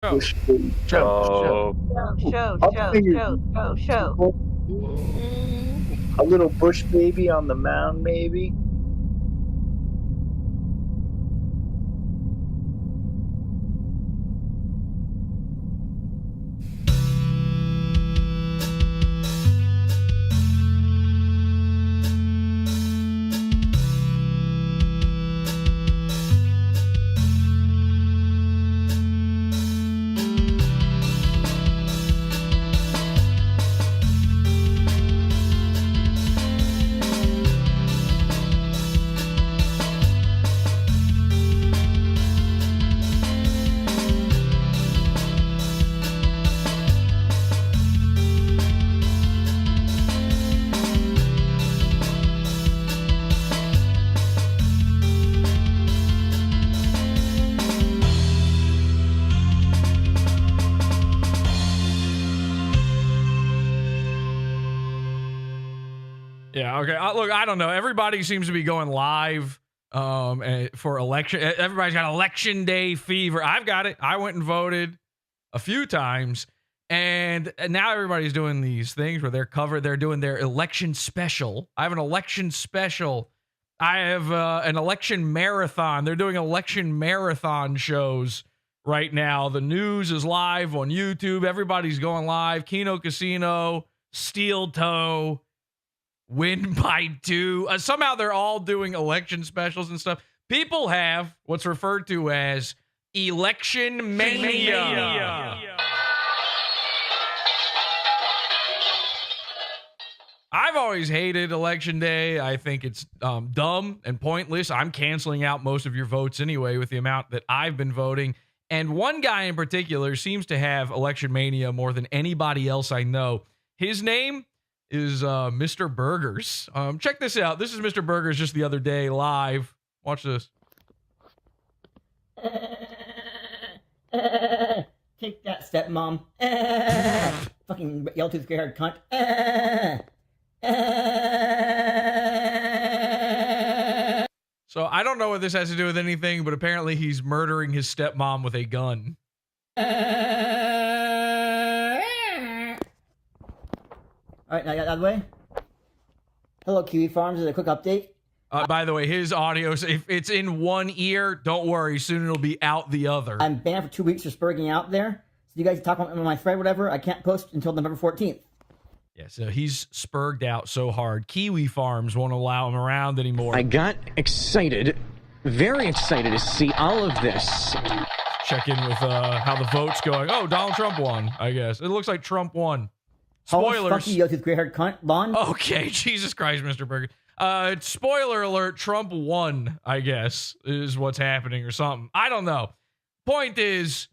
Bush Show. A little bush baby on the mound, maybe. Yeah, okay. Look, I don't know. Everybody seems to be going live for election. Everybody's got election day fever. I've got it. I went and voted a few times, and now everybody's doing these things where they're doing their election special. I have an election special. I have an election marathon. They're doing election marathon shows right now. The news is live on YouTube. Everybody's going live. Kino Casino, Steel Toe, Win by 2. Somehow they're all doing election specials and stuff. People have what's referred to as Election-Mania. I've always hated Election Day. I think it's dumb and pointless. I'm canceling out most of your votes anyway with the amount that I've been voting. And one guy in particular seems to have Election-Mania more than anybody else I know. His name is Mr. Burgers. Check this out. This is Mr. Burgers just the other day live. Watch this. Take that, stepmom. Fucking yellow-toothed gray-haired cunt. So I don't know what this has to do with anything, but apparently he's murdering his stepmom with a gun. All right, now I got out of the way. Hello, Kiwi Farms. Is a quick update. By the way, his audio, if it's in one ear, don't worry. Soon it'll be out the other. I'm banned for 2 weeks for spurging out there. So you guys talk on my thread, whatever. I can't post until November 14th. Yeah, so he's spurged out so hard. Kiwi Farms won't allow him around anymore. I got excited, very excited to see all of this. Check in with how the vote's going. Oh, Donald Trump won, I guess. It looks like Trump won. Spoilers. Fuck you, yellow-toothed gray-haired cunt. Lon. Okay, Jesus Christ, Mr. Burger. Spoiler alert, Trump won, I guess, is what's happening or something. I don't know. Point is,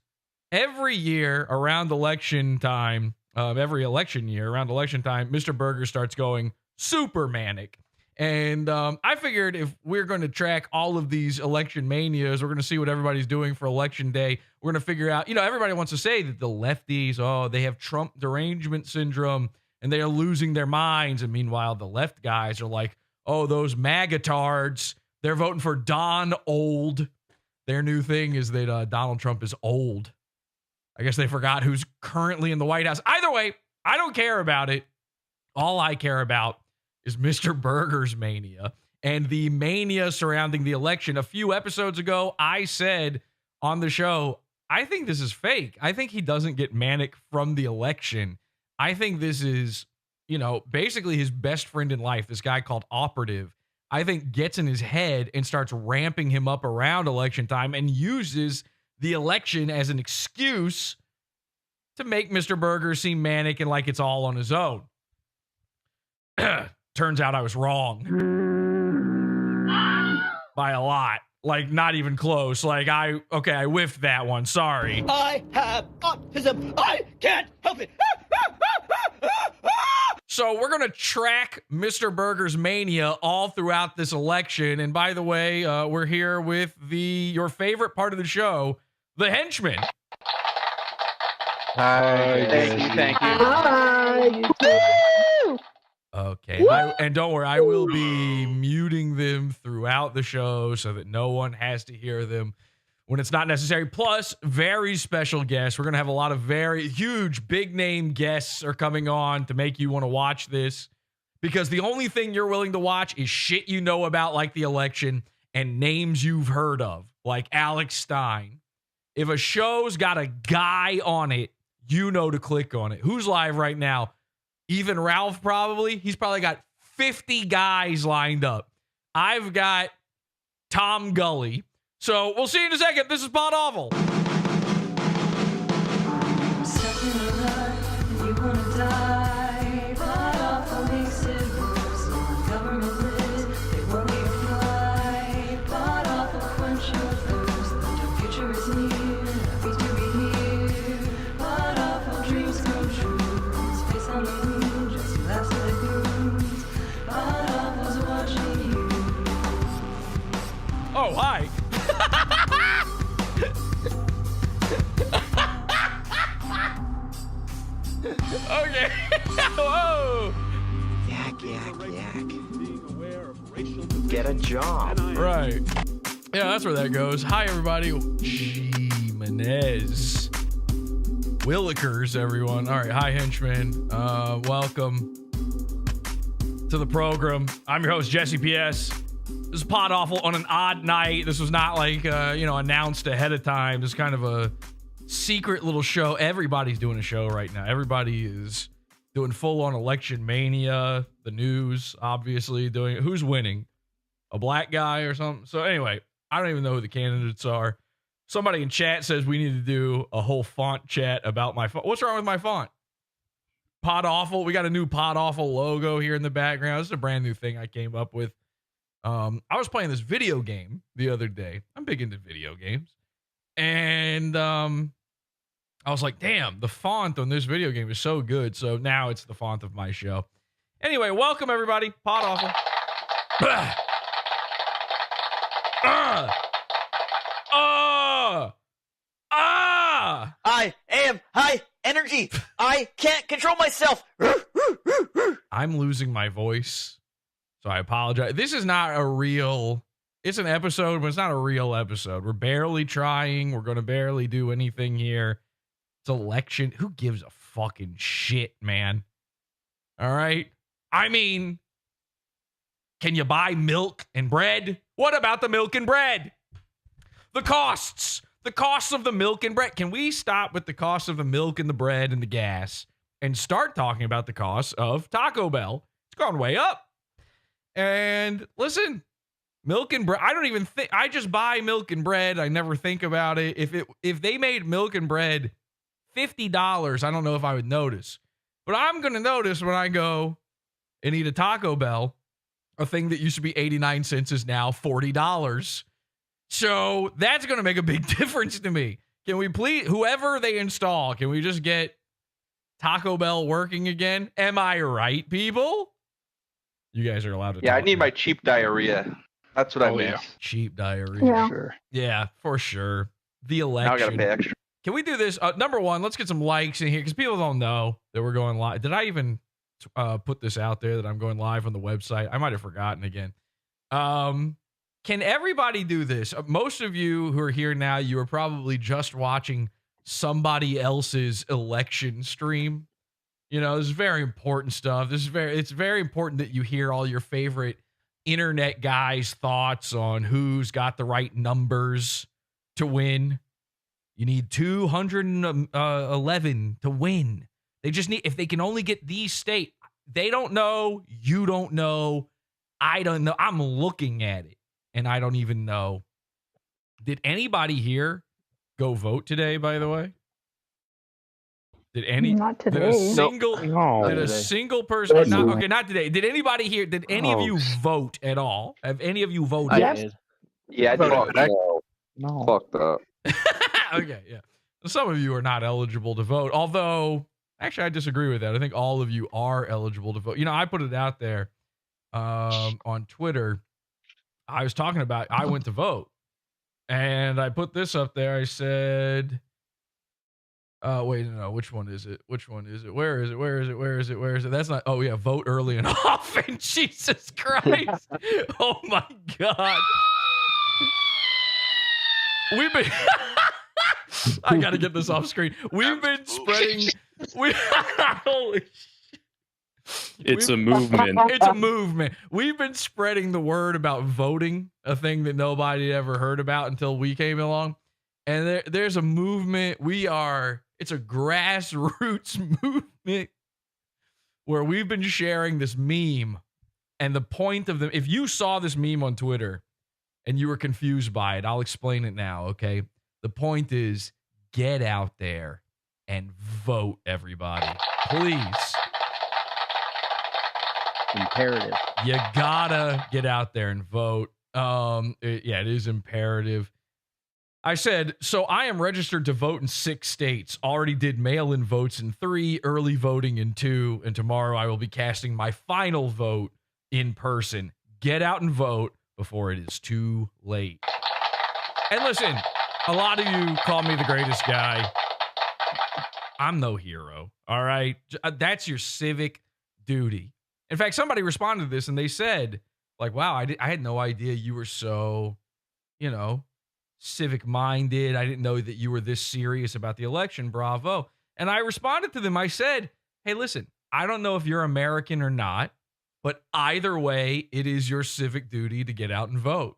every year around election time, every election year around election time, Mr. Burger starts going super manic. And I figured if we're going to track all of these election manias, we're going to see what everybody's doing for election day. We're going to figure out, everybody wants to say that the lefties, they have Trump derangement syndrome and they are losing their minds. And meanwhile, the left guys are like, those MAGA-tards, they're voting for Don Old. Their new thing is that Donald Trump is old. I guess they forgot who's currently in the White House. Either way, I don't care about it. All I care about is Mr. Burger's mania and the mania surrounding the election. A few episodes ago, I said on the show, I think this is fake. I think he doesn't get manic from the election. I think this is, basically his best friend in life, this guy called Operative, I think gets in his head and starts ramping him up around election time and uses the election as an excuse to make Mr. Burger seem manic and like it's all on his own. Turns out I was wrong by a lot. Like, not even close. Like, I whiffed that one. Sorry. I have autism. I can't help it. So we're going to track Mr. Burger's mania all throughout this election. And by the way, we're here with your favorite part of the show, the henchman. Hi. Thank you. Hi. Okay. And don't worry, I will be muting them throughout the show so that no one has to hear them. when it's not necessary. Plus, very special guests. We're going to have a lot of very huge, big name guests are coming on to make you want to watch this, because the only thing you're willing to watch is shit you know about, like the election, and names you've heard of, like Alex Stein. If a show's got a guy on it, you know to click on it. Who's live right now? Even Ralph, probably. He's probably got 50 guys lined up. I've got Tom Gulley. So we'll see you in a second. This is Podawful. Oh, hi. Okay. Whoa. Yak. Get a job. Right. Yeah, that's where that goes. Hi, everybody. Jimenez. Willikers, everyone. All right. Hi, henchmen. Welcome to the program. I'm your host, Jesse P.S. This is Podawful on an odd night. This was not like, announced ahead of time. This is kind of a secret little show. Everybody's doing a show right now. Everybody is doing full-on Election-Mania. The news, obviously, doing it. Who's winning? A black guy or something? So anyway, I don't even know who the candidates are. Somebody in chat says we need to do a whole font chat about my font. What's wrong with my font? Podawful. We got a new Podawful logo here in the background. This is a brand new thing I came up with. I was playing this video game the other day. I'm big into video games. And I was like, damn, the font on this video game is so good. So now it's the font of my show. Anyway, welcome everybody. Podawful. I am high energy. I can't control myself. I'm losing my voice, so I apologize. This is not a real, it's an episode, but it's not a real episode. We're barely trying. We're going to barely do anything here. It's election. Who gives a fucking shit, man? All right. I mean, can you buy milk and bread? What about the milk and bread? The costs of the milk and bread. Can we stop with the cost of the milk and the bread and the gas and start talking about the cost of Taco Bell? It's gone way up. And listen, milk and bread, I don't even think, I just buy milk and bread. I never think about it. If they made milk and bread $50, I don't know if I would notice. But I'm going to notice when I go and eat a Taco Bell, a thing that used to be 89 cents is now $40. So that's going to make a big difference to me. Can we please, whoever they install, can we just get Taco Bell working again? Am I right, people? You guys are allowed to Yeah, I talk need now. my cheap diarrhea. That's what I miss. yeah. Cheap diarrhea. Yeah. Sure. Yeah, for sure. The Now I gotta election. pay extra. Can we do this? Number one, let's get some likes in here because people don't know that we're going live. Did I even put this out there that I'm going live on the website? I might have forgotten again. Can everybody do this? Most of you who are here now, you are probably just watching somebody else's election stream. You know, this is very important stuff. It's very important that you hear all your favorite internet guys' thoughts on who's got the right numbers to win. You need 211 to win. They just need, if they can only get these state, they don't know, you don't know, I don't know. I'm looking at it and I don't even know. Did anybody here go vote today, by the way? Did any? Not Did today. a single, No. did a single person, not today. Did anybody here, did any of you vote at all? Have any of you voted? Yes. Yeah, I did. No. Fucked up. Okay, yeah. Some of you are not eligible to vote, although actually I disagree with that. I think all of you are eligible to vote. You know, I put it out there on Twitter. I was talking about I went to vote, and I put this up there. I said, wait, no, which one is it? Which one is it? Where is it? Where is it? Where is it? Where is it? That's not, oh yeah, vote early and often. Jesus Christ. Oh my God. we've been. I got to get this off screen. We've been spreading. Holy shit. It's a movement. It's a movement. We've been spreading the word about voting, a thing that nobody ever heard about until we came along. And there's a movement. It's a grassroots movement where we've been sharing this meme. And the point of if you saw this meme on Twitter and you were confused by it, I'll explain it now, okay? The point is, get out there and vote, everybody. Please. Imperative. You gotta get out there and vote. It is imperative. I said, so I am registered to vote in 6 states. Already did mail-in votes in 3, early voting in 2, and tomorrow I will be casting my final vote in person. Get out and vote before it is too late. And listen, a lot of you call me the greatest guy. I'm no hero, all right? That's your civic duty. In fact, somebody responded to this and they said, like, wow, I had no idea you were so, civic-minded. I didn't know that you were this serious about the election. Bravo. And I responded to them. I said, hey, listen, I don't know if you're American or not, but either way, it is your civic duty to get out and vote.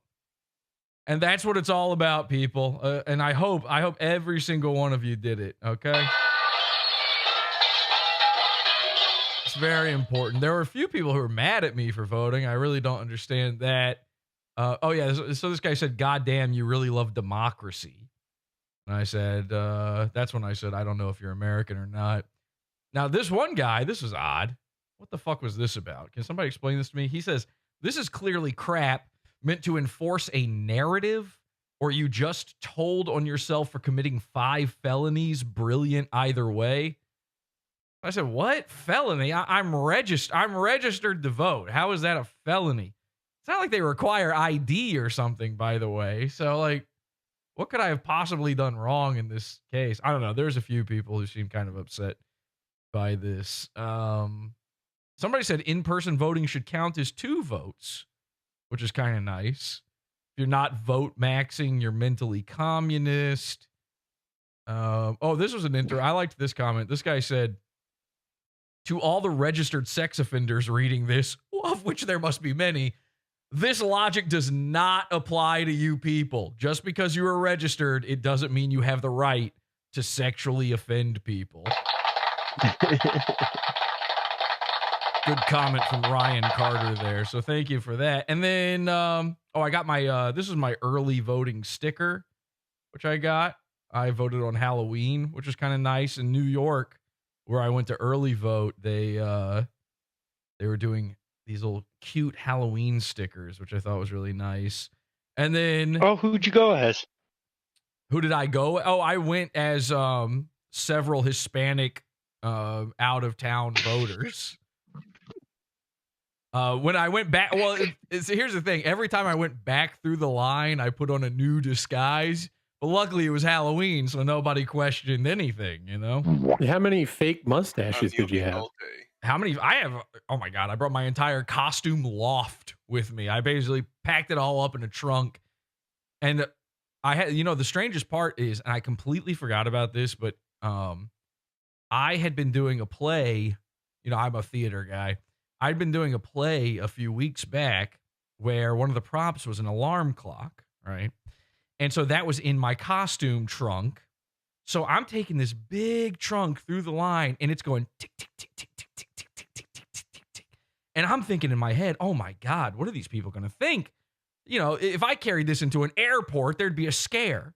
And that's what it's all about, people. And I hope every single one of you did it, okay? It's very important. There were a few people who were mad at me for voting. I really don't understand that. So this guy said, God damn, you really love democracy. And I said, that's when I said, I don't know if you're American or not. Now, this one guy, this is odd. What the fuck was this about? Can somebody explain this to me? He says, this is clearly crap meant to enforce a narrative, or you just told on yourself for committing 5 felonies. Brilliant either way. I said, what? Felony? I'm registered to vote. How is that a felony? It's not like they require ID or something, by the way. So, like, what could I have possibly done wrong in this case? I don't know. There's a few people who seem kind of upset by this. Somebody said in-person voting should count as 2 votes, which is kind of nice. If you're not vote maxing, you're mentally communist. This was I liked this comment. This guy said, to all the registered sex offenders reading this, of which there must be many, this logic does not apply to you people. Just because you are registered, it doesn't mean you have the right to sexually offend people. Good comment from Ryan Carter there. So thank you for that. And then, I got my, this is my early voting sticker, which I got. I voted on Halloween, which is kind of nice. In New York, where I went to early vote, they were doing these little cute Halloween stickers, which I thought was really nice. And then, Who'd you go as? Who did I go? I went as several Hispanic out of town voters. When I went back, here's the thing. Every time I went back through the line, I put on a new disguise. But luckily, it was Halloween, so nobody questioned anything, How many fake mustaches did you have? How many? I have, oh my God, I brought my entire costume loft with me. I basically packed it all up in a trunk. And I had, the strangest part is, and I completely forgot about this, but I had been doing a play. I'm a theater guy. I'd been doing a play a few weeks back where one of the props was an alarm clock, right? And so that was in my costume trunk. So I'm taking this big trunk through the line and it's going tick, tick, tick, tick, tick, tick, tick, tick, tick, tick, tick, tick, tick. And I'm thinking in my head, oh my God, what are these people going to think? If I carried this into an airport, there'd be a scare.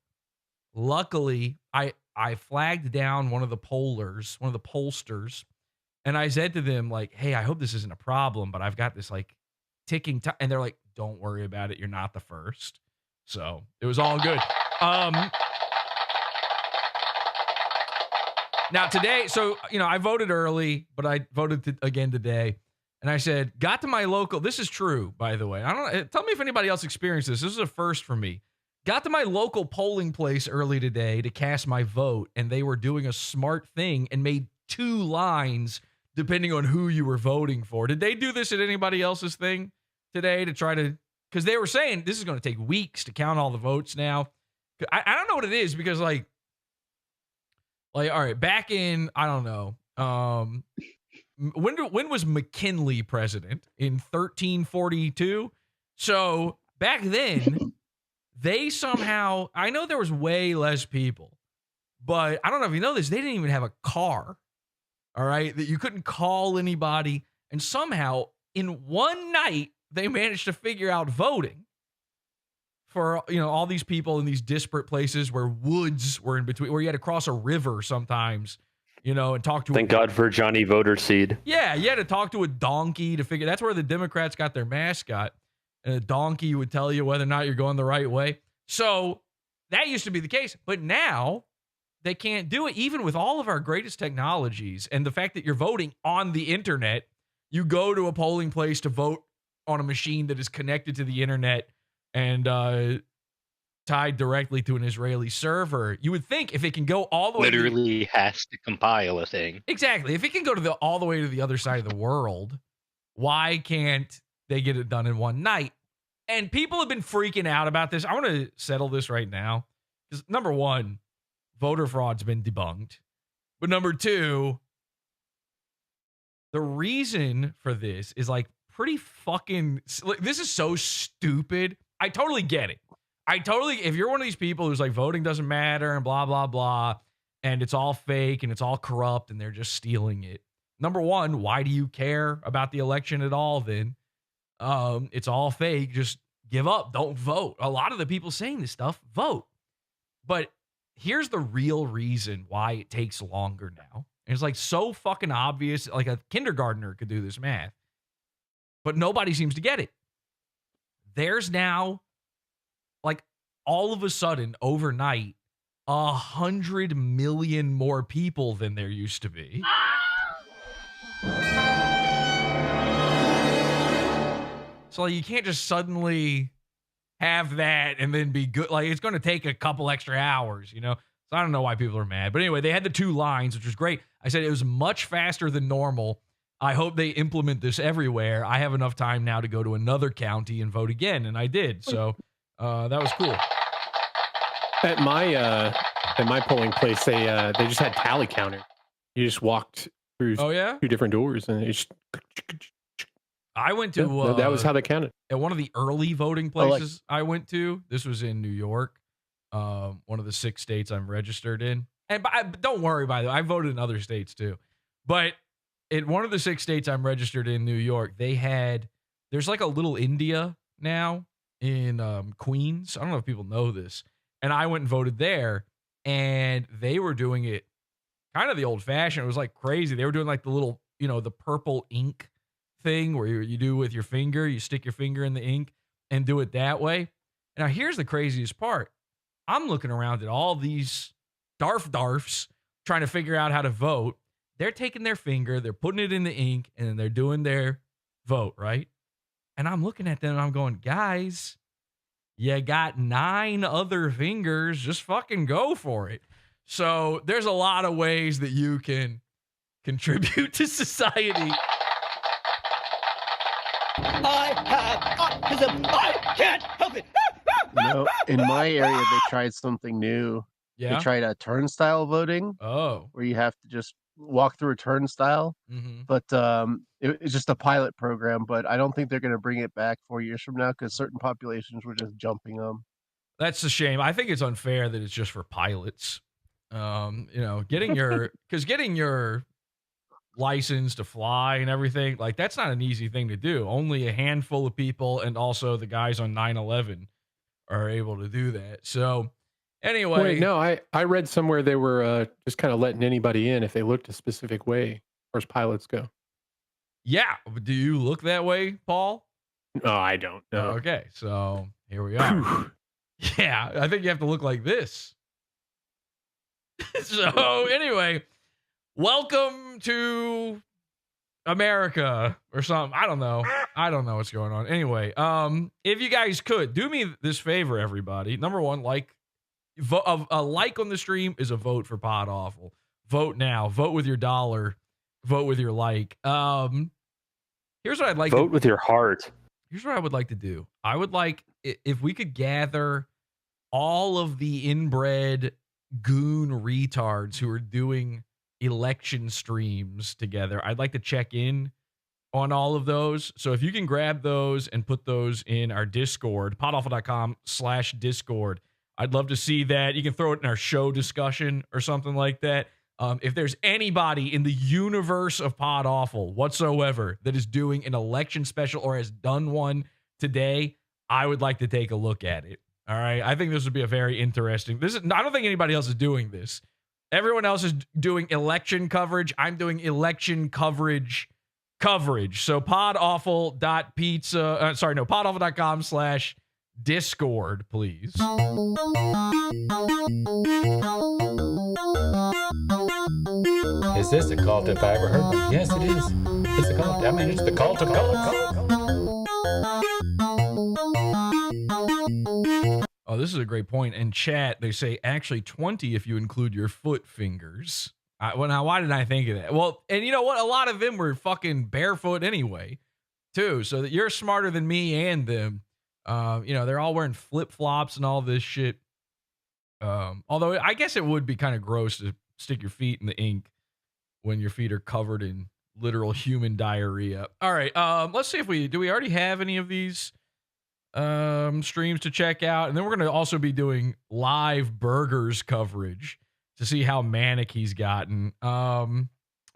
Luckily, I flagged down one of the pollsters, and I said to them, like, hey, I hope this isn't a problem, but I've got this like ticking time. And they're like, don't worry about it. You're not the first. So it was all good. Now today, I voted early, but I voted again today. And I said, got to my local, this is true, by the way. I don't know. Tell me if anybody else experienced this. This is a first for me. Got to my local polling place early today to cast my vote, and they were doing a smart thing and made 2 lines depending on who you were voting for. Did they do this at anybody else's thing today to try to, because they were saying this is going to take weeks to count all the votes now, I don't know what it is because like all right, back in I don't know. When was McKinley president? In 1342. So back then, they somehow, I know there was way less people, but I don't know if you know this, they didn't even have a car. All right, that you couldn't call anybody, and somehow in one night they managed to figure out voting for all these people in these disparate places where woods were in between, where you had to cross a river sometimes, and talk to. Thank God for Johnny Voter Seed. Yeah, you had to talk to a donkey to figure. That's where the Democrats got their mascot, and a donkey would tell you whether or not you're going the right way. So that used to be the case, but now they can't do it, even with all of our greatest technologies and the fact that you're voting on the internet. You go to a polling place to vote on a machine that is connected to the internet and tied directly to an Israeli server. You would think if it can go all the way, Literally has to compile a thing. Exactly. If it can go to all the way to the other side of the world, why can't they get it done in one night? And people have been freaking out about this. I want to settle this right now because number one, voter fraud's been debunked. But number two, the reason for this is like pretty fucking, this is so stupid. I totally get it. If you're one of these people who's like voting doesn't matter and blah, blah, blah, and it's all fake and it's all corrupt and they're just stealing it. Number one, why do you care about the election at all then? It's all fake. Just give up. Don't vote. A lot of the people saying this stuff vote. But here's the real reason why it takes longer now. And it's like so fucking obvious. Like a kindergartner could do this math. But nobody seems to get it. There's now, like, all of a sudden, overnight, 100 million more people than there used to be. So like, you can't just suddenly have that and then be good. Like, it's going to take a couple extra hours, So I don't know why people are mad. But anyway, they had the 2 lines, which was great. I said it was much faster than normal. I hope they implement this everywhere. I have enough time now to go to another county and vote again, and I did. So that was cool. At my polling place, they just had tally counter. You just walked through 2 different doors, and it's. I went to that was how they counted. At one of the early voting places I went to. This was in New York, one of the 6 states I'm registered in. And don't worry, by the way, I voted in other states too. But in one of the 6 states I'm registered in, New York, there's like a little India now in Queens. I don't know if people know this. And I went and voted there, and they were doing it kind of the old fashioned. It was like crazy. They were doing like the little, the purple ink thing where you do with your finger, you stick your finger in the ink and do it that way. Now, here's the craziest part. I'm looking around at all these darfs trying to figure out how to vote. They're taking their finger, they're putting it in the ink, and then they're doing their vote, right? And I'm looking at them and I'm going, guys, you got 9 other fingers. Just fucking go for it. So there's a lot of ways that you can contribute to society. I have autism. I can't help it. In my area, they tried something new. Yeah. They tried a turnstile voting. Oh. Where you have to just walk through a turnstile. Mm-hmm. But it's just a pilot program. But I don't think they're going to bring it back 4 years from now because certain populations were just jumping them. That's a shame. I think it's unfair that it's just for pilots. Getting your license to fly and everything, like that's not an easy thing to do. Only a handful of people, and also the guys on 9/11 are able to do that. So anyway, wait, no, I read somewhere they were just kind of letting anybody in if they looked a specific way, as far as pilots go. Yeah, do you look that way, Paul? No, I don't. No. Okay, so here we are. Yeah, I think you have to look like this. So anyway, welcome to America or something. I don't know what's going on. Anyway, if you guys could do me this favor, everybody. Number one, a like on the stream is a vote for Podawful. Vote now. Vote with your dollar. Vote with your like. Here's what I'd like. Vote with your heart. Here's what I would like to do. I would like if we could gather all of the inbred goon retards who are doing election streams together. I'd like to check in on all of those. So if you can grab those and put those in our Discord, podawful.com/Discord, I'd love to see that. You can throw it in our show discussion or something like that. If there's anybody in the universe of Podawful whatsoever that is doing an election special or has done one today, I would like to take a look at it. All right. I think this would be a very interesting. I don't think anybody else is doing this. Everyone else is doing election coverage. I'm doing election coverage. So podawful.com/Discord, please. Is this a cult if I ever heard one? Yes, it is. It's a cult. I mean, it's the cult of cult. Oh, this is a great point. In chat, they say actually 20 if you include your foot fingers. Well, now, why didn't I think of that? Well, and you know what? A lot of them were fucking barefoot anyway, too. So that you're smarter than me and them. They're all wearing flip-flops and all this shit. Although I guess it would be kind of gross to stick your feet in the ink when your feet are covered in literal human diarrhea. All right, let's see if we already have any of these streams to check out, and then we're going to also be doing live burgers coverage to see how manic he's gotten. So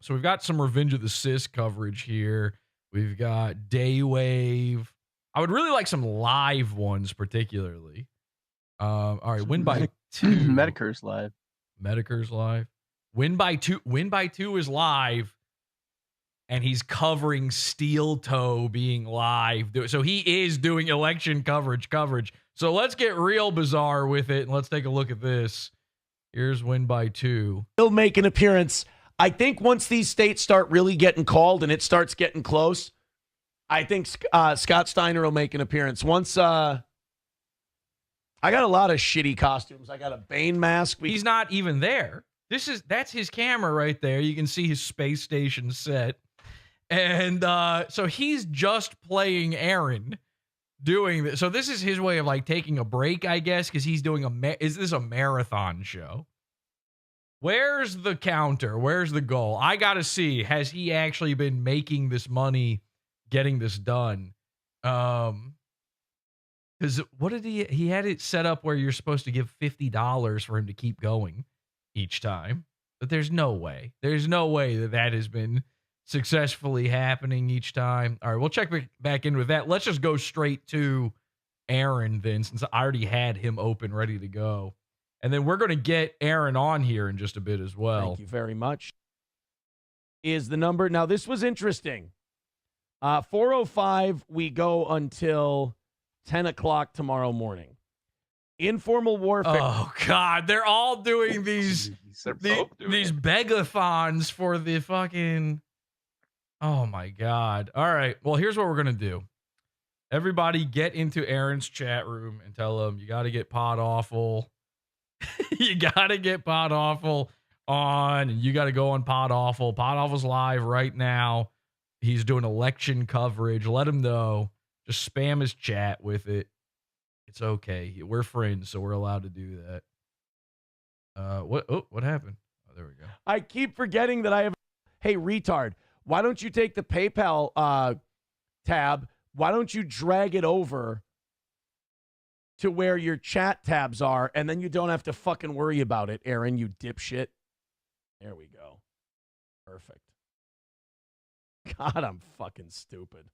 we've got some Revenge of the Sis coverage here. We've got Daywave. I would really like some live ones, particularly. All right, win by 2. Medicur's live. Win by 2 is live, and he's covering Steel Toe being live. So he is doing election coverage. So let's get real bizarre with it, and let's take a look at this. Here's Win by 2. He'll make an appearance. I think once these states start really getting called and it starts getting close, I think Scott Steiner will make an appearance. Once I got a lot of shitty costumes. I got a Bane mask. He's not even there. That's his camera right there. You can see his space station set. And so he's just playing Aaron doing this. So this is his way of like taking a break, I guess, because he's doing is this a marathon show? Where's the counter? Where's the goal? I got to see, has he actually been making this money getting this done? Because what did he had it set up where you're supposed to give $50 for him to keep going each time. But there's no way that has been successfully happening each time. All right, we'll check back in with that. Let's just go straight to Aaron then, since I already had him open, ready to go. And then we're going to get Aaron on here in just a bit as well. Thank you very much. Is the number. Now, this was interesting. 4:05, we go until 10 o'clock tomorrow morning. Informal warfare. Oh, God. They're all doing these begathons for the fucking... Oh, my God. All right. Well, here's what we're going to do. Everybody get into Aaron's chat room and tell him you got to get Podawful. You got to get Podawful on. And you got to go on Podawful. Podawful's live right now. He's doing election coverage. Let him know. Just spam his chat with it. It's okay. We're friends, so we're allowed to do that. What happened? Oh, there we go. I keep forgetting that I have... Hey, retard. Why don't you take the PayPal tab? Why don't you drag it over to where your chat tabs are, and then you don't have to fucking worry about it, Aaron, you dipshit. There we go. Perfect. God, I'm fucking stupid.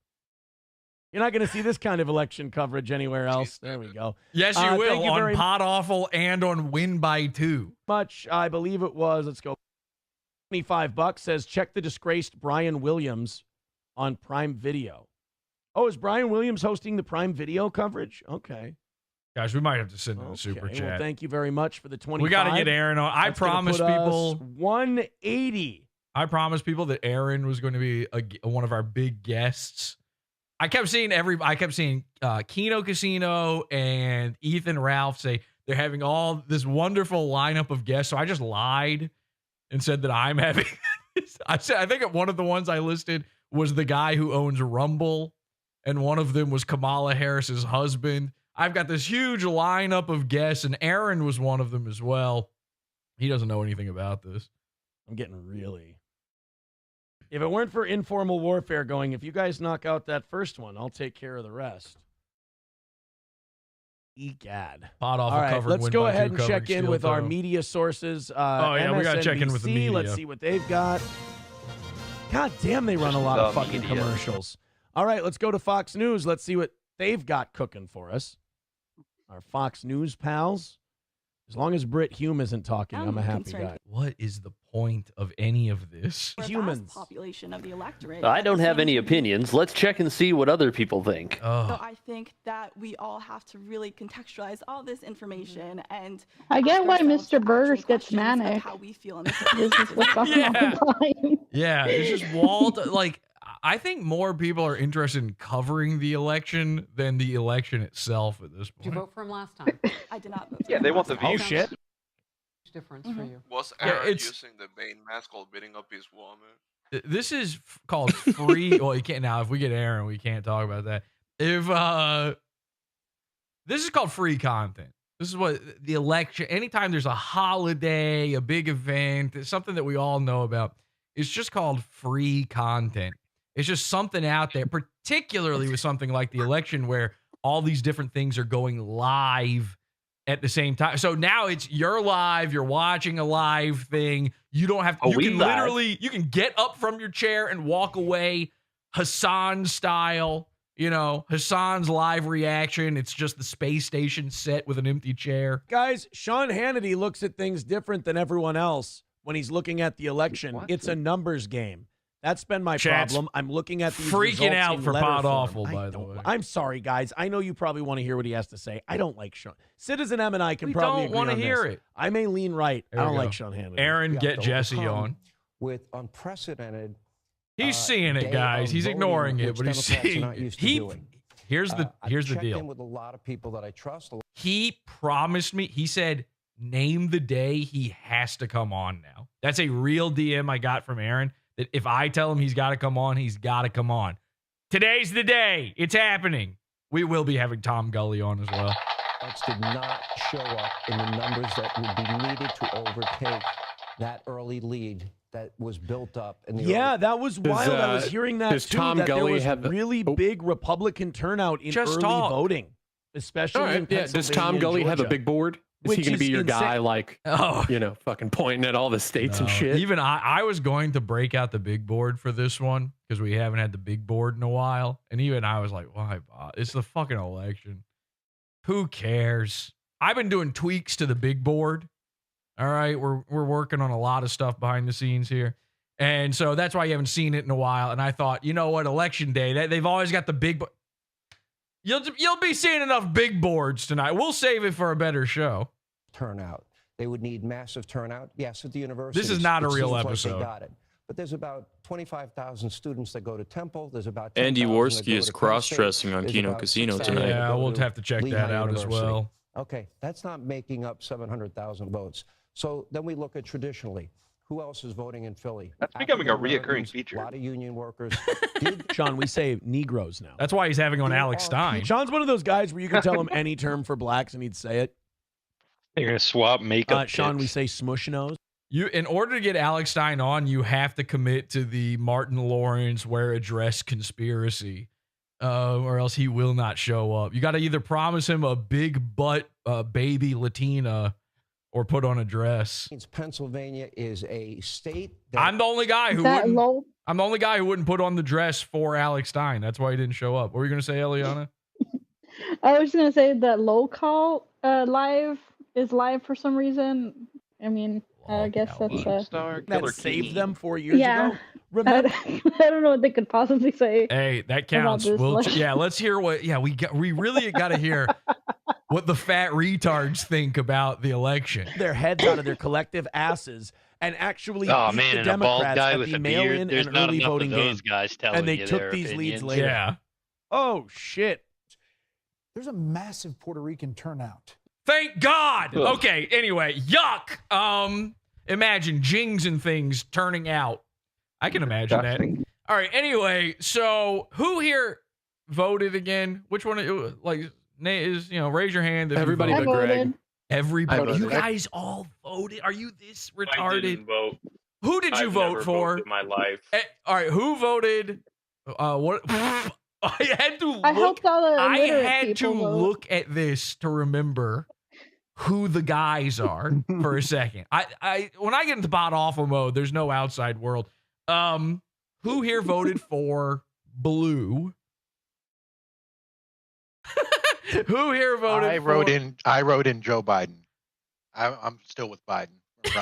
You're not going to see this kind of election coverage anywhere else. There we go. Yes, you will on Podawful and on Win by 2. Much, I believe it was. Let's go. $25 says check the disgraced Brian Williams on Prime Video. Oh, is Brian Williams hosting the Prime Video coverage? Okay. Guys, we might have to send in a super chat. Well, thank you very much for the 25. We got to get Aaron on. I promise people 180. I promised people that Aaron was going to be one of our big guests. I kept seeing Kino Casino and Ethan Ralph say they're having all this wonderful lineup of guests. So I just lied and said that I'm having. I think one of the ones I listed was the guy who owns Rumble, and one of them was Kamala Harris's husband. I've got this huge lineup of guests, and Aaron was one of them as well. He doesn't know anything about this. I'm getting really. If it weren't for informal warfare going, if you guys knock out that first one, I'll take care of the rest. Egad. Podawful. All right, covered let's win go by ahead two, and check covering in with Steel our Toe. media sources. We got to check in with the MSNBC. media. Let's see what they've got. God damn, they run a lot of fucking commercials. All right, let's go to Fox News. Let's see what they've got cooking for us. Our Fox News pals. As long as Britt Hume isn't talking, I'm a happy guy. What is the point of any of this? Humans. Population of the electorate. I don't have any opinions. Let's check and see what other people think. So I think that we all have to really contextualize all this information and I get why Mr. Burgers gets manic. how we feel in this This is what's on all the time. Yeah, it's just walled. Like, I think more people are interested in covering the election than the election itself at this point. Did you vote for him last time? I did not vote for Yeah, him they want the last time. views. shit. Difference for you. Was Yeah, Aaron it's- using the main mask while beating up his woman? This is called free. Well, you can't now. If we get Aaron, we can't talk about that. If this is called free content. This is what the election. Anytime there's a holiday, a big event, it's something that we all know about. It's just called free content. It's just something out there, particularly with something like the election, where all these different things are going live at the same time. So now you're live, you're watching a live thing. You don't have to, you can literally, you can get up from your chair and walk away Hassan style, Hassan's live reaction. It's just the space station set with an empty chair. Guys, Sean Hannity looks at things different than everyone else when he's looking at the election. It's a numbers game. That's been my Chat's problem. I'm looking at these freaking results out in for letter Podawful, form. by the way. I'm sorry, guys. I know you probably want to hear what he has to say. I don't like Sean. Citizen M and I can We probably don't agree wanna on hear this. it. I may lean right. There I we don't go. like Sean Hannity. Aaron, get Jesse on. With unprecedented. He's seeing it, guys. He's ignoring it, but he's seeing. Here's the deal. In with a lot of people that I trust. He promised me. He said, "Name the day he has to come on." Now that's a real DM I got from Aaron. That if I tell him he's got to come on, he's got to come on. Today's the day. It's happening. We will be having Tom Gulley on as well. Did not show up in the numbers that would be needed to overtake that early lead that was built up. In the Yeah, that was wild. I was hearing that does too. Tom that Gulley there was have the- really big Republican turnout in Just early talk. voting, especially All right, in yeah. Pennsylvania. Does Tom and Gulley have a Georgia. big board? Is he Which going to be is your guy, insane. like, Oh. fucking pointing at all the states and shit? Even I was going to break out the big board for this one because we haven't had the big board in a while. And even I was like, why? It's the fucking election. Who cares? I've been doing tweaks to the big board. All right. We're working on a lot of stuff behind the scenes here. And so that's why you haven't seen it in a while. And I thought, you know what? Election day, they've always got the big board. You'll be seeing enough big boards tonight. We'll save it for a better show. turnout. They would need massive turnout. Yes, at the university. This is not a real Like episode. they got it. But there's about 25,000 students that go to Temple. There's about Andy 10,000 that Worski go is to Penn cross-dressing State. on There's Kino about Casino 6,000 tonight. that Yeah, go we'll to have to check Lehigh that out as University. well. Okay, that's not making up 700,000 votes. So then we look at traditionally. Who else is voting in Philly? That's becoming a reoccurring African-Americans, feature. A lot of union workers. Sean, we say Negroes now. That's why he's having on Alex Stein. Sean's one of those guys where you can tell him any term for blacks and he'd say it. You're going to swap makeup. Sean, we kits. say smush nose. In order to get Alex Stein on, you have to commit to the Martin Lawrence wear a dress conspiracy, or else he will not show up. You got to either promise him a big butt baby Latina, or put on a dress. Pennsylvania is a state. I'm the only guy who Is that wouldn't. low? I'm the only guy who wouldn't put on the dress for Alex Stein. That's why he didn't show up. What were you gonna say, Eliana? I was gonna say that low call live is live for some reason. I mean, I guess that's That saved them 4 years yeah. ago. Remember? I don't know what they could possibly say. Hey, that counts. this We'll, election. yeah, let's hear what. Yeah, we really got to hear what the fat retards think about the election. Their heads out of their collective asses and actually Oh beat man, the and a bald Democrats guy at with the a beard. mail-in There's and not early enough voting of those game. guys telling And they you took their these leads opinions. later. Yeah. Oh shit. There's a massive Puerto Rican turnout. Thank God. Ugh. Okay. Anyway, yuck. Imagine jings and things turning out. I can imagine that. All right. Anyway, so who here voted again? Which one? Like is, raise your hand if Everybody you but voted. Greg. Everybody. You guys all voted. Are you this retarded? I didn't vote. Who did you I've vote never for? voted in my life. All right, who voted? What? I had to look. I helped all the I illiterate had to people vote. look at this to remember who the guys are for a second. I when I get into Podawful mode, there's no outside world. Who here voted for blue? Who here voted? I wrote in Joe Biden. I'm still with Biden.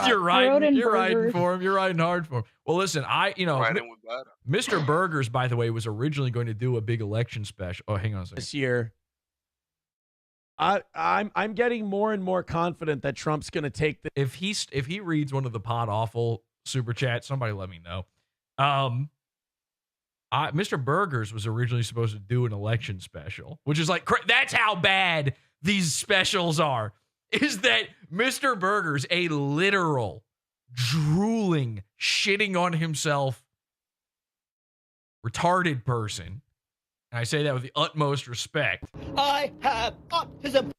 You're riding. You're Burgers. riding for him. You're riding hard for him. Well, listen, Riding with that. Mr. Burgers, by the way, was originally going to do a big election special. Oh, hang on a second. This year, I'm getting more and more confident that Trump's going to take the. If he reads one of the Podawful super chats, somebody let me know. Mr. Burgers was originally supposed to do an election special, which is like, that's how bad these specials are. Is that Mr. Burgers, a literal, drooling, shitting on himself, retarded person, and I say that with the utmost respect. I have autism.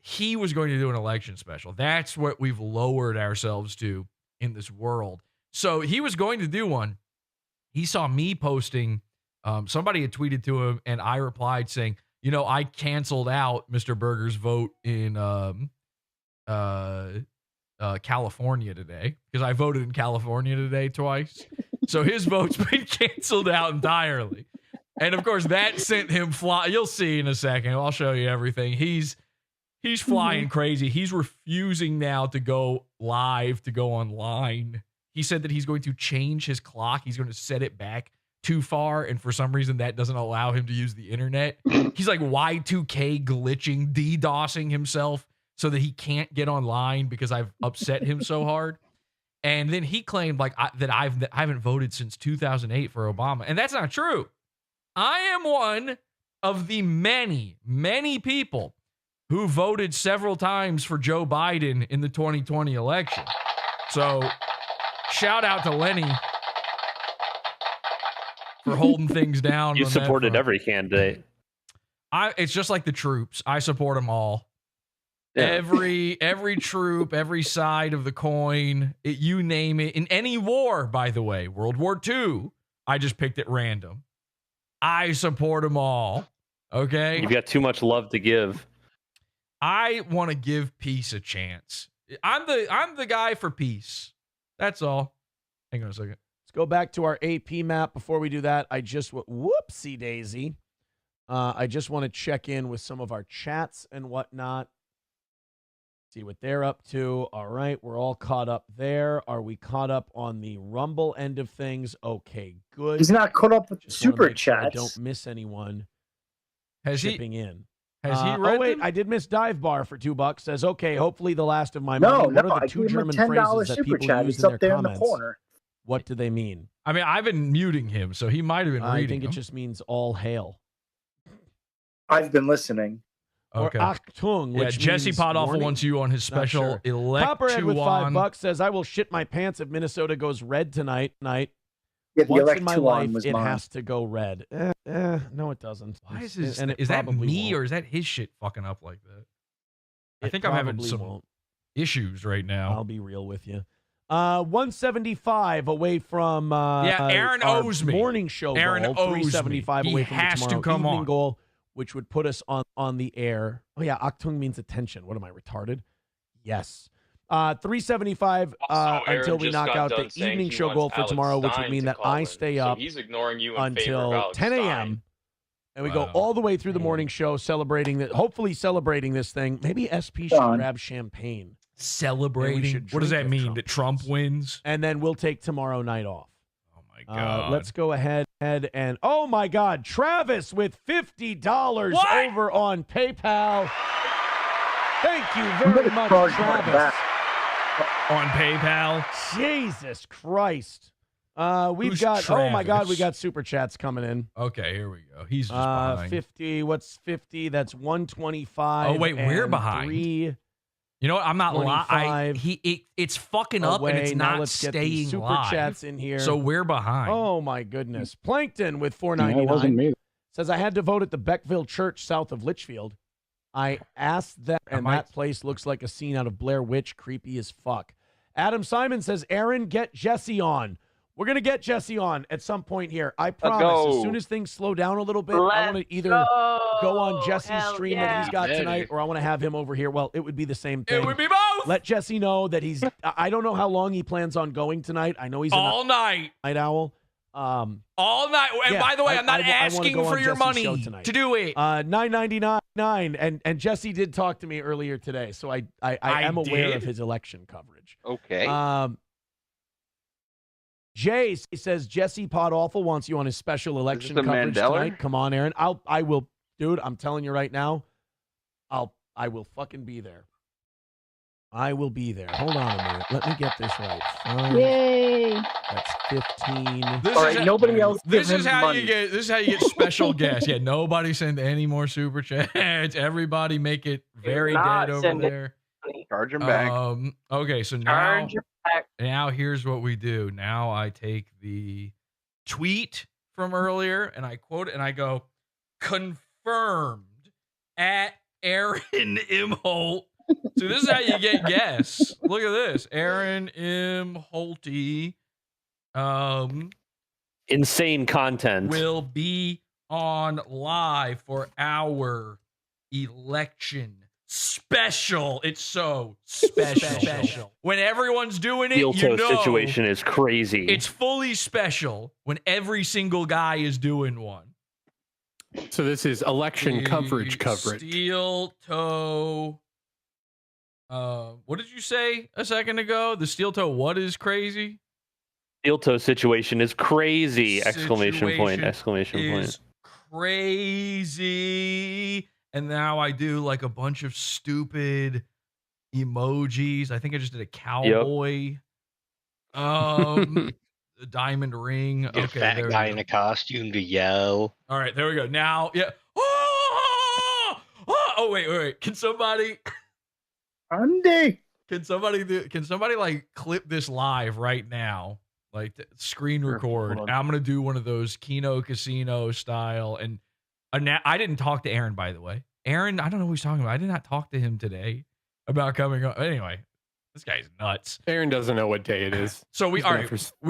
He was going to do an election special. That's what we've lowered ourselves to in this world. So he was going to do one. He saw me posting. Somebody had tweeted to him, and I replied saying, I canceled out Mr. Burger's vote in California today because I voted in California today twice. So his vote's been canceled out entirely. And of course, that sent him fly. You'll see in a second. I'll show you everything. He's flying crazy. He's refusing now to go live, to go online. He said that he's going to change his clock. He's going to set it back too far, and for some reason that doesn't allow him to use the internet. He's like Y2K glitching, DDoSing himself so that he can't get online because I've upset him so hard. And then he claimed that I haven't voted since 2008 for Obama, and that's not true. I am one of the many, many people who voted several times for Joe Biden in the 2020 election. So shout out to Lenny for holding things down. You supported every candidate. It's just like the troops. I support them all. Yeah. Every troop, every side of the coin, you name it. In any war, by the way, World War II, I just picked at random. I support them all. Okay? You've got too much love to give. I want to give peace a chance. I'm the guy for peace. That's all. Hang on a second. Let's go back to our AP map. Before we do that, whoopsie daisy. I just want to check in with some of our chats and whatnot. See what they're up to. All right, we're all caught up there. Are we caught up on the Rumble end of things? Okay, good. He's not caught up with the Just super wanna make sure I chats. don't miss anyone. Has shipping in. Has he read Oh wait, them? I did miss Dive Bar for $2. Says okay. Hopefully the last of my No, money. What no, are I the two gave him a German $10 phrases that super people chat. use It's in up their there in the comments? corner. What do they mean? I mean, I've been muting him, so he might have been I reading think them. it just means all hail. I've been listening. Okay. Or Achtung, Yeah, which Jesse means Podawful warning. wants you on his Not special sure. Copperhead with $5 Election-Mania. says, I will shit my pants if Minnesota goes red tonight. Yeah, the Once in my Election-Mania life, was it mine. has to go red. No, it doesn't. Why is It that probably me won't. or is that his shit fucking up like that? I It think I'm having probably some won't. issues right now. I'll be real with you. 175 away from Aaron our owes me. morning show Aaron goal. owes me. 375 He away from has the to tomorrow come evening on. goal, which would put us on the air. Oh yeah, Achtung means attention. What am I, retarded? Yes. 375 Aaron until we just knock got out done the saying evening he show wants goal for Alex tomorrow, which Stein would mean to that call I in. stay So up he's ignoring you in favor of until Alex 10 Stein. a.m. And we go all the way through the morning show, hopefully celebrating this thing. Maybe SP should grab champagne. Celebrating? What does that mean? That Trump wins? And then we'll take tomorrow night off. Oh my God. Let's go ahead and oh my God, Travis with $50 over on PayPal. Thank you very much, Travis. On PayPal. Jesus Christ. We've Who's got oh my God, Travis? we got super chats coming in. Okay, here we go. He's just behind. 50. What's 50? That's 125. Oh wait, we're and behind. 3. You know what? I'm not lying. 25 It's fucking up and it's Now not let's get these staying super live. chats in here. So we're behind. Oh my goodness. Plankton with Yeah, it wasn't $4.99 me. says I had to vote at the Beckville Church south of Litchfield. I asked them, and that place looks like a scene out of Blair Witch. Creepy as fuck. Adam Simon says, Aaron, get Jesse on. We're going to get Jesse on at some point here. I promise. As soon as things slow down a little bit, I want to either go on Jesse's stream that he's got tonight, or I want to have him over here. Well, it would be the same thing. It would be both. Let Jesse know that he's – I don't know how long he plans on going tonight. I know he's all night. Night owl. All night. And by the way, I'm not asking for your money to do it. $9.99, and Jesse did talk to me earlier today, so I am aware of his election coverage. Okay. Jay says Jesse Podawful wants you on his special election coverage tonight. Come on, Aaron. I will, dude. I'm telling you right now. I will fucking be there. I will be there. Hold on a minute. Let me get this right. Yay! That's 15. All right, nobody else. This is how you get. This is how you get special guests. Yeah, nobody send any more super chats. Everybody make it very dead over there. Charge them back. Okay, so now here's what we do. Now I take the tweet from earlier and I quote it and I go, confirmed at Aaron Imholte. So this is how you get guests. Look at this. Aaron Imholte. Insane content. Will be on live for our election special. It's so special. When everyone's doing it, Steeltoe situation is crazy. It's fully special when every single guy is doing one. So this is election coverage. Steel toe. What did you say a second ago? The steel toe. What is crazy? Steel toe situation is crazy! Exclamation point! Crazy. And now I do like a bunch of stupid emojis. I think I just did a cowboy. Yep. A diamond ring. Get okay, fat guy in a costume to yell. All right, there we go. Now, yeah. Oh, wait. Can somebody? Andy. Can somebody like clip this live right now? Like screen record. I'm gonna do one of those Kino Casino style. And I didn't talk to Aaron, by the way. Aaron, I don't know who he's talking about. I did not talk to him today about coming on. Anyway, this guy's nuts. Aaron doesn't know what day it is. So we've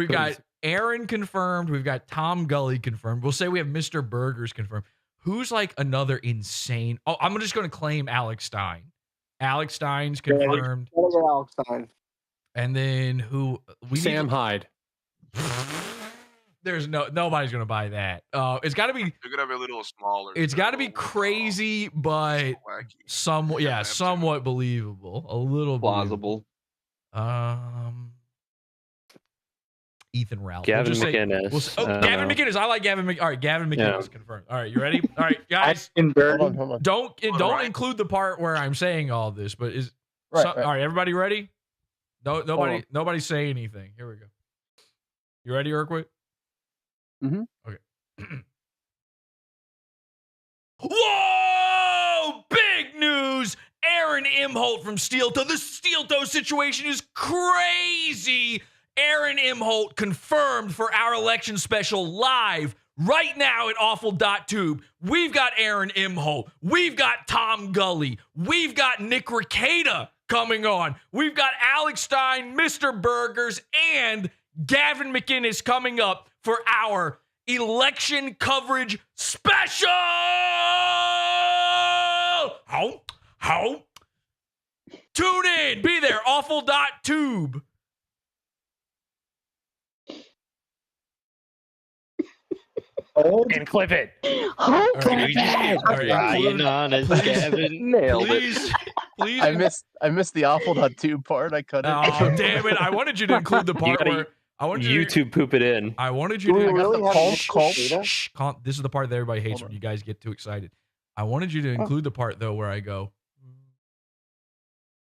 got Aaron confirmed. We've got Tom Gulley confirmed. We'll say we have Mr. Burgers confirmed. Who's like another insane? Oh, I'm just going to claim Alex Stein. Alex Stein's confirmed. Alex Stein. And then who? Sam Hyde. There's nobody's gonna buy that. It's got to be. They're gonna be a little smaller. It's got to be crazy, but somewhat believable. A little plausible. Ethan Ralph. Gavin McInnes. Gavin McInnes. I like Gavin McInnes. All right, Gavin McInnes confirmed. All right, you ready? All right, guys. Hold on. Don't include the part where I'm saying all this, but all right, everybody ready? Nobody say anything. Here we go. You ready, Urquit? Mm-hmm. Okay. Whoa! Big news! Aaron Imholte from Steel Toe. The Steel Toe situation is crazy. Aaron Imholte confirmed for our election special live right now at awful.tube. We've got Aaron Imholte. We've got Tom Gulley. We've got Nick Rekieta coming on. We've got Alex Stein, Mr. Burgers, and Gavin McInnes coming up for our election coverage special. How? Tune in. Be there. Awful.tube. And clip it. Ryan on as Gavin. Nailed it. Please. I missed the awful.tube part. I couldn't. Oh, damn it. I wanted you to include the part where I wanted you YouTube poop it in. I wanted you to Shh. This is the part that everybody hates when you guys get too excited. I wanted you to include the part though where I go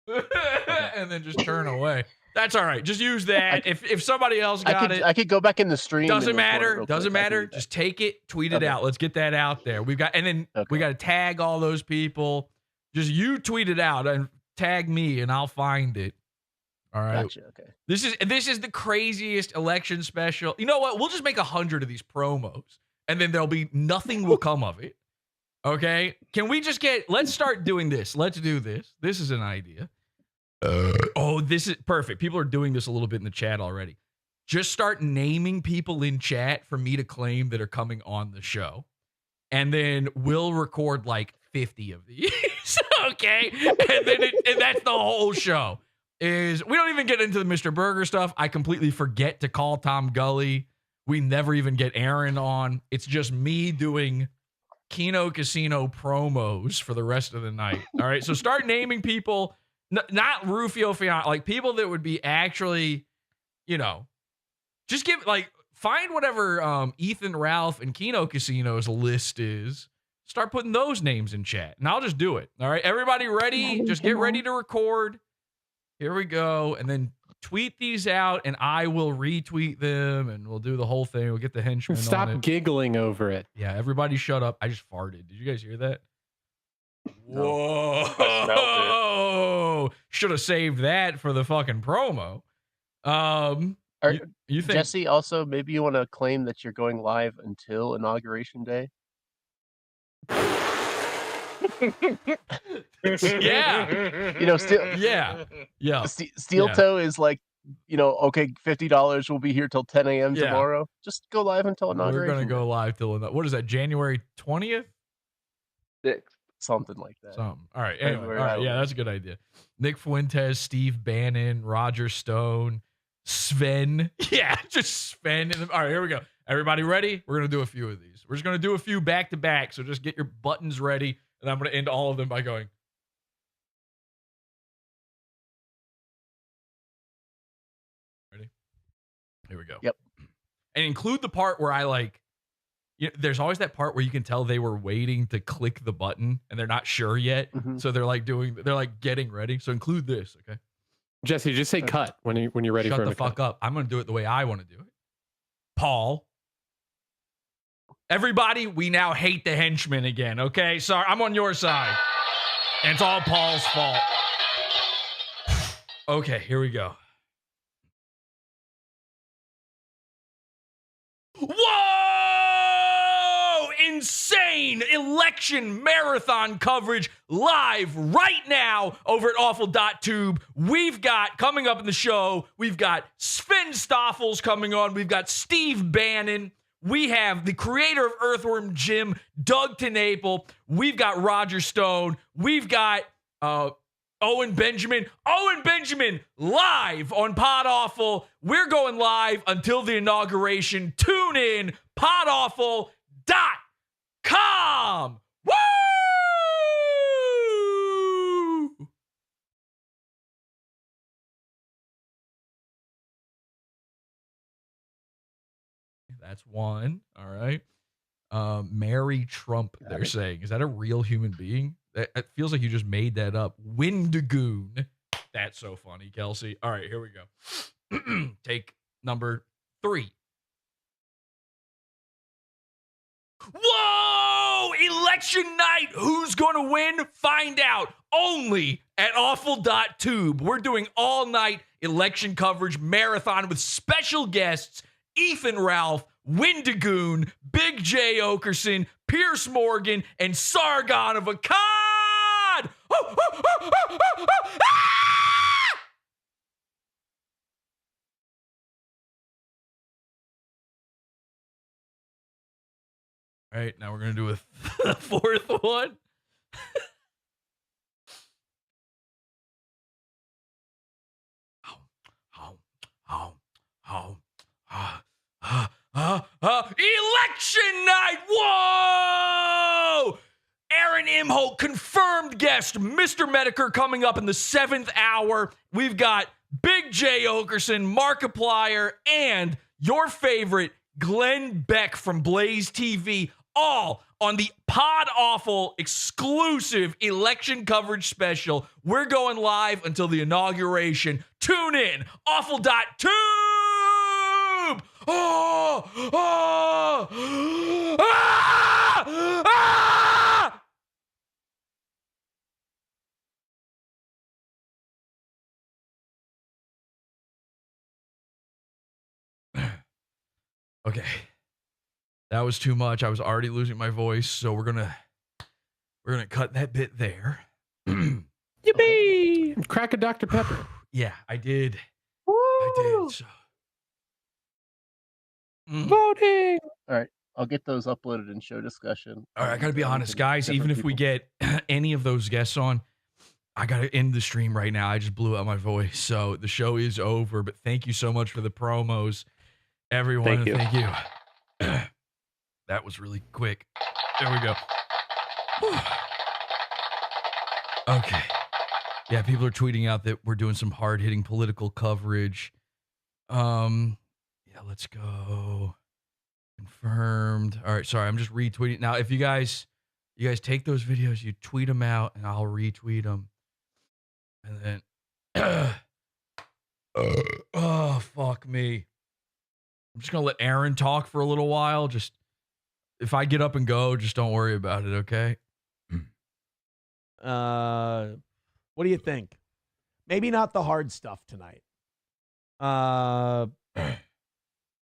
and then just turn away. That's all right. Just use that. If somebody else got it, I could go back in the stream. Doesn't matter. Doesn't matter. Just take it, tweet it out. Let's get that out there. We got to tag all those people. Just you tweet it out and tag me, and I'll find it. All right. Gotcha. Okay. This is the craziest election special. You know what? We'll just make 100 of these promos, and then there'll be nothing will come of it. Okay. Can we just let's start doing this. Let's do this. This is an idea. This is perfect. People are doing this a little bit in the chat already. Just start naming people in chat for me to claim that are coming on the show. And then we'll record like 50 of these. Okay. And that's the whole show. We don't even get into the Mr. Burger stuff. I completely forget to call Tom Gulley. We never even get Aaron on. It's just me doing Kino Casino promos for the rest of the night. All right. So start naming people, not Rufio Fion, like people that would be actually, just find whatever Ethan Ralph and Kino Casino's list is. Start putting those names in chat, and I'll just do it. All right. Everybody ready? Just get ready to record. Here we go. And then tweet these out, and I will retweet them, and we'll do the whole thing. We'll get the henchmen on it. Stop giggling over it. Yeah, everybody shut up. I just farted. Did you guys hear that? No. Whoa! Should have saved that for the fucking promo. You think, Jesse, also, maybe you want to claim that you're going live until Inauguration Day? Yeah. Still. Yeah. Steel Toe is like, okay, $50. We'll be here till 10 a.m. tomorrow. Just go live until Inauguration. We're gonna go live till what is that? January 20th? 6th. Something like that. All right. Anyway, all right. Yeah, that's a good idea. Nick Fuentes, Steve Bannon, Roger Stone, Sven. Yeah, just Sven. All right, here we go. Everybody ready? We're going to do a few of these. We're just going to do a few back to back. So just get your buttons ready. And I'm going to end all of them by going. Ready? Here we go. Yep. And include the part where there's always that part where you can tell they were waiting to click the button and they're not sure yet. Mm-hmm. So they're getting ready. So include this, okay? Jesse, just say cut when you're ready. Shut the fuck up. I'm going to do it the way I want to do it. Paul. Everybody, we now hate the henchmen again, okay? Sorry, I'm on your side. And it's all Paul's fault. Okay, here we go. Whoa! Insane election marathon coverage live right now over at awful.tube. We've got, coming up in the show, we've got Sven Stoffels coming on. We've got Steve Bannon. We have the creator of Earthworm Jim, Doug TeNapel. We've got Roger Stone. We've got Owen Benjamin. Owen Benjamin live on Podawful. We're going live until the inauguration. Tune in, podawful.com. Woo! That's one. All right. Mary Trump, they're saying. Is that a real human being? It feels like you just made that up. Windagoon. That's so funny, Kelsey. All right, here we go. Take number 3. Whoa! Election night. Who's going to win? Find out only at awful.tube. We're doing all night election coverage marathon with special guests Ethan Ralph, Windagoon, Big J Okerson, Pierce Morgan, and Sargon of Akkad! All right, now we're going to do a fourth one. Election night! Whoa! Aaron Imholte, confirmed guest, Mr. Medicare, coming up in the 7th hour. We've got Big J Okerson, Markiplier, and your favorite Glenn Beck from Blaze TV, all on the Podawful exclusive election coverage special. We're going live until the inauguration. Tune in, awful.tube. Okay. That was too much. I was already losing my voice, so we're going to We're gonna cut that bit there. Yippee! Crack a Dr. Pepper. Yeah, I did. I did. So. Voting. All right, I'll get those uploaded and show discussion. All right, I gotta be honest, guys. Even if we get any of those guests on, I gotta end the stream right now. I just blew out my voice, so the show is over. But thank you so much for the promos, everyone. Thank you. That was really quick. There we go. Whew. Okay. Yeah, people are tweeting out that we're doing some hard-hitting political coverage. Yeah, let's go. Confirmed. All right, sorry, I'm just retweeting. Now, if you guys take those videos, you tweet them out, and I'll retweet them. And then, oh, fuck me. I'm just going to let Aaron talk for a little while. Just, if I get up and go, just don't worry about it, okay? What do you think? Maybe not the hard stuff tonight.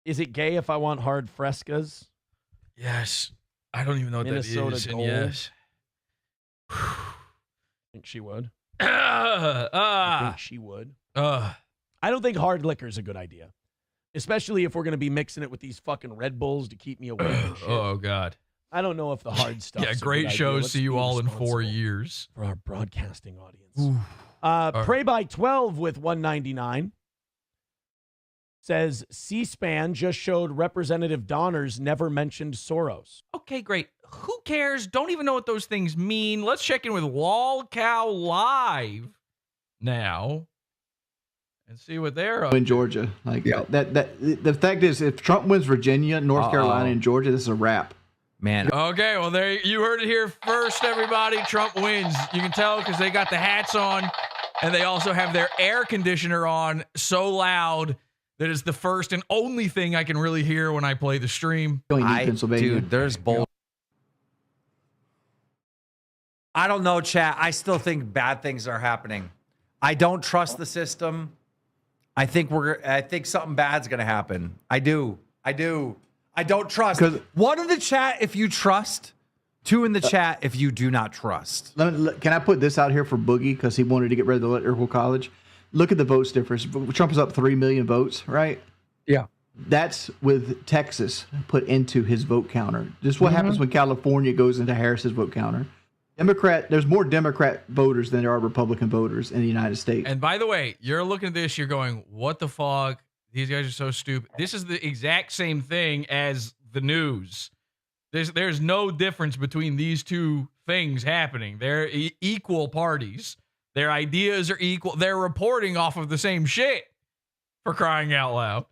Is it gay if I want hard frescas? Yes. I don't even know what Minnesota that is. Gold. And yes. I think she would. I think she would. I don't think hard liquor is a good idea. Especially if we're going to be mixing it with these fucking Red Bulls to keep me awake and shit. Oh, God. I don't know if the hard stuff. Yeah, great show. See you all in 4 years. For our broadcasting audience. Pray by 12 with 199 says C-SPAN just showed Representative Donner's never mentioned Soros. Okay, great. Who cares? Don't even know what those things mean. Let's check in with Lol Cow Live now and see what they're up in Georgia. Like the fact is, if Trump wins Virginia, North Carolina, and Georgia, this is a wrap. Man. Okay, well, there you heard it here first, everybody. Trump wins. You can tell because they got the hats on, and they also have their air conditioner on so loud that is the first and only thing I can really hear when I play the stream. Dude, there's bold. I don't know, chat. I still think bad things are happening. I don't trust the system. I think something bad's gonna happen. I do. I don't trust. One in the chat if you trust. Two in the chat if you do not trust. Can I put this out here for Boogie because he wanted to get rid of the electoral college? Look at the votes difference. Trump is up 3 million votes, right? Yeah. That's with Texas put into his vote counter. Just what happens when California goes into Harris's vote counter. There's more Democrat voters than there are Republican voters in the United States. And by the way, you're looking at this, you're going, what the fuck? These guys are so stupid. This is the exact same thing as the news. There's no difference between these two things happening. They're equal parties. Their ideas are equal. They're reporting off of the same shit, for crying out loud.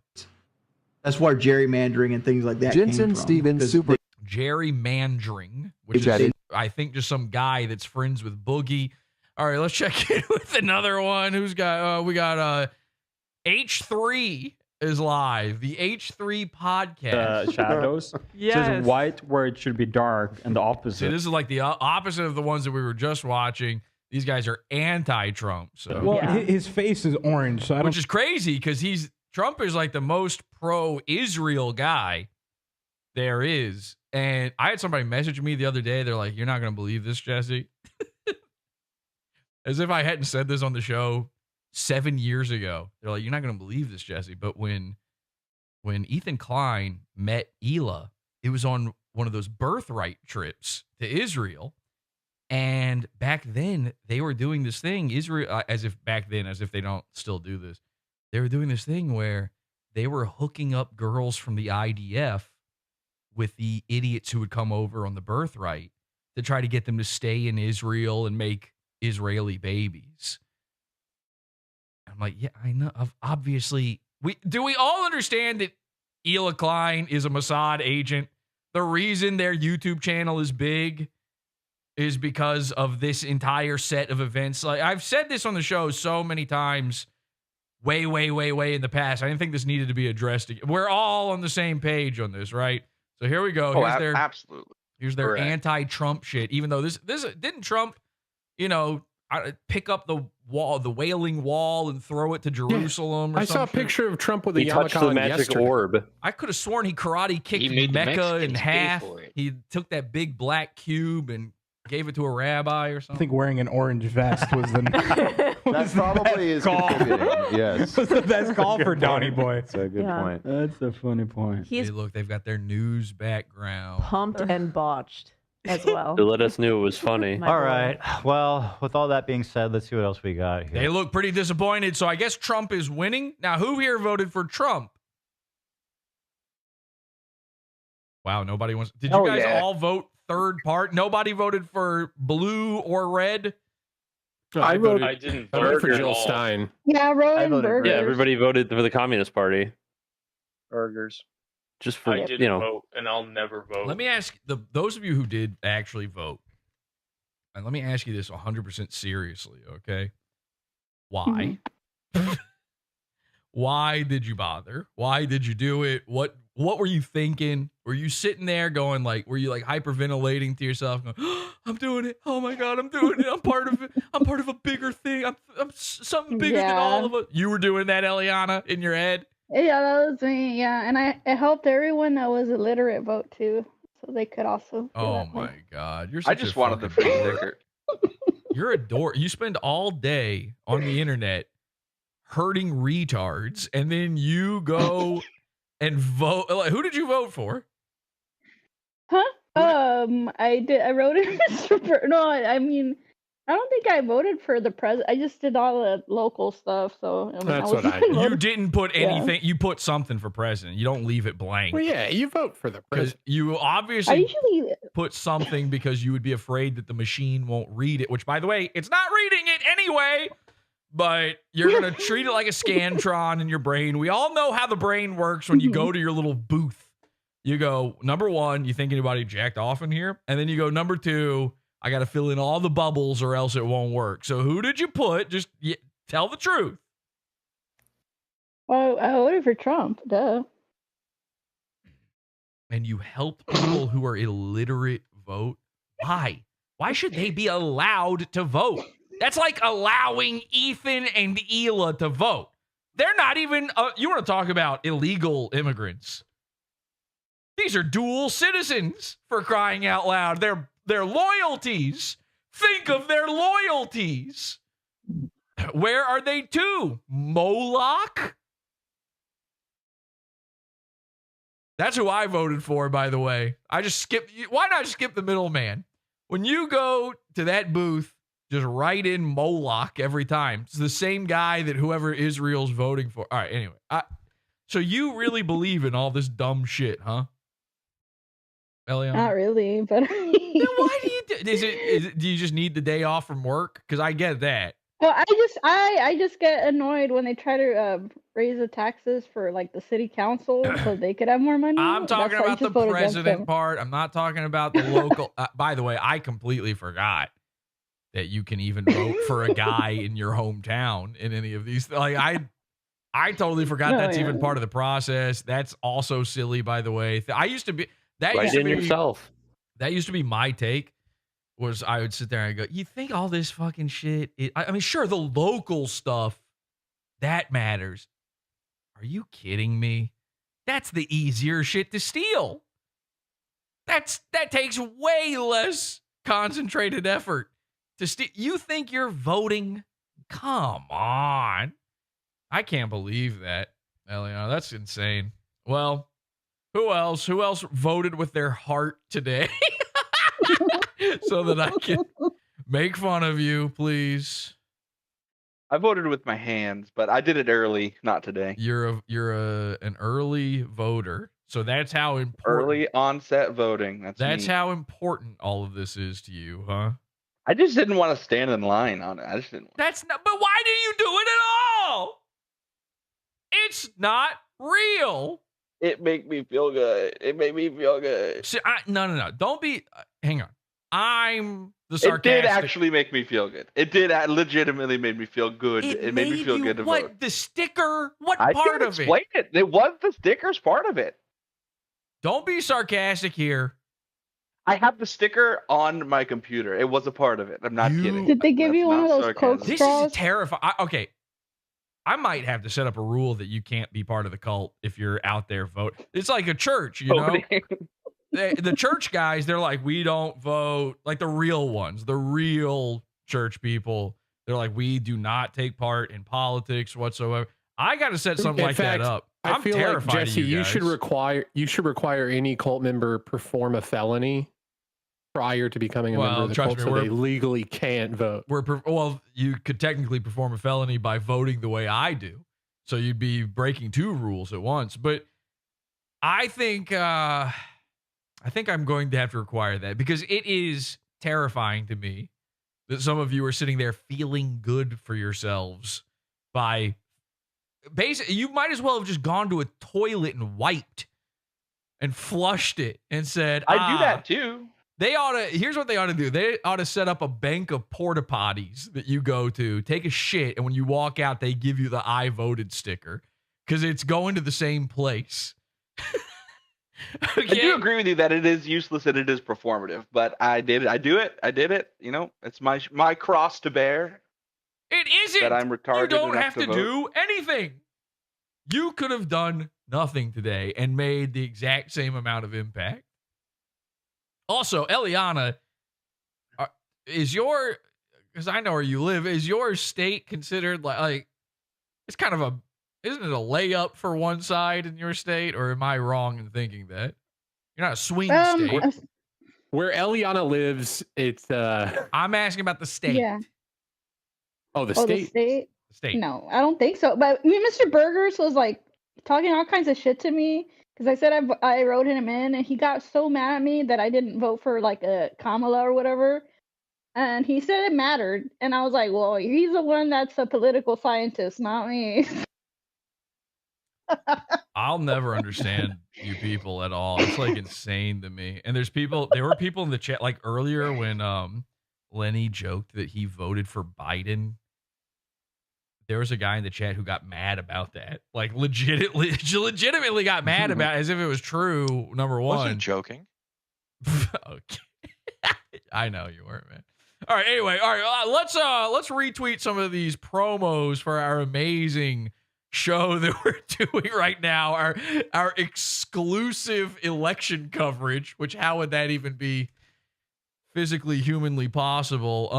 That's where gerrymandering and things like that Jensen came from. Stevens, super. Gerrymandering, which is, I think, just some guy that's friends with Boogie. All right, let's check in with another one. Who's got? We got H3 is live. The H3 podcast. Shadows. Yes. It says white where it should be dark, and the opposite. See, this is like the opposite of the ones that we were just watching. These guys are anti-Trump. So. Well, his face is orange, so which is crazy because Trump is like the most pro-Israel guy there is. And I had somebody message me the other day. They're like, "You're not going to believe this, Jesse." As if I hadn't said this on the show 7 years ago. They're like, "You're not going to believe this, Jesse." But when Ethan Klein met Hila, it was on one of those birthright trips to Israel. And back then, they were doing this thing, Israel, as if they don't still do this. They were doing this thing where they were hooking up girls from the IDF with the idiots who would come over on the birthright to try to get them to stay in Israel and make Israeli babies. I'm like, yeah, I know. Obviously, we all understand that Hila Klein is a Mossad agent? The reason their YouTube channel is big is because of this entire set of events. Like I've said this on the show so many times, way in the past. I didn't think this needed to be addressed again. We're all on the same page on this, right? So here we go. Absolutely. Here's their anti-Trump shit. Even though this didn't Trump, pick up the Wailing Wall and throw it to Jerusalem. I saw a picture of Trump with a touched the yarmulke magic yesterday. orb. I could have sworn he karate kicked He made the Mecca in Mexicans pay half. for it. He took that big black cube and gave it to a rabbi or I something. think wearing an orange vest was the That probably is contributing. Yes. was the best call for Donny Boy. That's a good point. That's a funny point. Hey, look, they've got their news background. Pumped and botched as well. To let us know it was funny. My All boy. right. Well, with all that being said, let's see what else we got here. They look pretty disappointed, so I guess Trump is winning. Now, who here voted for Trump? Wow, nobody wants. Did you guys all vote third part? Nobody voted for blue or red? I voted. I didn't I voted vote for at Jill all. Stein. Yeah, Rowan voted Burgers. Yeah, everybody voted for the Communist Party. Burgers. Just for, I didn't vote, and I'll never vote. Let me ask those of you who did actually vote, and let me ask you this 100% seriously, okay? Why? Why did you bother? Why did you do it? What were you thinking? Were you sitting there going like, were you like hyperventilating to yourself going, oh, I'm doing it. Oh my God, I'm doing it. I'm part of it. I'm part of a bigger thing. I'm something bigger than all of us. You were doing that, Eliana, in your head? Yeah, that was me. Yeah, and I helped everyone that was illiterate vote too, so they could also. Oh my God, you're. I just wanted the free sticker. You're a dork. You spend all day on the internet hurting retards, and then you go and vote. Like, who did you vote for? Huh? I did. I wrote it, Mr. No, I mean, I don't think I voted for the president. I just did all the local stuff. So I mean, That's I what I wasn't did. You voting- didn't put Yeah. anything. You put something for president. You don't leave it blank. Well, yeah, you vote for the Because president. you I obviously usually. put something because you would be afraid that the machine won't read it, which, by the way, it's not reading it anyway, but you're going to treat it like a Scantron in your brain. We all know how the brain works when you go to your little booth. You go, number one, you think anybody jacked off in here? And then you go, number two, I got to fill in all the bubbles or else it won't work. So who did you put? Just tell the truth. Well, I voted for Trump. Duh. And you helped people who are illiterate vote. Why? Why should they be allowed to vote? That's like allowing Ethan and Hila to vote. They're not even, you want to talk about illegal immigrants. These are dual citizens, for crying out loud. Their loyalties. Think of their loyalties. Where are they to? Moloch? That's who I voted for, by the way. I just skipped. Why not skip the middleman? When you go to that booth, just write in Moloch every time. It's the same guy that whoever Israel's voting for. All right, anyway. So you really believe in all this dumb shit, huh? Eliana? Not really, but. Then why do you do you just need the day off from work? Because I get that. Well, I just get annoyed when they try to raise the taxes for like the city council so they could have more money. I'm talking That's why I about the just voted against president them. part. I'm not talking about the local. By the way, I completely forgot that you can even vote for a guy in your hometown in any of these. Like I totally forgot that's even part of the process. That's also silly, by the way. I used to be that Write used to in be yourself. That used to be my take. Was I would sit there and go, you think all this fucking shit? I mean, sure, the local stuff that matters. Are you kidding me? That's the easier shit to steal. That takes way less concentrated effort to steal. You think you're voting? Come on. I can't believe that, Eliana. That's insane. Well, who else? Who else voted with their heart today? So that I can make fun of you, please. I voted with my hands, but I did it early, not today. You're an early voter, so that's how important. Early onset voting. That's me. how important all of this is to you, huh? I just didn't want to stand in line on it. I just didn't. That's not. But why do you do it at all? It's not real. It made me feel good. It made me feel good. See, no. Don't be. Hang on. I'm the sarcastic. It did actually make me feel good. It did legitimately made me feel good. It made me feel good to vote. The sticker? What I part can of explain it? It was the stickers part of it. Don't be sarcastic here. I have the sticker on my computer. It was a part of it. I'm not kidding. Did they give you one of those sarcasm. Coke This straws? is terrifying. Okay. I might have to set up a rule that you can't be part of the cult if you're out there voting. It's like a church, you know? the church guys, they're like, we don't vote. Like the real ones, the real church people, they're like, we do not take part in politics whatsoever. I got to set something like that up. I I'm feel like, terrified of Jesse, you should require any cult member perform a felony prior to becoming a member of the cult, so they legally can't vote. Well, you could technically perform a felony by voting the way I do, so you'd be breaking 2 rules at once. But I think I'm going to have to require that, because it is terrifying to me that some of you are sitting there feeling good for yourselves by basically, you might as well have just gone to a toilet and wiped and flushed it and said, I do that too. They ought to, here's what they ought to do. They ought to set up a bank of porta potties that you go to, take a shit, and when you walk out, they give you the I voted sticker, because it's going to the same place. Okay. I do agree with you that it is useless and it is performative, but I did it. I did it. You know, it's my cross to bear. It isn't. That I'm retarded. You don't enough have to do anything. You could have done nothing today and made the exact same amount of impact. Also, Eliana, is your, because I know where you live, is your state considered like it's kind of isn't it a layup for one side in your state, or am I wrong in thinking that? You're not a swing state. Where Eliana lives, it's I'm asking about the state. Yeah. Oh, the state? The state. No, I don't think so. But I mean, Mr. Burgers was like talking all kinds of shit to me because I said I wrote him in, and he got so mad at me that I didn't vote for like a Kamala or whatever. And he said it mattered, and I was like, well, he's the one that's a political scientist, not me. I'll never understand you people at all. It's like insane to me. And there were people in the chat like earlier when Lenny joked that he voted for Biden. There was a guy in the chat who got mad about that. Like legitimately got mad about it, as if it was true, number one. Wasn't joking. Okay. I know you weren't, man. All right, anyway, all right, let's retweet some of these promos for our amazing show that we're doing right now, our exclusive election coverage, which how would that even be physically humanly possible?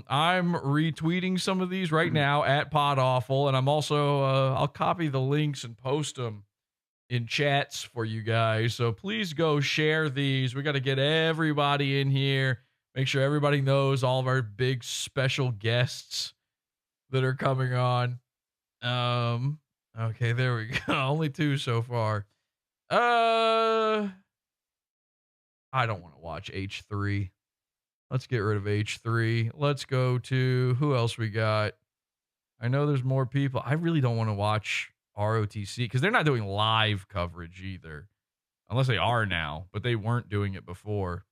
I'm retweeting some of these right now at Podawful, and I'm also I'll copy the links and post them in chats for you guys, so please go share these. We got to get everybody in here, make sure everybody knows all of our big special guests that are coming on. Okay, there we go. Only 2 so far. I don't want to watch H3. Let's get rid of H3. Let's go to who else we got. I know there's more people. I really don't want to watch ROTC because they're not doing live coverage either, unless they are now, but they weren't doing it before.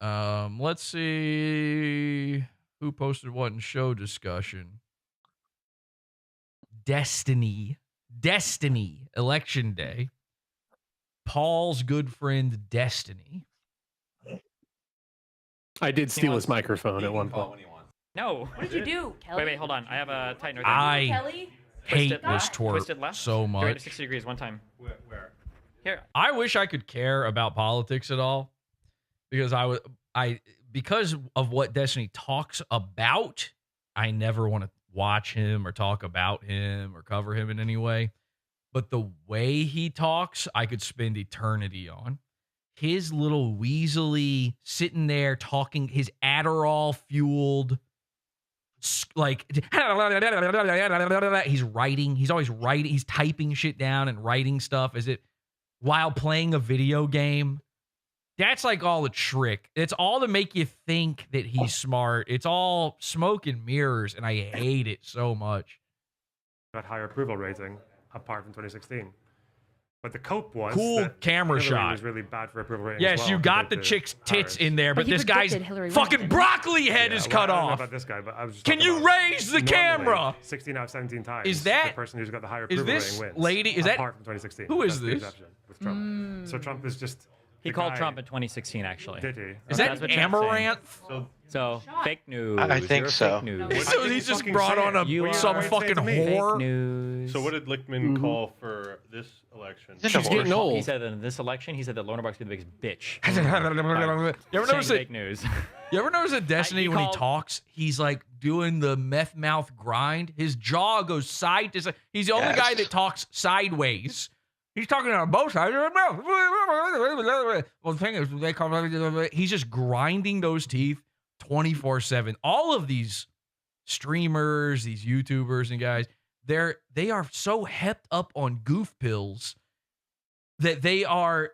Let's see who posted what in show discussion. Destiny, Election Day. Paul's good friend, Destiny. I did steal his microphone at one point. No. What did you do, Kelly? Wait, hold on. I have a tightener. I Kelly? hate this Twisted twerp left. so Go right to much. 60 degrees one time. Where? Here. I wish I could care about politics at all, because because of what Destiny talks about, I never want to watch him or talk about him or cover him in any way. But the way he talks, I could spend eternity on. His little weaselly sitting there talking, his Adderall fueled, like he's writing. He's always writing. He's typing shit down and writing stuff while playing a video game. That's like all a trick. It's all to make you think that he's smart. It's all smoke and mirrors, and I hate it so much. Got higher approval rating apart from 2016. But the cope was cool that camera Hillary shot. Was really bad for approval rating. Yes, as well, you got the compared to chick's tits Harris. in there, but this guy's Hillary fucking broccoli head is cut I don't know off. about this guy, but I was just Can talking you about raise the normally, camera? 16 out of 17 times. Is that the person who's got the higher is approval this rating wins? lady? Is that apart from 2016? who is That's the this? exception with Trump. So Trump is just He called Trump in 2016, actually. Did he? Is That's that what Trent's saying. Amaranth? So fake news. I think You're so. Fake news. So he's just brought on some fucking whore. Fake news. So what did Lichtman call for this election? She's getting old. He said that in this election, he said that Lorna Brock's the biggest bitch. You ever notice Saying fake news? You ever notice that Destiny, when he talks, he's like doing the meth mouth grind? His jaw goes side to side. He's the only guy that talks sideways. He's talking on both sides. Well, the thing is, they call he's just grinding those teeth 24/7. All of these streamers, these YouTubers and guys, they are so hepped up on goof pills that they are,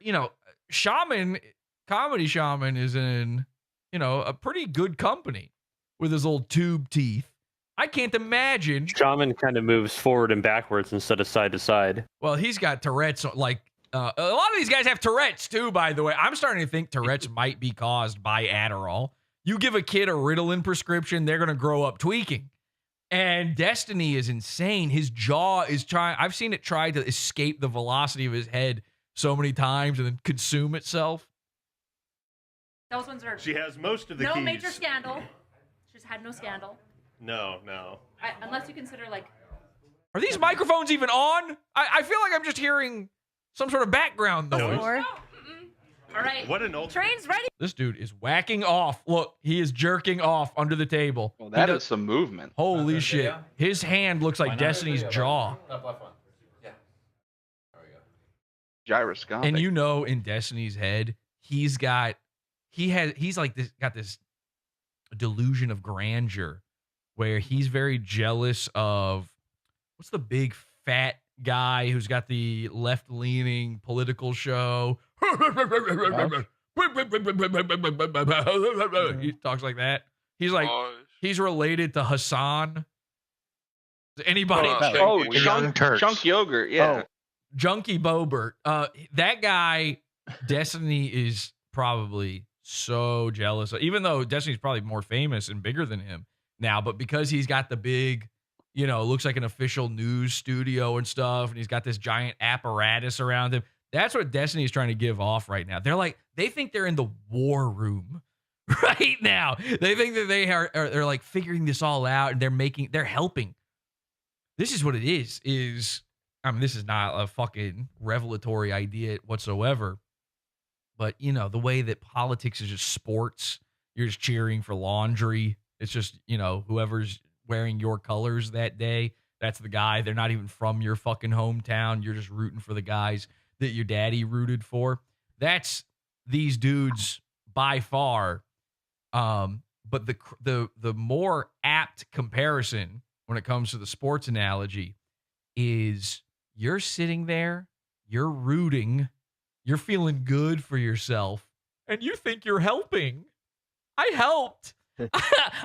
Comedy Shaman is in, a pretty good company with his old tube teeth. I can't imagine. Shaman kind of moves forward and backwards instead of side to side. Well, he's got Tourette's. Like a lot of these guys have Tourette's too. By the way, I'm starting to think Tourette's might be caused by Adderall. You give a kid a Ritalin prescription, they're gonna grow up tweaking. And Destiny is insane. His jaw is trying. I've seen it try to escape the velocity of his head so many times and then consume itself. Those ones are. She has most of the keys. No major scandal. She's had no scandal. No. Unless you consider Are these microphones even on? I feel like I'm just hearing some sort of background noise. All right. What an Train's ready. This dude is whacking off. Look, he is jerking off under the table. Well, that is some movement. Holy shit. His hand looks like Destiny's jaw. Gyroscopic. And in Destiny's head, he's got this delusion of grandeur where he's very jealous of what's the big fat guy who's got the left-leaning political show. He talks like that. He's like he's related to Hassan. Anybody? Chunk Yogurt, yeah. Junkie Bobert. That guy, Destiny is probably so jealous of, even though Destiny's probably more famous and bigger than him now, but because he's got the big, looks like an official news studio and stuff, and he's got this giant apparatus around him. That's what Destiny is trying to give off right now. They think they're in the war room right now. They think that they're like figuring this all out, and they're helping. This is what it is. This is not a fucking revelatory idea whatsoever. But, the way that politics is just sports, you're just cheering for laundry. It's just, whoever's wearing your colors that day, that's the guy. They're not even from your fucking hometown. You're just rooting for the guys that your daddy rooted for. That's these dudes by far. But the more apt comparison when it comes to the sports analogy is you're sitting there, you're rooting, you're feeling good for yourself, and you think you're helping. I helped.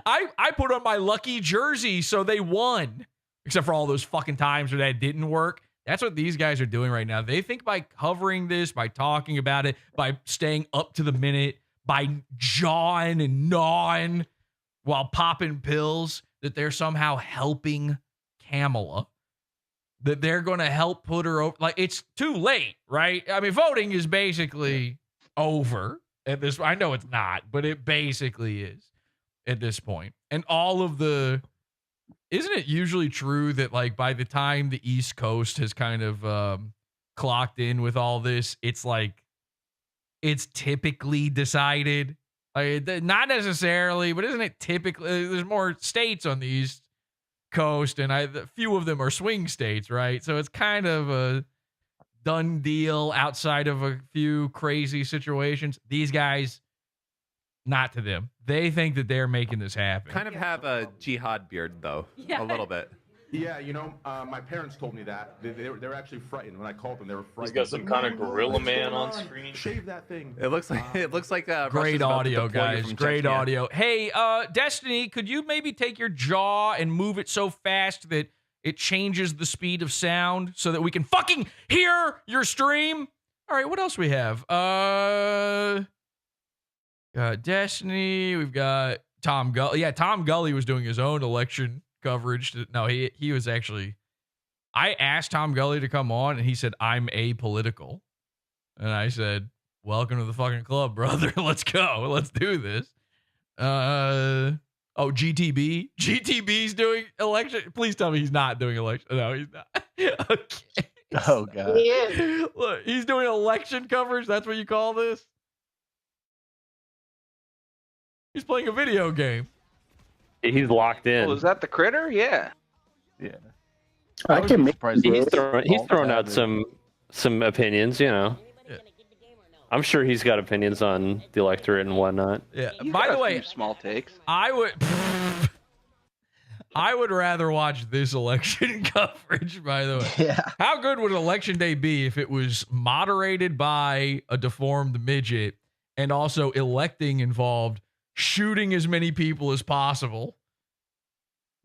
I put on my lucky jersey, so they won. Except for all those fucking times where that didn't work. That's what these guys are doing right now. They think by covering this, by talking about it, by staying up to the minute, by jawing and gnawing while popping pills, that they're somehow helping Kamala. That they're going to help put her over. Like, it's too late, right? Voting is basically over at this. I know it's not, but it basically is at this point. And all of isn't it usually true that like by the time the East Coast has kind of clocked in with all this, it's like, it's typically decided? Not necessarily, but isn't it typically, there's more states on the East Coast, and a few of them are swing states, right? So it's kind of a done deal outside of a few crazy situations. These guys, not to them. They think that they're making this happen. Kind of have a jihad beard, though, Yeah. a little bit. Yeah, my parents told me that. They were actually frightened when I called them. They were frightened. He's got some kind of gorilla man on screen. Shave that thing. It looks like great audio, guys. Great audio. Hey, Destiny, could you maybe take your jaw and move it so fast that it changes the speed of sound so that we can fucking hear your stream? All right, what else we have? Destiny. We've got Tom Gulley. Yeah, Tom Gulley was doing his own election coverage. No, he was actually. I asked Tom Gulley to come on, and he said, "I'm apolitical," and I said, welcome to the fucking club, brother. Let's go. Let's do this. GTB. GTB's doing election. Please tell me he's not doing election. No, he's not. Okay. Oh god. He is. Look, he's doing election coverage. That's what you call this? He's playing a video game. He's locked in. Oh, is that the critter? Yeah. Yeah. I can make He's throwing out some opinions, you know. Yeah. I'm sure he's got opinions on the electorate and whatnot. Yeah. He's By got the a way, few small takes. I would rather watch this election coverage, by the way. Yeah. How good would election day be if it was moderated by a deformed midget and also electing involved shooting as many people as possible?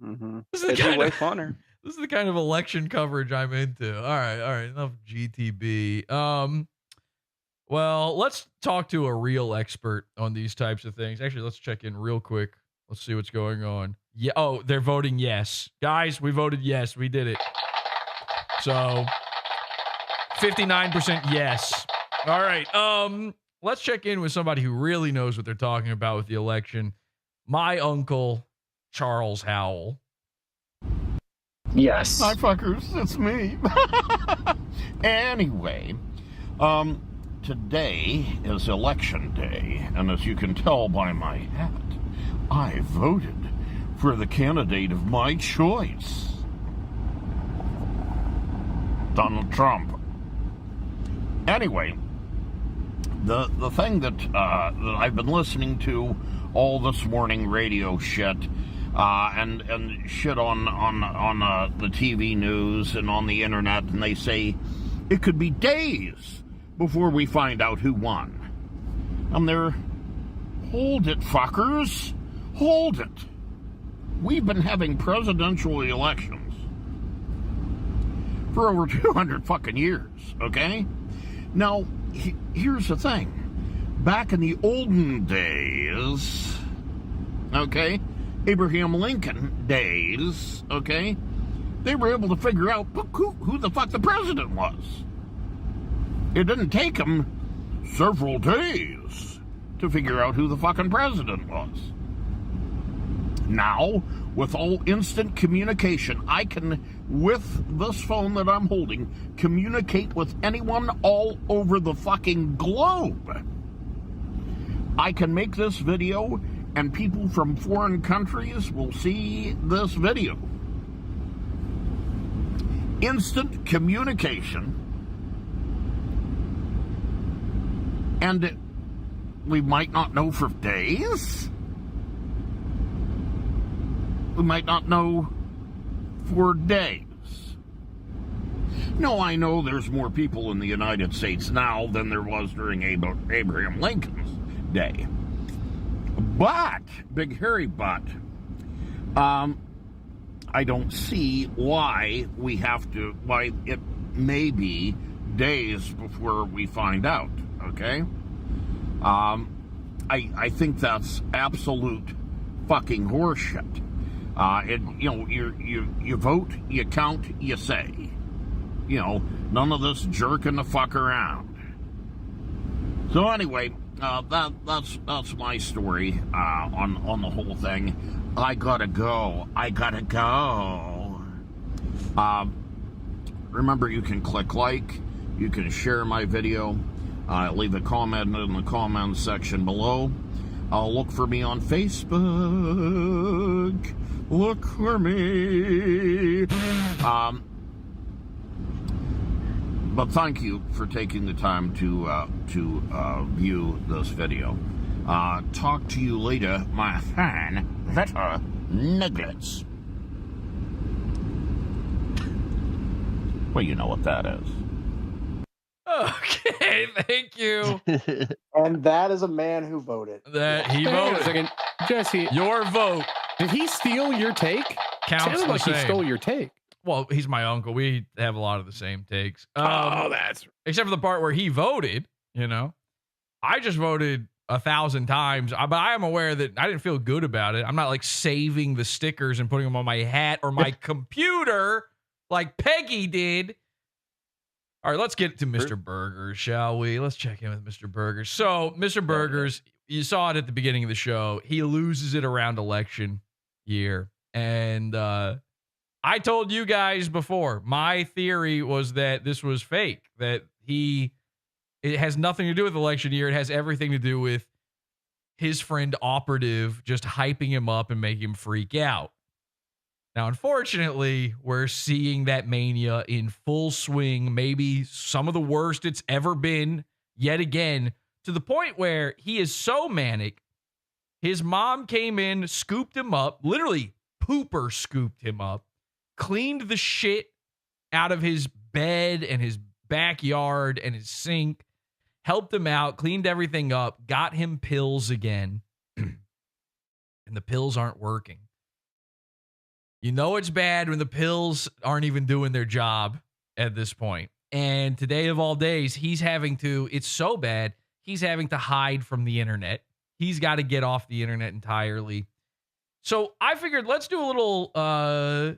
Mm-hmm. This is It'd be way funner. This is the kind of election coverage I'm into. All right, enough GTB. Well, let's talk to a real expert on these types of things. Actually, let's check in real quick. Let's see what's going on. Yeah. Oh, they're voting yes. Guys, we voted yes. We did it. So 59% yes. All right. Let's check in with somebody who really knows what they're talking about with the election. My uncle, Charles Howell. Yes. Hi, fuckers. It's me. Anyway, today is election day, and as you can tell by my hat, I voted for the candidate of my choice, Donald Trump. Anyway, the thing that I've been listening to all this morning, radio shit, and shit on the TV news and on the internet, and they say it could be days before we find out who won. And they're, hold it, fuckers, hold it. We've been having presidential elections for over 200 fucking years, okay? Now, here's the thing. Back in the olden days, okay, Abraham Lincoln days, okay, they were able to figure out who the fuck the president was. It didn't take them several days to figure out who the fucking president was. Now, with all instant communication, I can, with this phone that I'm holding, communicate with anyone all over the fucking globe. I can make this video, and people from foreign countries will see this video. Instant communication. And we might not know for days. We might not know for days. No, I know there's more people in the United States now than there was during Abraham Lincoln's day. But, big hairy but, I don't see why it may be days before we find out, okay? I think that's absolute fucking horseshit. You vote, you count, you say. You know, none of this jerking the fuck around. So anyway, that's my story on the whole thing. I gotta go. Remember, you can click like, you can share my video, leave a comment in the comments section below. Look for me on Facebook. Look for me. But thank you for taking the time to view this video. Talk to you later, my fan, letter nuggets. Well, you know what that is. Okay, thank you. And that is a man who voted. That he voted. Jesse, your vote. Did he steal your take? Counts Sounded like the he same. stole your take. Well, he's my uncle. We have a lot of the same takes. That's except for the part where he voted. You know, I just voted 1,000 times, but I am aware that I didn't feel good about it. I'm not like saving the stickers and putting them on my hat or my computer like Peggy did. All right, let's get to Mr. Burgers, shall we? Let's check in with Mr. Burgers. So, Mr. Burgers, you saw it at the beginning of the show. He loses it around election year. And I told you guys before, my theory was that this was fake, that it has nothing to do with election year. It has everything to do with his friend Operative just hyping him up and making him freak out. Now, unfortunately, we're seeing that mania in full swing, maybe some of the worst it's ever been yet again, to the point where he is so manic, his mom came in, scooped him up, literally pooper scooped him up, cleaned the shit out of his bed and his backyard and his sink, helped him out, cleaned everything up, got him pills again, and the pills aren't working. You know it's bad when the pills aren't even doing their job at this point. And today of all days, it's so bad, he's having to hide from the internet. He's got to get off the internet entirely. So I figured let's do a little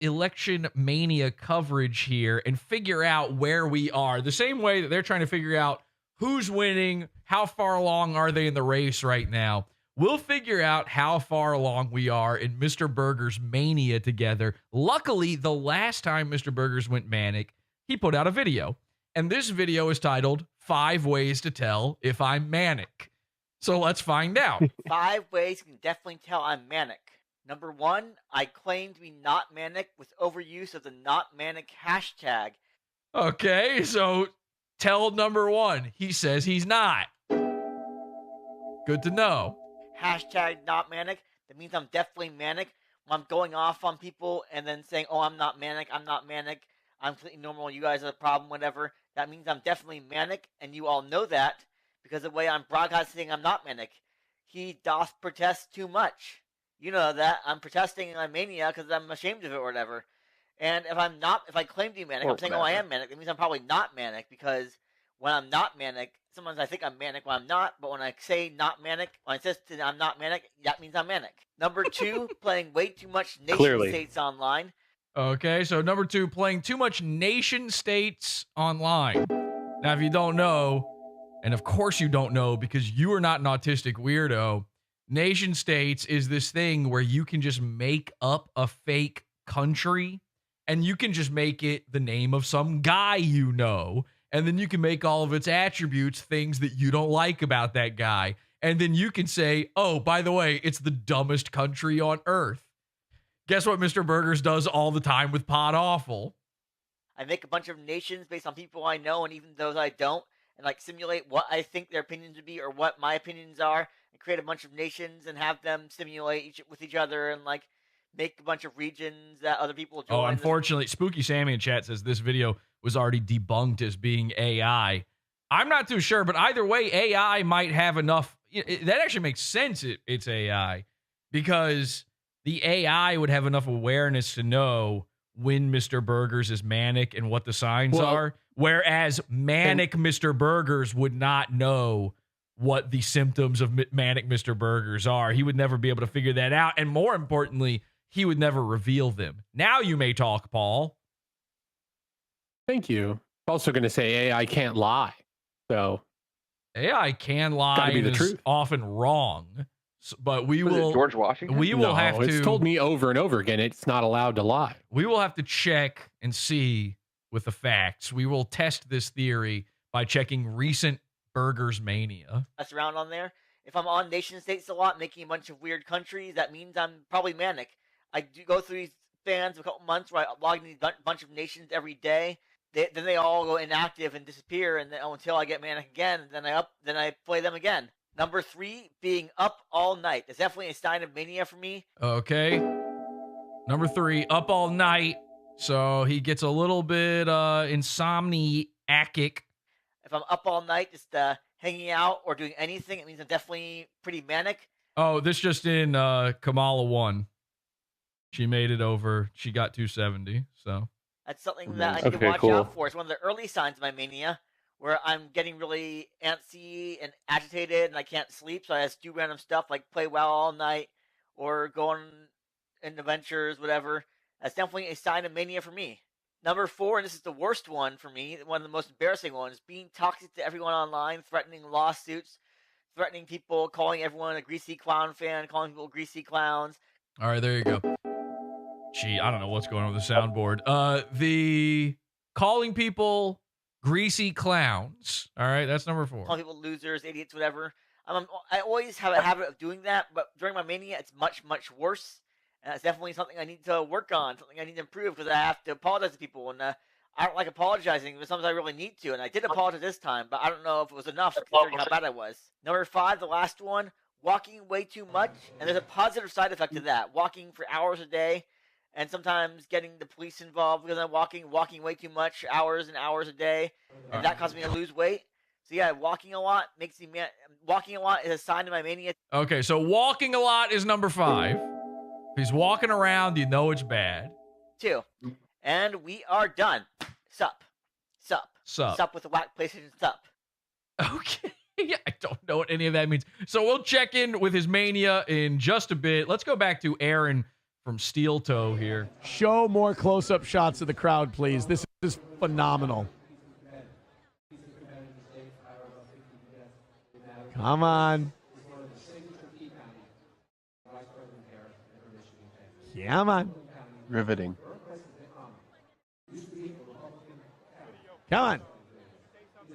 Election-Mania coverage here and figure out where we are. The same way that they're trying to figure out who's winning, how far along are they in the race right now. We'll figure out how far along we are in Mr. Burger's mania together. Luckily, the last time Mr. Burgers went manic, he put out a video. And this video is titled 5 Ways to Tell If I'm Manic. So let's find out. 5 ways you can definitely tell I'm manic. Number 1, I claim to be not manic with overuse of the not manic hashtag. Okay, so tell number 1. He says he's not. Good to know. Hashtag not manic. That means I'm definitely manic. When I'm going off on people and then saying, oh, I'm not manic, I'm completely normal, you guys are the problem, whatever. That means I'm definitely manic, and you all know that because of the way I'm broadcasting I'm not manic. He doth protest too much. You know that. I'm protesting in my mania because I'm ashamed of it or whatever. And if I claim to be manic, I'm saying, oh, I am manic. That means I'm probably not manic because when I'm not manic, sometimes I think I'm manic when I'm not, but when I say not manic, when I say I'm not manic, that means I'm manic. Number 2, playing way too much nation states online. Okay, so number 2, playing too much nation states online. Now, if you don't know, and of course you don't know because you are not an autistic weirdo, nation states is this thing where you can just make up a fake country and you can just make it the name of some guy you know. And then you can make all of its attributes things that you don't like about that guy. And then you can say, oh, by the way, it's the dumbest country on earth. Guess what Mr. Burgers does all the time with Podawful? I make a bunch of nations based on people I know and even those I don't, and like simulate what I think their opinions would be or what my opinions are, and create a bunch of nations and have them simulate with each other and like make a bunch of regions that other people join. Oh, unfortunately, Spooky Sammy in chat says this video was already debunked as being AI. I'm not too sure, but either way, AI might have enough. That actually makes sense. It's AI because the AI would have enough awareness to know when Mr. Burgers is manic and what the signs are, whereas manic Mr. Burgers would not know what the symptoms of manic Mr. Burgers are. He would never be able to figure that out, and more importantly, he would never reveal them. Now you may talk, Paul. Thank you. I'm also going to say AI can't lie. So AI can lie and is often wrong. But we will. George Washington? We will have to. It's told me over and over again it's not allowed to lie. We will have to check and see with the facts. We will test this theory by checking recent Burgers Mania. That's around on there. If I'm on nation states a lot, making a bunch of weird countries, that means I'm probably manic. I do go through these spans of a couple months where I log in a bunch of nations every day. Then they all go inactive and disappear, and then until I get manic again, then I play them again. Number 3, being up all night. It's definitely a sign of mania for me. Okay. Number 3, up all night. So he gets a little bit insomniac. If I'm up all night, just hanging out or doing anything, it means I'm definitely pretty manic. Oh, this just in Kamala won. She made it over. She got 270. So that's something that I need to watch out for. It's one of the early signs of my mania, where I'm getting really antsy and agitated and I can't sleep, so I just do random stuff like play WoW all night or go on in adventures, whatever. That's definitely a sign of mania for me. Number 4, and this is the worst one for me, one of the most embarrassing ones, being toxic to everyone online, threatening lawsuits, threatening people, calling everyone a greasy clown fan, calling people greasy clowns. All right, there you go. Gee, I don't know what's going on with the soundboard. The calling people greasy clowns. All right, that's number 4. Calling people losers, idiots, whatever. I always have a habit of doing that, but during my mania, it's much, much worse. And that's definitely something I need to work on, something I need to improve, because I have to apologize to people, and I don't like apologizing, but sometimes I really need to, and I did apologize this time, but I don't know if it was enough considering how bad I was. Number 5, the last one, walking way too much, and there's a positive side effect to that. Walking for hours a day, and sometimes getting the police involved because I'm walking way too much, hours and hours a day, and that causes me to lose weight. So yeah, walking a lot makes me walking a lot is a sign of my mania. Okay, so walking a lot is number 5. If he's walking around, you know it's bad. 2. And we are done. Sup with the whack PlayStation sup. Okay. Yeah, I don't know what any of that means. So we'll check in with his mania in just a bit. Let's go back to Aaron from Steel Toe here. Show more close-up shots of the crowd, please. This is phenomenal. Come on. Come on. Riveting. Come on.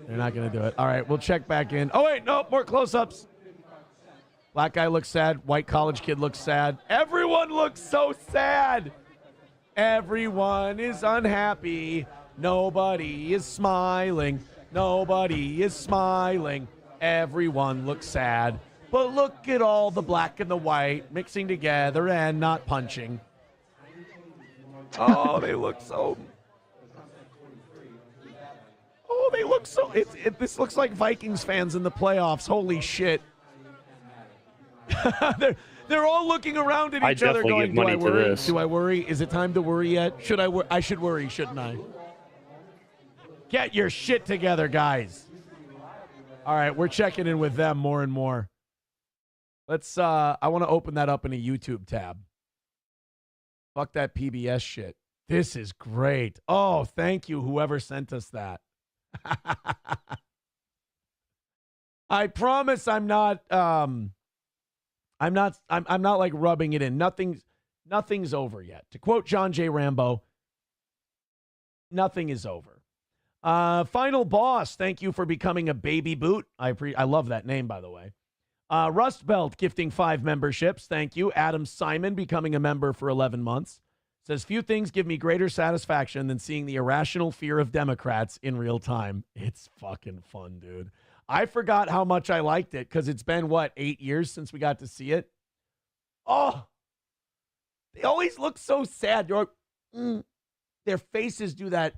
They're not going to do it. All right, we'll check back in. Oh, wait, no, more close-ups. Black guy looks sad. White college kid looks sad. Everyone looks so sad. Everyone is unhappy. Nobody is smiling. Nobody is smiling. Everyone looks sad. But look at all the black and the white mixing together and not punching. Oh, they look so... Oh, they look so... This looks like Vikings fans in the playoffs. Holy shit. They're all looking around at each other going, do I worry? Do I worry? Is it time to worry yet? Should I worry? I should worry, shouldn't I? Get your shit together, guys. All right, we're checking in with them more and more. Let's, I want to open that up in a YouTube tab. Fuck that PBS shit. This is great. Oh, thank you, whoever sent us that. I promise I'm not like rubbing it in. Nothing's over yet. To quote John J. Rambo, nothing is over. Final Boss, thank you for becoming a baby boot. I love that name, by the way. Rust Belt gifting 5 memberships. Thank you. Adam Simon becoming a member for 11 months. Says, few things give me greater satisfaction than seeing the irrational fear of Democrats in real time. It's fucking fun, dude. I forgot how much I liked it because it's been, 8 years since we got to see it? Oh, they always look so sad. Their faces do that.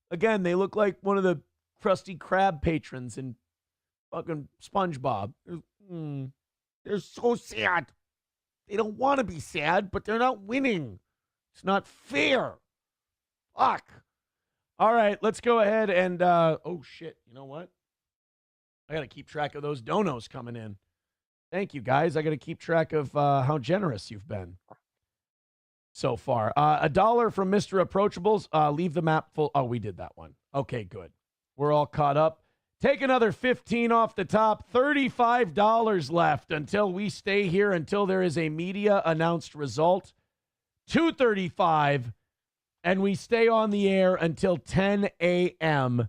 Again, they look like one of the Krusty Krab patrons in fucking SpongeBob. They're so sad. They don't want to be sad, but they're not winning. It's not fair. Fuck. All right, let's go ahead and, oh, shit. You know what? I got to keep track of those donos coming in. Thank you, guys. I got to keep track of how generous you've been so far. $1 from Mr. Approachables. Leave the map full. Oh, we did that one. Okay, good. We're all caught up. Take another 15 off the top. $35 left until we stay here until there is a media announced result. $235, and we stay on the air until 10 a.m.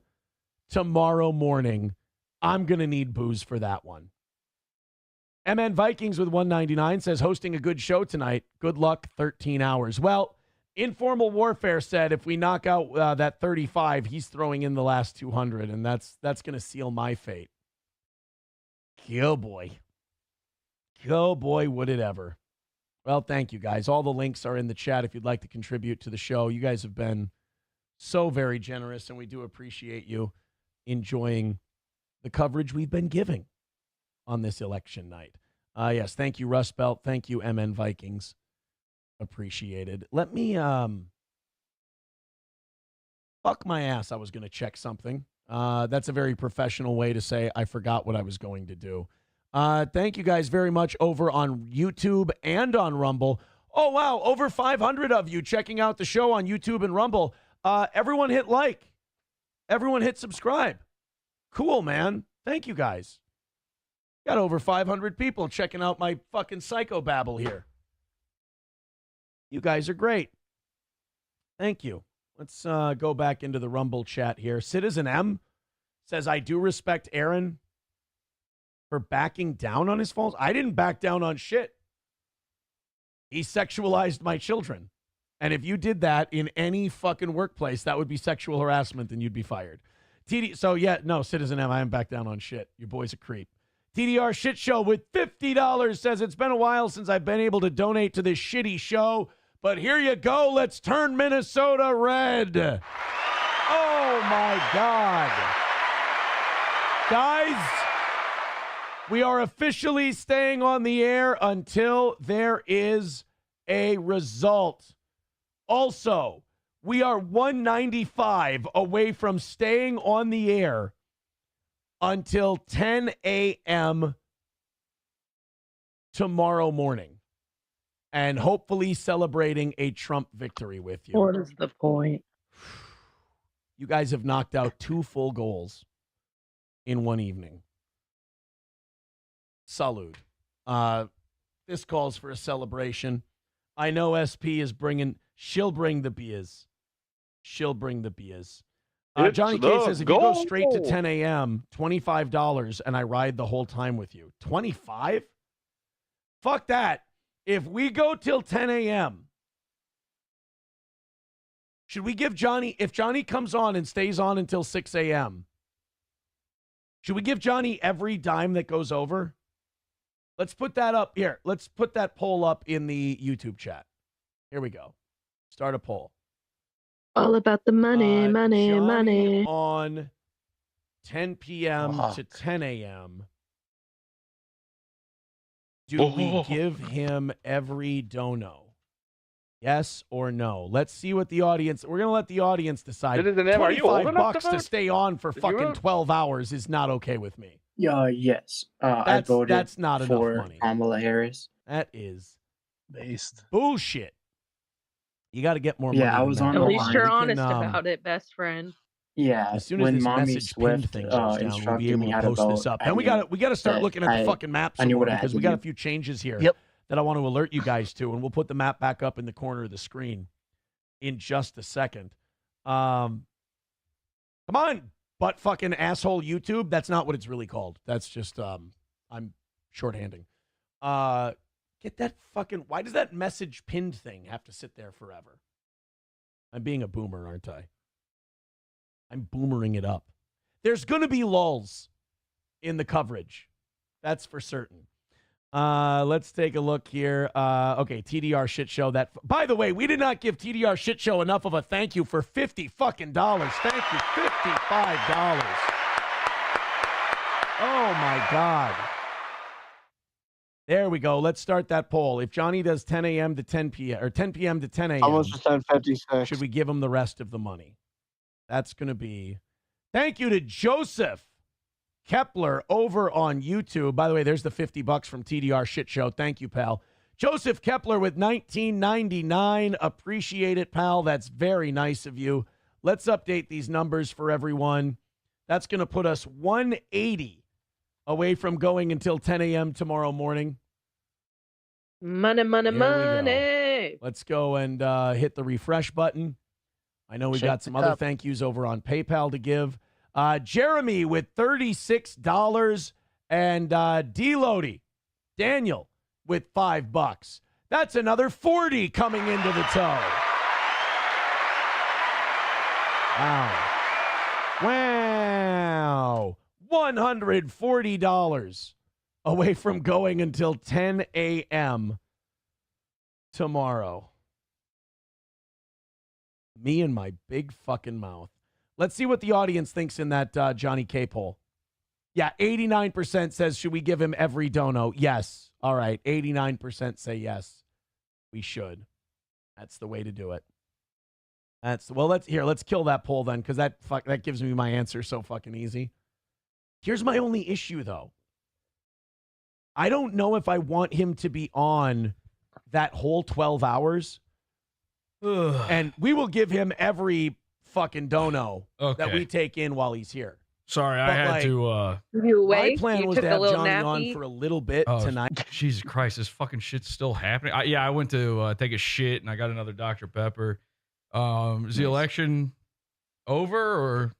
tomorrow morning. I'm going to need booze for that one. MN Vikings with 199 says, hosting a good show tonight. Good luck, 13 hours. Well, Informal Warfare said if we knock out that 35, he's throwing in the last 200, and that's going to seal my fate. Go boy. Go boy, would it ever. Well, thank you, guys. All the links are in the chat if you'd like to contribute to the show. You guys have been so very generous, and we do appreciate you enjoying the coverage we've been giving on this election night. Yes, thank you, Rust Belt. Thank you, MN Vikings. Appreciated. Let me fuck my ass. I was going to check something. That's a very professional way to say I forgot what I was going to do. Thank you guys very much over on YouTube and on Rumble. Oh, wow, over 500 of you checking out the show on YouTube and Rumble. Everyone hit like. Everyone hit subscribe. Cool, man. Thank you guys. Got over 500 people checking out my fucking psychobabble here. You guys are great. Thank you. Let's go back into the Rumble chat here. Citizen M says, I do respect Aaron for backing down on his faults. I didn't back down on shit. He sexualized my children. And if you did that in any fucking workplace, that would be sexual harassment and you'd be fired. So, yeah, no, Citizen M, I am back down on shit. Your boy's a creep. TDR Shit Show with $50 says, it's been a while since I've been able to donate to this shitty show, but here you go. Let's turn Minnesota red. Oh, my God. Guys, we are officially staying on the air until there is a result. Also, we are 195 away from staying on the air until 10 a.m. tomorrow morning and hopefully celebrating a Trump victory with you. What is the point? You guys have knocked out 2 full goals in one evening. Salud. This calls for a celebration. I know SP is she'll bring the beers. She'll bring the beers. Johnny K says, if you go straight to 10 a.m., $25, and I ride the whole time with you. 25? Fuck that. If we go till 10 a.m., should we give Johnny, if Johnny comes on and stays on until 6 a.m., should we give Johnny every dime that goes over? Let's put that up here. Let's put that poll up in the YouTube chat. Here we go. Start a poll. All about the money, money, Johnny money. On 10 p.m. to 10 a.m. Do we give him every dono? Yes or no? Let's see what the audience. We're gonna let the audience decide. Are you old enough $25 to stay on for fucking 12 hours is not okay with me. Yes. I voted that's not for enough money. Kamala Harris. That is based bullshit. You got to get more money. Yeah, I was on At the least line. you're honest about it, best friend. Yeah, As soon as when this Mommy message pin Swift thing goes down, we'll be instructed able me to how to post this vote, up. I And we knew got to start that looking at the fucking map some more because we got a few changes here that I want to alert you guys to, and we'll put the map back up in the corner of the screen in just a second. Come on, butt fucking asshole YouTube. That's not what it's really called. That's just I'm shorthanding. Get that fucking. Why does that message pinned thing have to sit there forever? I'm being a boomer, aren't I? I'm boomering it up. There's going to be lulls in the coverage. That's for certain. Let's take a look here. Okay, TDR Shit Show. That, by the way, we did not give TDR Shit Show enough of a thank you for $50 fucking dollars. Thank you, $55. Oh my God. There we go. Let's start that poll. If Johnny does 10 a.m. to 10 p.m. or 10 p.m. to 10 a.m., almost 10:56. should we give him the rest of the money? That's going to be. Thank you to Joseph Kepler over on YouTube. By the way, there's the $50 from TDR Shit Show. Thank you, pal. Joseph Kepler with $19.99. Appreciate it, pal. That's very nice of you. Let's update these numbers for everyone. That's going to put us 180 away from going until 10 a.m. tomorrow morning. Money, money, money. Let's go and hit the refresh button. I know we got some other thank yous over on PayPal to give. Jeremy with $36 and D-Lodi, Daniel with $5. That's another 40 coming into the toe. Wow. $140 away from going until 10 a.m. tomorrow. Me and my big fucking mouth. Let's see what the audience thinks in that Johnny K poll. Yeah, 89% says, should we give him every dono? Yes. All right, 89% say yes. We should. That's the way to do it. Let's kill that poll then, because that gives me my answer so fucking easy. Here's my only issue, though. I don't know if I want him to be on that whole 12 hours. And we will give him every fucking dono that Okay. we take in while he's here. Sorry, I But, had like, to. You My awake? plan You was took to a have little Johnny nappy? on for a little bit tonight. Jesus Christ, this fucking shit's still happening. I went to take a shit and I got another Dr. Pepper. Is the election over or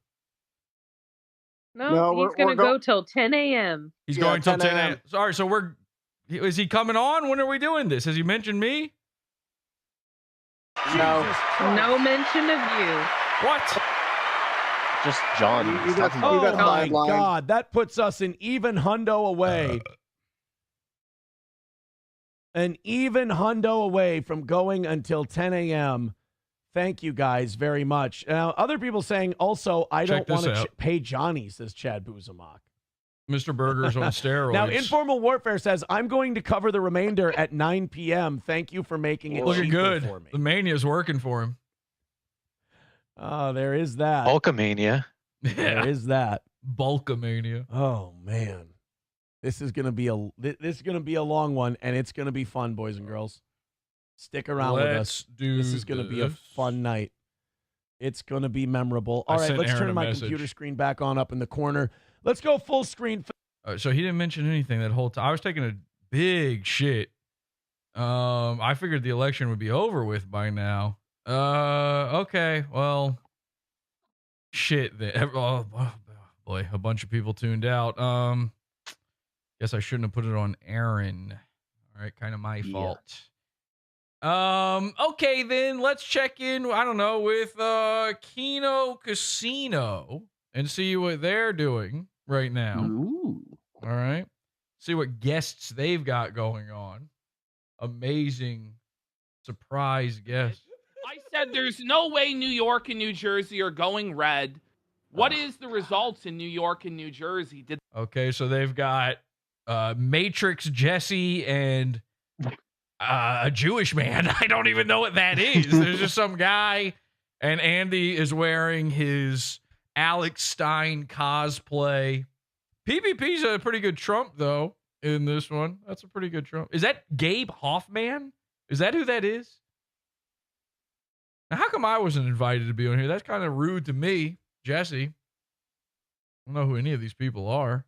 No, he's going to go till 10 a.m. he's going till 10 a.m.? Sorry, so is he coming on? When are we doing this? Has he mentioned me? No. No mention of you. What? Just John. You got Oh my sidelined. God, that puts us an even hundo away. An even hundo away from going until 10 a.m. Thank you guys very much. Now, other people saying also, I Check don't want this to out. pay Johnny, says Chad Buzamak. Mr. Burger's on steroids. Now, Informal Warfare says, I'm going to cover the remainder at 9 p.m. Thank you for making it looking cheaper good. for me. The mania's working for him. Oh, there is that. Hulkamania. There is that. Bulkamania. Oh man, this is gonna be a long one, and it's gonna be fun, boys and girls. Stick around with us. This is gonna be a fun night. It's gonna be memorable. All right, let's turn my computer screen back on up in the corner. Let's go full screen. So he didn't mention anything that whole time. I was taking a big shit. I figured the election would be over with by now. Okay, well, shit. Oh boy, a bunch of people tuned out. Guess I shouldn't have put it on Aaron. All right, kind of my fault. Okay, then let's check in, I don't know, with Kino Casino and see what they're doing right now. Ooh. All right. See what guests they've got going on. Amazing surprise guests. I said there's no way New York and New Jersey are going red. What is the results in New York and New Jersey? Okay, so they've got Matrix Jesse and a Jewish man. I don't even know what that is. There's just some guy, and Andy is wearing his Alex Stein cosplay. PPP's a pretty good Trump, though, in this one. That's a pretty good Trump. Is that Gabe Hoffman? Is that who that is? Now, how come I wasn't invited to be on here? That's kind of rude to me, Jesse. I don't know who any of these people are.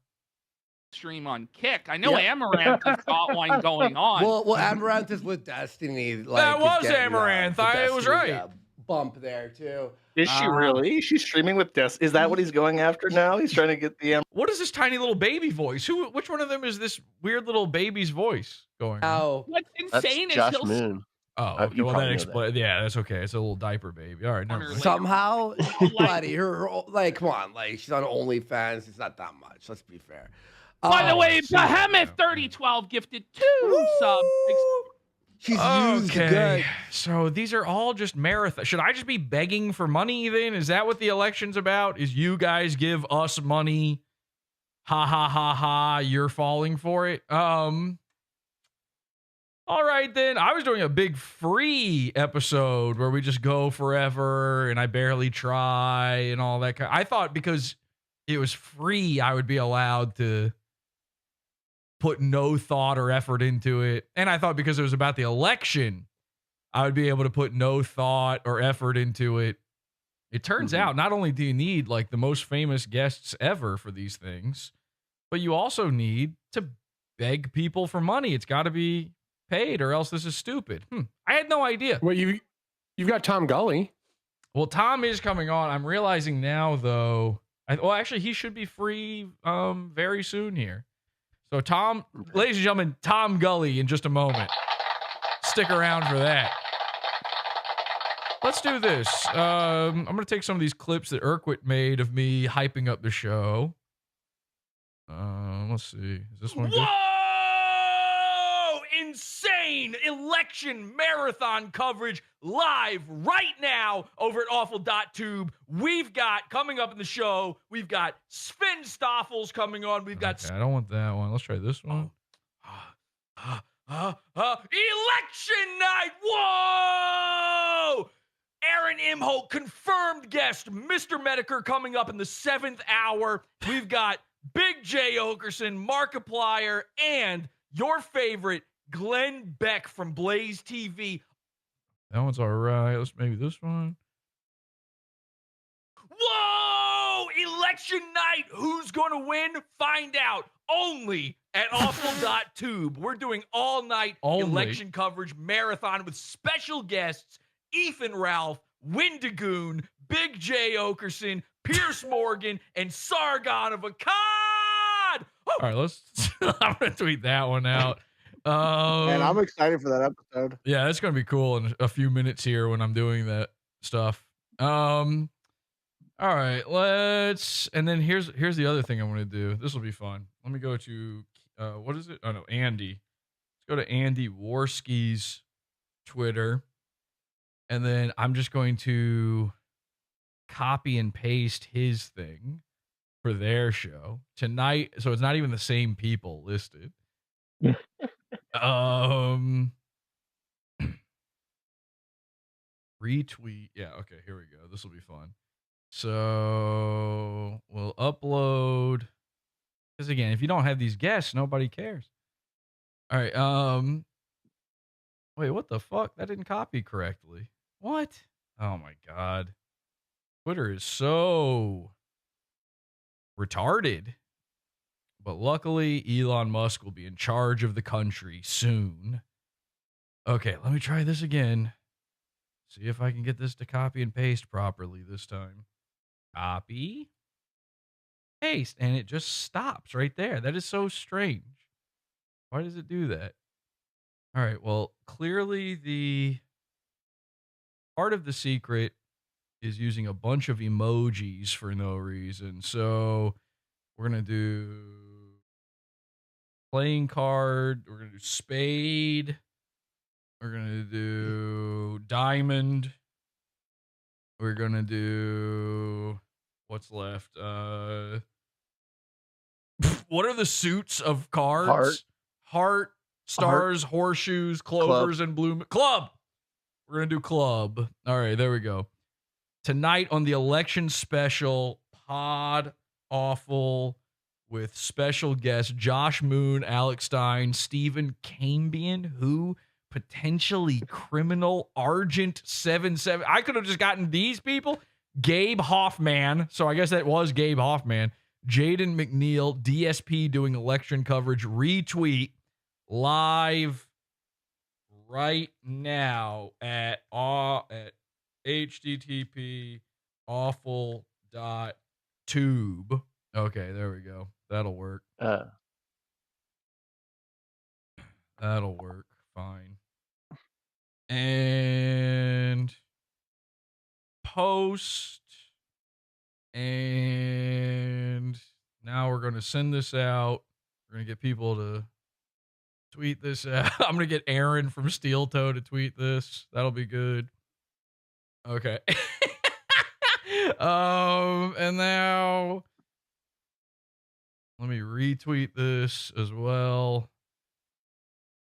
Stream on Kick. I know Amaranth has got one going on. Well, Amaranth is with Destiny. Like, That was it's getting, Amaranth. the I was Destiny, right. Bump there too. Is she really? She's streaming with Des. Is that what he's going after now? He's trying to get the. What is this tiny little baby voice? Which one of them is this weird little baby's voice going on? Oh, what's insane is Josh he'll Moon. Oh, okay. You Well, probably that know explains. Yeah, that's okay. It's a little diaper baby. All right, never mind. somehow, buddy, her like, come on, like she's on OnlyFans. It's not that much. Let's be fair. By the way, see. Behemoth 3012 gifted 2 subs. She's used Okay, good. so these are all just marathon. Should I just be begging for money then? Is that what the election's about? Is you guys give us money? Ha ha ha ha, you're falling for it. All right then. I was doing a big free episode where we just go forever and I barely try and all that I thought because it was free I would be allowed to put no thought or effort into it. And I thought because it was about the election, I would be able to put no thought or effort into it. It turns out not only do you need like the most famous guests ever for these things, but you also need to beg people for money. It's got to be paid or else this is stupid. I had no idea. Well, you've got Tom Gulley. Well, Tom is coming on. I'm realizing now though. Well, actually, he should be free very soon here. So Tom, ladies and gentlemen, Tom Gulley in just a moment. Stick around for that. Let's do this. I'm going to take some of these clips that Urquit made of me hyping up the show. Let's see. Is this one good? Whoa! Insane election marathon coverage live right now over at awful.tube. We've got, coming up in the show, we've got Sven Stoffels coming on. We've got... Okay, I don't want that one. Let's try this one. Election night! Whoa! Aaron Imholte, confirmed guest, Mr. Medicare, coming up in the 7th hour. We've got Big J. Okerson, Markiplier, and your favorite, Glenn Beck from Blaze TV. That one's all right. Let's maybe this one. Whoa! Election night. Who's going to win? Find out only at awful.tube. We're doing all night election coverage marathon with special guests Ethan Ralph, Windigoon, Big J Okerson, Pierce Morgan, and Sargon of Akkad. All right, I'm going to tweet that one out. And I'm excited for that episode. Yeah, that's going to be cool in a few minutes here when I'm doing that stuff. All right, and then here's the other thing I want to do. This will be fun. Let me go to, what is it? Oh, no, Andy. Let's go to Andy Worski's Twitter. And then I'm just going to copy and paste his thing for their show tonight. So it's not even the same people listed. Retweet. Yeah, okay, here we go. This will be fun. So we'll upload, because again, if you don't have these guests, nobody cares. All right. Wait, what the fuck? That didn't copy correctly. What? Oh my God. Twitter is so retarded. But luckily, Elon Musk will be in charge of the country soon. Okay, let me try this again. See if I can get this to copy and paste properly this time. Copy. Paste. And it just stops right there. That is so strange. Why does it do that? All right, well, clearly the part of the secret is using a bunch of emojis for no reason. So we're going to do playing card. We're going to do spade. We're going to do diamond. We're going to do, what's left? What are the suits of cards? Heart, stars, horseshoes, clovers, and bloom. Club. We're going to do club. All right, there we go. Tonight on the election special, Podawful, with special guests Josh Moon, Alex Stein, Stephen Cambian, who potentially criminal Argent 77. I could have just gotten these people. Gabe Hoffman. So I guess that was Gabe Hoffman. Jaden McNeil, DSP doing election coverage. Retweet live right now at http awful.tube. Okay, there we go. That'll work. That'll work. Fine. And post. And now we're going to send this out. We're going to get people to tweet this out. I'm going to get Aaron from Steel Toe to tweet this. That'll be good. Okay. And now let me retweet this as well.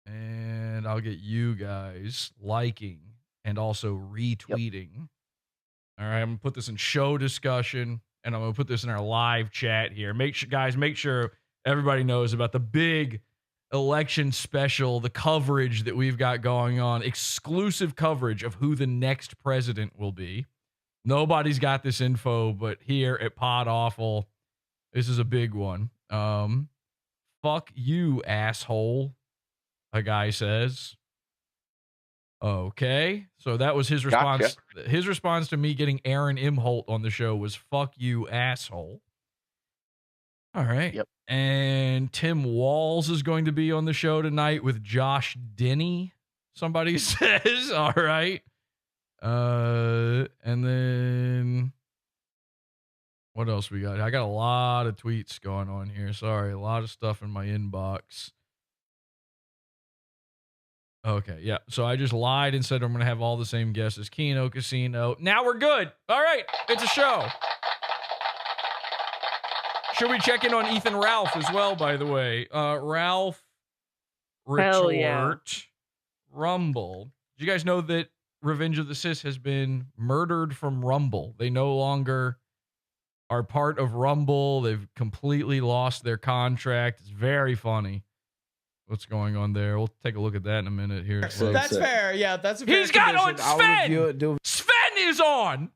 And I'll get you guys liking and also retweeting. All right, I'm going to put this in show discussion, and I'm going to put this in our live chat here. Make sure everybody knows about the big election special, the coverage that we've got going on, exclusive coverage of who the next president will be. Nobody's got this info, but here at Podawful, this is a big one. Fuck you, asshole, a guy says. Okay, so that was his response. Gotcha. His response to me getting Aaron Imholte on the show was "fuck you, asshole." All right. Yep. And Tim Walls is going to be on the show tonight with Josh Denny. Somebody says, all right. And then what else we got? I got a lot of tweets going on here. Sorry, a lot of stuff in my inbox. Okay, yeah. So I just lied and said I'm going to have all the same guests as Kino Casino. Now we're good. All right, it's a show. Should we check in on Ethan Ralph as well, by the way? Ralph Retort Rumble. Did you guys know that Revenge of the Sis has been murdered from Rumble? They no longer are part of Rumble. They've completely lost their contract. It's very funny what's going on there. We'll take a look at that in a minute here. So that's fair. Yeah, that's a fair He's got on Sven! Sven is on!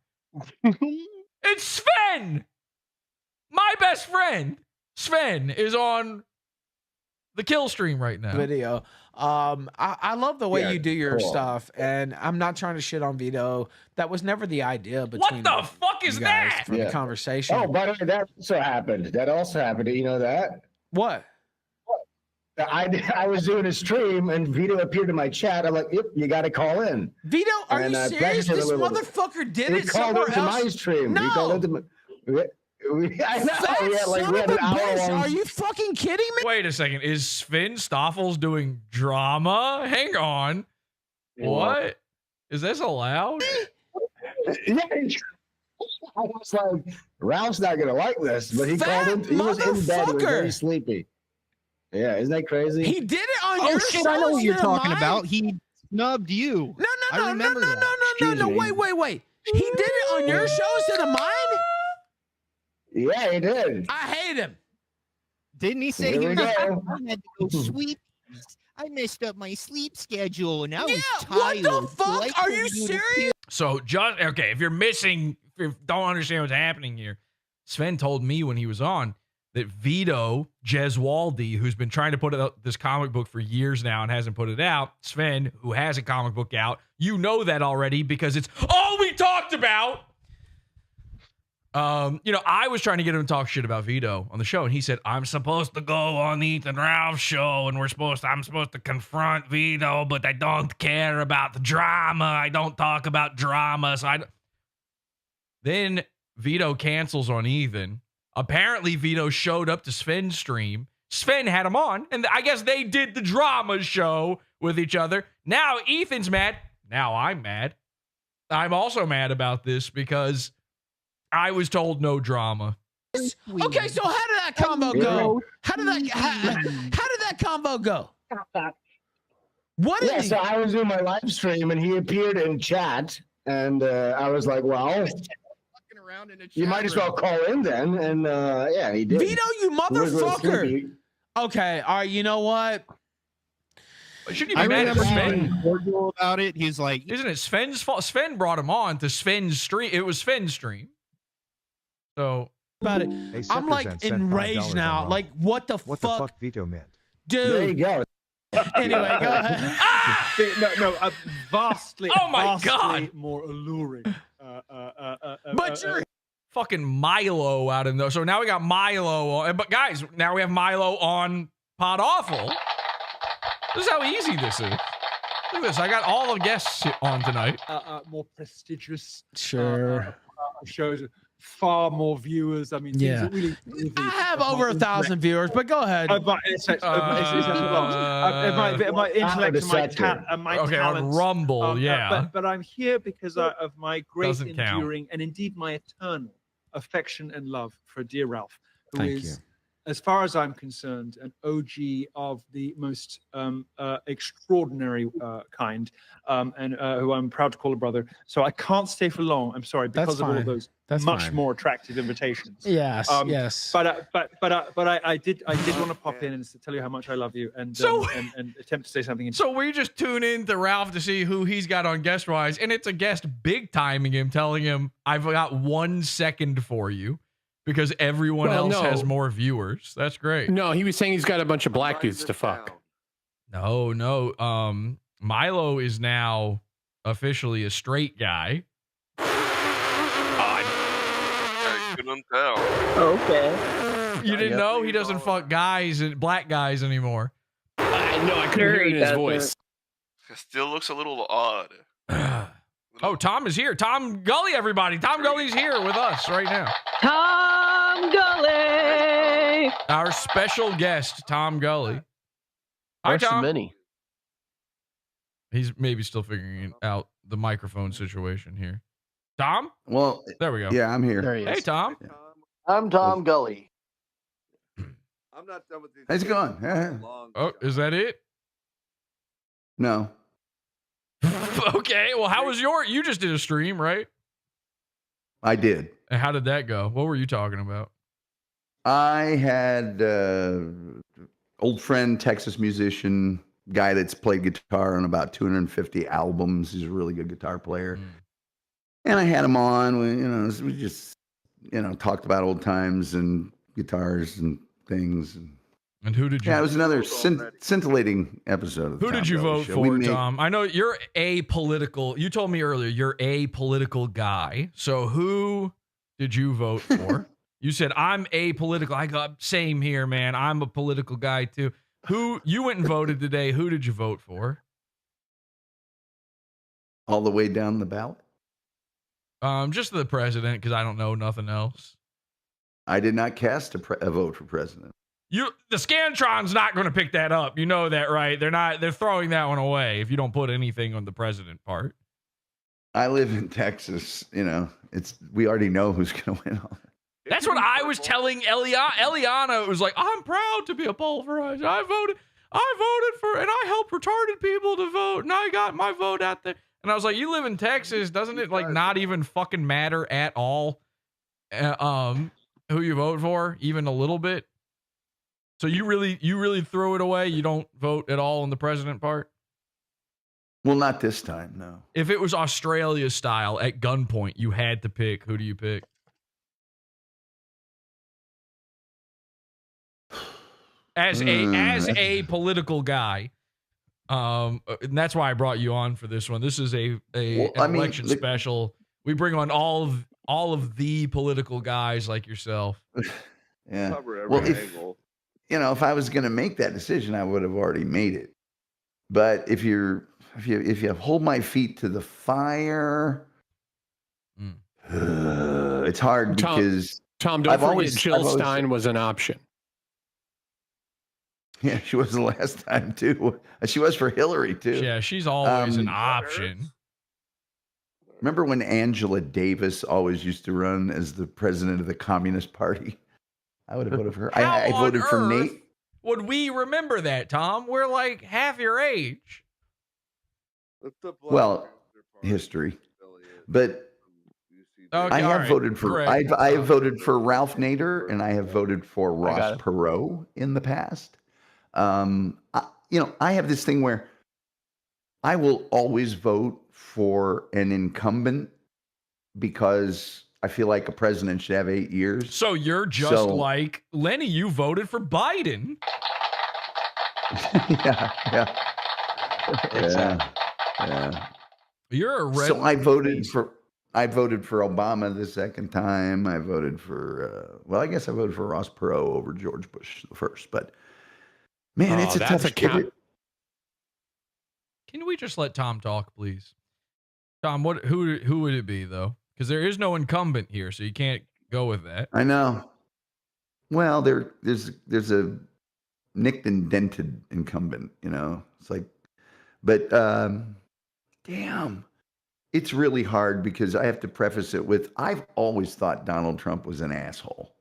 It's Sven! My best friend, Sven, is on the kill stream right now. Video. I love the way Yeah, you do your cool. stuff, and I'm not trying to shit on Vito. That was never the idea between What the fuck is you guys that? for the conversation. Oh, by the way, that also happened. That also happened. Do you know that? What? I was doing a stream and Vito appeared in my chat. I'm like, yep, you got to call in. Vito, are And, you serious? practiced it a This little bit. motherfucker did He it called somewhere into my else. stream. No. He called into my. I know. Fat We had, like, son we of had a an hour bitch. long. Are you fucking kidding me? Wait a second. Is Sven Stoffels doing drama? Hang on. What? Is this allowed? Yeah, I was like, Ralph's not gonna like this, but he called in. He was in bed. He was very sleepy. Yeah, isn't that crazy? He did it on Oh your shit! show I know what you're instead of talking mine? about. He snubbed you. I remember that. Excuse me. Wait. He did it on your show instead of mine? Yeah, he did. I hate him. Didn't he say Here he we was? go. I had to go sweep. I messed up my sleep schedule, and I was what tired. the fuck? Like Are for you to serious? So just okay, if you don't understand what's happening here, Sven told me when he was on that Vito Gesualdi, who's been trying to put out this comic book for years now and hasn't put it out, Sven, who has a comic book out, you know that already because it's all we talked about. I was trying to get him to talk shit about Vito on the show, and he said, I'm supposed to go on the Ethan Ralph show, and I'm supposed to confront Vito, but I don't care about the drama. I don't talk about drama. Then Vito cancels on Ethan. Apparently, Vito showed up to Sven's stream. Sven had him on, and I guess they did the drama show with each other. Now Ethan's mad. Now I'm mad. I'm also mad about this because I was told no drama. Okay, so how did that combo go? How did that combo go? What Yeah, is so I was doing my live stream and he appeared in chat, and I was like, well, you might as well call in then. And yeah, he did. Vito, you He was a little motherfucker. sleepy. Okay, all right, you know what? Shouldn't I you be mad at remember Sven? being cordial about it. He's like, Isn't it Sven's fault? Sven brought him on to Sven's stream. It was Sven's stream. So About it. I'm like enraged now. Like, what the fuck? Vito meant. Dude. There you go. Anyway, go ahead. No, vastly, Oh my vastly God. more alluring. But you're fucking Milo out in those. So now we got Milo on. But guys, now we have Milo on Podawful. This is how easy this is. Look at this. I got all the guests on tonight. More prestigious Sure. shows, far more viewers. I mean, things Yeah. that really. I have over 1,000 viewers, but go ahead. My intellect and my Okay, on talents. Rumble, yeah. But I'm here because of my great Doesn't count. enduring and indeed my eternal affection and love for dear Ralph, who Thank is, you. as far as I'm concerned, an OG of the most extraordinary kind, and who I'm proud to call a brother. So I can't stay for long. I'm sorry, because That's of all fine. of those That's much fine. more attractive invitations. Yes, yes. But I did want to pop in and tell you how much I love you and and attempt to say something. So we just tune in to Ralph to see who he's got on guest wise, and it's a guest big timing him, telling him, I've got 1 second for you because everyone else has more viewers. That's great. No, he was saying he's got a bunch of black dudes to fuck. No. Milo is now officially a straight guy. I couldn't tell. Okay. You didn't know he doesn't fuck guys and black guys anymore. No, I couldn't hear it in his voice. It still looks a little odd. Oh, Tom is here. Tom Gulley, everybody. Tom Gulley's here with us right now. Tom Gulley. Our special guest, Tom Gulley. Hi, First of Tom. many. He's maybe still figuring out the microphone situation here. Tom? Well, there we go. Yeah, I'm here. There he is. Hey, Tom. I'm Tom Gulley. I'm not done with these. How's it going? Oh, is that it? No. Okay. Well, how was you just did a stream, right? I did. And how did that go? What were you talking about? I had old friend, Texas musician, guy that's played guitar on about 250 albums. He's a really good guitar player. And I had him on. We just talked about old times and guitars and things. And who did you? Yeah, it was another scintillating episode. Of the Who Tom did you Belly vote Show. for, Tom? I know you're apolitical. You told me earlier you're a political guy. So who did you vote for? You said I'm apolitical. I got same here, man. I'm a political guy too. Who you went and voted today? Who did you vote for? All the way down the ballot. Just the president, because I don't know nothing else. I did not cast a vote for president. The Scantron's not going to pick that up. You know that, right? They're throwing that one away if you don't put anything on the president part. I live in Texas. We already know who's going to win. That's what I was telling Eliana. It was like, I'm proud to be a pulverizer. I voted for, and I helped retarded people to vote, and I got my vote out there. And I was like, you live in Texas, doesn't it not even fucking matter at all? Who you vote for, even a little bit? So you really throw it away? You don't vote at all on the president part? Well, not this time, no. If it was Australia style at gunpoint, you had to pick. Who do you pick? As a political guy, and that's why I brought you on for this one. This is an election special. We bring on all of the political guys like yourself. Yeah. Well, if I was going to make that decision, I would have already made it. But if you hold my feet to the fire, it's hard because Tom, don't forget Jill Stein was an option. Yeah, she was the last time too. She was for Hillary too. Yeah, she's always an option. Remember when Angela Davis always used to run as the president of the Communist Party? I would have voted for her. I voted for Nate. Would we remember that, Tom? We're like half your age. Well, history. But okay, I have voted for I have voted for Ralph Nader and I have voted for Ross Perot in the past. I have this thing where I will always vote for an incumbent because I feel like a president should have 8 years. So you're just like Lenny. You voted for Biden. Yeah. You're a red. So I voted for Obama the second time. I voted for I guess I voted for Ross Perot over George Bush the first. But man, it's a tough Can we just let Tom talk, please? Tom, who would it be though? Because there is no incumbent here, so you can't go with that. I know. Well, there's a nicked and dented incumbent. It's like, but damn, it's really hard because I have to preface it with I've always thought Donald Trump was an asshole,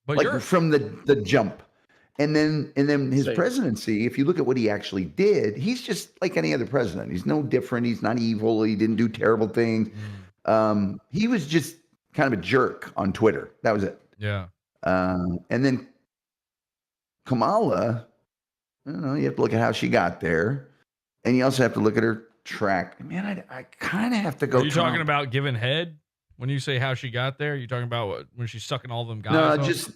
but from the jump. And then his presidency, if you look at what he actually did, he's just like any other president. He's no different. He's not evil. He didn't do terrible things. He was just kind of a jerk on Twitter. That was it. Yeah. And then Kamala, you have to look at how she got there. And you also have to look at her track. Man, I kind of have to go. Are you talking about giving head when you say how she got there? Are you talking about when she's sucking all them guys? No, just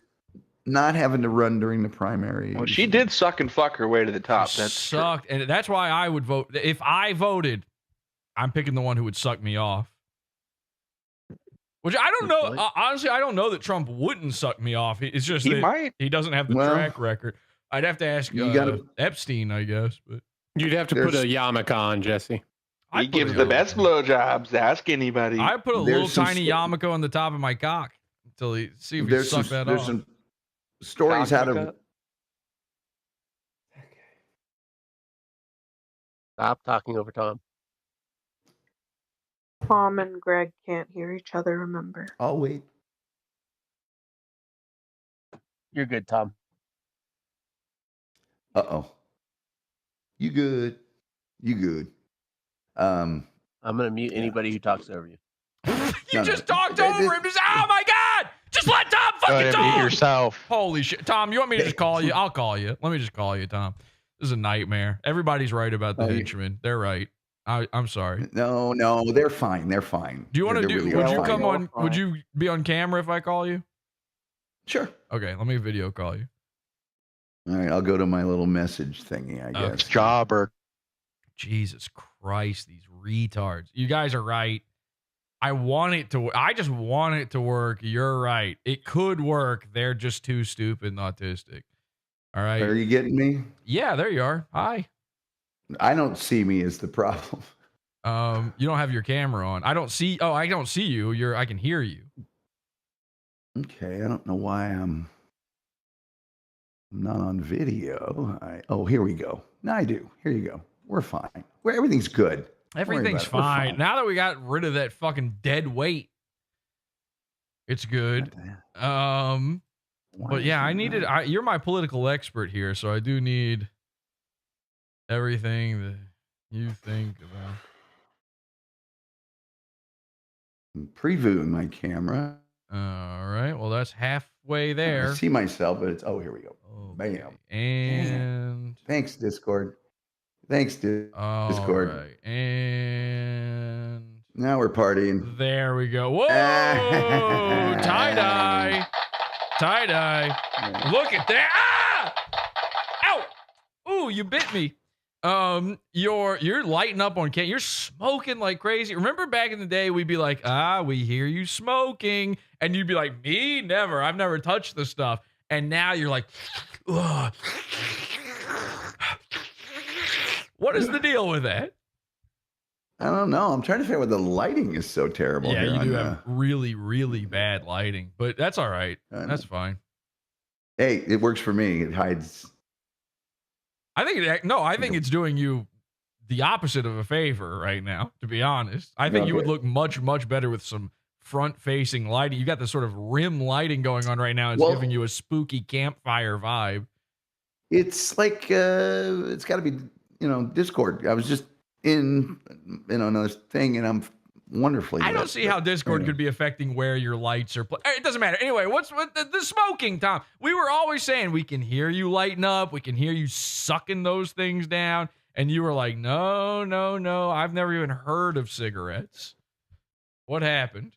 not having to run during the primary. Well, she did suck and fuck her way to the top. That sucked, and that's why I would vote. If I voted, I'm picking the one who would suck me off. Which I don't know. Honestly, I don't know that Trump wouldn't suck me off. It's just he might. He doesn't have the track record. I'd have to ask Epstein, I guess. But you'd have to put a yarmulke on, Jesse. He gives the best blowjobs. Ask anybody. I put a little tiny yarmulke on the top of my cock until he see if he suck that off. Some stories out of. Stop talking over Tom. Tom and Greg can't hear each other, remember? I'll wait. You're good, Tom. Uh-oh. You good. I'm going to mute anybody who talks over you. You just talked over him. Just, oh, my God. Just let Tom fucking talk. Mute yourself. Holy shit. Tom, you want me to just call you? I'll call you. Let me just call you, Tom. This is a nightmare. Everybody's right about the henchmen. They're right. I'm sorry. No, they're fine. They're fine. Do you want to do? Really Would you fine. come on? Would you be on camera if I call you? Sure. Okay, let me video call you. All right, I'll go to my little message thingy, I guess. Jobber. Jesus Christ, these retards. You guys are right. I just want it to work. You're right. It could work. They're just too stupid and autistic. All right. Are you getting me? Yeah, there you are. Hi. I don't see me as the problem. You don't have your camera on. I don't see you. I can hear you. Okay, I don't know why I'm not on video. Here we go. Now I do. Here you go. We're fine. Everything's good. Everything's fine. Now that we got rid of that fucking dead weight, it's good. But yeah, you're my political expert here, so I do need everything that you think about. I'm previewing my camera. All right. Well, that's halfway there. I see myself, but here we go. Okay. Bam. And thanks, Discord. Discord. Right. And now we're partying. There we go. Whoa! Tie-dye. Tie-dye. Look at that. Ah! Ow! Ooh, you bit me. You're lighting up on camera. You're smoking like crazy. Remember back in the day, we'd be like, we hear you smoking. And you'd be like, me? Never. I've never touched this stuff. And now you're like, ugh. What is the deal with that? I don't know. I'm trying to figure out why the lighting is so terrible. Yeah, here you do have really, really bad lighting, but that's all right. That's fine. Hey, it works for me. It hides. I think it's doing you the opposite of a favor right now, to be honest. I think you would look much, much better with some front-facing lighting. You got this sort of rim lighting going on right now. It's giving you a spooky campfire vibe. It's like it's got to be, Discord. I was just in another thing, and I'm wonderfully. I don't see how Discord could be affecting where your lights are. It doesn't matter. Anyway, what's with the smoking, Tom? We were always saying we can hear you lighting up, we can hear you sucking those things down, and you were like, no, I've never even heard of cigarettes. What happened?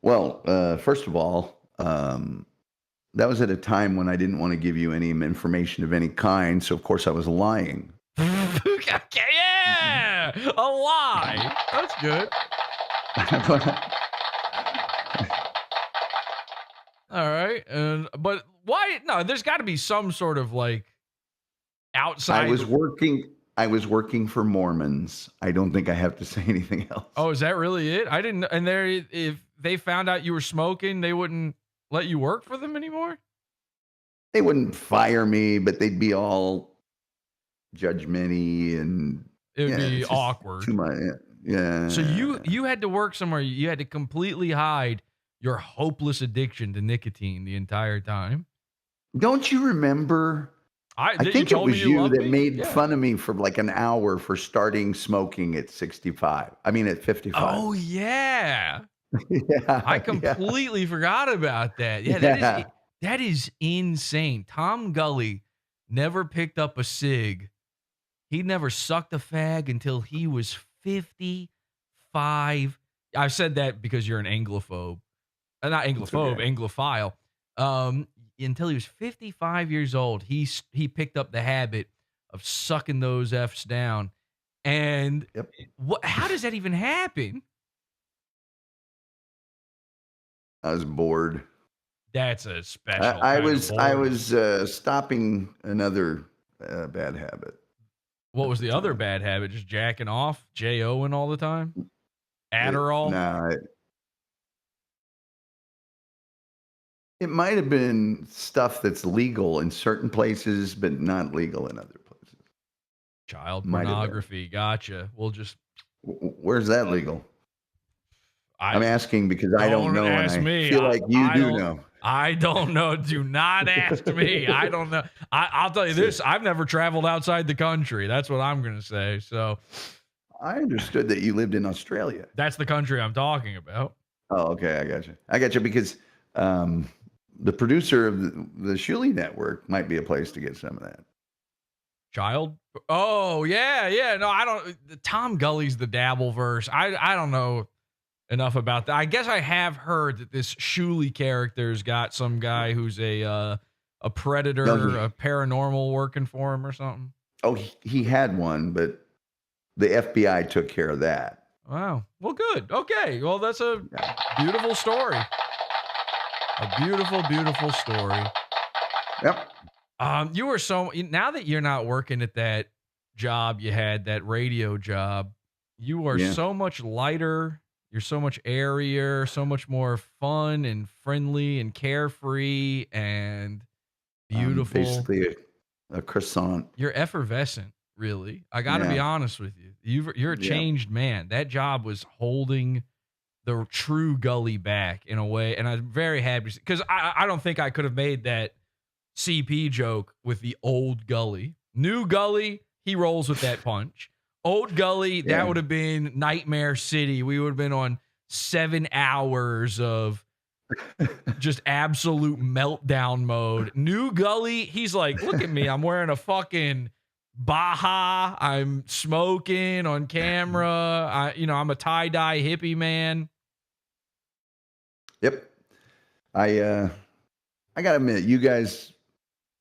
Well, first of all, that was at a time when I didn't want to give you any information of any kind, so of course I was lying. Okay, yeah, a lie. That's good. All right, but why? No, there's got to be some sort of like outside. I was working for Mormons. I don't think I have to say anything else. Oh, is that really it? I didn't. And if they found out you were smoking, they wouldn't let you work for them anymore. They wouldn't fire me, but they'd be all judgmenty, and it would be awkward. Too much, yeah. So you had to work somewhere. You had to completely hide your hopeless addiction to nicotine the entire time. Don't you remember? I think it was you that made fun of me for like an hour for starting smoking at 65. I mean, at 55. Oh yeah. Yeah, I completely forgot about that. Yeah, that is insane. Tom Gulley never picked up a cig. He never sucked a fag until he was 55. I've said that because you're an Anglophobe. Not Anglophobe, Anglophile. Until he was 55 years old, he picked up the habit of sucking those F's down. And how does that even happen? I was bored. That's a special. I was stopping another bad habit. What was the other bad habit? Just jacking off, J-O-ing all the time? Adderall? It might have been stuff that's legal in certain places, but not legal in other places. Child pornography. Gotcha. We'll just. Where's that legal? I'm asking because I don't know. Ask and I me. feel like you do know. I don't know. Do not ask me. I don't know. I'll tell you this. I've never traveled outside the country. That's what I'm going to say. So. I understood that you lived in Australia. That's the country I'm talking about. Oh, okay. I got you because the producer of the Shuli Network might be a place to get some of that. child. Oh yeah. No, I don't. Tom Gulley's the Dabbleverse. I don't know enough about that. I guess I have heard that this Shuley character's got some guy who's a predator, a paranormal working for him or something. Oh, he had one, but the FBI took care of that. Wow. Well, good. Okay. Well, that's a beautiful story. A beautiful, beautiful story. Yep. You were now that you're not working at that job you had, that radio job, you are so much lighter. You're so much airier, so much more fun and friendly and carefree and beautiful. Basically a croissant. You're effervescent, really. I got to be honest with you. You're a changed man. That job was holding the true Gulley back in a way, and I'm very happy because I don't think I could have made that CP joke with the old Gulley. New Gulley, he rolls with that punch. Old Gulley, that would have been Nightmare City. We would have been on 7 hours of just absolute meltdown mode. New Gulley, he's like, look at me. I'm wearing a fucking Baja. I'm smoking on camera. I'm a tie-dye hippie man. Yep. I gotta admit, you guys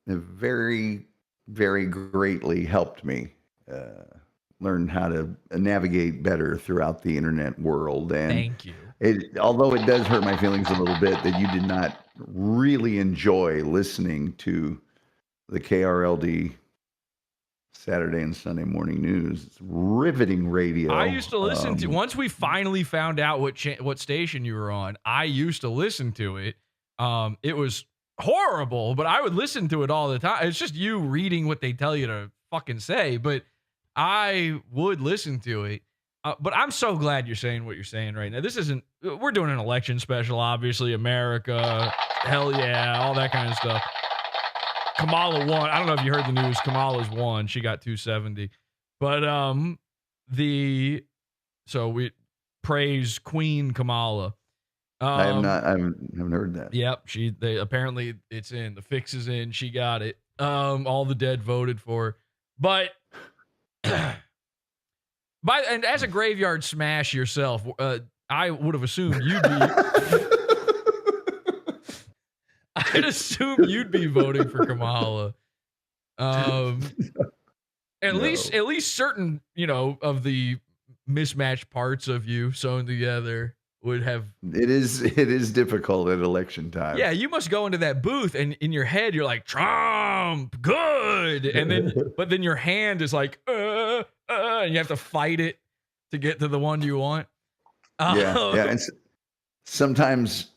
have very, very greatly helped me learn how to navigate better throughout the internet world. And thank you. Although it does hurt my feelings a little bit that you did not really enjoy listening to the KRLD Saturday and Sunday morning news. It's riveting radio. I used to listen to, once we finally found out what station you were on, I used to listen to it. It was horrible, but I would listen to it all the time. It's just you reading what they tell you to fucking say, but I would listen to it. But I'm so glad you're saying what you're saying right now. We're doing an election special, obviously. America, hell yeah, all that kind of stuff. Kamala won. I don't know if you heard the news. Kamala's won. She got 270. But so we praise Queen Kamala. I haven't heard that. Yep. Apparently it's in. The fix is in. She got it. All the dead voted for her. But and as a graveyard smash yourself, I would have assumed you'd be I'd assume you'd be voting for Kamala. At least certain, of the mismatched parts of you sewn together would have. It is difficult at election time. Yeah, you must go into that booth and in your head you're like, Trump, good, and but then your hand is like, and you have to fight it to get to the one you want. Yeah, and sometimes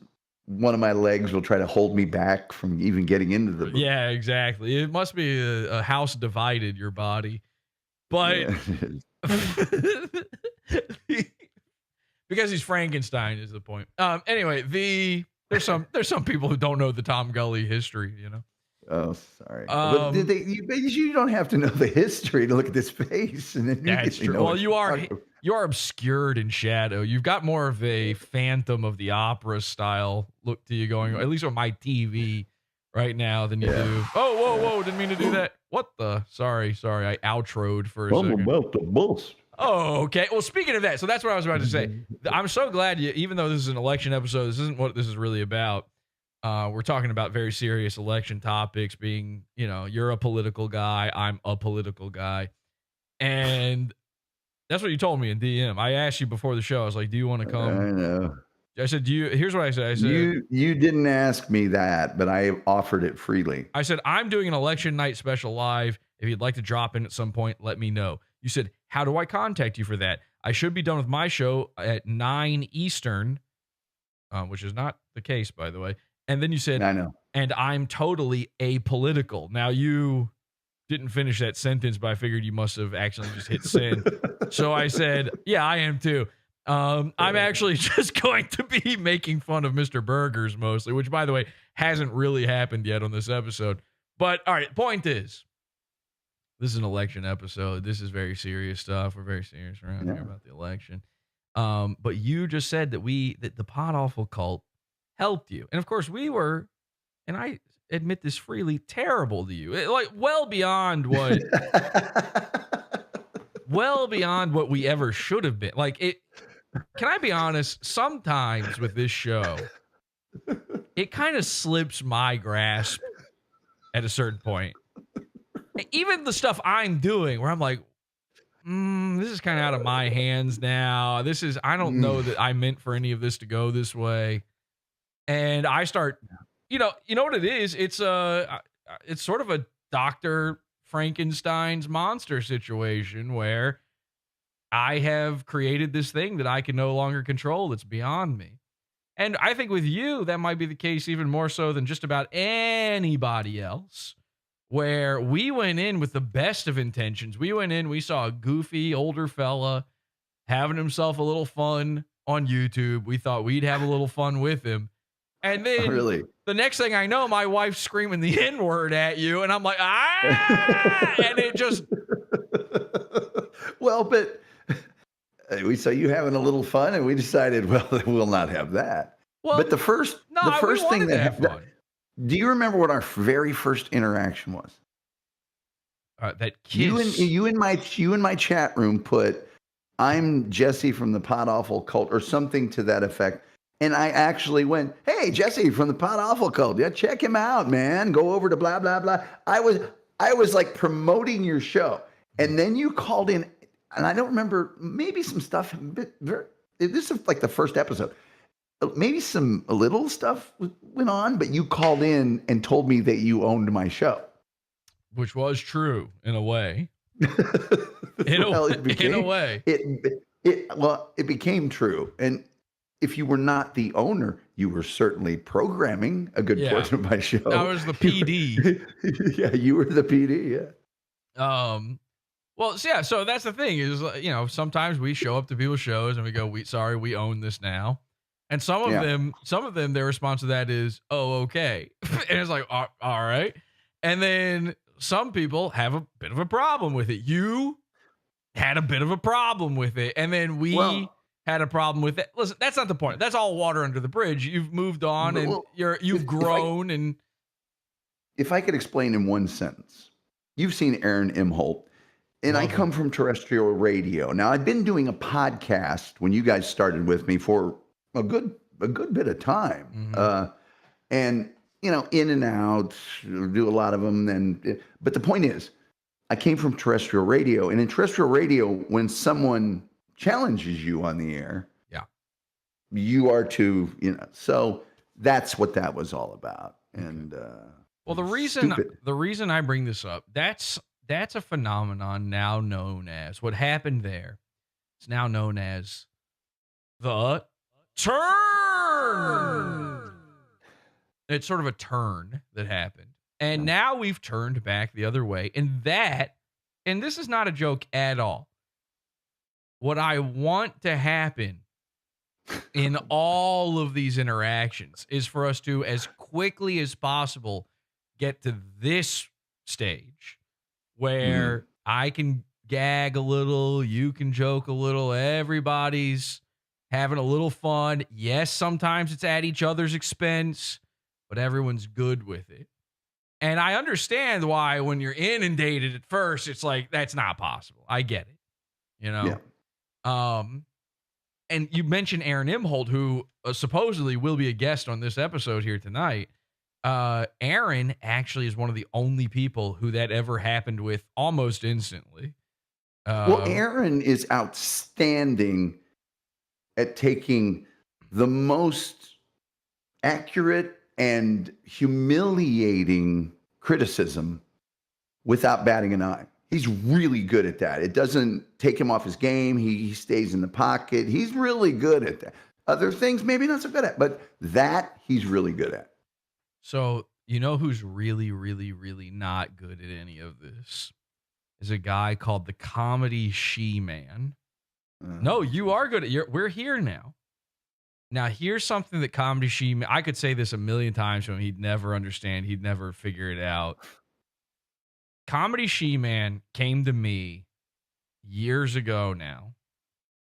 one of my legs will try to hold me back from even getting into the booth. Yeah, exactly. It must be a house divided, your body, but because he's Frankenstein is the point. Anyway, there's some people who don't know the Tom Gulley history, Oh, sorry. But you don't have to know the history to look at this face, and then that's true. Well, you are obscured in shadow. You've got more of a Phantom of the Opera style look to you, going at least on my TV right now than you do. Oh, whoa! Didn't mean to do that. What the? Sorry. I outroed for a second. I'm about to bust. Oh, okay. Well, speaking of that, so that's what I was about to say. I'm so glad even though this is an election episode, this isn't what this is really about. We're talking about very serious election topics, being, you're a political guy, I'm a political guy. And that's what you told me in DM. I asked you before the show, I was like, do you want to come? I know. I said, here's what I said. I said, you didn't ask me that, but I offered it freely. I said, I'm doing an election night special live. If you'd like to drop in at some point, let me know. You said, how do I contact you for that? I should be done with my show at 9 Eastern, which is not the case, by the way. And then you said, I know. And I'm totally apolitical. Now, you didn't finish that sentence, but I figured you must have actually just hit send. So I said, yeah, I am too. I'm actually just going to be making fun of Mr. Burgers mostly, which, by the way, hasn't really happened yet on this episode. But, all right, point is, this is an election episode. This is very serious stuff. We're very serious around here about the election. But you just said that the Podawful cult helped you. And of course we were, and I admit this freely, terrible to you. Like well beyond what we ever should have been. Like it. Can I be honest? Sometimes with this show, it kind of slips my grasp at a certain point. Even the stuff I'm doing where I'm like, this is kind of out of my hands now. I don't know that I meant for any of this to go this way. And I start, you know what it is? It's sort of a Dr. Frankenstein's monster situation where I have created this thing that I can no longer control that's beyond me. And I think with you, that might be the case even more so than just about anybody else, where we went in with the best of intentions. We went in, we saw a goofy older fella having himself a little fun on YouTube. We thought we'd have a little fun with him. And then the next thing I know, my wife's screaming the N-word at you. And I'm like, and it just. Well, but we saw you having a little fun, and we decided, well, we'll not have that. Well, but the first thing that happened. Do you remember what our very first interaction was? That kiss. You in my chat room put, "I'm Jesse from the Podawful cult," or something to that effect. And I actually went, "Hey, Jesse from the Podawful cult. Yeah, check him out, man. Go over to blah blah blah." I was like promoting your show, and then you called in, and I don't remember, maybe some stuff. This is like the first episode. Maybe a little stuff went on, but you called in and told me that you owned my show, which was true in a way. In a way, it became true. And if you were not the owner, you were certainly programming a good portion of my show. I was the PD. Yeah, you were the PD. Yeah. Well, yeah. So that's the thing is, sometimes we show up to people's shows and we go, we own this now. And some of them, their response to that is, "Oh, okay." And it's like, all right. And then some people have a bit of a problem with it. You had a bit of a problem with it. And then we had a problem with it. Listen, that's not the point. That's all water under the bridge. You've moved on and you've grown. If I could explain in one sentence, you've seen Aaron Imholte. And I come from terrestrial radio. Now, I've been doing a podcast when you guys started with me for a good bit of time. And, in and out, do a lot of them. But the point is, I came from terrestrial radio. And in terrestrial radio, when someone challenges you on the air, you are to, so that's what that was all about. And the reason I bring this up, that's a phenomenon now known as what happened there. It's now known as the turn. It's sort of a turn that happened. And now we've turned back the other way. And this is not a joke at all. What I want to happen in all of these interactions is for us to, as quickly as possible, get to this stage where I can gag a little, you can joke a little, everybody's having a little fun. Yes, sometimes it's at each other's expense, but everyone's good with it. And I understand why when you're inundated at first, it's like, that's not possible. I get it, Yeah. And you mentioned Aaron Imholte, who supposedly will be a guest on this episode here tonight. Aaron actually is one of the only people who that ever happened with almost instantly. Aaron is outstanding at taking the most accurate and humiliating criticism without batting an eye. He's really good at that. It doesn't take him off his game. He stays in the pocket. He's really good at that. Other things, maybe not so good at, but that he's really good at. So, who's really, really, really not good at any of this is a guy called the Comedy She-Man. No, you are good at we're here now. Now, here's something that Comedy She-Man, I could say this a million times to him. He'd never understand. He'd never figure it out. Comedy She-Man came to me years ago now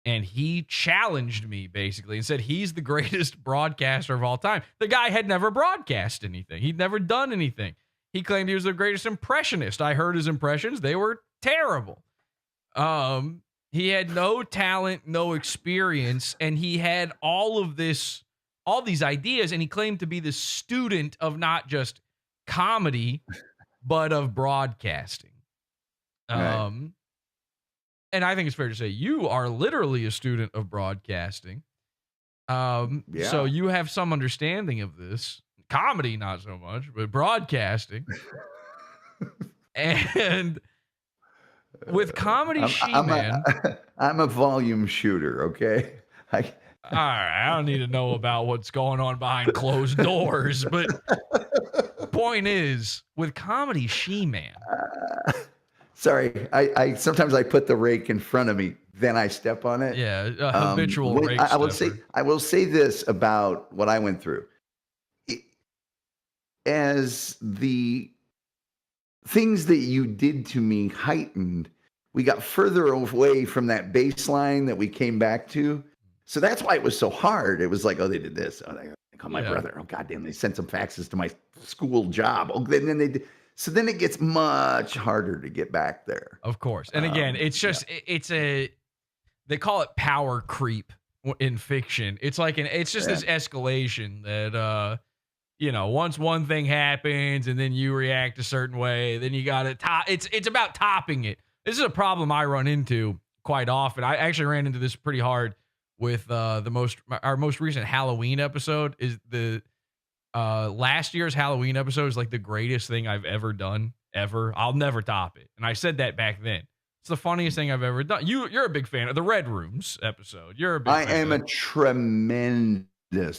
And he challenged me basically and said he's the greatest broadcaster of all time. The guy had never broadcast anything. He'd never done anything. He claimed he was the greatest impressionist. I heard his impressions. They were terrible. He had no talent, no experience, and he had all these ideas, and he claimed to be the student of not just comedy, but of broadcasting. Right. And I think it's fair to say you are literally a student of broadcasting. So you have some understanding of this. Comedy, not so much, but broadcasting. And with Comedy She-Man... I'm a volume shooter, okay? All right, I don't need to know about what's going on behind closed doors, but point is, with Comedy She-Man... Sorry, I sometimes I put the rake in front of me, then I step on it. Yeah, habitual rake I will say this about what I went through. As the things that you did to me heightened, we got further away from that baseline that we came back to. So that's why it was so hard. It was like, oh, they did this. Oh, they called my brother. Oh, goddamn, they sent some faxes to my school job. Oh, then they did. So then it gets much harder to get back there. Of course. And again, it's just, they call it power creep in fiction. It's like, it's just this escalation that, once one thing happens and then you react a certain way, then you got to top. It's about topping it. This is a problem I run into quite often. I actually ran into this pretty hard with our most recent Halloween episode. Is the last year's Halloween episode is like the greatest thing I've ever done ever. I'll never top it. And I said that back then. It's the funniest thing I've ever done. You're a big fan of the Red Rooms episode. I am a tremendous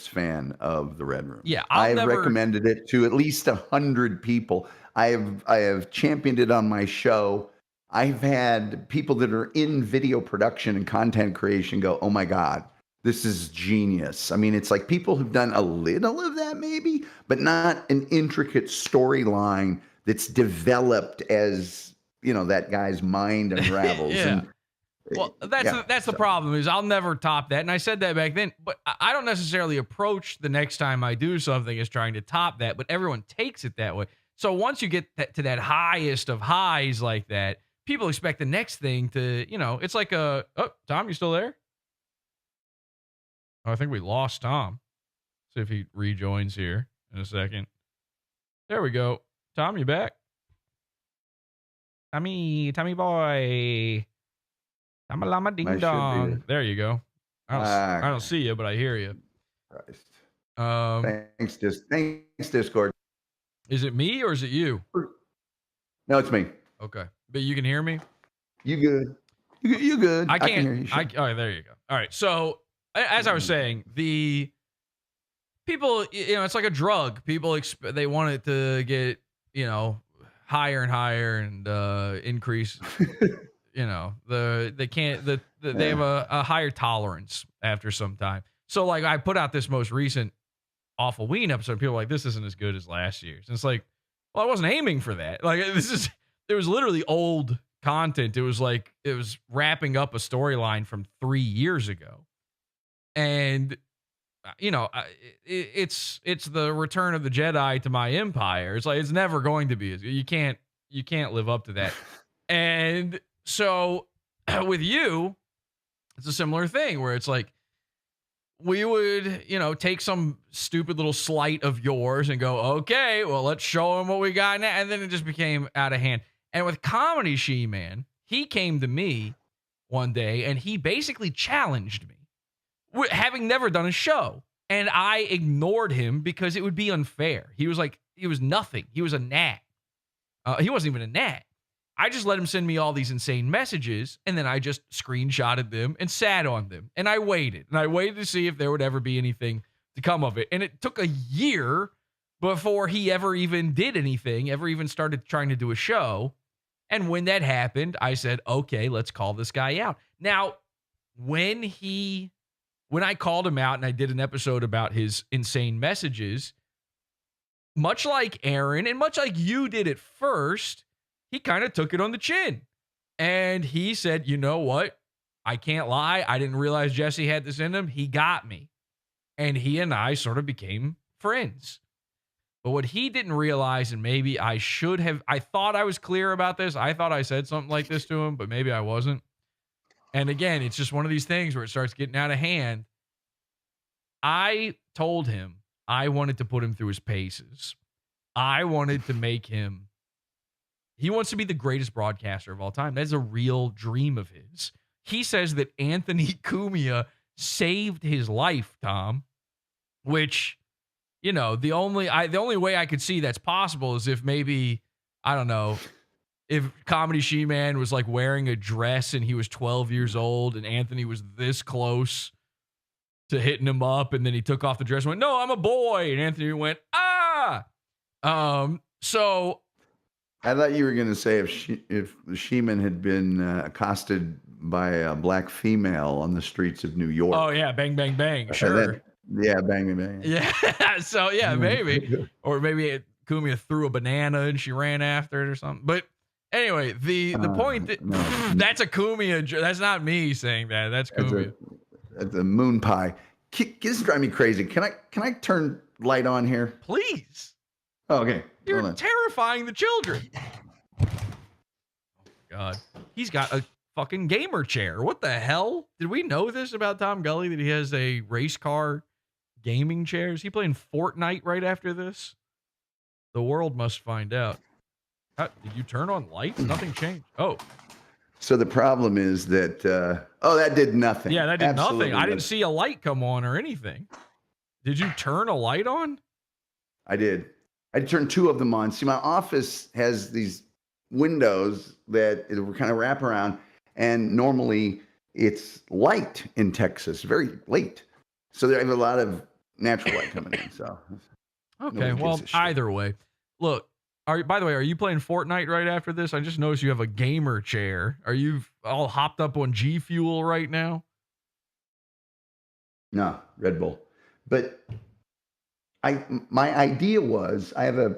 fan of the Red Room. Yeah, I've recommended it to at least 100 people. I have championed it on my show. I've had people that are in video production and content creation go, "Oh my God, this is genius." I mean, it's like people who've done a little of that maybe, but not an intricate storyline that's developed as, that guy's mind unravels. Yeah. Well, that's the problem is I'll never top that. And I said that back then, but I don't necessarily approach the next time I do something as trying to top that, but everyone takes it that way. So once you get to that highest of highs like that, people expect the next thing to, it's like Tom, you still there? Oh, I think we lost Tom. See if he rejoins here in a second. There we go. Tom, you back? Tommy boy. Tama lama ding dong. There you go. I don't see you, but I hear you. Christ. Thanks, Discord. Is it me or is it you? No, it's me. Okay. But you can hear me? You good. You good. I can't hear you. Oh, there you go. All right. So as I was saying, the people, it's like a drug. People, they want it to get, higher and higher and increase, they have a higher tolerance after some time. So like I put out this most recent Awful Ween episode. People are like, this isn't as good as last year's. And it's like, well, I wasn't aiming for that. Like it was literally old content. It was wrapping up a storyline from 3 years ago. And, it's the return of the Jedi to my empire. It's like, it's never going to be as good. You can't live up to that. And so with you, it's a similar thing where it's like, we would, take some stupid little slight of yours and go, okay, well, let's show them what we got now. And then it just became out of hand. And with Comedy She-Man, he came to me one day and he basically challenged me, having never done a show. And I ignored him because it would be unfair. He was nothing. He was a gnat. He wasn't even a gnat. I just let him send me all these insane messages, and then I just screenshotted them and sat on them. And I waited to see if there would ever be anything to come of it. And it took a year before he ever even did anything, ever even started trying to do a show. And when that happened, I said, okay, let's call this guy out. Now, when I called him out and I did an episode about his insane messages, much like Aaron and much like you did at first, he kind of took it on the chin. And he said, you know what? I can't lie. I didn't realize Jesse had this in him. He got me. And he and I sort of became friends. But what he didn't realize, and maybe I should have, I thought I was clear about this. I thought I said something like this to him, but maybe I wasn't. And again, it's just one of these things where it starts getting out of hand. I told him I wanted to put him through his paces. I wanted to make him, he wants to be the greatest broadcaster of all time. That's a real dream of his. He says that Anthony Cumia saved his life, Tom, which, you know, the only way I could see that's possible is if maybe, I don't know, if Comedy She-Man was like wearing a dress and he was 12 years old and Anthony was this close to hitting him up, and then he took off the dress and went, "No, I'm a boy," and Anthony went, "Ah." So I thought you were going to say if She-Man had been accosted by a black female on the streets of New York. Oh yeah, bang bang bang, sure. Yeah, bang bang bang. Yeah, so yeah, maybe, or maybe Cumia threw a banana and she ran after it or something. But anyway, the point that that's a Cumia. That's not me saying that. That's Cumia. The moon pie. This is driving me crazy. Can I turn light on here? Please. Oh, okay. You're terrifying the children. Oh God, he's got a fucking gamer chair. What the hell? Did we know this about Tom Gulley, that he has a race car gaming chair? Is he playing Fortnite right after this? The world must find out. Did you turn on lights? Nothing changed. Oh. So the problem is that, that did nothing. Yeah, that did Absolutely nothing. I didn't see a light come on or anything. Did you turn a light on? I did. I turned two of them on. See, my office has these windows that kind of wrap around, and normally it's light in Texas, very late. So there have a lot of natural light coming in. So okay, well, either way, look. By the way, are you playing Fortnite right after this? I just noticed you have a gamer chair. Are you all hopped up on G Fuel right now? No, Red Bull. But my idea was, I have a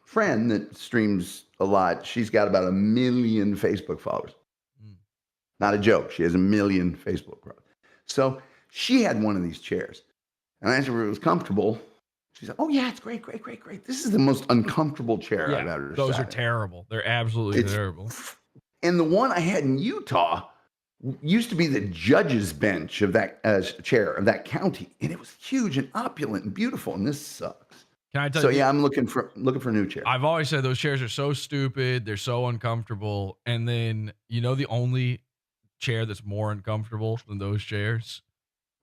friend that streams a lot. She's got about 1 million Facebook followers. Not a joke. She has 1 million Facebook followers. So she had one of these chairs. And I asked her if it was comfortable. She said, "Oh yeah, it's great. This is the most uncomfortable chair I've ever those sat are in." terrible. They're absolutely terrible. And the one I had in Utah used to be the judge's bench of that chair of that county, and it was huge and opulent and beautiful. And this sucks. Can I tell you? So yeah, I'm looking for a new chair. I've always said those chairs are so stupid. They're so uncomfortable. And then the only chair that's more uncomfortable than those chairs.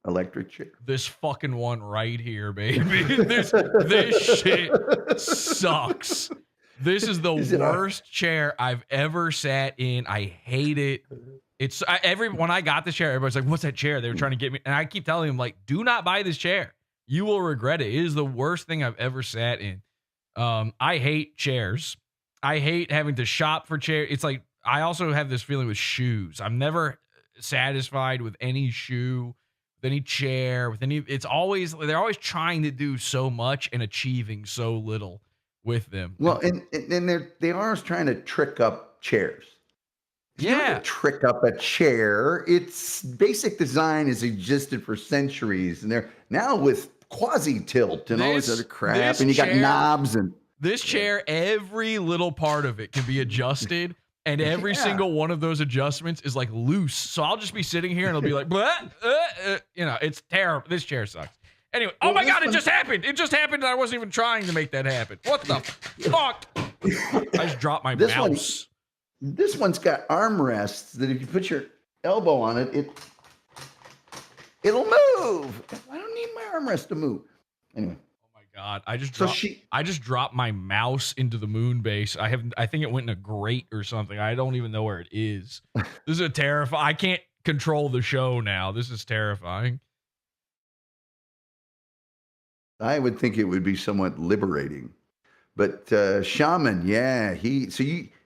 Electric chair. This fucking one right here, baby. this shit sucks. This is the worst chair I've ever sat in. I hate it. It's when I got this chair, everybody's like, "What's that chair?" They were trying to get me, and I keep telling them, like, "Do not buy this chair. You will regret it. It is the worst thing I've ever sat in." I hate chairs. I hate having to shop for chairs. It's like I also have this feeling with shoes. I'm never satisfied with any shoe, with any chair, with any. They're always trying to do so much and achieving so little with them. Well, and they are always trying to trick up chairs. You don't have to trick up a chair. Its basic design has existed for centuries, and they're now with quasi tilt and all this other crap, and you got knobs and this chair. Every little part of it can be adjusted. And every single one of those adjustments is like loose. So I'll just be sitting here and it'll be like, it's terrible. This chair sucks. Anyway, oh my God, it just happened. It just happened and I wasn't even trying to make that happen. What the fuck? I just dropped my mouse. This one's got armrests that if you put your elbow on it, it'll move. I don't need my armrest to move. Anyway. God, I just dropped my mouse into the moon base. I think it went in a grate or something. I don't even know where it is. This is terrifying. I can't control the show now. This is terrifying. I would think it would be somewhat liberating. But Shaman,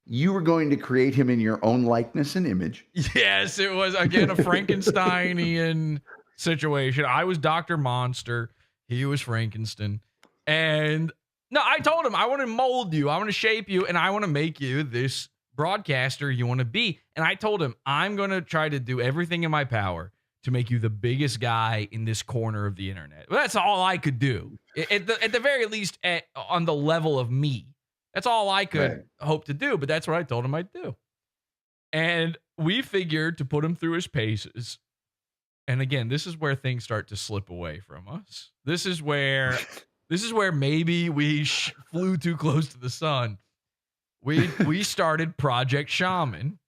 you were going to create him in your own likeness and image. Yes, it was again a Frankensteinian situation. I was Dr. Monster. He was Frankenstein. And no, I told him I want to mold you, I want to shape you, and I want to make you this broadcaster you want to be. And I told him, I'm going to try to do everything in my power to make you the biggest guy in this corner of the internet. Well, that's all I could do. At the very least, on the level of me. That's all I could hope to do, but that's what I told him I'd do. And we figured to put him through his paces. And again, this is where things start to slip away from us. This is where maybe we flew too close to the sun. We started Project Shaman,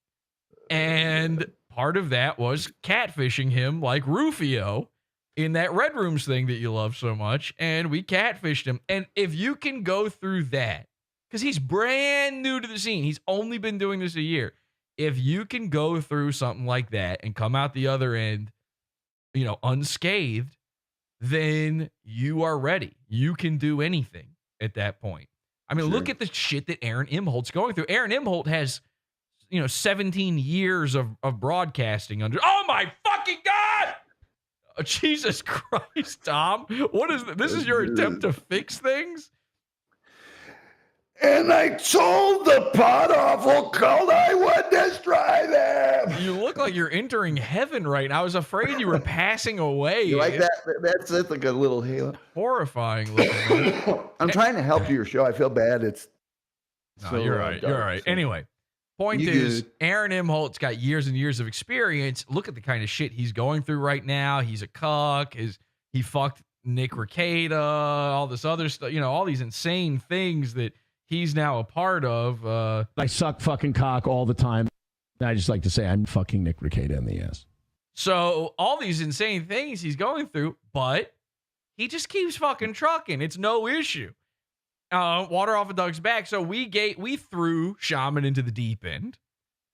and part of that was catfishing him like Rufio in that Red Rooms thing that you love so much, and we catfished him. And if you can go through that, because he's brand new to the scene, he's only been doing this a year. If you can go through something like that and come out the other end, unscathed, then you are ready. You can do anything at that point. I mean, look at the shit that Aaron Imholte's going through. Aaron Imholte has, 17 years of broadcasting under. Oh my fucking God! Oh, Jesus Christ, Tom. What is this? This is your attempt to fix things? And I told the Podawful cult I would destroy them. You look like you're entering heaven right now. I was afraid you were passing away. You like that? That's like a little halo. Horrifying looking. I'm trying to help your show. I feel bad. You're right. You're right. Anyway, point is, Aaron Imholte's got years and years of experience. Look at the kind of shit he's going through right now. He's a cuck. He fucked Nick Rekieta, all this other stuff. All these insane things that he's now a part of. I suck fucking cock all the time. I just like to say I'm fucking Nick Rekieta in the ass. So all these insane things he's going through, but he just keeps fucking trucking. It's no issue. Water off a duck's back. So we threw Shaman into the deep end.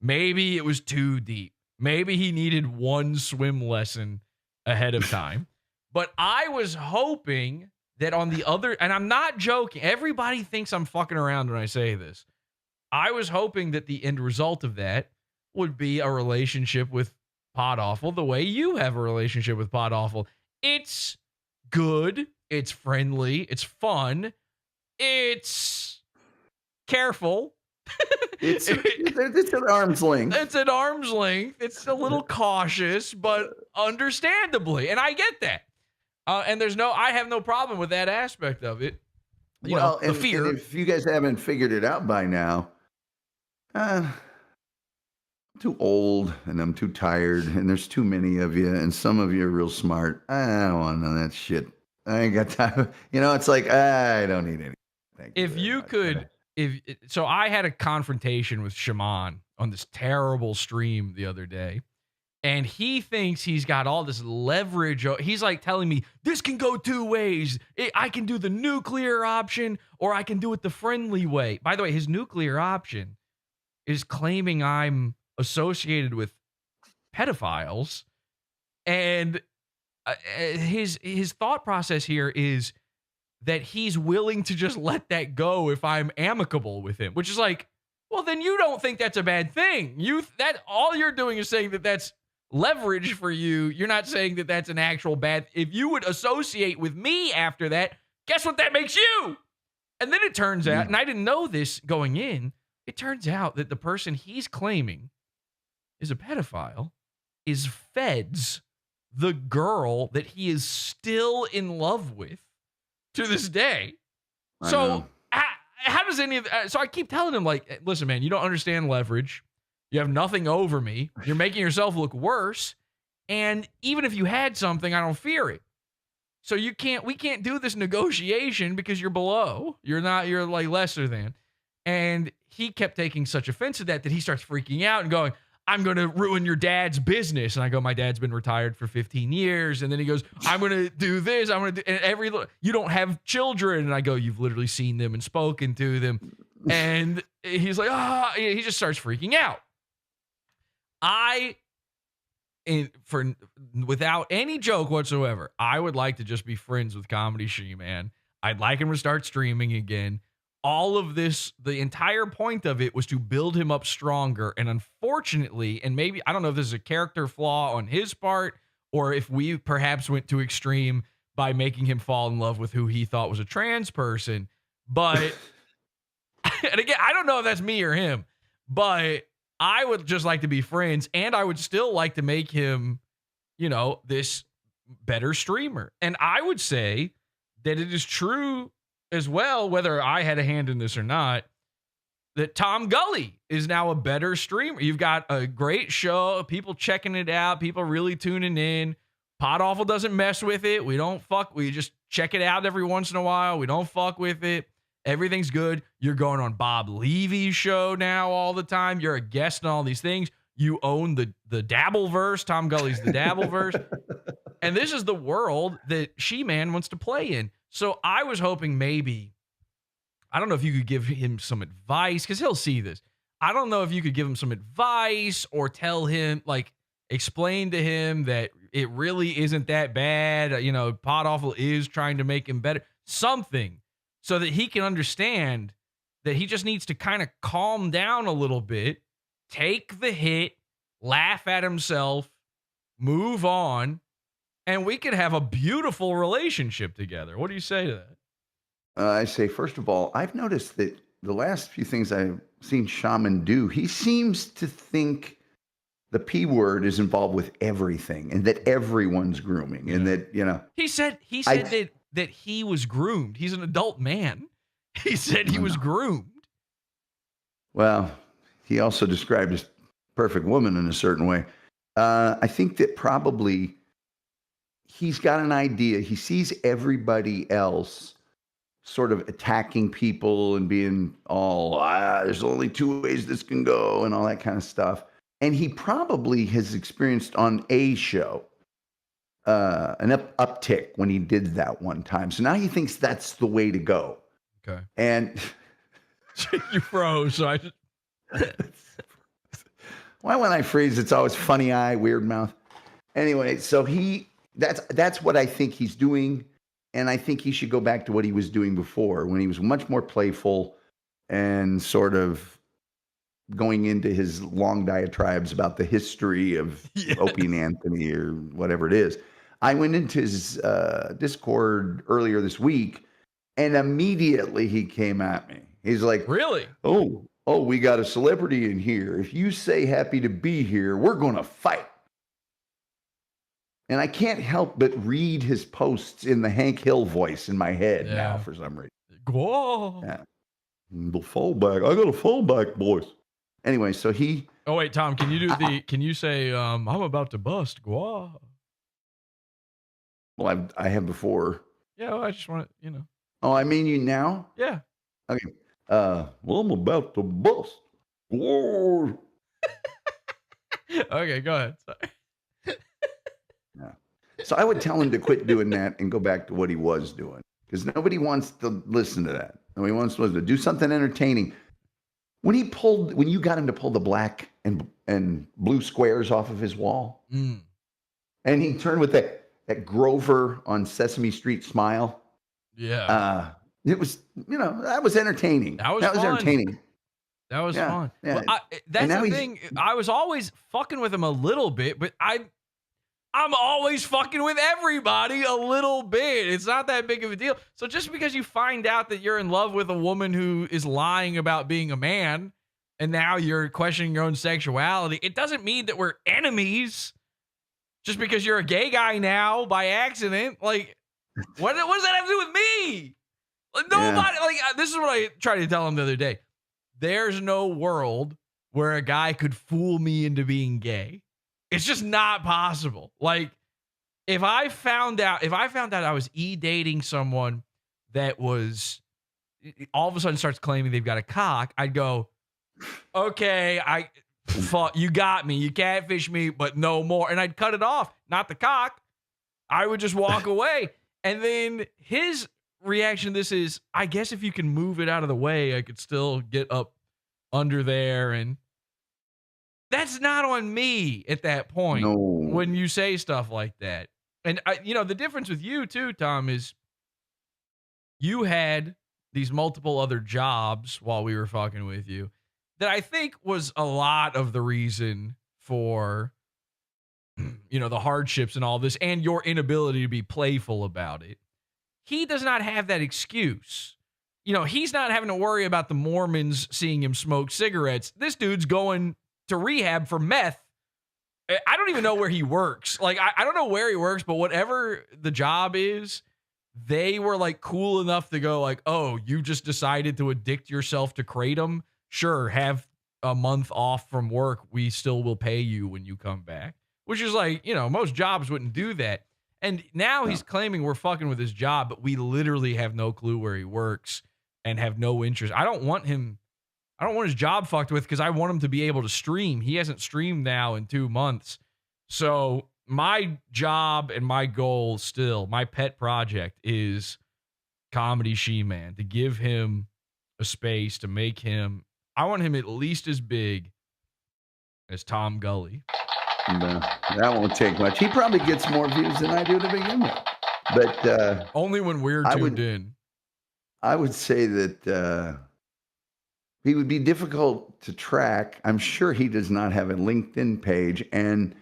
Maybe it was too deep. Maybe he needed one swim lesson ahead of time. But I was hoping that on the other, and I'm not joking, everybody thinks I'm fucking around when I say this. I was hoping that the end result of that would be a relationship with Podawful the way you have a relationship with Podawful. It's good, it's friendly, it's fun, it's careful. It's an arm's length. It's an arm's length. It's a little cautious, but understandably. And I get that. And I have no problem with that aspect of it. The fear. And if you guys haven't figured it out by now, I'm too old and I'm too tired and there's too many of you and some of you are real smart. I don't want none of that shit. I ain't got time. It's like, I don't need anything. If you could, so I had a confrontation with Shaman on this terrible stream the other day. And he thinks he's got all this leverage. He's like telling me, this can go two ways. I can do the nuclear option or I can do it the friendly way. By the way, his nuclear option is claiming I'm associated with pedophiles. And his thought process here is that he's willing to just let that go if I'm amicable with him, which is like, well, then you don't think that's a bad thing. All you're doing is saying that that's leverage for you. You're not saying that that's an actual bad. If you would associate with me after that, guess what that makes you? And then it turns out, and I didn't know this going in, it turns out that the person he's claiming is a pedophile is Feds, the girl that he is still in love with to this day. So how does any of that? So I keep telling him, like, listen, man, you don't understand leverage. You have nothing over me. You're making yourself look worse. And even if you had something, I don't fear it. So we can't do this negotiation because you're below. You're like lesser than. And he kept taking such offense to that he starts freaking out and going, I'm going to ruin your dad's business. And I go, my dad's been retired for 15 years. And then he goes, I'm going to do this. I'm going to do, and you don't have children. And I go, you've literally seen them and spoken to them. And he's like, he just starts freaking out. Without any joke whatsoever, I would like to just be friends with Comedy She-Man. I'd like him to start streaming again. All of this, the entire point of it was to build him up stronger. And unfortunately, and maybe, I don't know if this is a character flaw on his part, or if we perhaps went too extreme by making him fall in love with who he thought was a trans person. But, and again, I don't know if that's me or him, But I would just like to be friends, and I would still like to make him, this better streamer. And I would say that it is true as well, whether I had a hand in this or not, that Tom Gulley is now a better streamer. You've got a great show, people checking it out, people really tuning in. Podawful doesn't mess with it. We just check it out every once in a while. We don't fuck with it. Everything's good. You're going on Bob Levy's show now all the time. You're a guest on all these things. You own the Dabbleverse. Tom Gulley's the Dabbleverse. And this is the world that She-Man wants to play in. So I was hoping maybe, I don't know if you could give him some advice, because he'll see this. I don't know if you could give him some advice or tell him, explain to him that it really isn't that bad. Podawful is trying to make him better. Something so that he can understand that he just needs to kind of calm down a little bit, take the hit, laugh at himself, move on, and we could have a beautiful relationship together. What do you say to that? I say, first of all, I've noticed that the last few things I've seen Shaman do, he seems to think the P word is involved with everything and that everyone's grooming and that, He said that he was groomed. He's an adult man. He said he was groomed. Well, he also described his perfect woman in a certain way. I think that probably he's got an idea. He sees everybody else sort of attacking people and being all, there's only two ways this can go and all that kind of stuff. And he probably has experienced on a show an uptick when he did that one time. So now he thinks that's the way to go. Okay. And you froze. So I just... Why when I freeze, it's always funny eye, weird mouth. Anyway, so that's what I think he's doing. And I think he should go back to what he was doing before, when he was much more playful and sort of going into his long diatribes about the history of Opie and Anthony or whatever it is. I went into his Discord earlier this week, and immediately he came at me. He's like, really? Oh, we got a celebrity in here. If you say happy to be here, we're going to fight. And I can't help but read his posts in the Hank Hill voice in my head now for some reason. Whoa. Yeah. The fallback. I got a fallback, boys. Anyway, so he... Oh, wait, Tom, can you say, I'm about to bust? Go. Well, I have before. Yeah, well, I just want to, Oh, I mean you now? Yeah. Okay. Well, I'm about to bust. Whoa. Okay, go ahead. Sorry. Yeah. So I would tell him to quit doing that and go back to what he was doing, because nobody wants to listen to that. Nobody wants to listen to do something entertaining. When you got him to pull the black and blue squares off of his wall, and he turned with that Grover on Sesame Street smile. Yeah. It was, that was entertaining. That was fun. Entertaining. That was fun. Yeah. Well, that's the thing. I was always fucking with him a little bit, but I'm always fucking with everybody a little bit. It's not that big of a deal. So just because you find out that you're in love with a woman who is lying about being a man, and now you're questioning your own sexuality, it doesn't mean that we're enemies. Just because you're a gay guy now by accident, what does that have to do with me? Nobody. This is what I tried to tell him the other day. There's no world where a guy could fool me into being gay. It's just not possible. If I found out I was dating someone that was all of a sudden starts claiming they've got a cock, I'd go, okay, you got me. You catfish me, but no more. And I'd cut it off. Not the cock. I would just walk away. And then his reaction to this is, I guess if you can move it out of the way, I could still get up under there. And that's not on me at that point. No. When you say stuff like that. And the difference with you too, Tom, is you had these multiple other jobs while we were fucking with you that I think was a lot of the reason for, the hardships and all this and your inability to be playful about it. He does not have that excuse. he's not having to worry about the Mormons seeing him smoke cigarettes. This dude's going to rehab for meth. I don't even know where he works. Like, I don't know where he works, but whatever the job is, they were like cool enough to go like, oh, you just decided to addict yourself to kratom? Sure, have a month off from work. We still will pay you when you come back. Which is like, most jobs wouldn't do that. And now he's claiming we're fucking with his job, but we literally have no clue where he works and have no interest. I don't want his job fucked with because I want him to be able to stream. He hasn't streamed now in 2 months. So my job and my goal still, my pet project is Comedy She-Man, to give him a space, to make him, I want him at least as big as Tom Gulley. No, that won't take much. He probably gets more views than I do to begin with. But only when we're tuned in. I would say that he would be difficult to track. I'm sure he does not have a LinkedIn page, and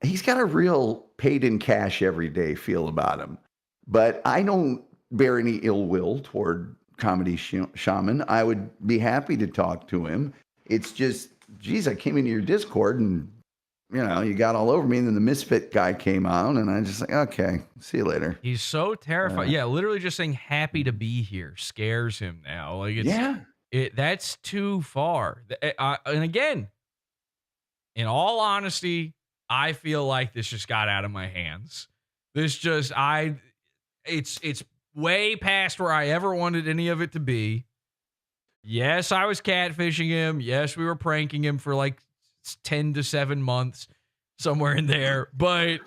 he's got a real paid in cash every day feel about him. But I don't bear any ill will toward Comedy Shaman. I would be happy to talk to him. It's just, geez, I came into your Discord and you got all over me, and then the Misfit guy came on, and I just like, okay, see you later. He's so terrified. Yeah, literally just saying happy to be here scares him now. Like, that's too far. And again, in all honesty, I feel like this just got out of my hands. It's way past where I ever wanted any of it to be. Yes, I was catfishing him. Yes, we were pranking him for like 10 to 7 months, somewhere in there. But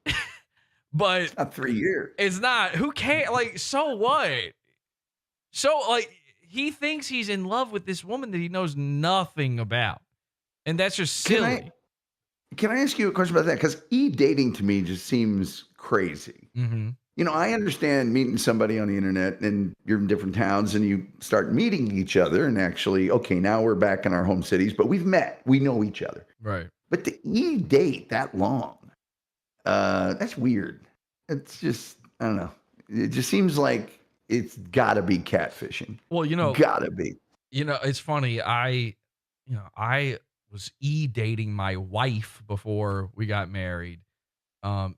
it's not 3 years. It's not. Who cares? Like, so what? So, like, he thinks he's in love with this woman that he knows nothing about. And that's just silly. Can I ask you a question about that? Because dating to me just seems crazy. Mm-hmm. I understand meeting somebody on the internet and you're in different towns and you start meeting each other and actually, okay, now we're back in our home cities, but we've met, we know each other. Right. But to date that long, that's weird. It's just, I don't know. It just seems like it's gotta be catfishing. Well, gotta be. It's funny. I was dating my wife before we got married.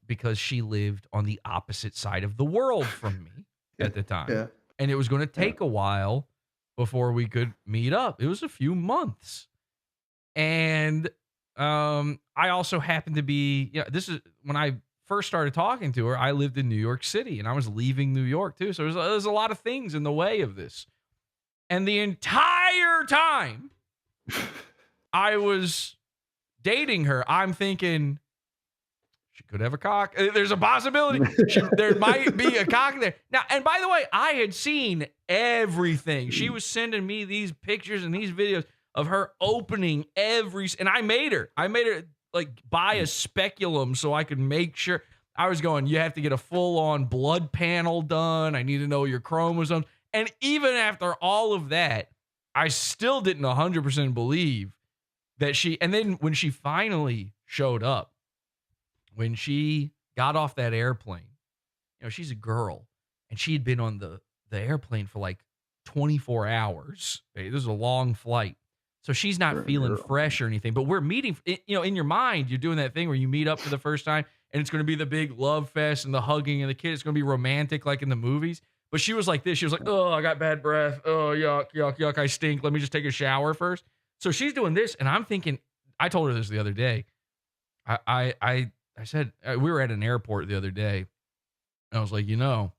Because she lived on the opposite side of the world from me at the time. Yeah. And it was going to take a while before we could meet up. It was a few months. And I also happened to be, this is when I first started talking to her, I lived in New York City and I was leaving New York too. So there's a lot of things in the way of this. And the entire time I was dating her, I'm thinking, she could have a cock. There's a possibility. There might be a cock there. Now, and by the way, I had seen everything. She was sending me these pictures and these videos of her opening and I made her like buy a speculum so I could make sure. I was going, you have to get a full-on blood panel done. I need to know your chromosomes. And even after all of that, I still didn't 100% believe that and then when she finally showed up, when she got off that airplane, she's a girl, and she had been on the airplane for like 24 hours. Okay, this is a long flight. So she's not feeling fresh or anything, but we're meeting, in your mind, you're doing that thing where you meet up for the first time, and it's going to be the big love fest and the hugging and the kid. It's going to be romantic like in the movies. But she was like this. She was like, oh, I got bad breath. Oh, yuck, yuck, yuck. I stink. Let me just take a shower first. So she's doing this, and I'm thinking, I told her this the other day. I said, we were at an airport the other day, and I was like, when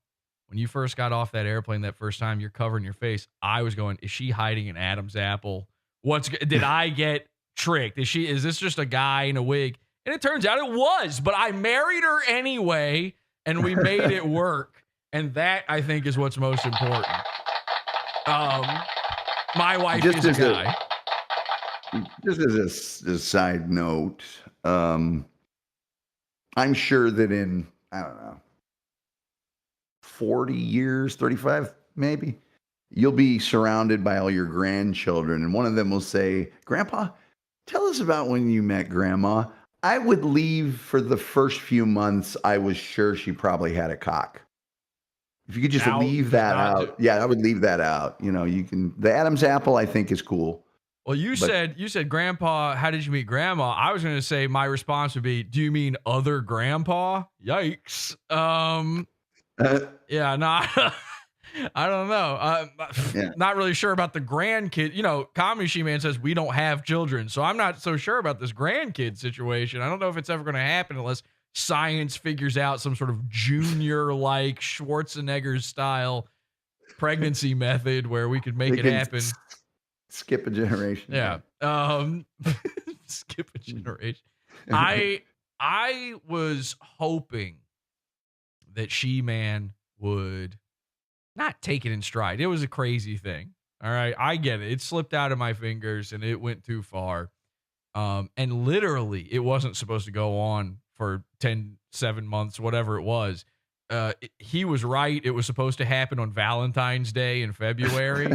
you first got off that airplane that first time, you're covering your face. I was going, is she hiding an Adam's apple? Did I get tricked? Is this just a guy in a wig? And it turns out it was, but I married her anyway, and we made it work. And that, I think, is what's most important. My wife is a guy. Just as a side note, I'm sure that in, I don't know, 40 years, 35 maybe, you'll be surrounded by all your grandchildren. And one of them will say, Grandpa, tell us about when you met Grandma. I would leave for the first few months. I was sure she probably had a cock. If you could just Out, leave that not out, yeah, I would leave that out. You know, you can. The Adam's apple, I think, is cool. Well, you said Grandpa. How did you meet Grandma? I was going to say my response would be, do you mean other Grandpa? Yikes. Yeah, no, I don't know. Not really sure about the grandkid. You know, Comedy She-Man says we don't have children, so I'm not so sure about this grandkid situation. I don't know if it's ever going to happen unless science figures out some sort of junior-like Schwarzenegger style pregnancy method where we could make it happen. Skip a generation. Yeah. Skip a generation. I was hoping that She-Man would not take it in stride. It was a crazy thing. All right. I get it. It slipped out of my fingers and it went too far. And literally it wasn't supposed to go on for 7 months, whatever it was. He was right. It was supposed to happen on Valentine's Day in February.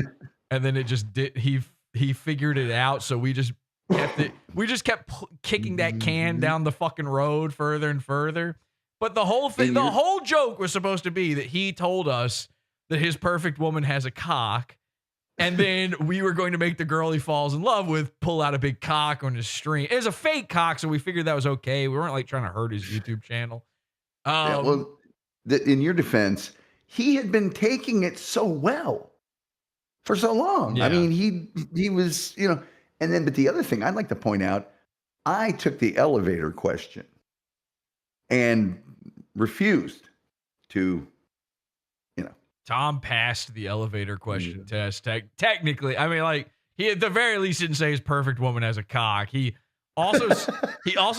And then it just did. He figured it out. So we just kept it. We just kept kicking that can down the fucking road further and further. But the whole thing, the whole joke was supposed to be that he told us that his perfect woman has a cock. And then we were going to make the girl he falls in love with pull out a big cock on his stream. It was a fake cock, so we figured that was okay. We weren't like trying to hurt his YouTube channel. In your defense, he had been taking it so well for so long. Yeah. I mean, he was, you know, and then, but the other thing I'd like to point out, I took the elevator question and refused to, you know. Tom passed the elevator question test. Technically, I mean, like, he at the very least didn't say his perfect woman has a cock. He also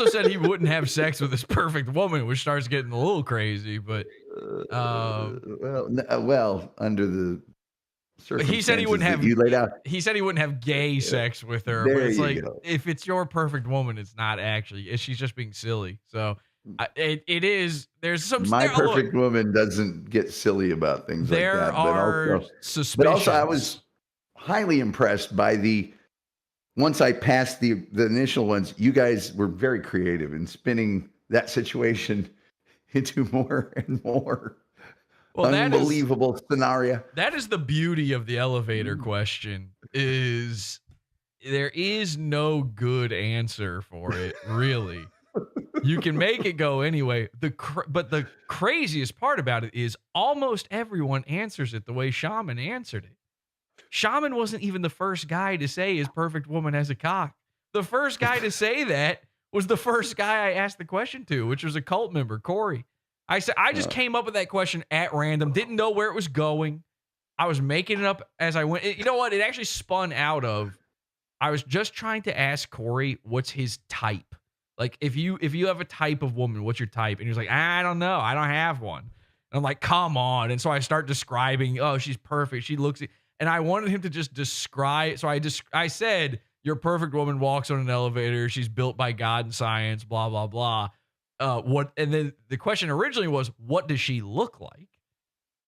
said he wouldn't have sex with his perfect woman, which starts getting a little crazy. But well, under the circumstances he said he wouldn't have. You laid out. He said he wouldn't have gay sex with her. There But it's you like go. if it's your perfect woman, it's not actually. She's just being silly. So it is. There's some. My perfect woman doesn't get silly about things like that. There are suspicions. But also, I was highly impressed by once I passed the initial ones, you guys were very creative in spinning that situation into more and more unbelievable scenario. That is the beauty of the elevator question. Is there is no good answer for it, really. You can make it go anyway. But the craziest part about it is almost everyone answers it the way Shaman answered it. Shaman wasn't even the first guy to say his perfect woman has a cock. The first guy to say that was the first guy I asked the question to, which was a cult member, Corey. I said, I just came up with that question at random, didn't know where it was going. I was making it up as I went. You know what? It actually spun out of, I was just trying to ask Corey, what's his type? Like, if you have a type of woman, what's your type? And he was like, I don't know. I don't have one. And I'm like, come on. And so I start describing, oh, she's perfect. She looks, and I wanted him to just describe. So I said, your perfect woman walks on an elevator. She's built by God and science, blah, blah, blah. And then the question originally was, what does she look like?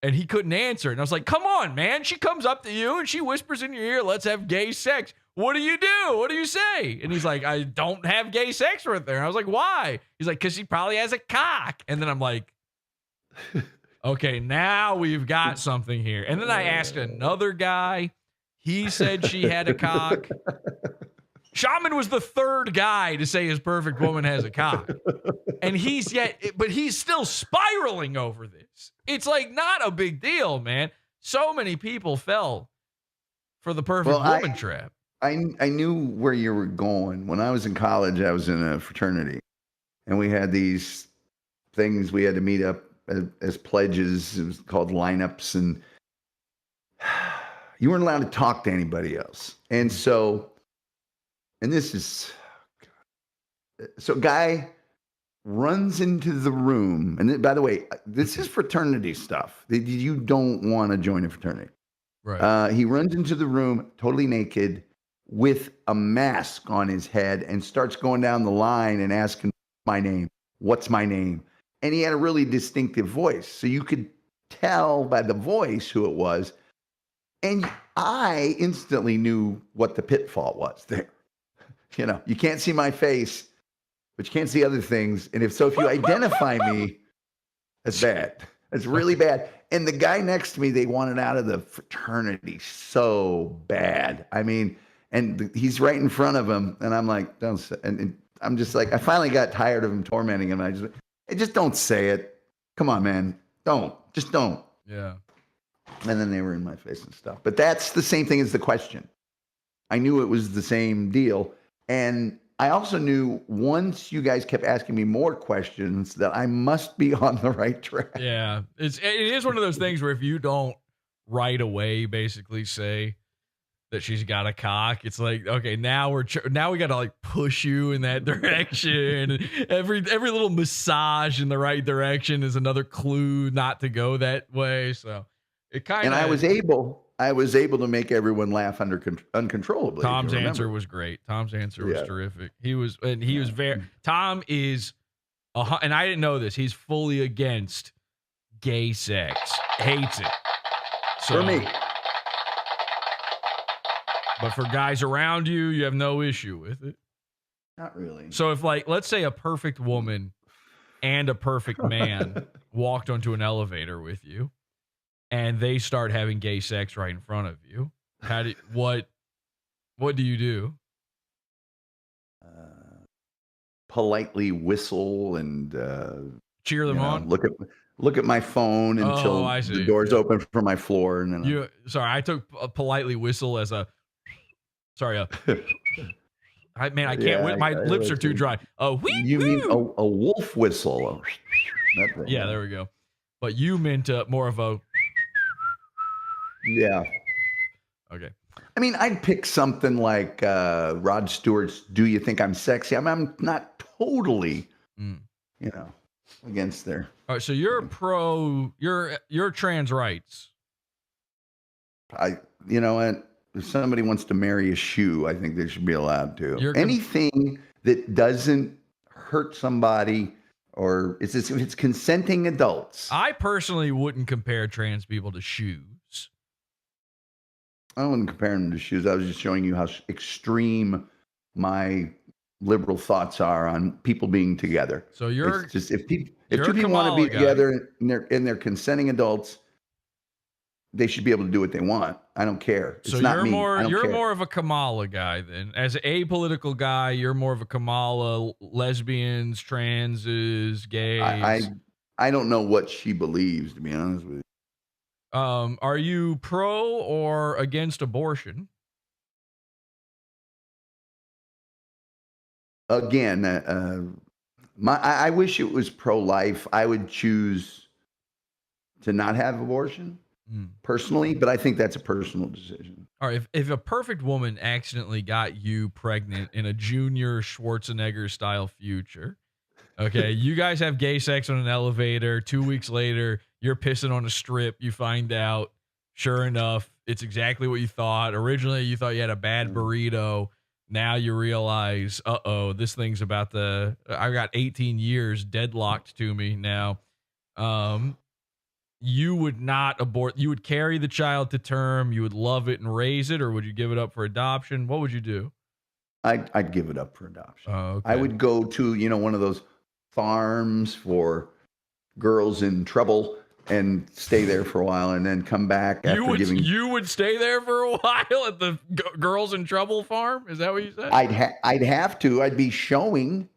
And he couldn't answer. And I was like, come on, man. She comes up to you and she whispers in your ear, let's have gay sex. What do you do? What do you say? And he's like, I don't have gay sex with her. And I was like, why? He's like, because she probably has a cock. And then I'm like, okay, now we've got something here. And then I asked another guy. He said she had a cock. Shaman was the third guy to say his perfect woman has a cock. And but he's still spiraling over this. It's like not a big deal, man. So many people fell for the perfect woman trap. I knew where you were going. When I was in college, I was in a fraternity. And we had these things we had to meet up as pledges. It was called lineups. And you weren't allowed to talk to anybody else. And so, and this is, so guy runs into the room. And by the way, this is fraternity stuff. You don't want to join a fraternity. Right. He runs into the room totally naked with a mask on his head and starts going down the line and asking my name. What's my name? And he had a really distinctive voice. So you could tell by the voice who it was. And I instantly knew what the pitfall was there. You know, you can't see my face, but you can't see other things. And if you identify me, that's bad. It's really bad. And the guy next to me, they wanted out of the fraternity so bad. I mean, and he's right in front of him, and I'm like, don't say. And I'm just like, I finally got tired of him tormenting him. I just don't say it. Come on, man, just don't. Yeah. And then they were in my face and stuff. But that's the same thing as the question. I knew it was the same deal, and I also knew once you guys kept asking me more questions that I must be on the right track. Yeah, it is one of those things where if you don't right away basically say that she's got a cock, it's like, okay, now we got to like push you in that direction. every little massage in the right direction is another clue not to go that way. So it kind of. And I was able to make everyone laugh uncontrollably. Tom's answer was great. Tom's answer was terrific. He was very. Tom is, and I didn't know this. He's fully against gay sex. Hates it. So, for me. But for guys around you, you have no issue with it. Not really. So if, like, let's say a perfect woman and a perfect man walked onto an elevator with you, and they start having gay sex right in front of you, what do you do? Politely whistle and cheer them on. Look at my phone until the doors open for my floor, and then I took a politely whistle as a I can't. My lips are too dry. You mean a wolf whistle? Yeah, there we go. But you meant more of a. Yeah. Okay. I mean, I'd pick something like Rod Stewart's "Do You Think I'm Sexy?" I'm not totally, against there. All right, so you're pro. You're trans rights. You know what? If somebody wants to marry a shoe, I think they should be allowed to. Anything that doesn't hurt somebody, or if it's consenting adults. I personally wouldn't compare trans people to shoes. I wouldn't compare them to shoes. I was just showing you how extreme my liberal thoughts are on people being together. So you're it's just if two people want to be together and they're consenting adults, they should be able to do what they want. I don't care. It's not me. You're more of a Kamala guy then. As an apolitical guy, you're more of a Kamala, lesbians, transes, gays. I don't know what she believes, to be honest with you. Are you pro or against abortion? Again, I wish it was pro-life. I would choose to not have abortion personally, but I think that's a personal decision. All right, if a perfect woman accidentally got you pregnant in a Junior Schwarzenegger style future, okay, you guys have gay sex on an elevator. 2 weeks later, you're pissing on a strip. You find out, sure enough, it's exactly what you thought. Originally, you thought you had a bad burrito. Now you realize, this thing's about I got 18 years deadlocked to me now. You would not abort. You would carry the child to term. You would love it and raise it, or would you give it up for adoption? What would you do? I'd give it up for adoption. Okay. I would go to, one of those farms for girls in trouble and stay there for a while and then come back after You would stay there for a while at the Girls in Trouble farm? Is that what you said? I'd have to. I'd be showing.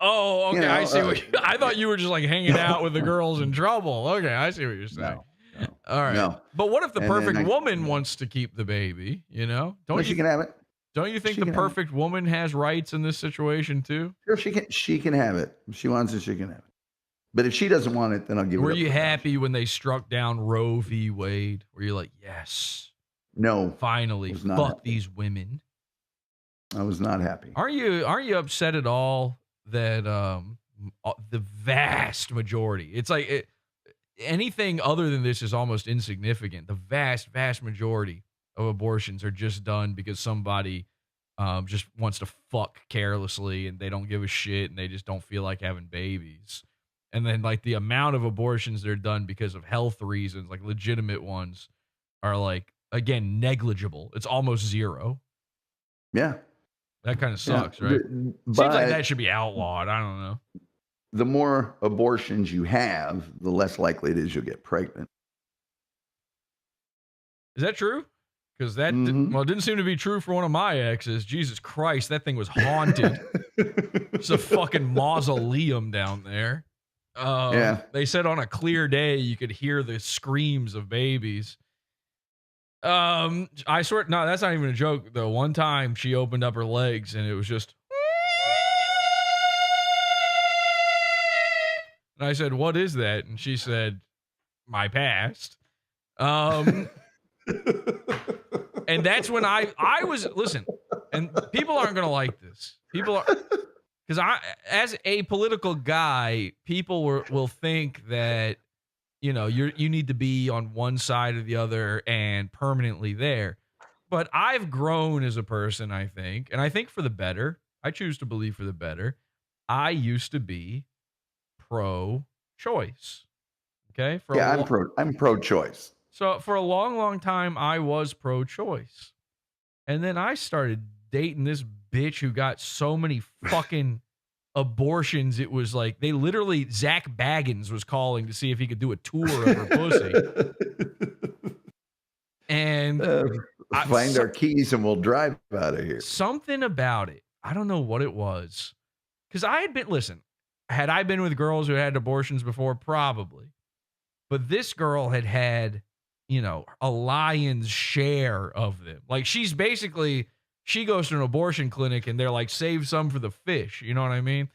Oh, okay. I see. I thought you were just like hanging out with the girls in trouble. Okay, I see what you're saying. No, all right. No. But what if the perfect woman wants to keep the baby? She can have it. Don't you think the perfect woman has rights in this situation too? Sure, she can have it. If she wants it, she can have it. But if she doesn't want it, then I'll give it up. Were you happy when they struck down Roe v. Wade? Were you like, yes? No. Finally, fuck these women. I was not happy. Are you upset at all that the vast majority, it's like anything other than this is almost insignificant. The vast majority of abortions are just done because somebody just wants to fuck carelessly and they don't give a shit and they just don't feel like having babies. And then like the amount of abortions that are done because of health reasons, like legitimate ones, are like, again, negligible. It's almost zero. Yeah. That kind of sucks, right? Seems like that should be outlawed. I don't know. the more abortions you have, the less likely it is you'll get pregnant. Is that true? Because that it didn't seem to be true for one of my exes. Jesus Christ, that thing was haunted. It's a fucking mausoleum down there. Yeah. They said on a clear day you could hear the screams of babies. I swear, no, that's not even a joke though. One time she opened up her legs and it was just. And I said, "What is that?" And she said, "My past." And that's when I was, listen, and people aren't going to like this. People are, because as a political guy, people will think that, you know, you need to be on one side or the other and permanently there. But I've grown as a person, I think, and I think for the better. I choose to believe for the better. I used to be pro-choice. Okay? I'm pro-choice. So for a long, long time, I was pro-choice. And then I started dating this bitch who got so many fucking abortions. It was like, they literally, Zach Baggins was calling to see if he could do a tour of her pussy. And find our keys and we'll drive out of here. Something about it. I don't know what it was. Because I had been, listen, had I been with girls who had abortions before? Probably. But this girl had, you know, a lion's share of them. Like, she's basically, she goes to an abortion clinic and they're like, save some for the fish. You know what I mean?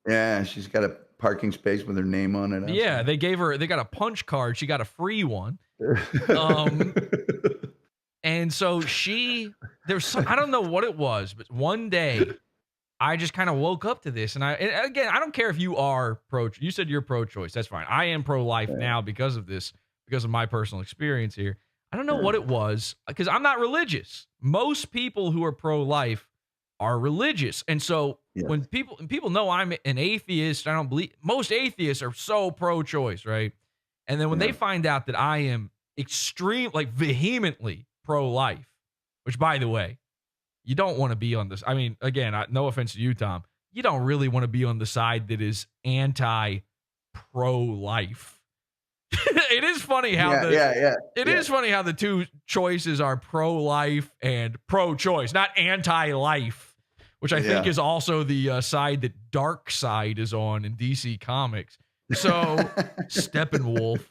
Yeah, she's got a parking space with her name on it. Yeah, they got a punch card. She got a free one. And so I don't know what it was, but one day I just kind of woke up to this. And again, I don't care if you are you said you're pro-choice. That's fine. I am pro-life now because of this, because of my personal experience here. I don't know what it was, because I'm not religious. Most people who are pro-life are religious. And so when people know I'm an atheist, I don't believe, most atheists are so pro-choice, right? And then when they find out that I am vehemently pro-life, which, by the way, you don't want to be on this. I mean, again, no offense to you, Tom. You don't really want to be on the side that is anti-pro-life. It is funny how is funny how the two choices are pro-life and pro-choice, not anti-life, which I think is also the side that Darkseid is on in DC Comics. So Steppenwolf,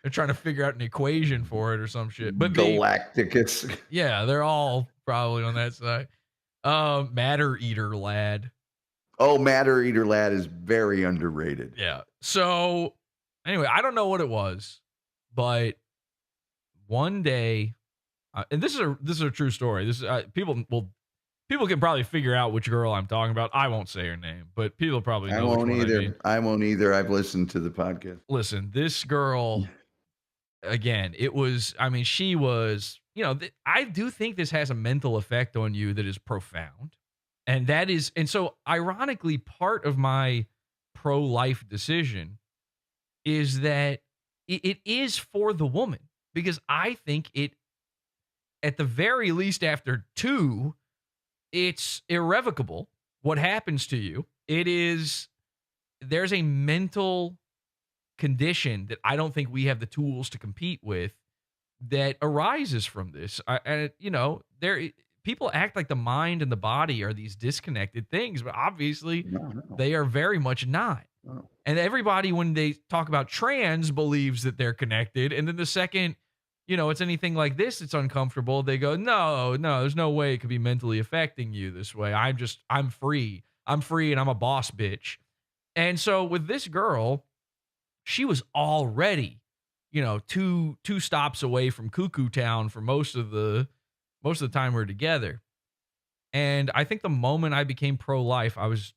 they're trying to figure out an equation for it or some shit. But Galacticus. Yeah, they're all probably on that side. Matter Eater Lad. Oh, Matter Eater Lad is very underrated. Yeah. So anyway, I don't know what it was, but one day, and this is a true story. This is people can probably figure out which girl I'm talking about. I won't say her name, but people probably know. I won't either. I won't either. I've listened to the podcast. Listen, this girl, again, she was, I do think this has a mental effect on you that is profound. And so ironically, part of my pro-life decision is that it is for the woman, because I think it, at the very least after 2, it's irrevocable what happens to you. There's a mental condition that I don't think we have the tools to compete with that arises from this. People act like the mind and the body are these disconnected things, but obviously they are very much not. No. And everybody, when they talk about trans, believes that they're connected. And then the second, it's anything like this, it's uncomfortable. They go, no, there's no way it could be mentally affecting you this way. I'm free. I'm free and I'm a boss bitch. And so with this girl, she was already, 2 stops away from Cuckoo Town for most of the time we were together. And I think the moment I became pro-life, I was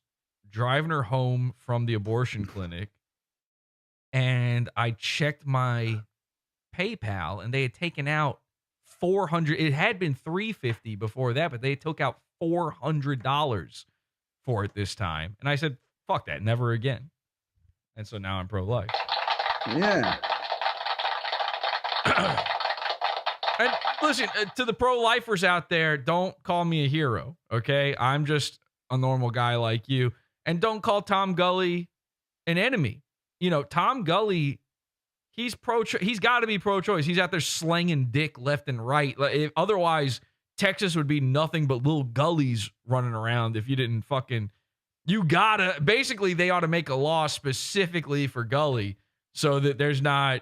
driving her home from the abortion clinic, and I checked my PayPal, and they had taken out $400. It had been $350 before that, but they took out $400 for it this time. And I said, fuck that, never again. And so now I'm pro-life. Yeah. And listen, to the pro-lifers out there, don't call me a hero, okay? I'm just a normal guy like you. And don't call Tom Gulley an enemy. You know, Tom Gulley, he's got to be pro-choice. He's out there slanging dick left and right. Otherwise, Texas would be nothing but little gullies running around if you didn't fucking. Basically, they ought to make a law specifically for Gulley so that there's not.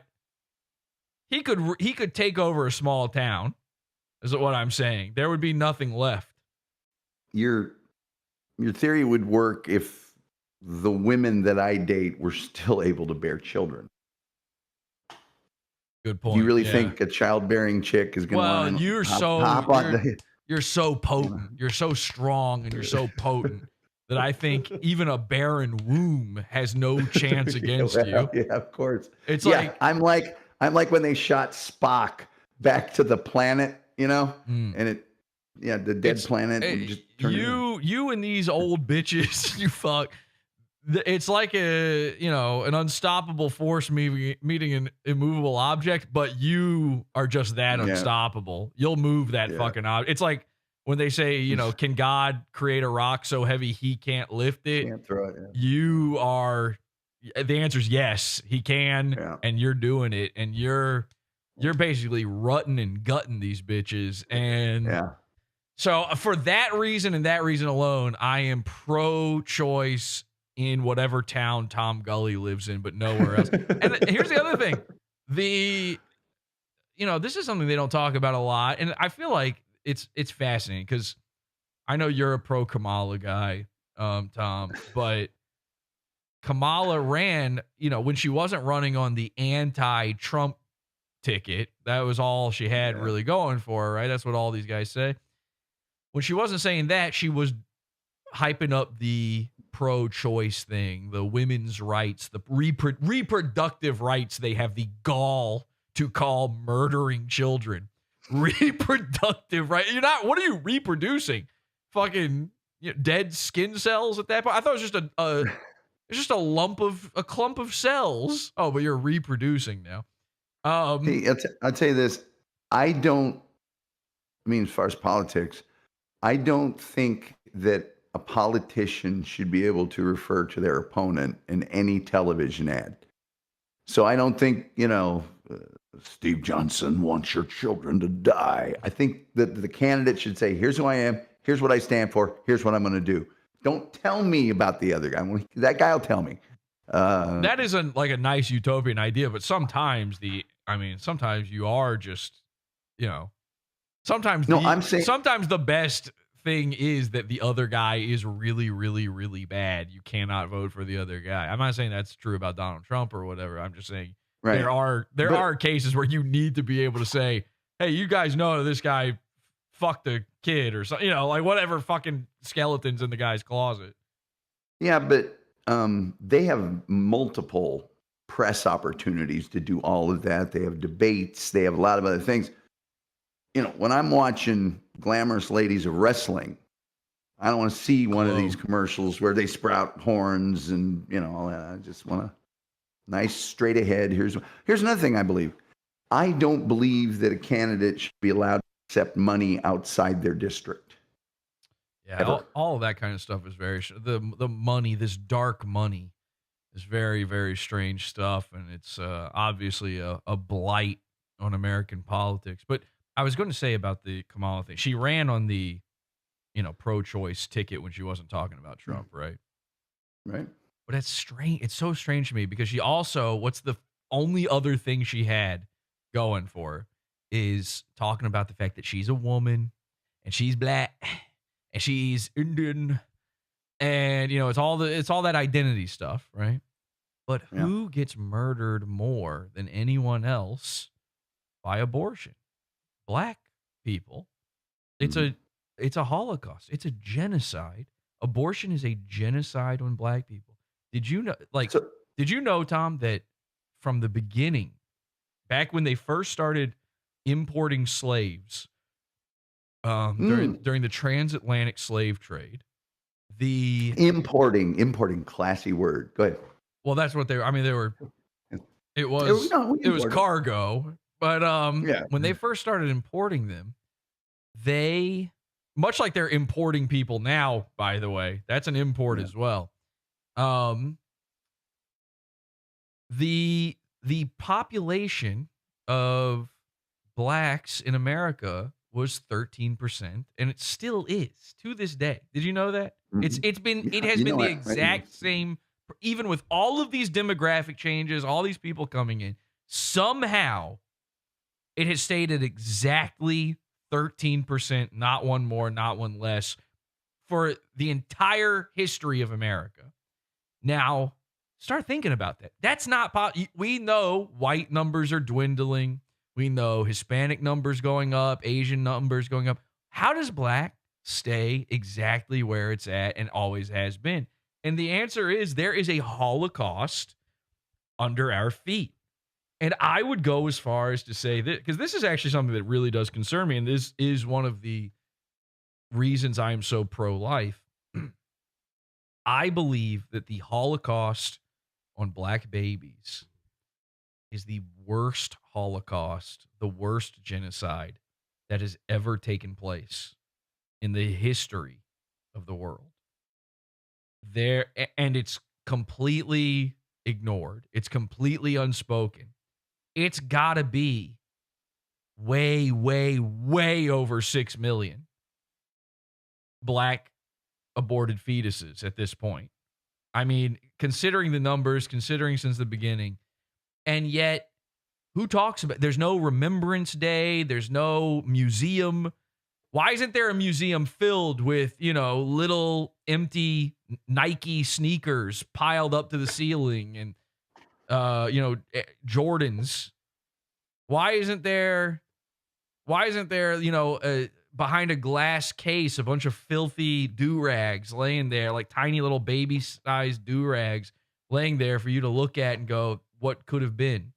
He could take over a small town, is what I'm saying. There would be nothing left. Your theory would work if the women that I date were still able to bear children. Good point. Do you really think a childbearing chick is going to want to you're so potent. You're so strong and you're so potent that I think even a barren womb has no chance against you. Yeah, of course. It's I'm like when they shot Spock back to the planet, you know, and the dead planet. You and these old bitches, you fuck. It's like an unstoppable force meeting an immovable object, but you are just that unstoppable. You'll move that fucking object. It's like when they say, can God create a rock so heavy he can't lift it? Can't throw it. Yeah. You are. The answer is yes, he can, and you're doing it, and you're basically rutting and gutting these bitches, and so for that reason and that reason alone, I am pro-choice in whatever town Tom Gulley lives in, but nowhere else. And here's the other thing. This is something they don't talk about a lot. And I feel like it's fascinating because I know you're a pro Kamala guy, Tom, but Kamala ran, when she wasn't running on the anti-Trump ticket. That was all she had really going for her, right? That's what all these guys say. When she wasn't saying that, she was hyping up the pro-choice thing, the women's rights, the reproductive rights they have the gall to call murdering children. Reproductive right? What are you reproducing? Fucking dead skin cells at that point? I thought it was just a clump of cells. Oh, but you're reproducing now. Hey, I'll tell you this. As far as politics, I don't think that a politician should be able to refer to their opponent in any television ad. So I don't think, Steve Johnson wants your children to die. I think that the candidate should say, here's who I am, here's what I stand for, here's what I'm going to do. Don't tell me about the other guy. That guy will tell me. That isn't like a nice utopian idea, but sometimes sometimes you are just, sometimes sometimes the best thing is that the other guy is really, really, really bad. You cannot vote for the other guy. I'm not saying that's true about Donald Trump or whatever. I'm just saying there are cases where you need to be able to say, hey, you guys know this guy fucked a kid or something, like whatever fucking skeletons in the guy's closet. Yeah, but they have multiple press opportunities to do all of that. They have debates. They have a lot of other things. When I'm watching Glamorous Ladies of Wrestling, I don't want to see one of these commercials where they sprout horns and, all that. I just want a nice straight ahead. Here's another thing I believe. I don't believe that a candidate should be allowed to accept money outside their district. Yeah, all of that kind of stuff is very the money, this dark money, is very, very strange stuff, and it's obviously a blight on American politics. But I was going to say about the Kamala thing. She ran on the, pro-choice ticket when she wasn't talking about Trump, right? Right. But it's strange. It's so strange to me because she also, what's the only other thing she had going for her is talking about the fact that she's a woman and she's black and she's Indian and, it's all that identity stuff, right? But who gets murdered more than anyone else by abortion? Black people. It's a Holocaust. It's a genocide. Abortion is a genocide on black people. Did you know? Did you know, Tom, that from the beginning, back when they first started importing slaves during the transatlantic slave trade, the importing classy word. Go ahead. Well, that's what they were. They were. It was cargo. But when they first started importing them, they, much like they're importing people now, by the way, that's an import as well. the population of blacks in America was 13%, and it still is to this day. Did you know that? It has been the exact same, even with all of these demographic changes, all these people coming in. Somehow, it has stayed at exactly 13%, not one more, not one less, for the entire history of America. Now, start thinking about that. That's not we know white numbers are dwindling. We know Hispanic numbers going up, Asian numbers going up. How does black stay exactly where it's at and always has been? And the answer is there is a Holocaust under our feet. And I would go as far as to say that, because this is actually something that really does concern me, and this is one of the reasons I am so pro-life. I believe that the Holocaust on black babies is the worst Holocaust, the worst genocide that has ever taken place in the history of the world. And it's completely ignored. It's completely unspoken. It's got to be way, way, way over 6 million black aborted fetuses at this point. I mean, considering the numbers, considering since the beginning, and yet who talks about, there's no Remembrance Day, there's no museum. Why isn't there a museum filled with, little empty Nike sneakers piled up to the ceiling and, Jordans? Why isn't there, behind a glass case, a bunch of filthy do-rags laying there, like tiny little baby-sized do-rags laying there for you to look at and go, what could have been?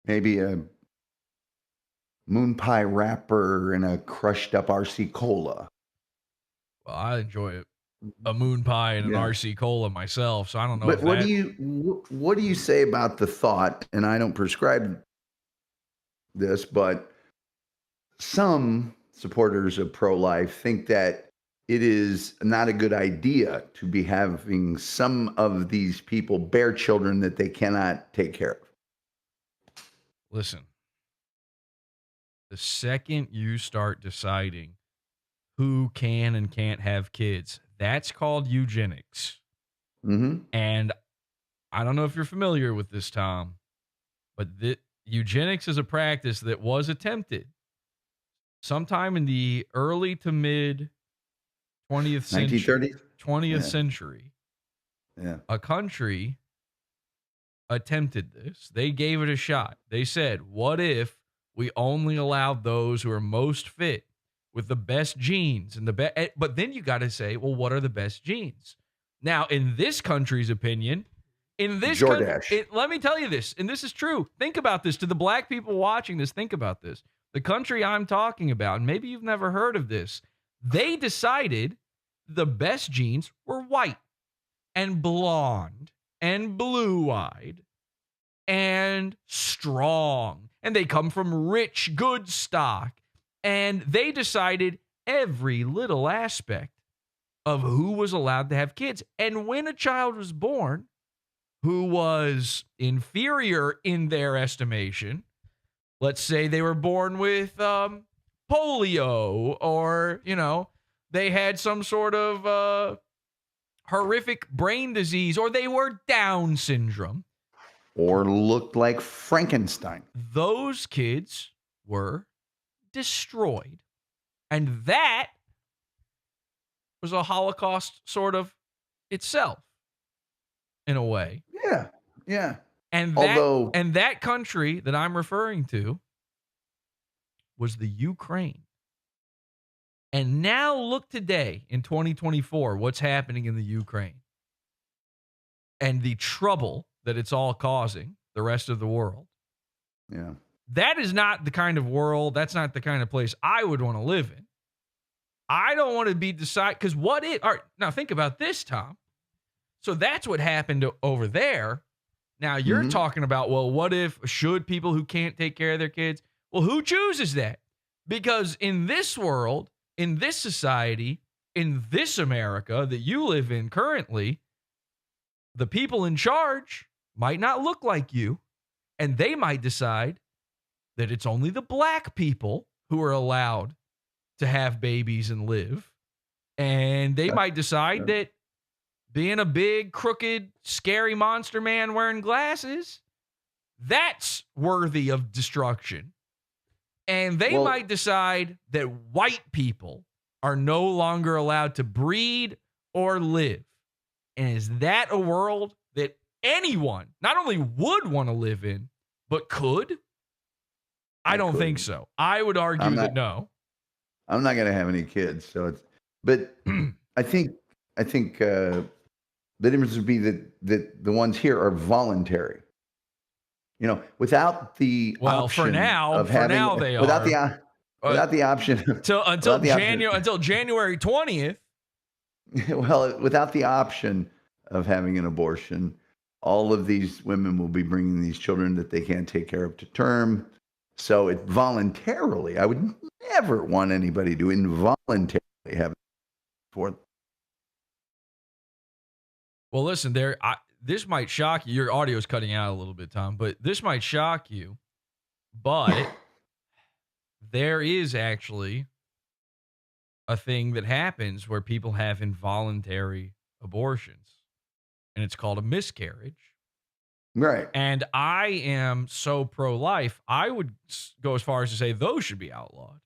Maybe a moon pie wrapper and a crushed up RC Cola. Well, I enjoy a moon pie and an RC Cola myself, so I don't know. But what do you say about the thought? And I don't prescribe this, but some supporters of pro-life think that it is not a good idea to be having some of these people bear children that they cannot take care of. Listen, the second you start deciding who can and can't have kids, that's called eugenics. Mm-hmm. And I don't know if you're familiar with this, Tom, but eugenics is a practice that was attempted sometime in the early to mid 20th century. 1930s? 20th century. Yeah. A country attempted this. They gave it a shot. They said, what if we only allowed those who are most fit with the best genes and but then you got to say, well, what are the best genes? Now, in this country's opinion, in this country, let me tell you this, and this is true. Think about this. To the black people watching this, think about this. The country I'm talking about, and maybe you've never heard of this, they decided the best genes were white and blonde and blue-eyed and strong, and they come from rich, good stock. And they decided every little aspect of who was allowed to have kids. And when a child was born who was inferior in their estimation, let's say they were born with polio, or, they had some sort of horrific brain disease, or they were Down syndrome, or looked like Frankenstein, those kids were destroyed. And that was a Holocaust sort of itself, in a way. Yeah. And that country that I'm referring to was the Ukraine. And now look today in 2024, what's happening in the Ukraine and the trouble that it's all causing the rest of the world. Yeah. That is not the kind of world, that's not the kind of place I would want to live in. I don't want to be because all right, now think about this, Tom. So that's what happened over there. Now you're talking about, well, what if, should people who can't take care of their kids? Well, who chooses that? Because in this world, in this society, in this America that you live in currently, the people in charge might not look like you, and they might decide that it's only the black people who are allowed to have babies and live. And they might decide that being a big, crooked, scary monster man wearing glasses, that's worthy of destruction. And they might decide that white people are no longer allowed to breed or live. And is that a world that anyone not only would want to live in, but could? I don't think so. I would argue that no. I'm not going to have any kids, so it's. But I think the difference would be that the ones here are voluntary. You know, without the option for now they without are. Without the option until January 20th. Well, without the option of having an abortion, all of these women will be bringing these children that they can't take care of to term. So it voluntarily, I would never want anybody to involuntarily have it for them. Well, listen, this might shock you. Your audio is cutting out a little bit, Tom, but this might shock you. But there is actually a thing that happens where people have involuntary abortions, and it's called a miscarriage. Right. And I am so pro-life, I would go as far as to say those should be outlawed.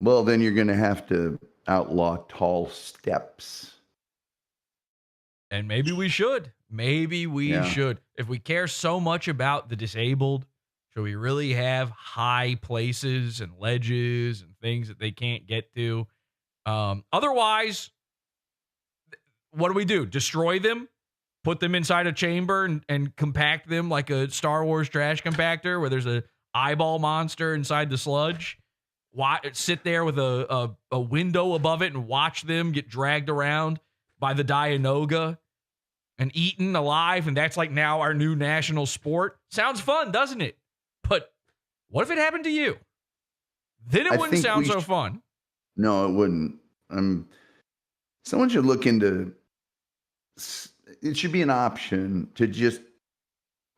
Well, then you're going to have to outlaw tall steps. And maybe we should. Maybe we should. If we care so much about the disabled, should we really have high places and ledges and things that they can't get to? Otherwise, what do? Destroy them? Put them inside a chamber and compact them like a Star Wars trash compactor where there's a eyeball monster inside the sludge? Sit there with a window above it and watch them get dragged around by the Dianoga and eaten alive, and that's like now our new national sport? Sounds fun, doesn't it? But what if it happened to you? Then it wouldn't sound so fun. No, it wouldn't. Someone should look into. It should be an option to just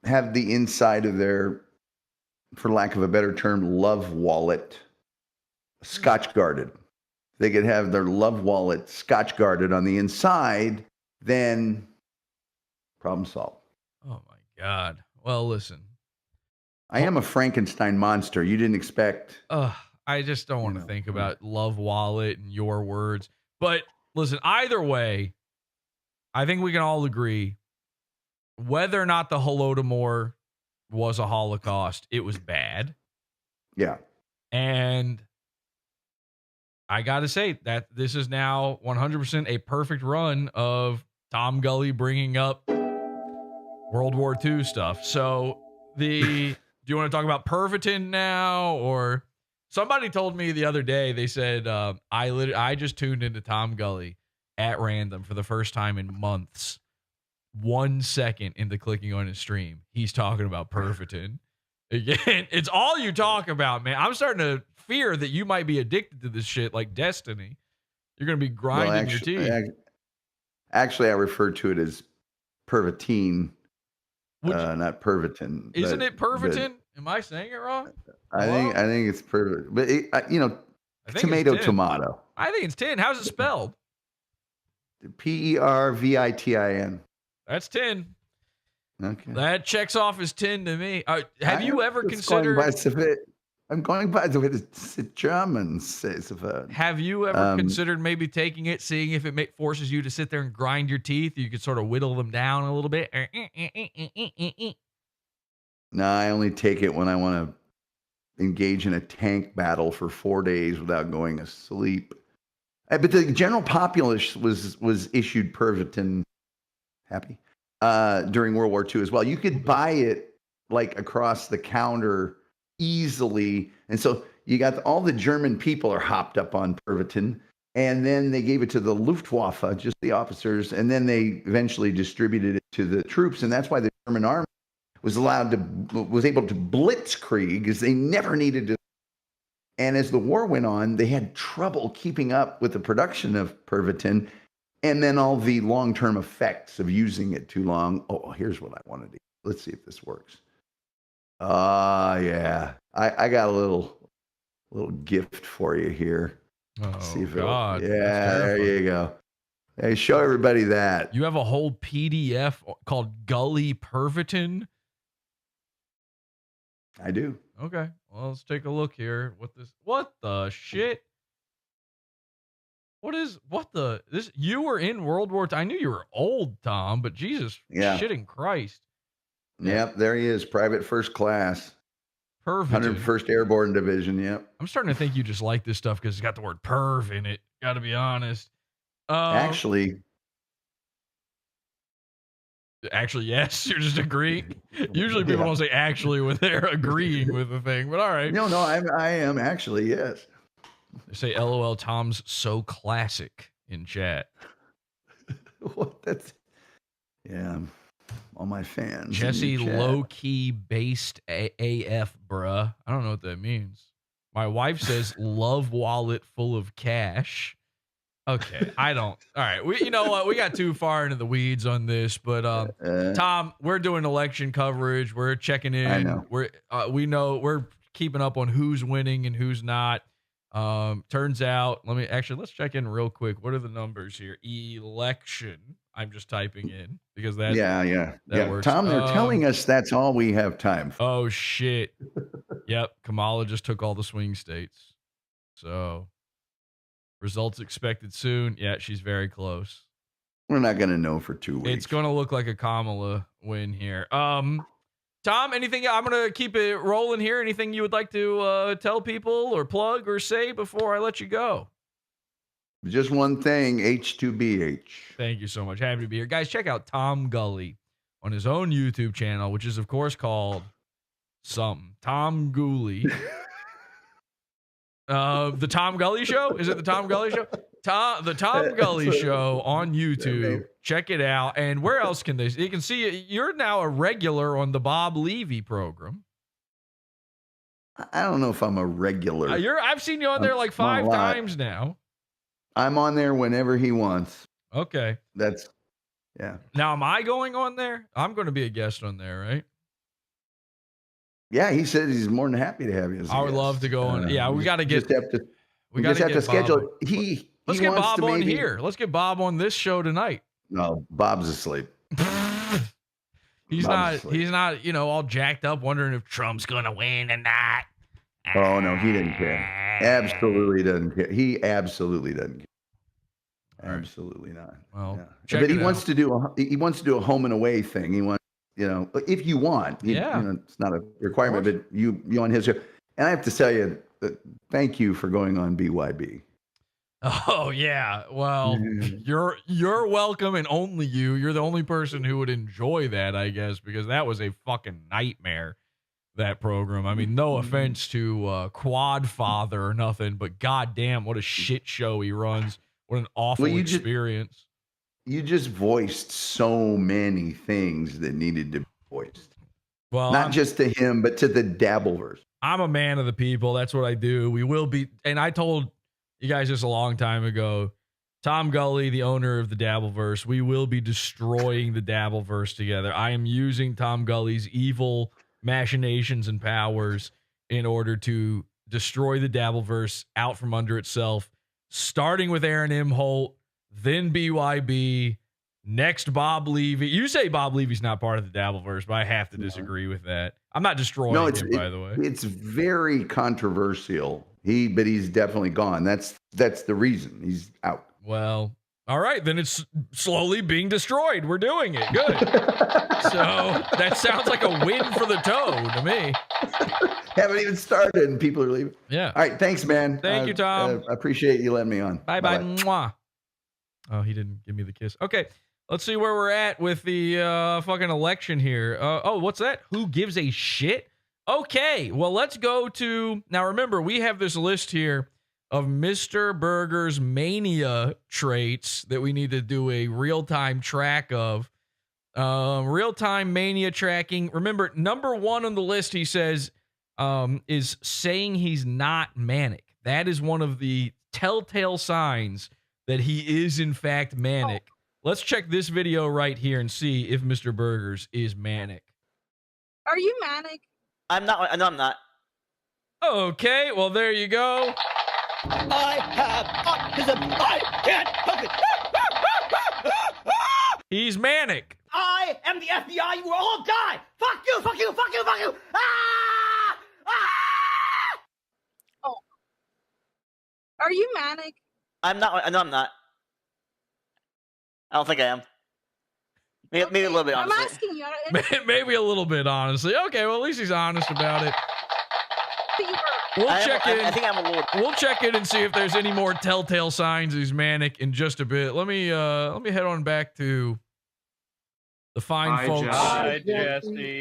have the inside of their, for lack of a better term, love wallet scotch guarded. They could have their love wallet scotch guarded on the inside, then problem solved. Oh my God. Well, listen. I am a Frankenstein monster. You didn't expect. I just don't want to think about love wallet and your words. But listen, either way, I think we can all agree whether or not the Holodomor was a Holocaust, it was bad. Yeah. And I got to say that this is now 100% a perfect run of Tom Gulley bringing up World War II stuff. So do you want to talk about Pervitin now? Or somebody told me the other day, they said, I just tuned into Tom Gulley at random for the first time in months. 1 second into clicking on his stream, he's talking about Pervitin. Again, it's all you talk about, man. I'm starting to fear that you might be addicted to this shit like Destiny. You're going to be grinding your teeth. Actually, I refer to it as Pervitin, not Pervitin. Isn't it Pervitin? Am I saying it wrong? I think it's Pervitin. But, tomato. I think it's 10. How's it spelled? Pervitin. That's 10. Okay. That checks off as 10 to me. Have you ever considered? I'm going by the way the German says the word. Have you ever considered maybe taking it, seeing if it forces you to sit there and grind your teeth? You could sort of whittle them down a little bit. No, I only take it when I want to engage in a tank battle for 4 days without going to sleep. But the general populace was issued Pervitin. Happy during World War II as well. You could buy it like across the counter easily, and so you got all the German people are hopped up on Pervitin, and then they gave it to the Luftwaffe, just the officers, and then they eventually distributed it to the troops, and that's why the German army was able to blitzkrieg, because they never needed to. And as the war went on, they had trouble keeping up with the production of Pervitin. And then all the long-term effects of using it too long. Oh, here's what I want to do. Let's see if this works. Yeah. I got a little gift for you here. Let's see if God. Yeah, there you go. Hey, show everybody that. You have a whole PDF called Gulley Pervitin? I do. Okay. Well, let's take a look here. What the shit? You were in World War II. I knew you were old, Tom, but Jesus shitting Christ. Yep, there he is, Private First Class. Pervitin. 101st Airborne Division, yep. I'm starting to think you just like this stuff because it's got the word perv in it. Got to be honest. Actually, yes. You're just agreeing. Usually people don't say actually when they're agreeing with the thing, but all right. No, I am actually, yes. They say LOL Tom's so classic in chat. Yeah. All my fans. Jesse low-key based AF, bruh. I don't know what that means. My wife says love wallet full of cash. Okay, I don't. All right, you know what? We got too far into the weeds on this, but Tom, we're doing election coverage. We're checking in. I know. We're keeping up on who's winning and who's not. Turns out, let's check in real quick. What are the numbers here? Election. I'm just typing in because that works. Tom, they're telling us that's all we have time for. Oh shit. Yep, Kamala just took all the swing states. So results expected soon. Yeah, she's very close. We're not going to know for 2 weeks. It's going to look like a Kamala win here. Tom, anything? I'm going to keep it rolling here. Anything you would like to tell people or plug or say before I let you go? Just one thing, H2BH. Thank you so much. Happy to be here. Guys, check out Tom Gulley on his own YouTube channel, which is, of course, called something. Tom Gulley. The Tom Gulley Show? Is it the Tom Gulley Show? The Tom Gulley Show on YouTube. Check it out. And where else can they? You can see you're now a regular on the Bob Levy program. I don't know if I'm a regular. I've seen you on there like 5 times now. I'm on there whenever he wants. Okay. Yeah. Now, am I going on there? I'm going to be a guest on there, right? Yeah, he said he's more than happy to have you as a I would guest. love to go on. Yeah, we got to get. We just have to schedule. Let's get Bob on here. Let's get Bob on this show tonight. No, Bob's asleep. He's not, all jacked up wondering if Trump's going to win or not. Oh, no, he didn't care. Absolutely doesn't care. He absolutely doesn't care. Absolutely not. Well, but he wants to do a home and away thing. He wants, if you want, it's not a requirement, but you on his show. And I have to tell you, thank you for going on BYB. Oh yeah. Well, you're welcome, and only you. You're the only person who would enjoy that, I guess, because that was a fucking nightmare. That program. I mean, no offense to Quad Father or nothing, but goddamn, what a shit show he runs. What an awful experience. You just voiced so many things that needed to be voiced. Well, not just to him, but to the Dabbleverse. I'm a man of the people. That's what I do. We will be, and I told you guys this a long time ago. Tom Gulley, the owner of the Dabbleverse, we will be destroying the Dabbleverse together. I am using Tom Gulley's evil machinations and powers in order to destroy the Dabbleverse out from under itself, starting with Aaron Imholte, then BYB, next Bob Levy. You say Bob Levy's not part of the Dabbleverse, but I have to disagree with that. I'm not destroying him, by the way. It's very controversial. But he's definitely gone. That's the reason he's out. Well, all right, then it's slowly being destroyed. We're doing it. Good. So that sounds like a win for the toe to me. Haven't even started and people are leaving. Yeah. All right. Thanks, man. Thank you, Tom. I appreciate you letting me on. Bye-bye. Mwah. Oh, he didn't give me the kiss. Okay. Let's see where we're at with the fucking election here. What's that? Who gives a shit? Okay. Well, let's go to... Now, remember, we have this list here of Mr. Burger's mania traits that we need to do a real-time track of. Real-time mania tracking. Remember, number 1 on the list, he says, is saying he's not manic. That is one of the telltale signs that he is in fact manic. Let's check this video right here and see if Mr. Burgers is manic. Are you manic? I'm not. No, I'm not. Okay, well, there you go. I have autism. I can't help it. He's manic. I am the FBI. You will all die. Fuck you. Fuck you. Fuck you. Fuck you. Ah! Ah! Oh. Are you manic? I'm not. No, I'm not. I don't think I am. Maybe a little bit, honestly. I'm asking you. Maybe a little bit, honestly. Okay, well, at least he's honest about it. We'll check in. I think I'm a little. We'll check in and see if there's any more telltale signs he's manic in just a bit. Let me head on back to the fine folks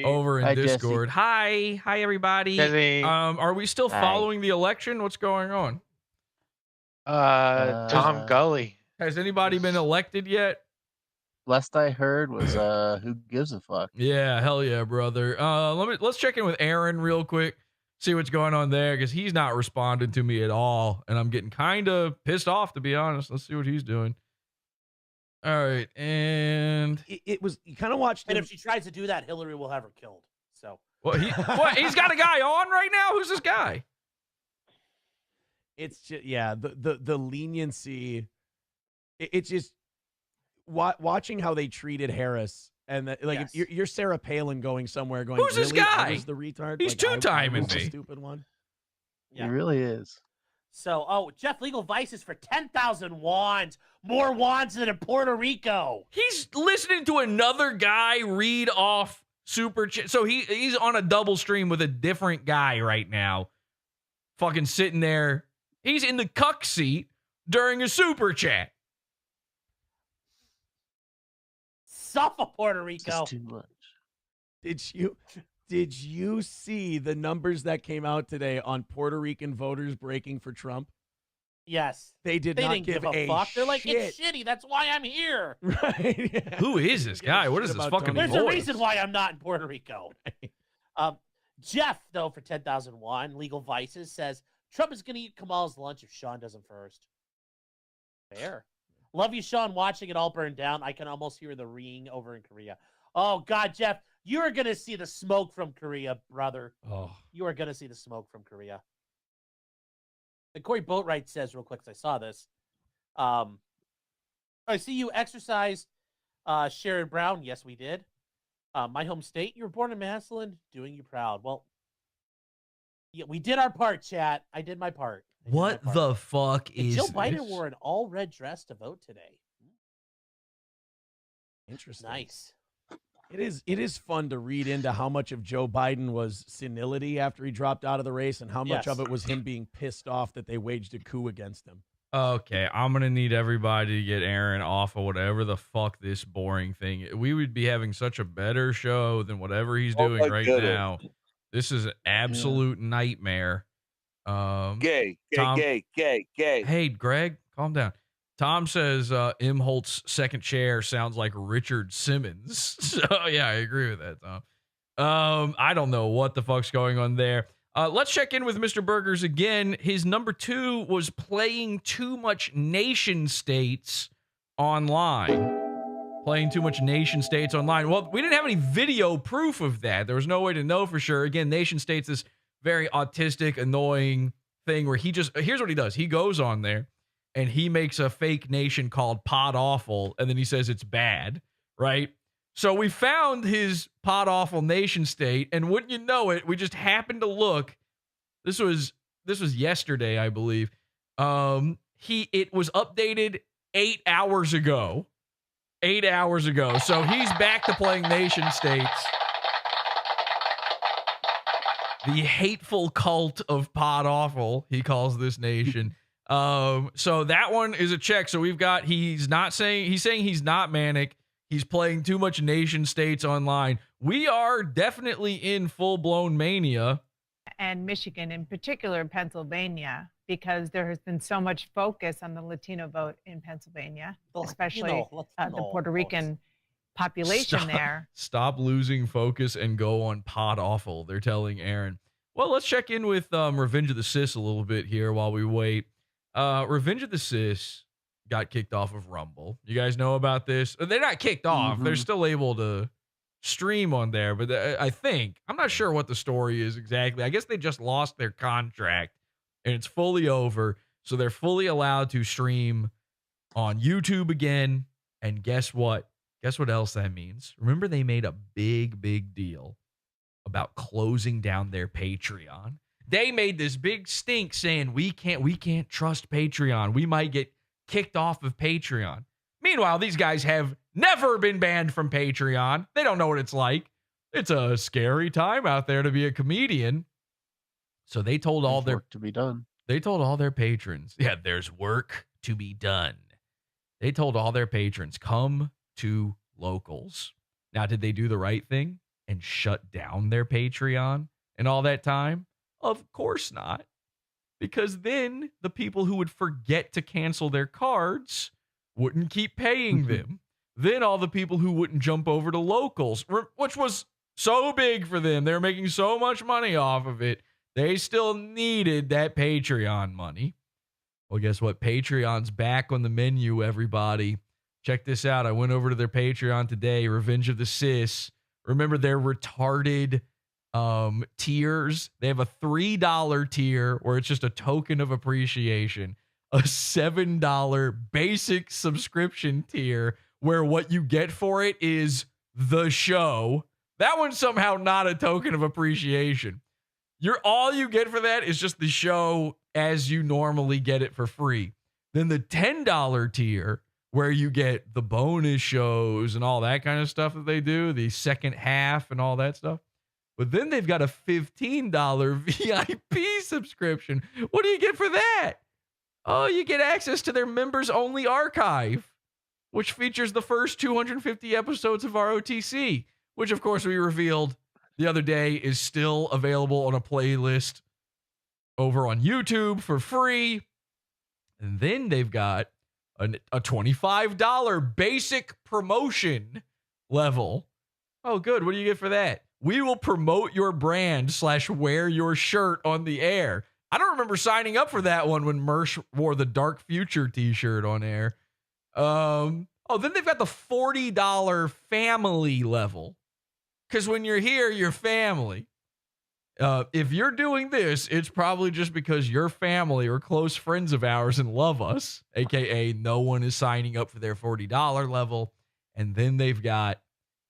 over in Discord. Hi, everybody. Jesse. Are we still following the election? What's going on? Tom Gulley. Has anybody been elected yet? Last I heard was who gives a fuck? Yeah, hell yeah, brother. Let's check in with Aaron real quick. See what's going on there, because he's not responding to me at all, and I'm getting kind of pissed off, to be honest. Let's see what he's doing. All right, and it was, you kind of watched And him. if she tries to do that, Hillary will have her killed. So what? He's got a guy on right now. Who's this guy? It's just, yeah, the leniency. It's just watching how they treated Harris. And if you're Sarah Palin going somewhere, going, who's this really? guy? I was the retard. He's two-timing the me. Stupid one. He really is. So, Jeff, legal vices for 10,000 wands. More wands than in Puerto Rico. He's listening to another guy read off super chat. So he's on a double stream with a different guy right now. Fucking sitting there. He's in the cuck seat during a super chat. Suffer Puerto Rico. Just too much. Did you see the numbers that came out today on Puerto Rican voters breaking for Trump? Yes. They didn't give a fuck. They're like, it's shitty. That's why I'm here. Right. Yeah. Who is this guy? What is this fucking There's voice? a reason why I'm not in Puerto Rico. Jeff, though, for 10,001, Legal Vices, says Trump is going to eat Kamal's lunch if Sean does him first. Fair. Love you, Sean, watching it all burn down. I can almost hear the ringing over in Korea. Oh, God, Jeff, you are going to see the smoke from Korea, brother. Oh. You are going to see the smoke from Korea. And Corey Boatwright says, real quick, because I saw this. I see you exercised Sherrod Brown. Yes, we did. My home state. You were born in Massillon. Doing you proud. Well, yeah, we did our part, chat. I did my part. What the fuck is Joe Biden this? wore an all-red dress to vote today. Interesting. Nice. It is fun to read into how much of Joe Biden was senility after he dropped out of the race and how much of it was him being pissed off that they waged a coup against him. Okay, I'm going to need everybody to get Aaron off of whatever the fuck this boring thing. We would be having such a better show than whatever he's doing right now. This is an absolute nightmare. Gay. Hey, Greg, calm down. Tom says Imholte's second chair sounds like Richard Simmons. So, yeah, I agree with that, Tom. I don't know what the fuck's going on there. Let's check in with Mr. Burgers again. His number 2 was playing too much nation states online. Playing too much nation states online. Well, we didn't have any video proof of that. There was no way to know for sure. Again, nation states is very autistic, annoying thing where here's what he does. He goes on there and he makes a fake nation called Podawful, and then he says it's bad, right? So we found his Podawful nation state, and wouldn't you know it, we just happened to look. This was yesterday, I believe. It was updated 8 hours ago. 8 hours ago. So he's back to playing nation states. The hateful cult of Podawful, he calls this nation. So that one is a check. So we've got, he's saying he's not manic. He's playing too much nation states online. We are definitely in full-blown mania. And Michigan, in particular Pennsylvania, because there has been so much focus on the Latino vote in Pennsylvania, especially the Puerto Rican population there. Stop losing focus and go on Podawful, they're telling Aaron. Well, let's check in with Revenge of the Sis a little bit here while we wait. Revenge of the Sis got kicked off of Rumble. You guys know about this? They're not kicked off. They're still able to stream on there, but I think, I'm not sure what the story is exactly. I guess they just lost their contract and it's fully over. So they're fully allowed to stream on YouTube again. And guess what? Guess what else that means? Remember, they made a big deal about closing down their Patreon. They made this big stink saying we can't trust Patreon. We might get kicked off of Patreon. Meanwhile, these guys have never been banned from Patreon. They don't know what it's like. It's a scary time out there to be a comedian. So they told all their work to be done. They told all their patrons, yeah, there's work to be done. They told all their patrons, come to locals. Now, did they do the right thing and shut down their Patreon and all that time? Of course not. Because then the people who would forget to cancel their cards wouldn't keep paying them. Then all the people who wouldn't jump over to locals, which was so big for them, they were making so much money off of it, they still needed that Patreon money. Well, guess what? Patreon's back on the menu, everybody. Check this out. I went over to their Patreon today, Revenge of the Sis. Remember their retarded tiers? They have a $3 tier where it's just a token of appreciation, a $7 basic subscription tier where what you get for it is the show. That one's somehow not a token of appreciation. All you get for that is just the show as you normally get it for free. Then the $10 tier, where you get the bonus shows and all that kind of stuff that they do, the second half and all that stuff. But then they've got a $15 VIP subscription. What do you get for that? Oh, you get access to their members-only archive, which features the first 250 episodes of ROTC, which, of course, we revealed the other day is still available on a playlist over on YouTube for free. And then they've got a $25 basic promotion level. Oh, good. What do you get for that? We will promote your brand / wear your shirt on the air. I don't remember signing up for that one when Mersh wore the Dark Future t-shirt on air. Then they've got the $40 family level. Because when you're here, you're family. If you're doing this, it's probably just because you're family or close friends of ours and love us, aka no one is signing up for their $40 level. And then they've got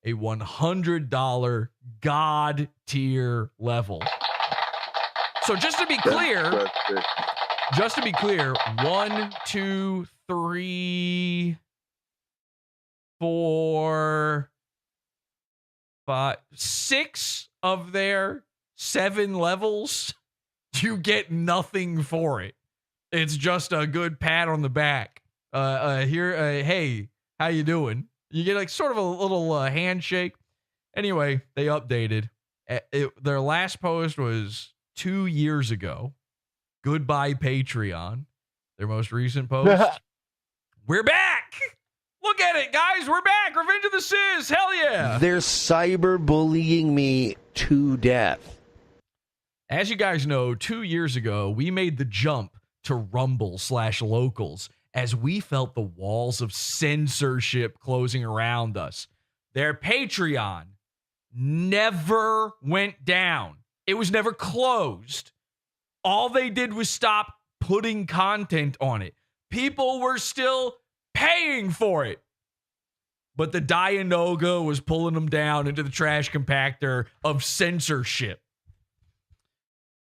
a $100 God tier level. So just to be clear, 1, 2, 3, 4, 5, 6 of their 7 levels, you get nothing for it. It's just a good pat on the back. Hey, how you doing? You get like sort of a little handshake. Anyway, they updated. Their last post was 2 years ago. Goodbye, Patreon. Their most recent post. We're back. Look at it, guys. We're back. Revenge of the Sis. Hell yeah. They're cyberbullying me to death. As you guys know, 2 years ago, we made the jump to Rumble / locals as we felt the walls of censorship closing around us. Their Patreon never went down. It was never closed. All they did was stop putting content on it. People were still paying for it. But the Dianoga was pulling them down into the trash compactor of censorship.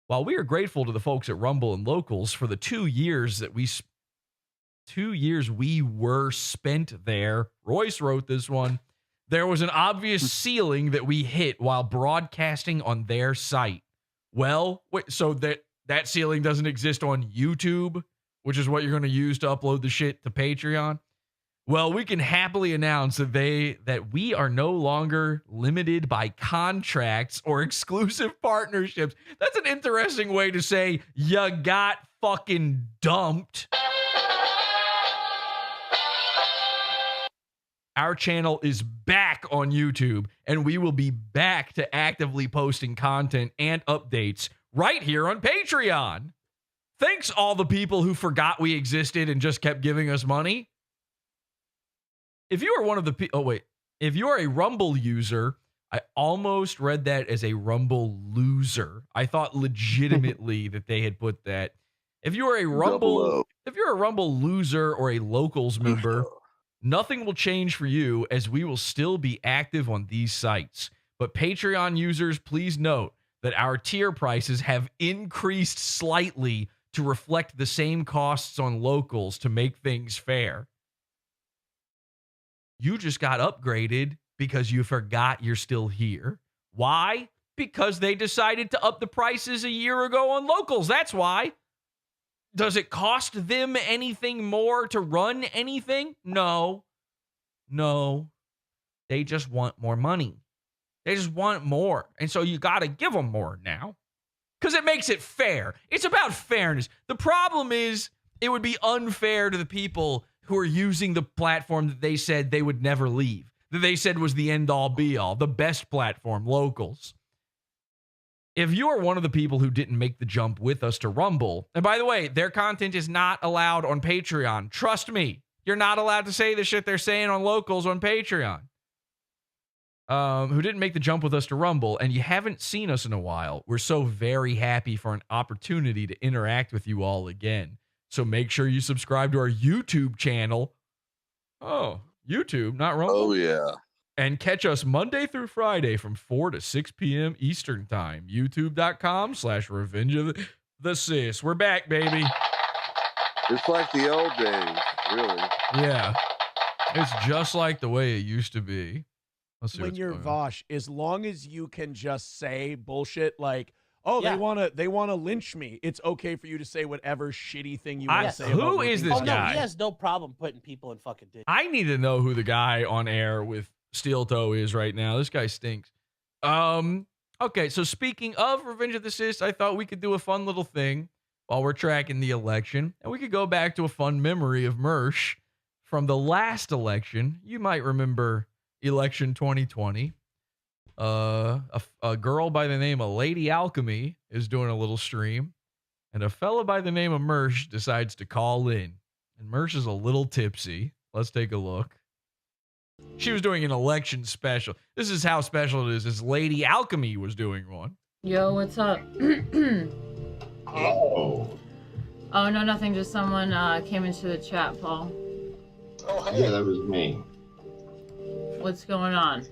While we are grateful to the folks at Rumble and Locals for the 2 years that we were spent there, Royce wrote this one, there was an obvious ceiling that we hit while broadcasting on their site. Well, so that ceiling doesn't exist on YouTube, which is what you're going to use to upload the shit to Patreon. Well, we can happily announce that we are no longer limited by contracts or exclusive partnerships. That's an interesting way to say you got fucking dumped. Our channel is back on YouTube, and we will be back to actively posting content and updates right here on Patreon. Thanks all the people who forgot we existed and just kept giving us money. If you are one of the if you are a Rumble user, I almost read that as a Rumble loser. I thought legitimately that they had put that. If you're a Rumble loser or a Locals member, nothing will change for you as we will still be active on these sites. But Patreon users, please note that our tier prices have increased slightly to reflect the same costs on Locals to make things fair. You just got upgraded because you forgot you're still here. Why? Because they decided to up the prices a year ago on Locals. That's why. Does it cost them anything more to run anything? No. They just want more money. They just want more. And so you got to give them more now because it makes it fair. It's about fairness. The problem is it would be unfair to the people who are using the platform that they said they would never leave, that they said was the end-all, be-all, the best platform, Locals. If you are one of the people who didn't make the jump with us to Rumble, and by the way, their content is not allowed on Patreon. Trust me, you're not allowed to say the shit they're saying on Locals on Patreon. Who didn't make the jump with us to Rumble, and you haven't seen us in a while, we're so very happy for an opportunity to interact with you all again. So make sure you subscribe to our YouTube channel. Oh, YouTube, not Rumble. Oh, yeah. And catch us Monday through Friday from 4 to 6 p.m. Eastern Time. YouTube.com/Revenge of the Sis. We're back, baby. It's like the old days, really. Yeah. It's just like the way it used to be. Let's see When you're Vosh, as long as you can just say bullshit like, oh, they wanna lynch me, it's okay for you to say whatever shitty thing you want to say. Who is this guy? No, he has no problem putting people in fucking ditch. I need to know who the guy on air with Steel Toe is right now. This guy stinks. Okay, so speaking of Revenge of the Sis, I thought we could do a fun little thing while we're tracking the election, and we could go back to a fun memory of Mersh from the last election. You might remember election 2020. A girl by the name of Lady Alchemy is doing a little stream, and a fella by the name of Mersh decides to call in, and Mersh is a little tipsy. Let's take a look. She was doing an election special. This is how special it is. Lady Alchemy was doing one. Yo, what's up? Oh, no, nothing. Just someone came into the chat, Paul. Oh, hey. Yeah, that was me. What's going on?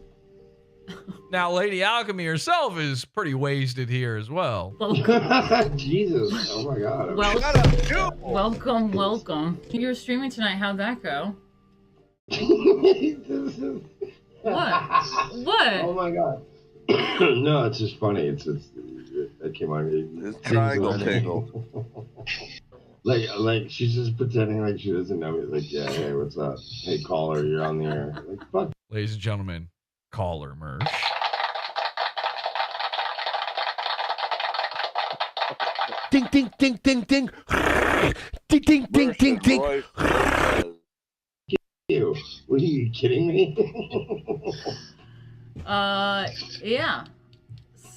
Now, Lady Alchemy herself is pretty wasted here as well. Jesus. Oh, my God. Welcome. You're streaming tonight. How'd that go? What? Oh my God. No, it's just funny. It came on. It's triangle tingle. like she's just pretending like she doesn't know me. Like, yeah, hey, what's up? Hey, caller, you're on the air. Like, fuck. Ladies and gentlemen, caller Mersh. Ding, ding, ding, ding, ding. Ding, ding, ding, ding, ding. You. Were you kidding me? Yeah.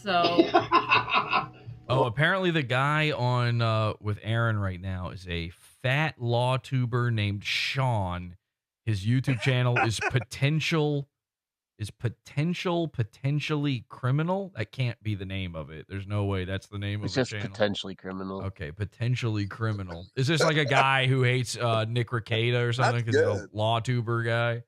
So. Oh, apparently the guy on with Aaron right now is a fat law tuber named Sean. His YouTube channel is potentially criminal. That can't be the name of it. There's no way that's the name of the channel. It's just potentially criminal. Okay, potentially criminal. Is this like a guy who hates Nick Rekieta or something? Because he's a law tuber guy.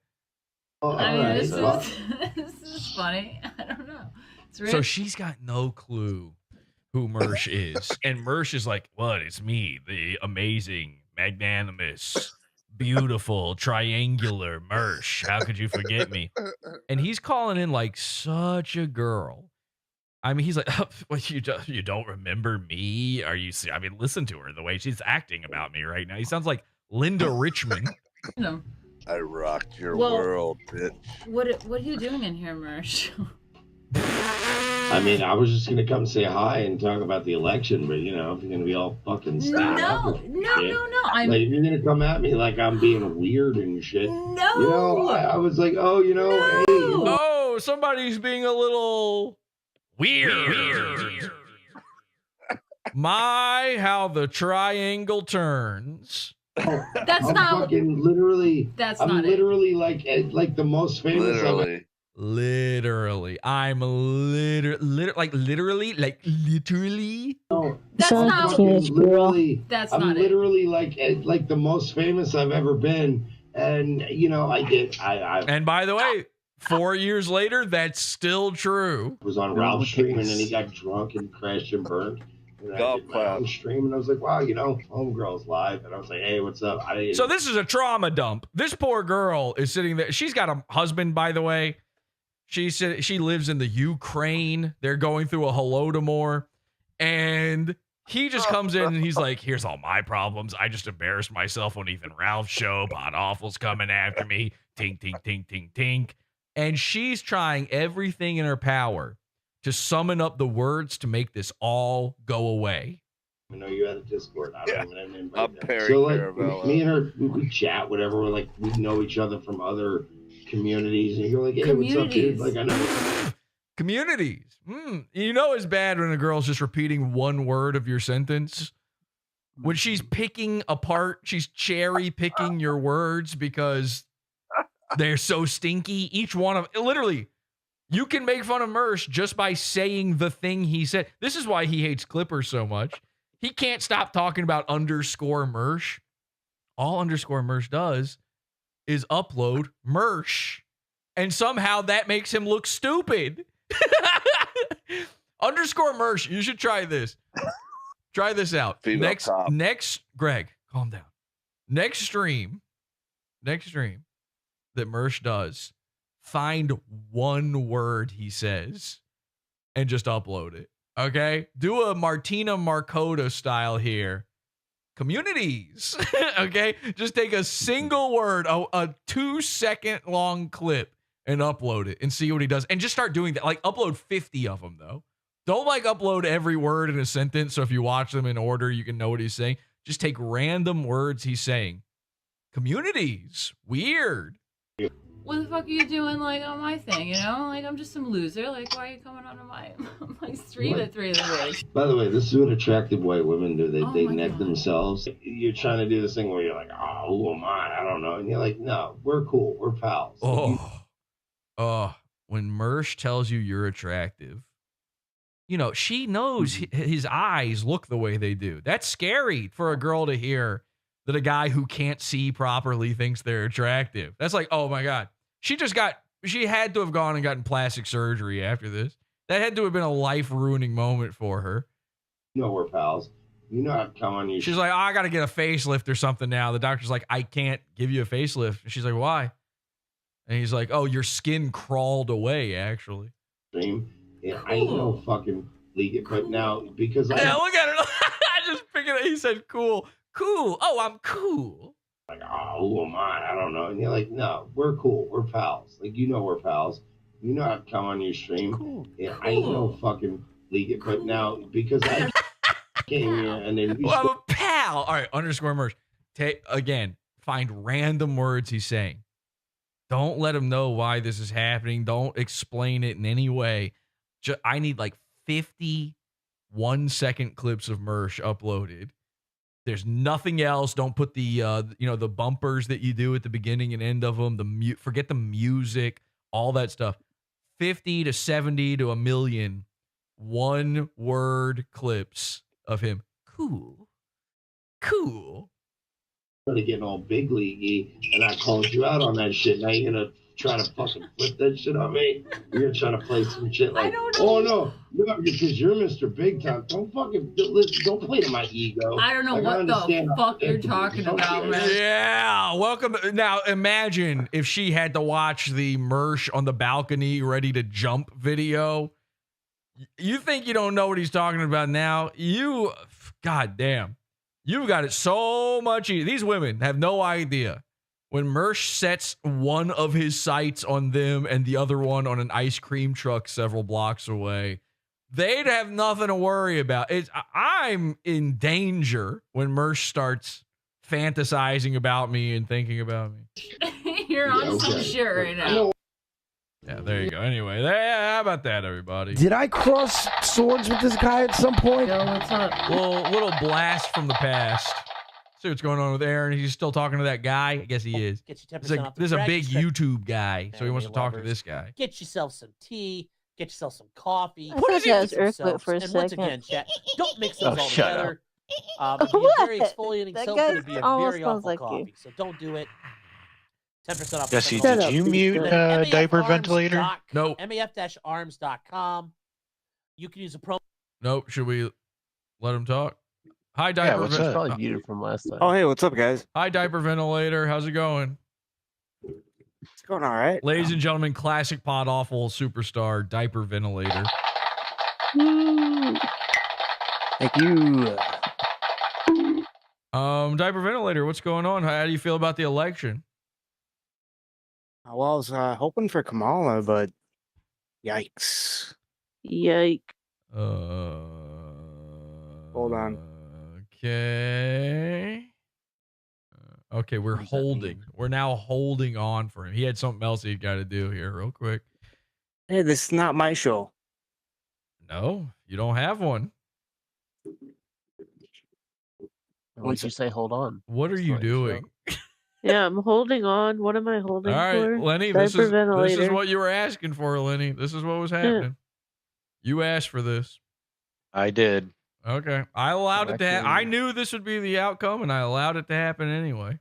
I mean, this is funny. I don't know. It's really... So she's got no clue who Mersh is, and Mersh is like, "What? It's me, the amazing, magnanimous, beautiful, triangular Mersh. How could you forget me?" And he's calling in like such a girl. I mean, he's like, oh, what, you don't remember me? Are you? I mean, listen to her, the way she's acting about me right now. He sounds like Linda Richmond. No. I rocked your world, bitch. What are you doing in here, Mersh? I mean, I was just gonna come say hi and talk about the election, but you know, if you're gonna be all fucking No. I'm like, if you're gonna come at me like I'm being weird and shit. No. You know, I was like, oh, you know, hey. Oh, somebody's being a little weird. My, how the triangle turns. That's I'm not fucking literally. That's I'm not it. literally like the most famous. Literally. I'm literally. No, That's I'm not fucking literally. That's I'm not it. literally like the most famous I've ever been, and you know I did. I And by the way, 4 years later, that's still true. was on Ralph's stream, and then he got drunk and crashed and burned. And I did my own stream, and I was like, wow, you know, Homegirl's live. And I was like, hey, what's up? So this is a trauma dump. This poor girl is sitting there. She's got a husband, by the way. She said she lives in the Ukraine. They're going through a Holodomor. And he just comes in and he's like, here's all my problems. I just embarrassed myself on Ethan Ralph's show. Podawful's coming after me. Tink, tink, tink, tink, tink. And she's trying everything in her power to summon up the words to make this all go away. I know you had a Discord. I don't even invite I'm them. Perry So like Caravella. me and her, we chat, whatever. We're like, we know each other from other communities, and you're like, hey, what's up, dude? Like I know. Communities. You know it's bad when a girl's just repeating one word of your sentence. When she's picking apart, she's cherry picking your words because they're so stinky. Each one of literally, you can make fun of Mersh just by saying the thing he said. This is why he hates Clippers so much. He can't stop talking about underscore Mersh. All underscore Mersh does is upload Mersh. And somehow that makes him look stupid. Underscore Mersh, you should try this. Try this out. Next, Greg, calm down. Next stream that Mersh does, find one word he says and just upload it. Okay? Do a Martina Markota style here. Communities. Okay? Just take a single word, a 2-second long clip, and upload it and see what he does. And just start doing that. Like, upload 50 of them, though. Don't, like, upload every word in a sentence, so if you watch them in order, you can know what he's saying. Just take random words he's saying. Communities. Weird. What the fuck are you doing, like, on my thing, you know? Like, I'm just some loser. Like, why are you coming onto my stream at 3 in the morning? By the way, this is what attractive white women do. They neck themselves. You're trying to do this thing where you're like, oh, who am I? I don't know. And you're like, no, we're cool. We're pals. When Mersh tells you you're attractive, you know, she knows his eyes look the way they do. That's scary for a girl to hear that a guy who can't see properly thinks they're attractive. That's like, oh my God. She had to have gone and gotten plastic surgery after this. That had to have been a life-ruining moment for her. You know we're pals. You know I'd come on you. She's like, oh, I got to get a facelift or something now. The doctor's like, I can't give you a facelift. And she's like, why? And he's like, oh, your skin crawled away, actually. Stream. Yeah, I ain't no fucking league, but now because Yeah, look at it. I just figured he said cool. Cool. Oh, I'm cool. Like, oh, who am I? I don't know. And you're like, no, we're cool. We're pals. Like, you know we're pals. You know I'd come on your stream. Cool. Yeah, I ain't no fucking league, but now because I came here and then I'm a pal. All right, underscore Mersh. Find random words he's saying. Don't let him know why this is happening. Don't explain it in any way. I need like 50 1-second clips of Mersh uploaded. There's nothing else. Don't put the the bumpers that you do at the beginning and end of them. Forget the music, all that stuff. 50 to 70 to 1 million 1-word clips of him. Cool. Started getting all big leaguey, and I called you out on that shit. Now you're gonna try to fucking flip that shit on me. You're trying to play some shit like, oh no, because you're Mr. Big Time. Don't fucking don't play to my ego. I don't know Like, what the fuck you're talking about, man. Yeah, welcome. Now imagine if she had to watch the Mersh on the balcony ready to jump video. You think you don't know what he's talking about now? Goddamn. You've got it so much easier. These women have no idea. When Mersh sets one of his sights on them and the other one on an ice cream truck several blocks away, they'd have nothing to worry about. I'm in danger when Mersh starts fantasizing about me and thinking about me. You're on some shit right now. Yeah, there you go. Anyway, how about that, everybody? Did I cross swords with this guy at some point? Yo, what's up? Little blast from the past. See what's going on with Aaron. He's still talking to that guy. I guess he is. Get you 10% off the This is a Dragon big Strike YouTube guy, so he wants to talk to lovers. this guy. Get yourself some tea. Get yourself some coffee. What is Get that? yourself- For a and once second. again, chat, don't mix those all shut together. It'd be a very exfoliating That soap. guy It'd be a almost very smells awful like you. coffee. So don't do it. 10% off. Jesse, the did you mute diaper ventilator? Nope. MAF-arms.com. You can use a promo. Nope. Should we let him talk? Hi, Yeah, diaper. what's up? Probably muted from last time. Oh, hey, what's up, guys? Hi, diaper ventilator. How's it going? It's going all right. Ladies and gentlemen, classic Podawful superstar diaper ventilator. Thank you. Diaper ventilator. What's going on? How do you feel about the election? Well, I was hoping for Kamala, but yikes. Yike. Hold on. Okay. Okay, we're holding. We're now holding on for him. He had something else he'd got to do here, real quick. Hey, this is not my show. No, you don't have one. What'd you say? Hold on. What are you doing? Yeah, I'm holding on. What am I holding All right, for? Lenny, Diaper this is ventilator. what you were asking for, Lenny. This is what was happening. You asked for this. I did. Okay. I allowed it to happen. I knew this would be the outcome, and I allowed it to happen anyway.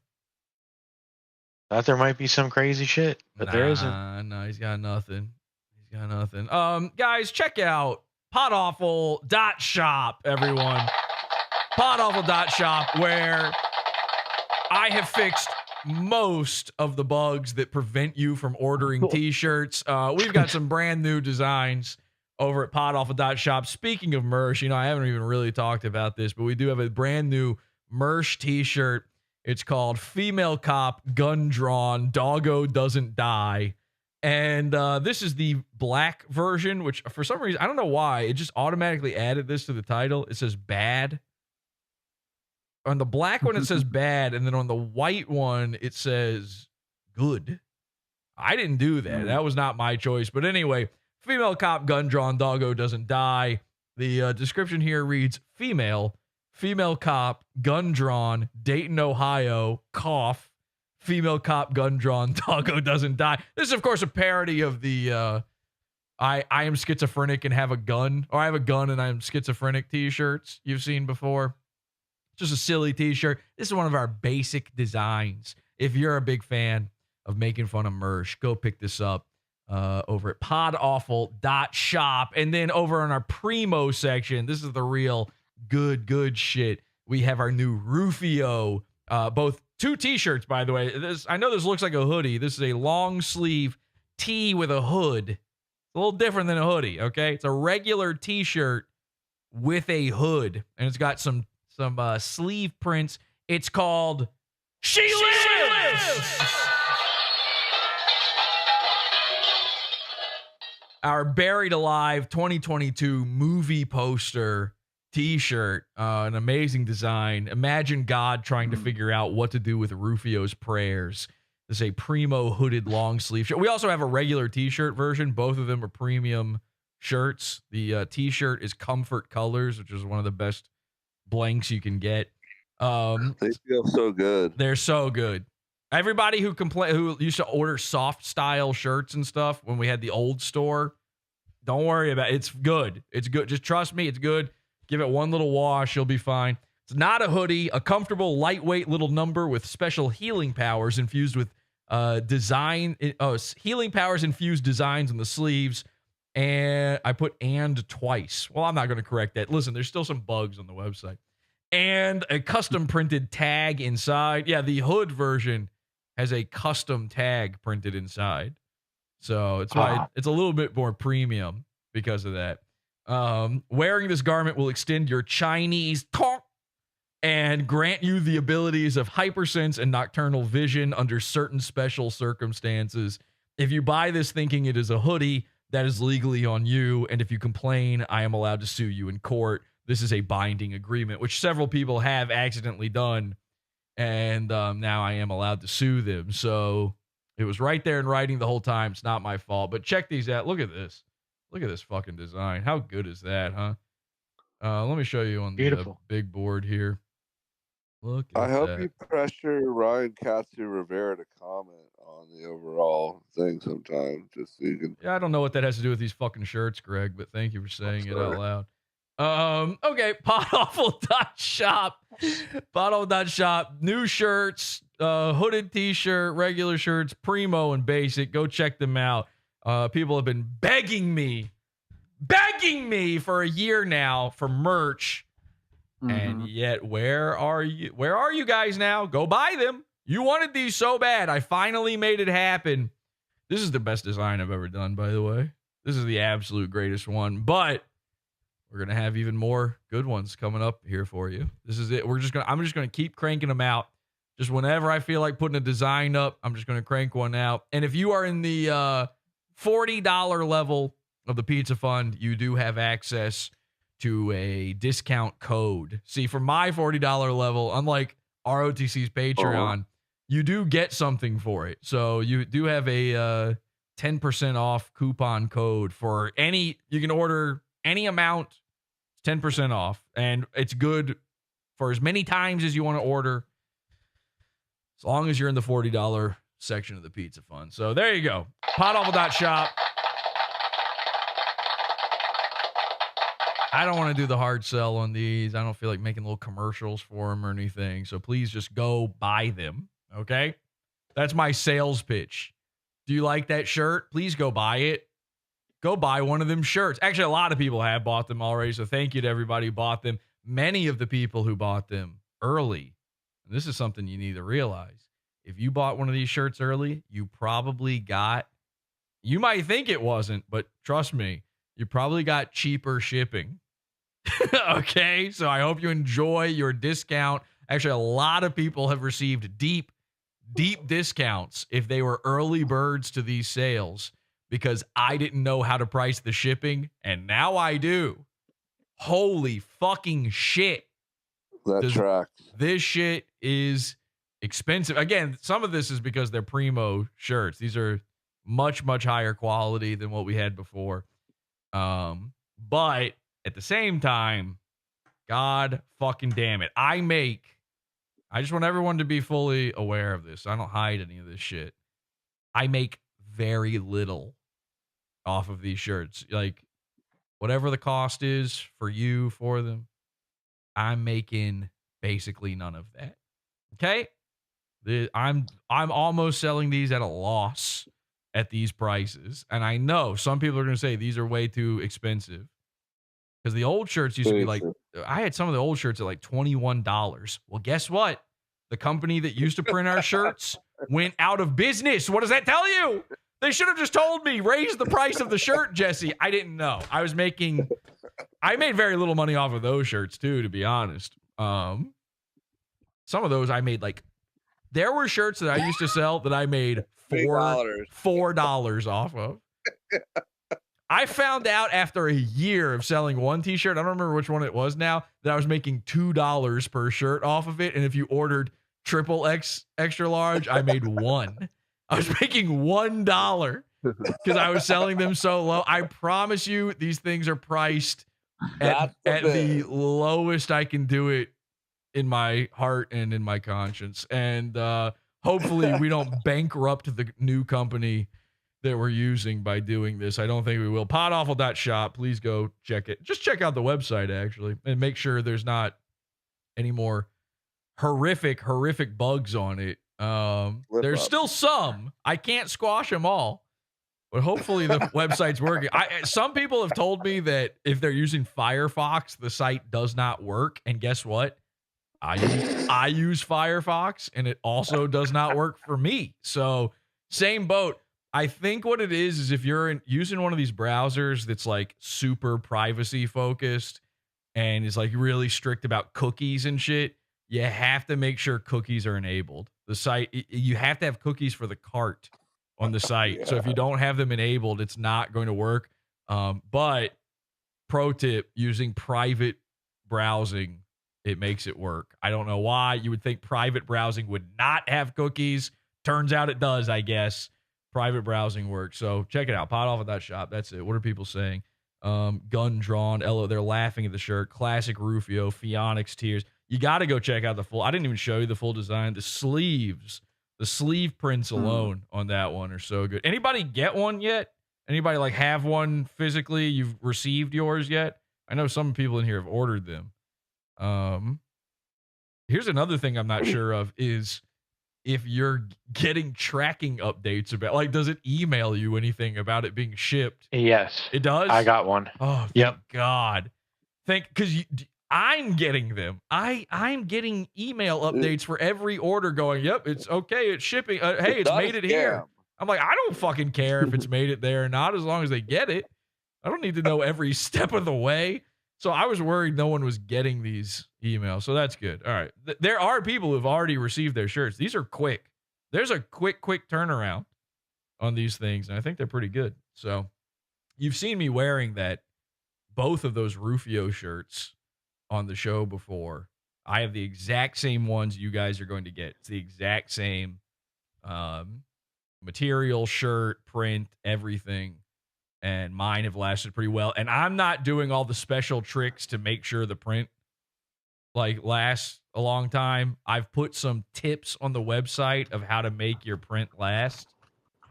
Thought there might be some crazy shit, but there isn't. No, he's got nothing. He's got nothing. Guys, check out podawful.shop, everyone. Podawful.shop, where I have fixed most of the bugs that prevent you from ordering t-shirts. We've got some brand new designs over at podawful.shop. Speaking of Mersh, I haven't even really talked about this, but we do have a brand new Mersh t-shirt. It's called Female Cop Gun Drawn Doggo Doesn't Die. And this is the black version, which for some reason, I don't know why, it just automatically added this to the title. It says bad. On the black one, it says bad. And then on the white one, it says good. I didn't do that. That was not my choice. But anyway, Female Cop Gun Drawn Doggo Doesn't Die. The description here reads, female cop, gun drawn, Dayton, Ohio, cough, female cop, gun drawn, doggo doesn't die. This is, of course, a parody of the I am schizophrenic and have a gun, or I have a gun and I'm schizophrenic t-shirts you've seen before. Just a silly t-shirt. This is one of our basic designs. If you're a big fan of making fun of Mersh, go pick this up over at podawful.shop. And then over on our Primo section, this is the real good shit. We have our new Rufio, both two t-shirts, by the way. I know this looks like a hoodie. This is a long sleeve tee with a hood. It's a little different than a hoodie, okay? It's a regular t-shirt with a hood, and it's got some sleeve prints. It's called She Lives! Our Buried Alive 2022 movie poster t-shirt, an amazing design. Imagine God trying to figure out what to do with Rufio's prayers. This is a Primo hooded long sleeve shirt. We also have a regular t-shirt version. Both of them are premium shirts. The t-shirt is Comfort Colors, which is one of the best blanks you can get. They feel so good. They're so good. Everybody who used to order soft style shirts and stuff when we had the old store, don't worry about it. It's good. It's good. Just trust me. It's good. Give it one little wash. You'll be fine. It's not a hoodie, a comfortable, lightweight little number with special healing powers infused with healing powers infused designs on the sleeves. And I put "and" twice. Well, I'm not going to correct that. Listen, there's still some bugs on the website. And a custom printed tag inside. Yeah, the hood version has a custom tag printed inside. So it's why it's a little bit more premium because of that. Wearing this garment will extend your Chinese talk and grant you the abilities of hypersense and nocturnal vision under certain special circumstances. If you buy this thinking it is a hoodie, that is legally on you. And if you complain, I am allowed to sue you in court. This is a binding agreement, which several people have accidentally done. And now I am allowed to sue them. So It was right there in writing the whole time. It's not my fault. But check these out. Look at this. Look at this fucking design. How good is that, huh? Let me show you on the big board here. Look at I hope that. you pressure Ryan Katsu Rivera to comment on the overall thing sometime, just so you can. Yeah, I don't know what that has to do with these fucking shirts, Greg, but thank you for saying it out loud. Okay, Podawful.shop. Podawful.shop. New shirts, hooded t-shirt, regular shirts, primo and basic. Go check them out. People have been begging me for a year now for merch. And yet, where are you? Where are you guys now? Go buy them. You wanted these so bad. I finally made it happen. This is the best design I've ever done, by the way. This is the absolute greatest one. But we're gonna have even more good ones coming up here for you. This is it. I'm just gonna keep cranking them out. Just whenever I feel like putting a design up, I'm just gonna crank one out. And if you are in the $40 level of the Pizza Fund, you do have access to a discount code. See, for my $40 level, unlike ROTC's Patreon, you do get something for it. So you do have a 10% off coupon code for any, you can order any amount, 10% off. And it's good for as many times as you want to order, as long as you're in the $40 section of the Pizza Fund. So there you go. Podawful.shop. I don't want to do the hard sell on these. I don't feel like making little commercials for them or anything. So please just go buy them. Okay? That's my sales pitch. Do you like that shirt? Please go buy it. Go buy one of them shirts. Actually, a lot of people have bought them already. So thank you to everybody who bought them. Many of the people who bought them early. And this is something you need to realize. If you bought one of these shirts early, you probably got, you might think it wasn't, but trust me, you probably got cheaper shipping. Okay, so I hope you enjoy your discount. Actually, a lot of people have received deep discounts if they were early birds to these sales because I didn't know how to price the shipping, and now I do. Holy fucking shit. That tracks. This shit is expensive. Again, some of this is because they're primo shirts. These are much, much higher quality than what we had before. But at the same time, God fucking damn it. I just want everyone to be fully aware of this. I don't hide any of this shit. I make very little off of these shirts. Like, whatever the cost is for you for them, I'm making basically none of that. Okay? I'm almost selling these at a loss at these prices. And I know some people are going to say these are way too expensive. Because the old shirts used to be like, I had some of the old shirts at like $21. Well, guess what? The company that used to print our shirts went out of business. What does that tell you? They should have just told me, raise the price of the shirt, Jesse. I didn't know. I made very little money off of those shirts too, to be honest. Some of those I made there were shirts that I used to sell that I made $4 off of. I found out after a year of selling one t-shirt, I don't remember which one it was now, that I was making $2 per shirt off of it. And if you ordered XXX extra large, I made $1. I was making $1 because I was selling them so low. I promise you these things are priced at the lowest I can do it in my heart and in my conscience. And hopefully we don't bankrupt the new company that we're using by doing this. I don't think we will. Podawful.shop. Please go check it. Just check out the website, actually, and make sure there's not any more horrific bugs on it. There's still some. I can't squash them all, but hopefully the website's working. Some people have told me that if they're using Firefox, the site does not work. And guess what? I use Firefox, and it also does not work for me. So same boat. I think what it is if you're using one of these browsers that's like super privacy focused and is like really strict about cookies and shit, you have to make sure cookies are enabled. The site, you have to have cookies for the cart on the site. Yeah. So if you don't have them enabled, it's not going to work. But pro tip, using private browsing, it makes it work. I don't know why. You would think private browsing would not have cookies. turns out it does, I guess. Private browsing works. So check it out. Podawful.shop. That's it. What are people saying? Gun drawn. Ella, they're laughing at the shirt. Classic Rufio. Phoenix tears. You got to go check out the full. I didn't even show you the full design. The sleeves, the sleeve prints alone on that one are so good. Anybody get one yet? Anybody like have one physically? You've received yours yet? I know some people in here have ordered them. Here's another thing I'm not sure of is if you're getting tracking updates about, like, does it email you anything about it being shipped? Yes. It does? I got one. Oh, thank God. Because I'm getting them. I'm getting email updates for every order going, yep, it's okay, it's shipping. Hey, it's made it here. I'm like, I don't fucking care if it's made it there or not, as long as they get it. I don't need to know every step of the way. So I was worried no one was getting these emails. So that's good. All right. There are people who've already received their shirts. These are quick. There's a quick turnaround on these things, and I think they're pretty good. So you've seen me wearing both of those Rufio shirts on the show before. I have the exact same ones you guys are going to get. It's the exact same material, shirt, print, everything. And mine have lasted pretty well. And I'm not doing all the special tricks to make sure the print lasts a long time. I've put some tips on the website of how to make your print last.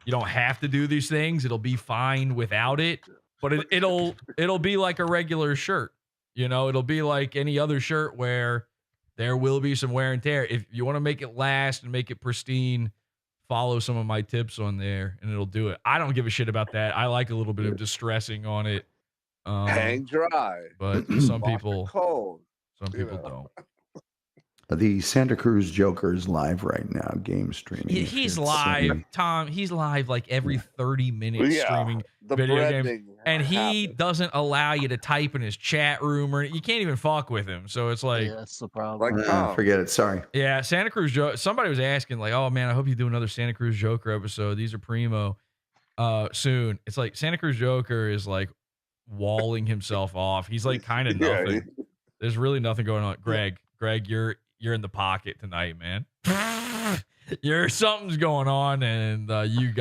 You don't have to do these things. It'll be fine without it, but it'll be like a regular shirt. You know, it'll be like any other shirt where there will be some wear and tear. If you want to make it last and make it pristine, follow some of my tips on there and it'll do it. I don't give a shit about that. I like a little bit of distressing on it. Hang dry. But some people don't. The Santa Cruz Joker is live right now, game streaming. He's live, Tom. He's live like every 30 minutes streaming video games. And he doesn't allow you to type in his chat room, or you can't even fuck with him. So it's like, that's the problem. Forget it. Sorry. Yeah, Santa Cruz Joker. Somebody was asking, like, oh man, I hope you do another Santa Cruz Joker episode. These are primo soon. It's like Santa Cruz Joker is like walling himself off. He's like kind of nothing. There's really nothing going on. Greg, you're in the pocket tonight, man. Something's going on, and you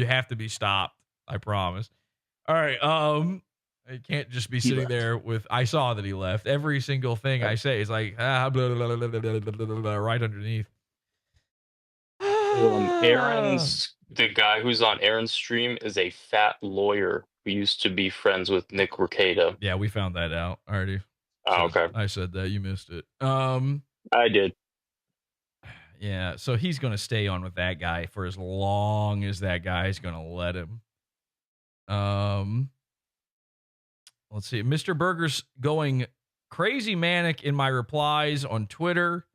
have to be stopped. I promise. All right. You can't just be sitting there with. I saw that he left. Every single thing I say is like blah, blah, blah, blah, blah, blah, blah, blah, right underneath. The guy who's on Aaron's stream is a fat lawyer who used to be friends with Nick Rekieta. Yeah, we found that out already. Oh, okay. I said that. You missed it. I did. Yeah, so he's going to stay on with that guy for as long as that guy's going to let him. Let's see. Mr. Burger's going crazy manic in my replies on Twitter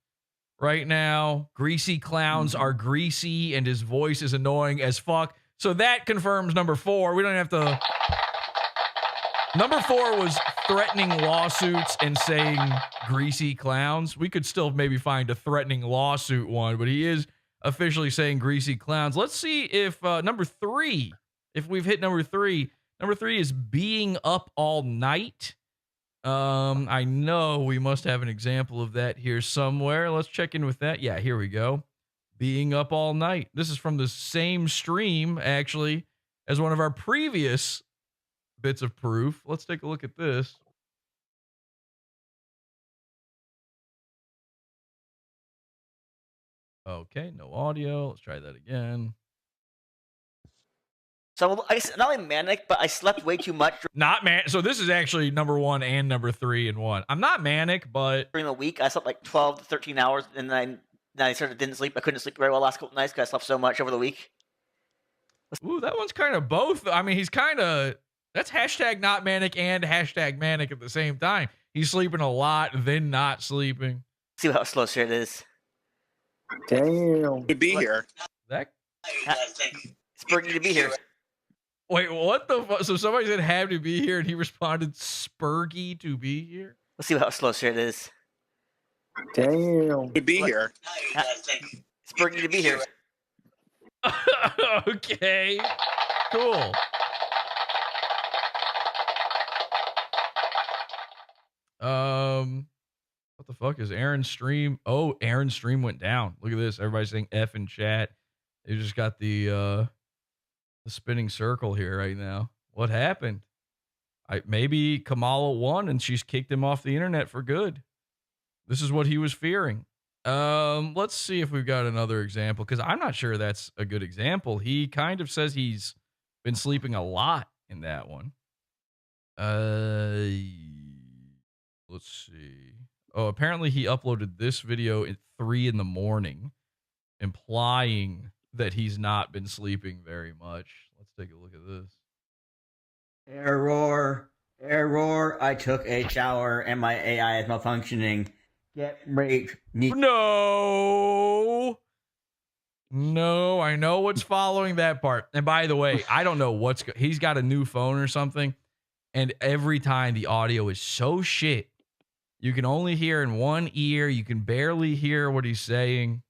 right now. Greasy clowns are greasy, and his voice is annoying as fuck. So that confirms number 4. We don't have to... Number 4 was threatening lawsuits and saying greasy clowns. We could still maybe find a threatening lawsuit one, but he is officially saying greasy clowns. Let's see if number 3, if we've hit number 3. Number 3 is being up all night. I know we must have an example of that here somewhere. Let's check in with that. Yeah, here we go. Being up all night. This is from the same stream, actually, as one of our previous bits of proof. Let's take a look at this. Okay, no audio. Let's try that again. So I not only manic, but I slept way too much. So this is actually number 1 and number 3 in one. I'm not manic, but during the week I slept like 12 to 13 hours, and then I didn't sleep. I couldn't sleep very well last couple nights because I slept so much over the week. Ooh, that one's kind of both. I mean, he's kind of. That's hashtag not manic and hashtag manic at the same time. He's sleeping a lot, then not sleeping. See how slow shit is. Damn. To be here. It's Boogie to be here. Wait, what the fuck? So somebody said have to be here, and he responded Spurgy to be here? Let's see how slow shit is. Damn. To be here. It's Boogie to be here. Okay. Cool. What the fuck is Aaron's stream? Oh, Aaron's stream went down. Look at this. Everybody's saying F in chat. You just got the spinning circle here right now. What happened? Maybe Kamala won and she's kicked him off the internet for good. This is what he was fearing. Let's see if we've got another example, because I'm not sure that's a good example. He kind of says he's been sleeping a lot in that one. Let's see. Oh, apparently he uploaded this video at 3 a.m, implying that he's not been sleeping very much. Let's take a look at this. Error. I took a shower and my AI is malfunctioning. Get raped. No, I know what's following that part. And by the way, I don't know he's got a new phone or something. And every time the audio is so shit, you can only hear in one ear. You can barely hear what he's saying.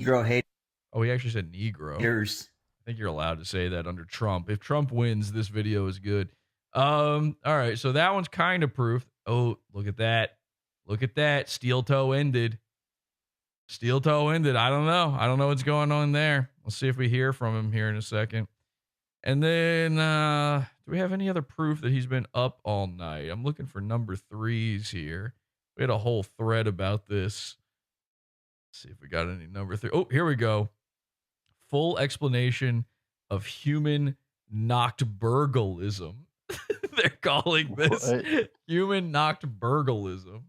Negro hate. Oh, he actually said Negro. Haters. I think you're allowed to say that under Trump. If Trump wins, this video is good. All right, so that one's kind of proof. Oh, look at that. Look at that. Steel toe ended. I don't know what's going on there. We'll see if we hear from him here in a second. And then, do we have any other proof that he's been up all night? I'm looking for number 3s here. We had a whole thread about this. Let's see if we got any number 3. Oh, here we go. Full explanation of human nocturnalism. They're calling this human nocturnalism.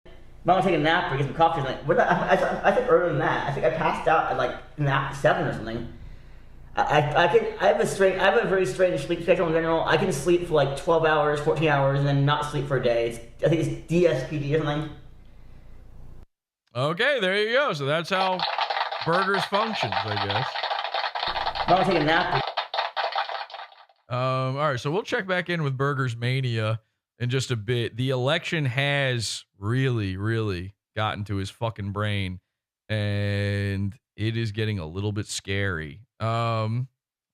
I'm gonna take a nap or get some coffee. Like, I think earlier than that. I think I passed out at like nap 7 or something. I have a very strange sleep schedule in general. I can sleep for like 12 hours, 14 hours, and then not sleep for a day. I think it's DSPD or something. Okay, there you go. So that's how Burgers functions, I guess. I'm gonna take a nap. All right, so we'll check back in with Burgers Mania in just a bit. The election has really, really gotten to his fucking brain, and it is getting a little bit scary. Let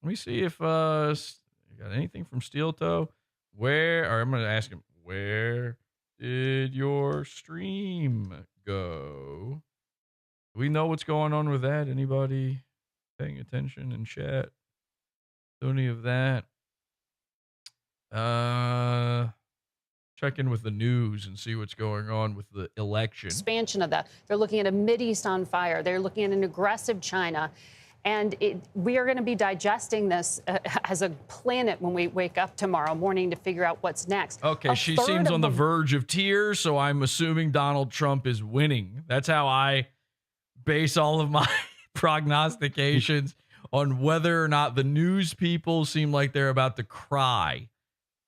me see if you got anything from Steel Toe. I'm going to ask him, where did your stream go? Do we know what's going on with that? Anybody paying attention in chat? Any of that? Check in with the news and see what's going on with the election. Expansion of that. They're looking at a Mideast on fire. They're looking at an aggressive China. And we are going to be digesting this as a planet when we wake up tomorrow morning to figure out what's next. Okay, she seems on the verge of tears, so I'm assuming Donald Trump is winning. That's how I base all of my prognostications on whether or not the news people seem like they're about to cry.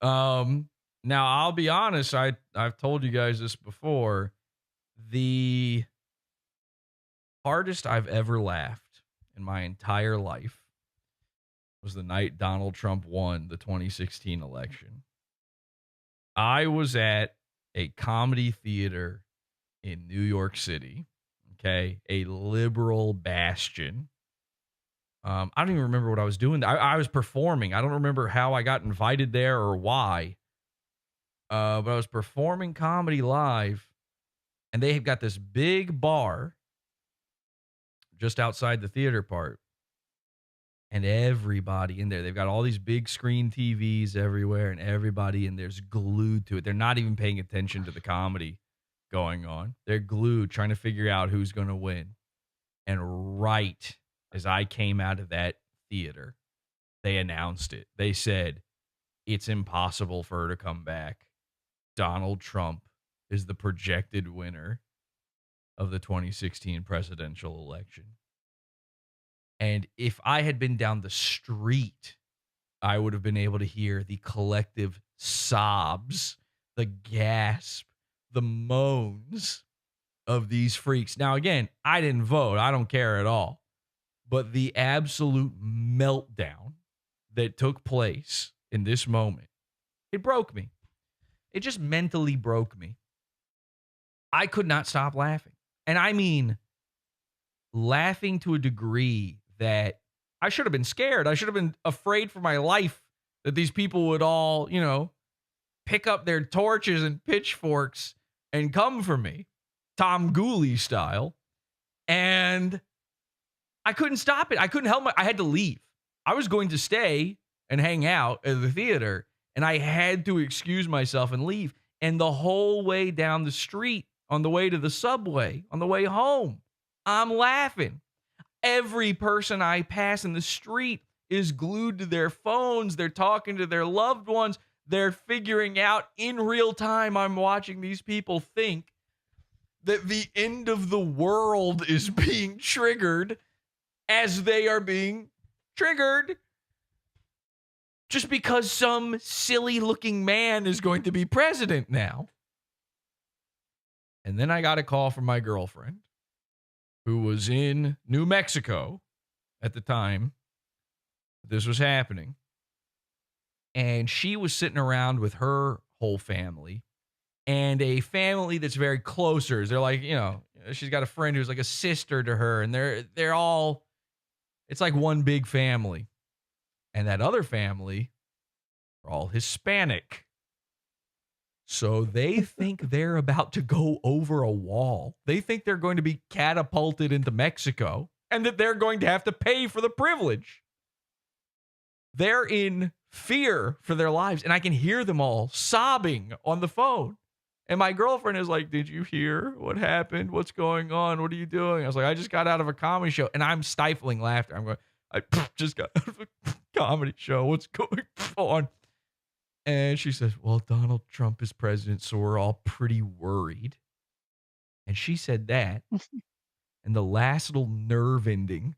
Now, I'll be honest, I've told you guys this before. The hardest I've ever laughed in my entire life was the night Donald Trump won the 2016 election. I was at a comedy theater in New York City, okay, a liberal bastion. I don't even remember what I was doing. I was performing. I don't remember how I got invited there or why. But I was performing comedy live, and they have got this big bar just outside the theater part. And everybody in there, they've got all these big screen TVs everywhere, and everybody in there's glued to it. They're not even paying attention to the comedy going on. They're glued, trying to figure out who's going to win. And right as I came out of that theater, they announced it. They said, it's impossible for her to come back. Donald Trump is the projected winner of the 2016 presidential election. And if I had been down the street, I would have been able to hear the collective sobs, the gasp, the moans of these freaks. Now, again, I didn't vote. I don't care at all. But the absolute meltdown that took place in this moment, it broke me. It just mentally broke me. I could not stop laughing. And I mean, laughing to a degree that I should have been scared. I should have been afraid for my life that these people would all, pick up their torches and pitchforks and come for me, Tom Gulley style. And I couldn't stop it. I couldn't help I had to leave. I was going to stay and hang out at the theater, and I had to excuse myself and leave. And the whole way down the street, on the way to the subway, on the way home, I'm laughing. Every person I pass in the street is glued to their phones. They're talking to their loved ones. They're figuring out in real time. I'm watching these people think that the end of the world is being triggered as they are being triggered. Just because some silly looking man is going to be president now. And then I got a call from my girlfriend, who was in New Mexico at the time this was happening. And she was sitting around with her whole family and a family that's very closer. They're like, you know, she's got a friend who's like a sister to her, and they're all, it's like one big family. And that other family are all Hispanic. So they think they're about to go over a wall. They think they're going to be catapulted into Mexico and that they're going to have to pay for the privilege. They're in fear for their lives, and I can hear them all sobbing on the phone. And my girlfriend is like, did you hear what happened? What's going on? What are you doing? I was like, I just got out of a comedy show, and I'm stifling laughter. I'm going, I just got out of a comedy show. What's going on? And she says, well, Donald Trump is president, so we're all pretty worried. And she said that. And the last little nerve ending,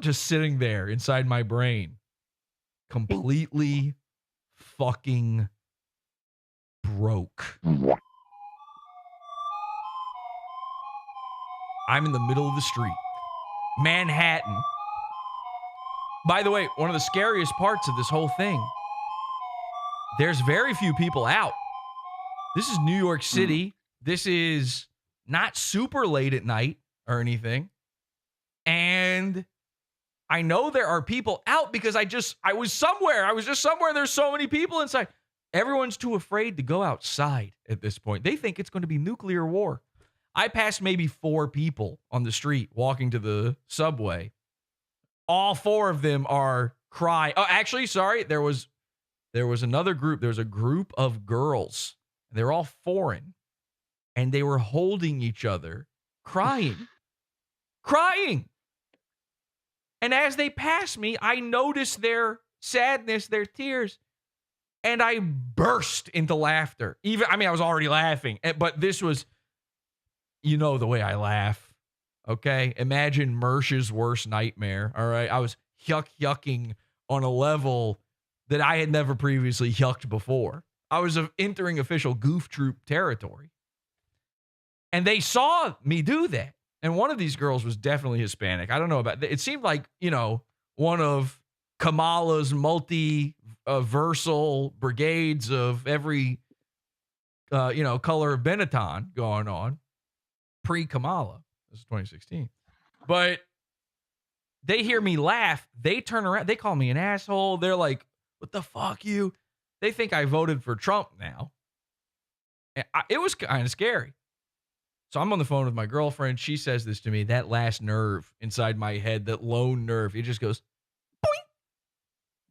just sitting there inside my brain, completely fucking broke. I'm in the middle of the street, Manhattan. By the way, one of the scariest parts of this whole thing, there's very few people out. This is New York City. This is not super late at night or anything. And I know there are people out because I was somewhere. I was just somewhere. There's so many people inside. Everyone's too afraid to go outside at this point. They think it's going to be nuclear war. I passed maybe 4 people on the street walking to the subway. All 4 of them are crying. Oh, actually, sorry. There was another group. There was a group of girls. They're all foreign. And they were holding each other, crying. Crying. And as they passed me, I noticed their sadness, their tears. And I burst into laughter. I was already laughing. But this was, you know the way I laugh. Okay? Imagine Mersh's worst nightmare. All right? I was yucking on a level that I had never previously yucked before. I was entering official goof troop territory. And they saw me do that. And one of these girls was definitely Hispanic. I don't know about that. It seemed like, one of Kamala's multi-versal brigades of every, color of Benetton going on. Pre-Kamala. This is 2016. But they hear me laugh. They turn around. They call me an asshole. They're like, what the fuck, you? They think I voted for Trump now. And it was kind of scary. So I'm on the phone with my girlfriend. She says this to me. That last nerve inside my head, that lone nerve, it just goes, boing,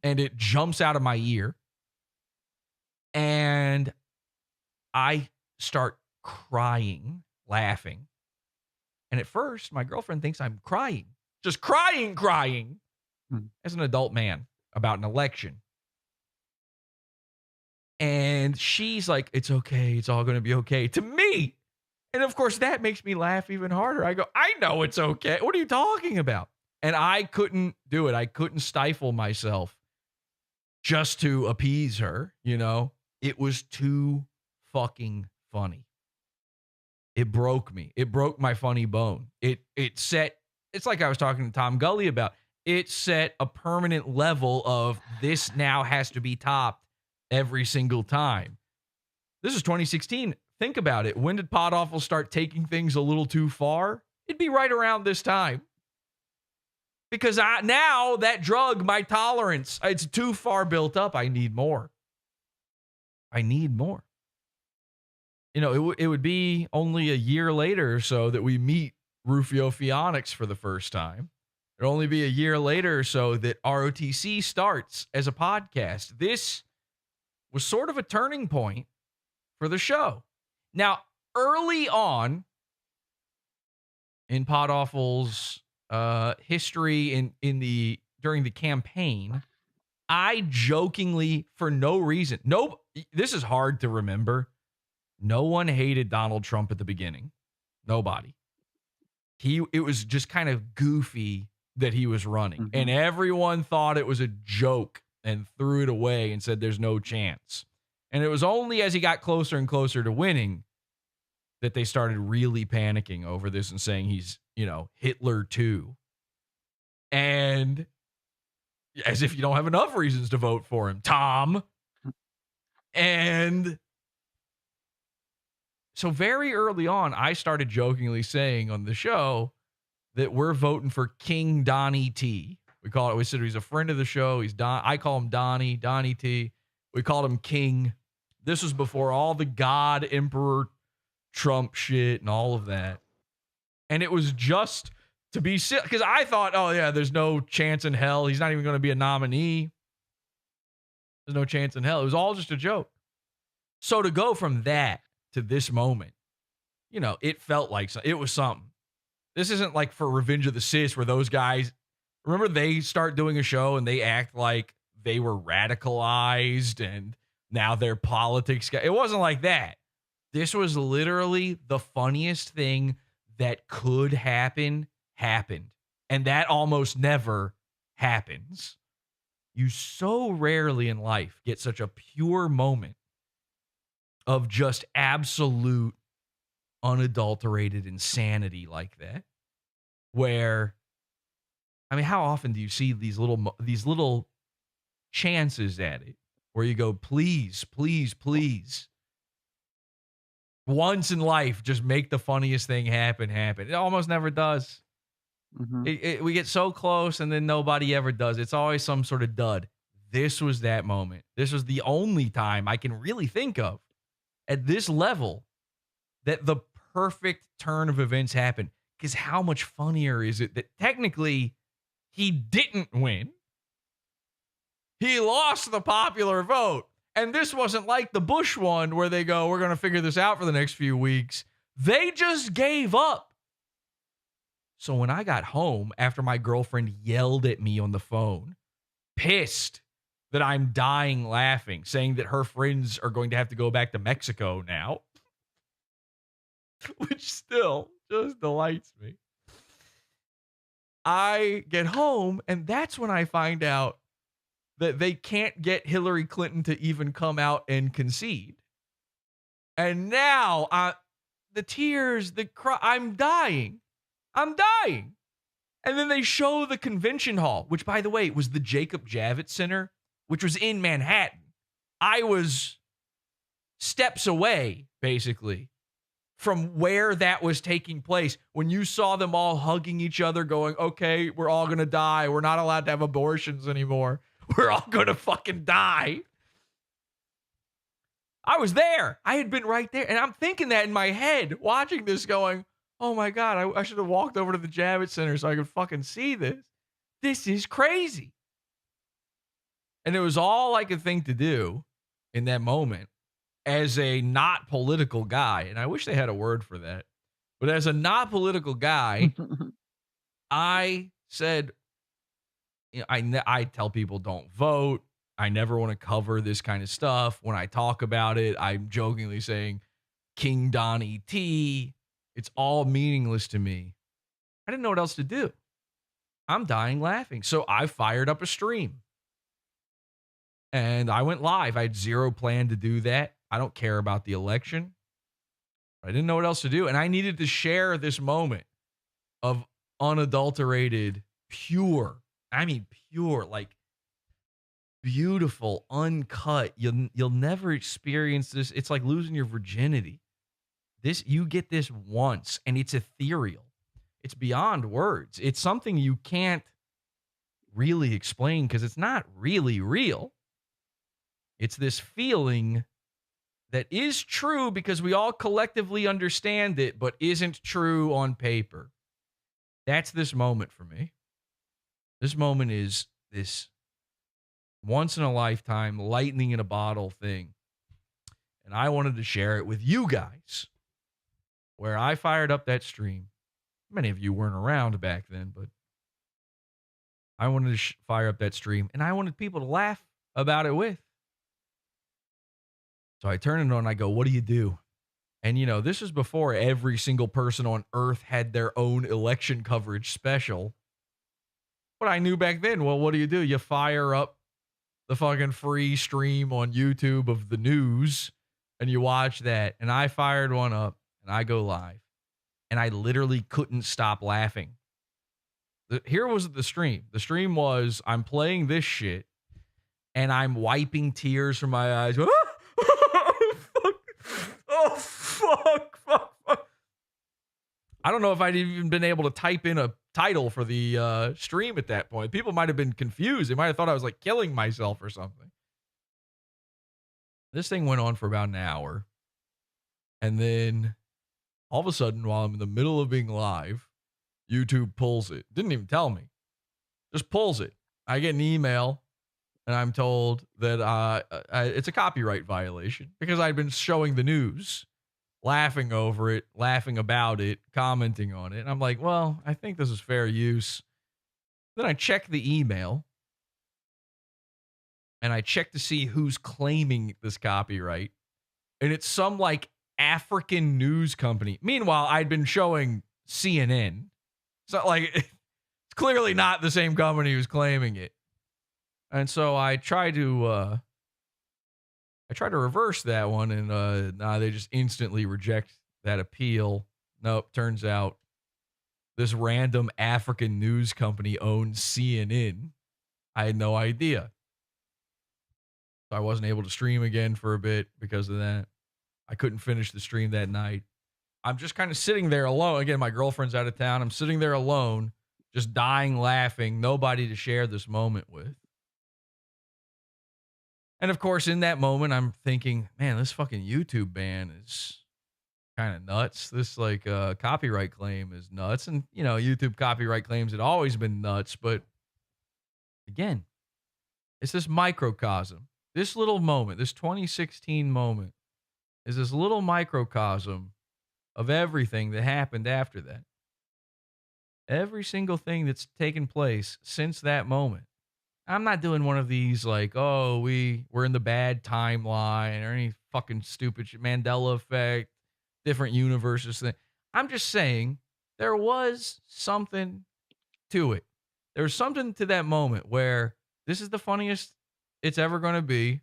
and it jumps out of my ear. And I start crying, laughing. And at first, my girlfriend thinks I'm crying. Just crying as an adult man about an election. And she's like, it's okay. It's all going to be okay to me. And of course, that makes me laugh even harder. I go, I know it's okay. What are you talking about? And I couldn't do it. I couldn't stifle myself just to appease her. It was too fucking funny. It broke me. It broke my funny bone. It's like I was talking to Tom Gulley about. It set a permanent level of this now has to be topped every single time. This is 2016. Think about it. When did Podawful start taking things a little too far? It'd be right around this time. Because now that drug, my tolerance, it's too far built up. I need more. It would be only a year later or so that we meet Rufio Phoenix for the first time. It'll only be a year later or so that ROTC starts as a podcast. This was sort of a turning point for the show. Now, early on in Podawful's history during the campaign, I jokingly, for no reason, this is hard to remember. No one hated Donald Trump at the beginning. Nobody. It was just kind of goofy that he was running. And everyone thought it was a joke and threw it away and said there's no chance. And it was only as he got closer and closer to winning that they started really panicking over this and saying he's, Hitler too. And as if you don't have enough reasons to vote for him, Tom. And so very early on, I started jokingly saying on the show that we're voting for King Donny T. We said he's a friend of the show. I call him Donny T. We called him King. This was before all the God Emperor Trump shit and all of that. And it was just to be sick, because I thought, oh yeah, there's no chance in hell. He's not even going to be a nominee. There's no chance in hell. It was all just a joke. So to go from that to this moment, it felt like it was something. This isn't like for Revenge of the Sis where those guys, remember they start doing a show and they act like they were radicalized and now they're politics guys. It wasn't like that. This was literally the funniest thing that could happen happened. And that almost never happens. You so rarely in life get such a pure moment of just absolute unadulterated insanity like that. Where, how often do you see these little chances at it where you go, please, please, please. Once in life, just make the funniest thing happen. It almost never does. We get so close and then nobody ever does. It's always some sort of dud. This was that moment. This was the only time I can really think of at this level that the perfect turn of events happened. Because how much funnier is it that technically he didn't win? He lost the popular vote. And this wasn't like the Bush one where they go, we're going to figure this out for the next few weeks. They just gave up. So when I got home after my girlfriend yelled at me on the phone, pissed that I'm dying laughing, saying that her friends are going to have to go back to Mexico now, which still just delights me. I get home and that's when I find out that they can't get Hillary Clinton to even come out and concede. And now the tears, the cry, I'm dying. And then they show the convention hall, which, by the way, was the Jacob Javits Center, which was in Manhattan. I was steps away, basically, from where that was taking place. When you saw them all hugging each other going, okay, we're all going to die. We're not allowed to have abortions anymore. We're all going to fucking die. I was there. I had been right there. And I'm thinking that in my head, watching this going, oh my God, I should have walked over to the Javits Center so I could fucking see this. This is crazy. And it was all I could think to do in that moment as a not political guy. And I wish they had a word for that. But as a not political guy, I said, I tell people don't vote. I never want to cover this kind of stuff. When I talk about it, I'm jokingly saying King Donny T. It's all meaningless to me. I didn't know what else to do. I'm dying laughing. So I fired up a stream. And I went live. I had zero plan to do that. I don't care about the election. I didn't know what else to do. And I needed to share this moment of unadulterated, pure, like beautiful, uncut. You'll never experience this. It's like losing your virginity. You get this once, and it's ethereal. It's beyond words. It's something you can't really explain because it's not really real. It's this feeling that is true because we all collectively understand it, but isn't true on paper. That's this moment for me. This moment is this once in a lifetime, lightning in a bottle thing. And I wanted to share it with you guys, where I fired up that stream. Many of you weren't around back then, but I wanted to fire up that stream, and I wanted people to laugh about it with. So I turn it on, I go, what do you do? And, you know, this is before every single person on Earth had their own election coverage special. But I knew back then, well, what do? You fire up the fucking free stream on YouTube of the news, and you watch that. And I fired one up, and I go live. And I literally couldn't stop laughing. Here was the stream. The stream was, I'm playing this shit, and I'm wiping tears from my eyes. Oh, fuck. I don't know if I'd even been able to type in a title for the stream at that point. People might have been confused. They might have thought I was like killing myself or something. This thing went on for about an hour. And then all of a sudden, while I'm in the middle of being live, YouTube pulls it. Didn't even tell me. Just pulls it. I get an email, and I'm told that it's a copyright violation because I'd been showing the news, laughing over it, laughing about it, commenting on it. And I'm like, well, I think this is fair use. Then I check the email, and I check to see who's claiming this copyright. And it's some like African news company. Meanwhile, I'd been showing CNN. So like, it's clearly not the same company who's claiming it. And so I try to reverse that one, and they just instantly reject that appeal. Nope, turns out this random African news company owns CNN. I had no idea. So I wasn't able to stream again for a bit because of that. I couldn't finish the stream that night. I'm just kind of sitting there alone. Again, my girlfriend's out of town. I'm sitting there alone, just dying laughing, nobody to share this moment with. And of course, in that moment, I'm thinking, man, this fucking YouTube ban is kind of nuts. This like copyright claim is nuts. And, you know, YouTube copyright claims had always been nuts. But again, it's this microcosm. This little moment, this 2016 moment, is this little microcosm of everything that happened after that. Every single thing that's taken place since that moment. I'm not doing one of these like, oh, we're in the bad timeline or any fucking stupid shit, Mandela effect, different universes thing. I'm just saying there was something to it. There was something to that moment where this is the funniest it's ever going to be.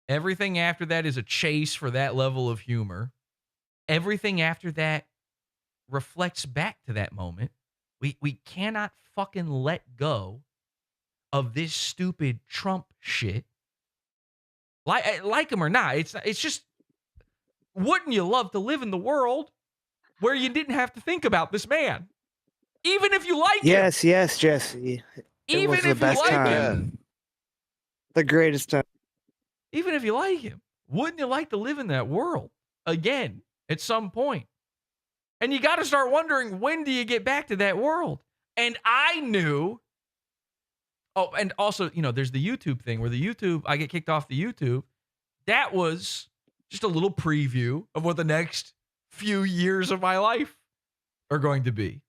Everything after that is a chase for that level of humor. Everything after that reflects back to that moment. We cannot fucking let go of this stupid Trump shit. Like him or not, it's just, wouldn't you love to live in the world where you didn't have to think about this man? Even if you like him. Yes, Jesse. Even was the if you best like time. him. The greatest time. Even if you like him. Wouldn't you like to live in that world again at some point? And you got to start wondering, when do you get back to that world? And I knew. Oh, and also, you know, there's the YouTube thing where I get kicked off the YouTube. That was just a little preview of what the next few years of my life are going to be.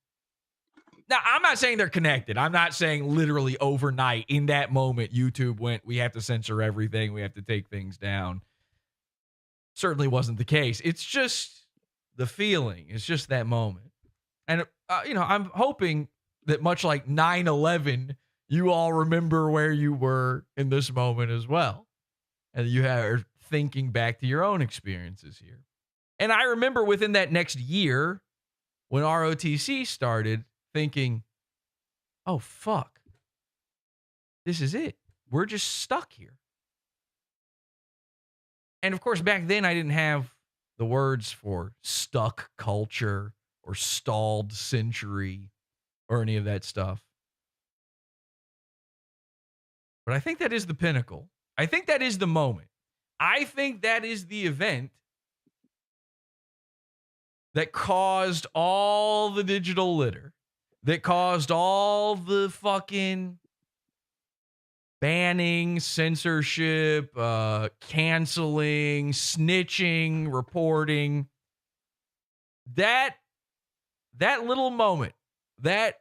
Now, I'm not saying they're connected. I'm not saying literally overnight in that moment, YouTube went, we have to censor everything. We have to take things down. Certainly wasn't the case. It's just the feeling. It's just that moment. And, you know, I'm hoping that much like 9/11, you all remember where you were in this moment as well. And you are thinking back to your own experiences here. And I remember within that next year, when ROTC started, thinking, oh, fuck. This is it. We're just stuck here. And of course, back then, I didn't have the words for stuck culture or stalled century or any of that stuff. But I think that is the pinnacle. I think that is the moment. I think that is the event that caused all the digital litter, that caused all the fucking banning, censorship, canceling, snitching, reporting. That little moment, that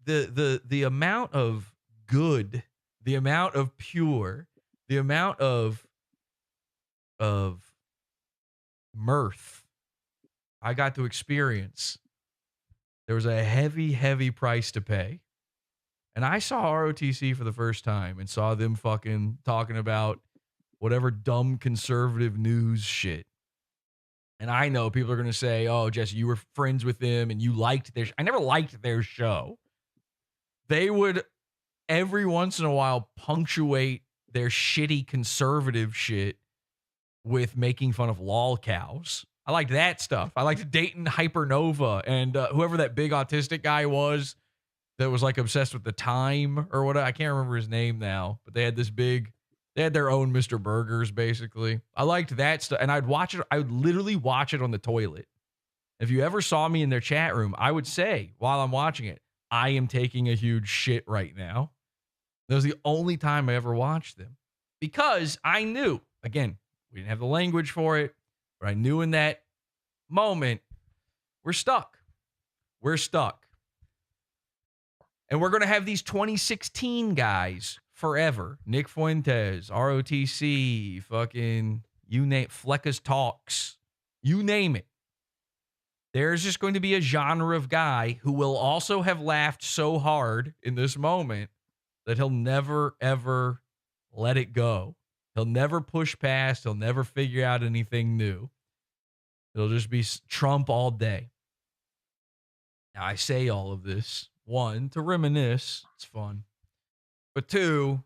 the amount of good, the amount of pure, the amount of mirth I got to experience, there was a heavy, heavy price to pay. And I saw ROTC for the first time and saw them fucking talking about whatever dumb conservative news shit. And I know people are going to say, oh, Jesse, you were friends with them and you liked their I never liked their show. They would every once in a while punctuate their shitty conservative shit with making fun of lol cows. I liked that stuff. I liked Dayton Hypernova and whoever that big autistic guy was that was like obsessed with the time or what. I can't remember his name now, but they had their own Mr. Burgers basically. I liked that stuff. And I'd watch it. I would literally watch it on the toilet. If you ever saw me in their chat room, I would say while I'm watching it, I am taking a huge shit right now. That was the only time I ever watched them because I knew, again, we didn't have the language for it, but I knew in that moment, we're stuck. We're stuck. And we're going to have these 2016 guys forever. Nick Fuentes, ROTC, fucking, you name Flecka's Talks, you name it. There's just going to be a genre of guy who will also have laughed so hard in this moment that he'll never, ever let it go. He'll never push past. He'll never figure out anything new. It'll just be Trump all day. Now, I say all of this, one, to reminisce. It's fun. But two,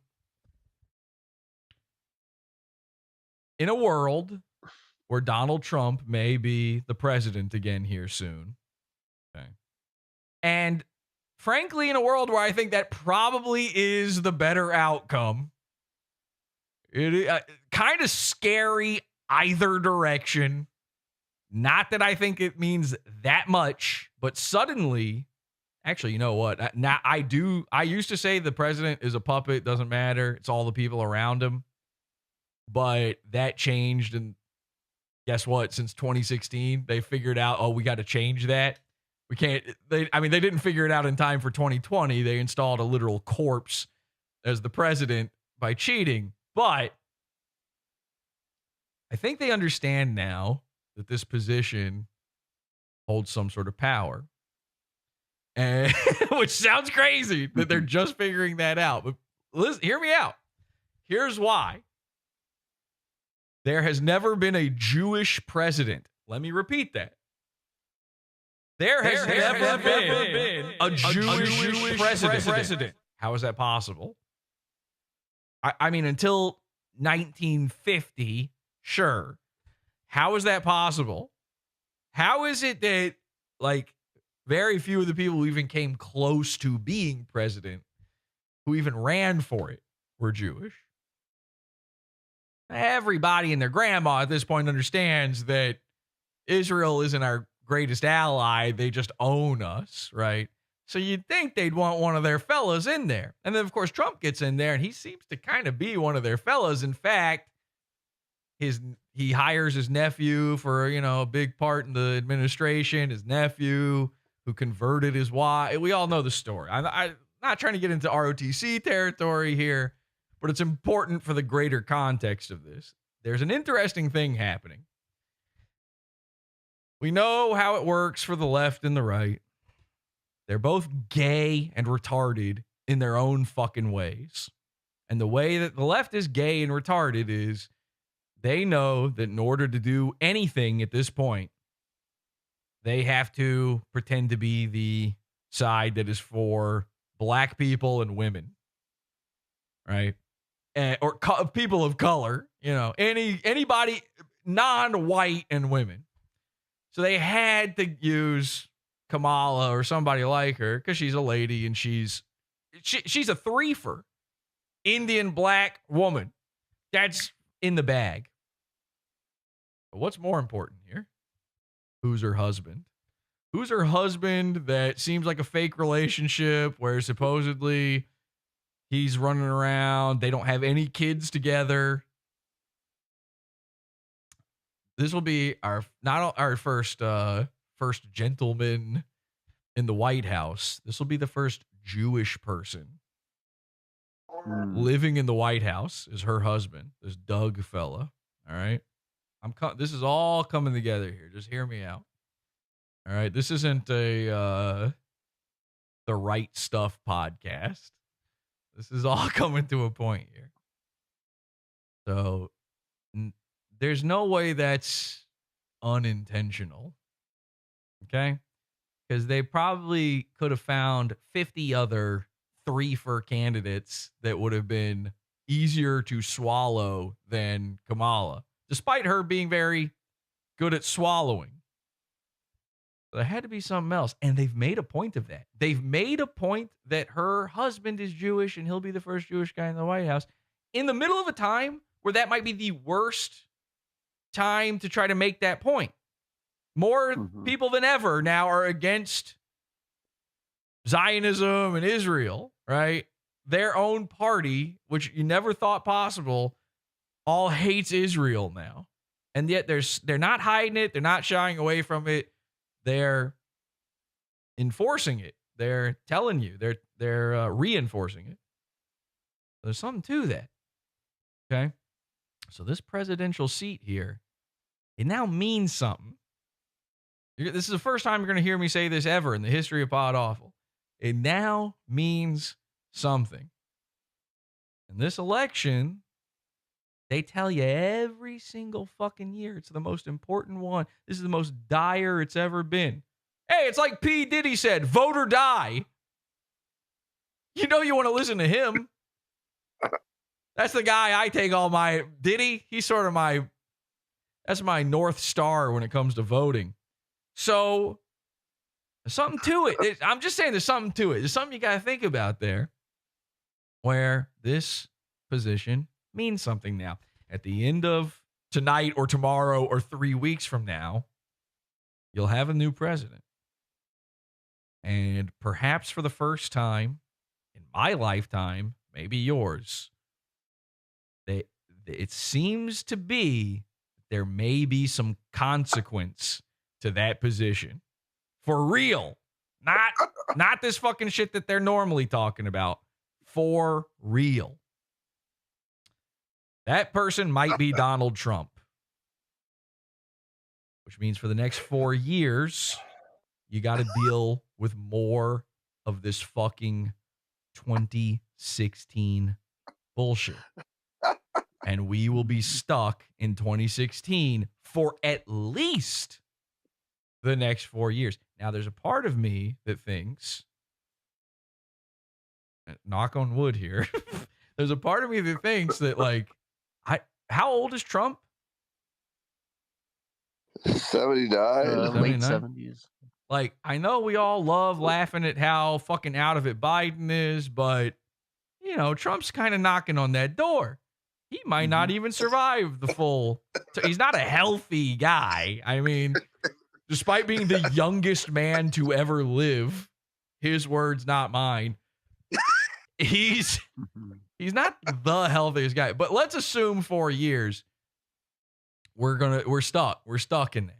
in a world where Donald Trump may be the president again here soon. Okay. And frankly, in a world where I think that probably is the better outcome. It kind of scary either direction. Not that I think it means that much, but suddenly, actually, you know what? Now I used to say the president is a puppet, doesn't matter. It's all the people around him. But that changed, and guess what? Since 2016, they figured out, oh, we got to change that. We can't, they didn't figure it out in time for 2020. They installed a literal corpse as the president by cheating. But I think they understand now that this position holds some sort of power. And which sounds crazy that they're just figuring that out. But listen, hear me out. Here's why. There has never been a Jewish president. Let me repeat that. There has never been a Jewish president. How is that possible? I mean, until 1950, sure. How is that possible? How is it that, like, very few of the people who even came close to being president, who even ran for it, were Jewish? Everybody and their grandma at this point understands that Israel isn't our greatest ally. They just own us, right? So you'd think they'd want one of their fellas in there. And then, of course, Trump gets in there, and he seems to kind of be one of their fellas. In fact, he hires his nephew for, a big part in the administration, his nephew who converted his wife. We all know the story. I'm not trying to get into ROTC territory here, but it's important for the greater context of this. There's an interesting thing happening. We know how it works for the left and the right. They're both gay and retarded in their own fucking ways. And the way that the left is gay and retarded is they know that in order to do anything at this point, they have to pretend to be the side that is for black people and women, right? Or people of color, anybody non-white and women. So they had to use Kamala or somebody like her because she's a lady and she's a threefer. Indian black woman. That's in the bag. But what's more important here? who's her husband. Who's her husband that seems like a fake relationship where supposedly he's running around. They don't have any kids together. This will be not our first gentleman in the White House. This will be the first Jewish person living in the White House is her husband, this Doug fella. All right. This is all coming together here. Just hear me out. All right. This isn't the Right Stuff podcast. This is all coming to a point here. So there's no way that's unintentional. Okay. Because they probably could have found 50 other 3-for candidates that would have been easier to swallow than Kamala, despite her being very good at swallowing. There had to be something else. And they've made a point of that. They've made a point that her husband is Jewish and he'll be the first Jewish guy in the White House in the middle of a time where that might be the worst time to try to make that point. More people than ever now are against Zionism and Israel, right? Their own party, which you never thought possible, all hates Israel now. And yet they're not hiding it. They're not shying away from it. They're enforcing it. They're telling you. They're reinforcing it. There's something to that. Okay? So this presidential seat here, it now means something. This is the first time you're going to hear me say this ever in the history of Podawful. It now means something. In this election, they tell you every single fucking year it's the most important one. This is the most dire it's ever been. Hey, it's like P. Diddy said, vote or die. You know you want to listen to him. That's the guy I take all my... Diddy, he's sort of that's my North Star when it comes to voting. So, there's something to it. I'm just saying there's something to it. There's something you got to think about there where this position means something now. At the end of tonight or tomorrow or 3 weeks from now, you'll have a new president. And perhaps for the first time in my lifetime, maybe yours, it seems to be there may be some consequence to that position. For real. Not this fucking shit that they're normally talking about. For real. That person might be Donald Trump. Which means for the next 4 years, you got to deal with more of this fucking 2016 bullshit. And we will be stuck in 2016 for at least the next 4 years. Now, there's a part of me that thinks, knock on wood here, there's a part of me that thinks that, like, how old is Trump? 79. Late 70s. Like, I know we all love laughing at how fucking out of it Biden is, but, you know, Trump's kind of knocking on that door. He might not even survive the full. He's not a healthy guy. I mean, despite being the youngest man to ever live, his words, not mine. He's not the healthiest guy. But let's assume 4 years. We're stuck. We're stuck in that.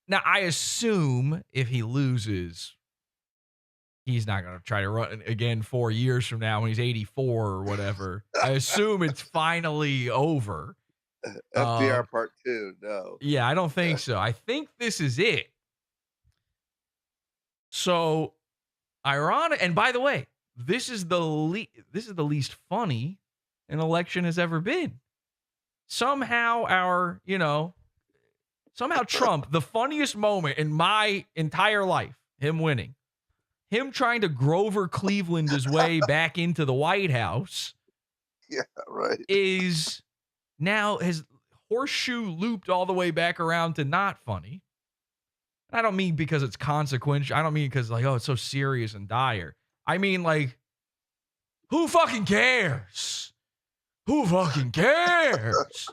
Now, I assume if he loses, he's not going to try to run again 4 years from now when he's 84 or whatever. I assume it's finally over. FDR part 2, no. Yeah, I don't think so. I think this is it. So, ironic. And by the way, this is the least funny an election has ever been. Somehow Trump, the funniest moment in my entire life, him winning, him trying to Grover Cleveland his way back into the White House. Yeah, right. Is now his horseshoe looped all the way back around to not funny. I don't mean because it's consequential. I don't mean because, like, oh, it's so serious and dire. I mean, like, who fucking cares? Who fucking cares?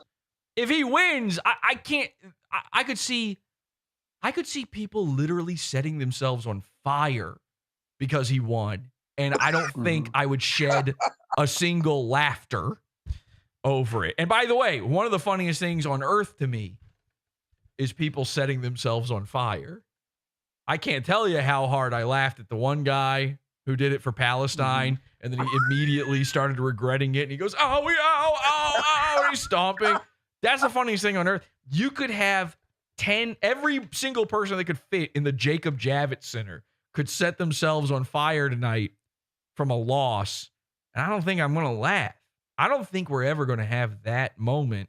If he wins, I can't. I could see I could see people literally setting themselves on fire because he won. And I don't think I would shed a single laughter over it. And by the way, one of the funniest things on earth to me is people setting themselves on fire. I can't tell you how hard I laughed at the one guy who did it for Palestine, and then he immediately started regretting it, and he goes, and he's stomping. That's the funniest thing on earth. You could have every single person that could fit in the Jacob Javits Center could set themselves on fire tonight from a loss, and I don't think I'm going to laugh. I don't think we're ever going to have that moment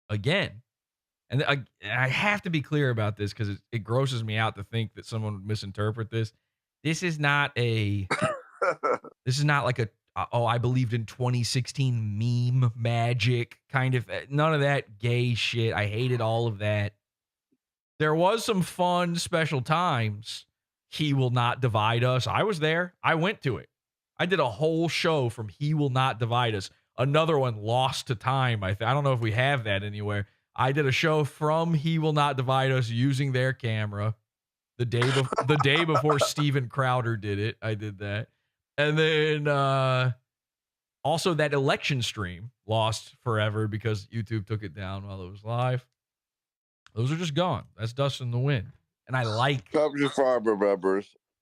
again. And I have to be clear about this because it grosses me out to think that someone would misinterpret this. This is not like a, I believed in 2016 meme magic kind of, none of that gay shit. I hated all of that. There was some fun special times. He Will Not Divide Us. I was there. I went to it. I did a whole show from He Will Not Divide Us. Another one, Lost to Time. I don't know if we have that anywhere. I did a show from He Will Not Divide Us using their camera the day before Steven Crowder did it. I did that. And then also that election stream lost forever because YouTube took it down while it was live. Those are just gone. That's dust in the wind. And I like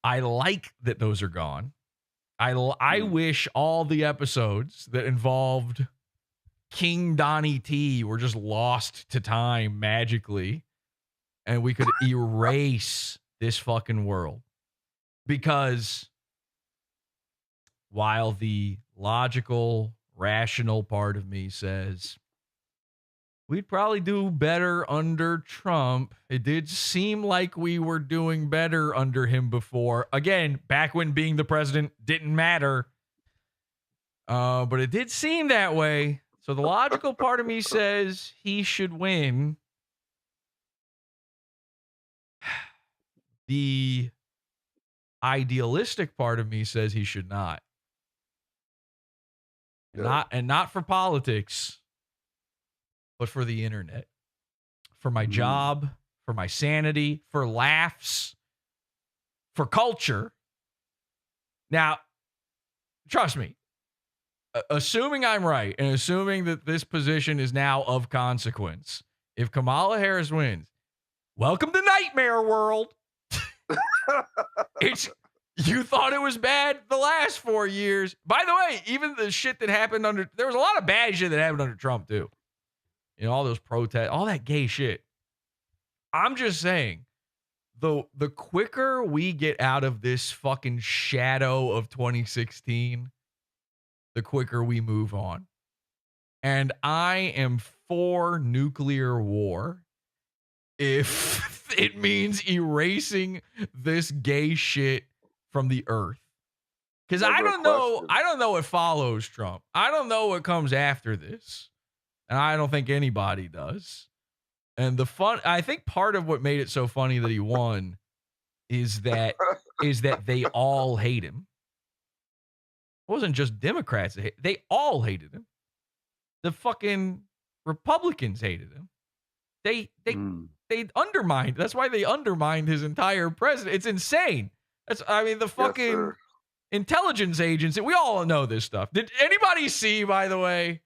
I like that those are gone. I wish all the episodes that involved King Donny T were just lost to time magically, and we could erase this fucking world. Because while the logical, rational part of me says we'd probably do better under Trump, it did seem like we were doing better under him before. Again, back when being the president didn't matter. But it did seem that way. So the logical part of me says he should win. The idealistic part of me says he should not. Not for politics, but for the internet. For my job, for my sanity, for laughs, for culture. Now, trust me. Assuming I'm right and assuming that this position is now of consequence, if Kamala Harris wins, welcome to Nightmare World. You thought it was bad the last 4 years. By the way, even the shit that happened there was a lot of bad shit that happened under Trump too. You know, all those protests, all that gay shit. I'm just saying, the quicker we get out of this fucking shadow of 2016, the quicker we move on. And I am for nuclear war if it means erasing this gay shit from the earth. Because I don't know what follows Trump. I don't know what comes after this. And I don't think anybody does. And I think part of what made it so funny that he won is that they all hate him. It wasn't just Democrats that they all hated him. The fucking Republicans hated him. They undermined. That's why they undermined his entire president. It's insane. The fucking intelligence agency. We all know this stuff. Did anybody see, by the way,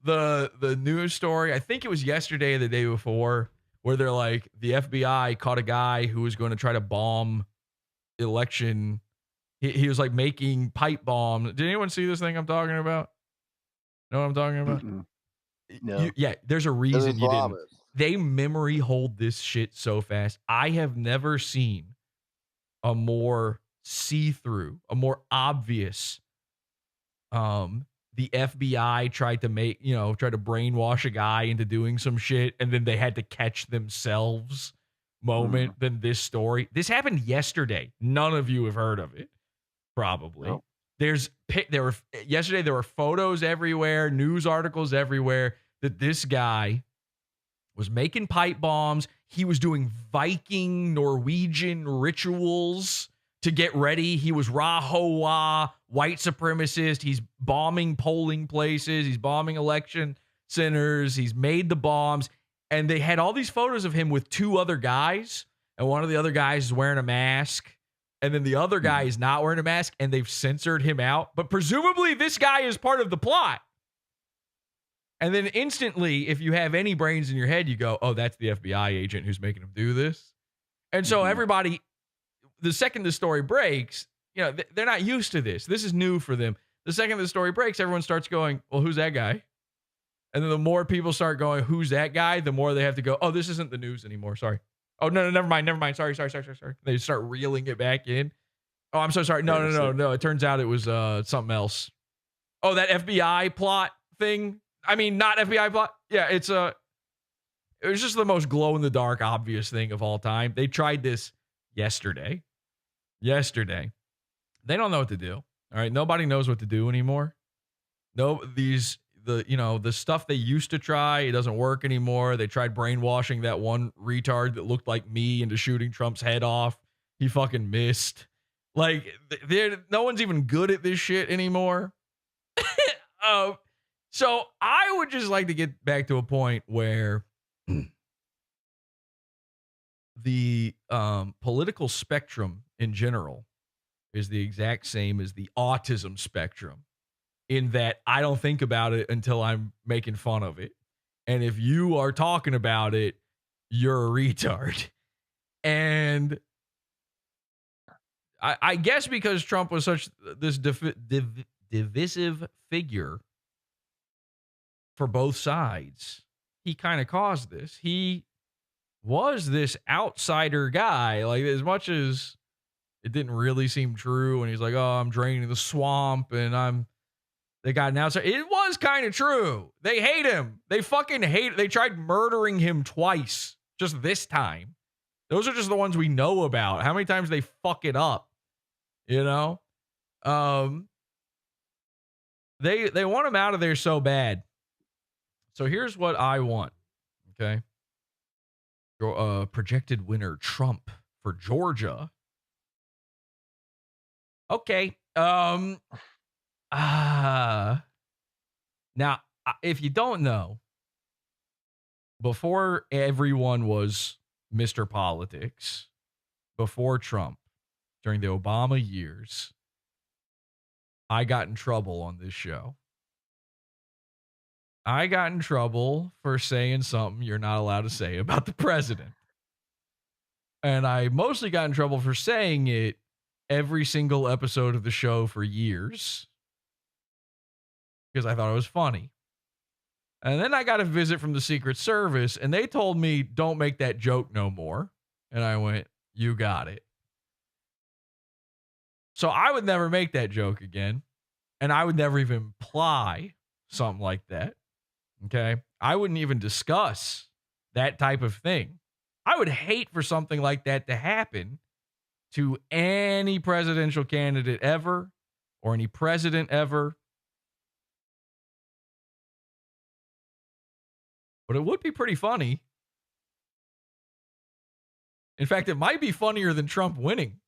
the news story? I think it was yesterday or the day before, where they're like, the FBI caught a guy who was going to try to bomb election. He was like making pipe bombs. Did anyone see this thing I'm talking about? Know what I'm talking about? No. There's a reason you didn't. They memory hold this shit so fast. I have never seen a more see-through, a more obvious. The FBI tried to brainwash a guy into doing some shit, and then they had to catch themselves moment than this story. This happened yesterday. None of you have heard of it. Probably. No. Yesterday there were photos everywhere, news articles everywhere that this guy was making pipe bombs. He was doing Viking Norwegian rituals to get ready. He was Rahowa, white supremacist. He's bombing polling places. He's bombing election centers. He's made the bombs. And they had all these photos of him with two other guys, and one of the other guys is wearing a mask, and then the other guy is not wearing a mask, and they've censored him out. But presumably this guy is part of the plot. And then instantly, if you have any brains in your head, you go, oh, that's the FBI agent who's making him do this. And so everybody, the second the story breaks, you know, they're not used to this. This is new for them. The second the story breaks, everyone starts going, well, who's that guy? And then the more people start going, who's that guy? The more they have to go, oh, this isn't the news anymore. Sorry. Oh, no, never mind. Sorry. They start reeling it back in. Oh, I'm so sorry. No. It turns out it was something else. Oh, that FBI plot thing. I mean, not FBI plot. Yeah, it was just the most glow in the dark, obvious thing of all time. They tried this yesterday. They don't know what to do. All right. Nobody knows what to do anymore. The stuff they used to try, it doesn't work anymore. They tried brainwashing that one retard that looked like me into shooting Trump's head off. He fucking missed. Like, no one's even good at this shit anymore. So I would just like to get back to a point where the political spectrum in general is the exact same as the autism spectrum, in that I don't think about it until I'm making fun of it. And if you are talking about it, you're a retard. And I guess because Trump was such this divisive figure for both sides, he kind of caused this. He was this outsider guy. Like, as much as it didn't really seem true, and he's like, oh, I'm draining the swamp, and they got an outsider. It was kind of true. They hate him. They fucking hate. They tried murdering him twice, just this time. Those are just the ones we know about. How many times they fuck it up, you know? They want him out of there so bad. So here's what I want, okay? Your projected winner, Trump, for Georgia. Okay. Now, if you don't know, before everyone was Mr. Politics, before Trump, during the Obama years, I got in trouble on this show. I got in trouble for saying something you're not allowed to say about the president. And I mostly got in trouble for saying it every single episode of the show for years, because I thought it was funny. And then I got a visit from the Secret Service, and they told me, don't make that joke no more. And I went, you got it. So I would never make that joke again. And I would never even imply something like that. Okay? I wouldn't even discuss that type of thing. I would hate for something like that to happen to any presidential candidate ever, or any president ever. But it would be pretty funny. In fact, it might be funnier than Trump winning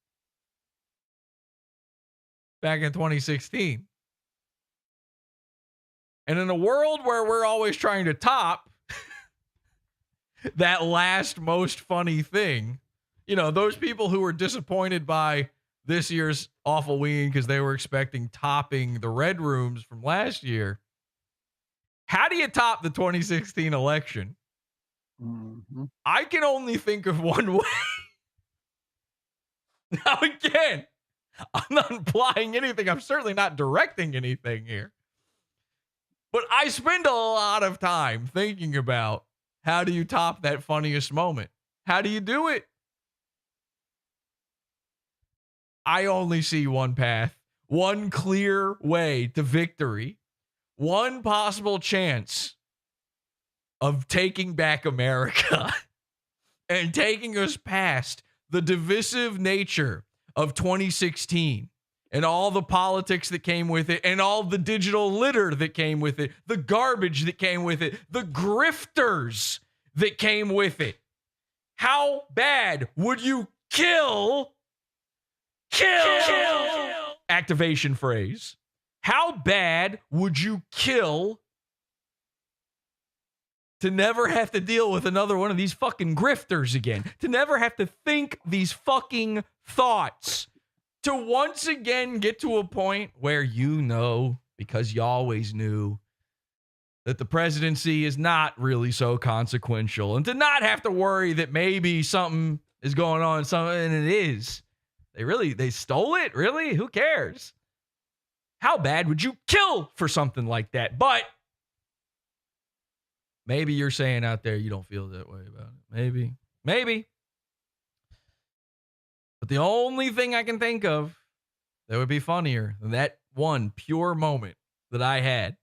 back in 2016. And in a world where we're always trying to top that last most funny thing, you know, those people who were disappointed by this year's awful wing because they were expecting topping the red rooms from last year. How do you top the 2016 election? Mm-hmm. I can only think of one way. Now, again, I'm not implying anything. I'm certainly not directing anything here. But I spend a lot of time thinking about, how do you top that funniest moment? How do you do it? I only see one path, one clear way to victory, one possible chance of taking back America and taking us past the divisive nature of 2016 and all the politics that came with it, and all the digital litter that came with it, the garbage that came with it, the grifters that came with it. How bad would you kill? Activation phrase. How bad would you kill to never have to deal with another one of these fucking grifters again, to never have to think these fucking thoughts, to once again get to a point where you know, because you always knew, that the presidency is not really so consequential, and to not have to worry that maybe something is going on, and it is. They stole it? Really? Who cares? How bad would you kill for something like that? But maybe you're saying out there you don't feel that way about it. Maybe. But the only thing I can think of that would be funnier than that one pure moment that I had,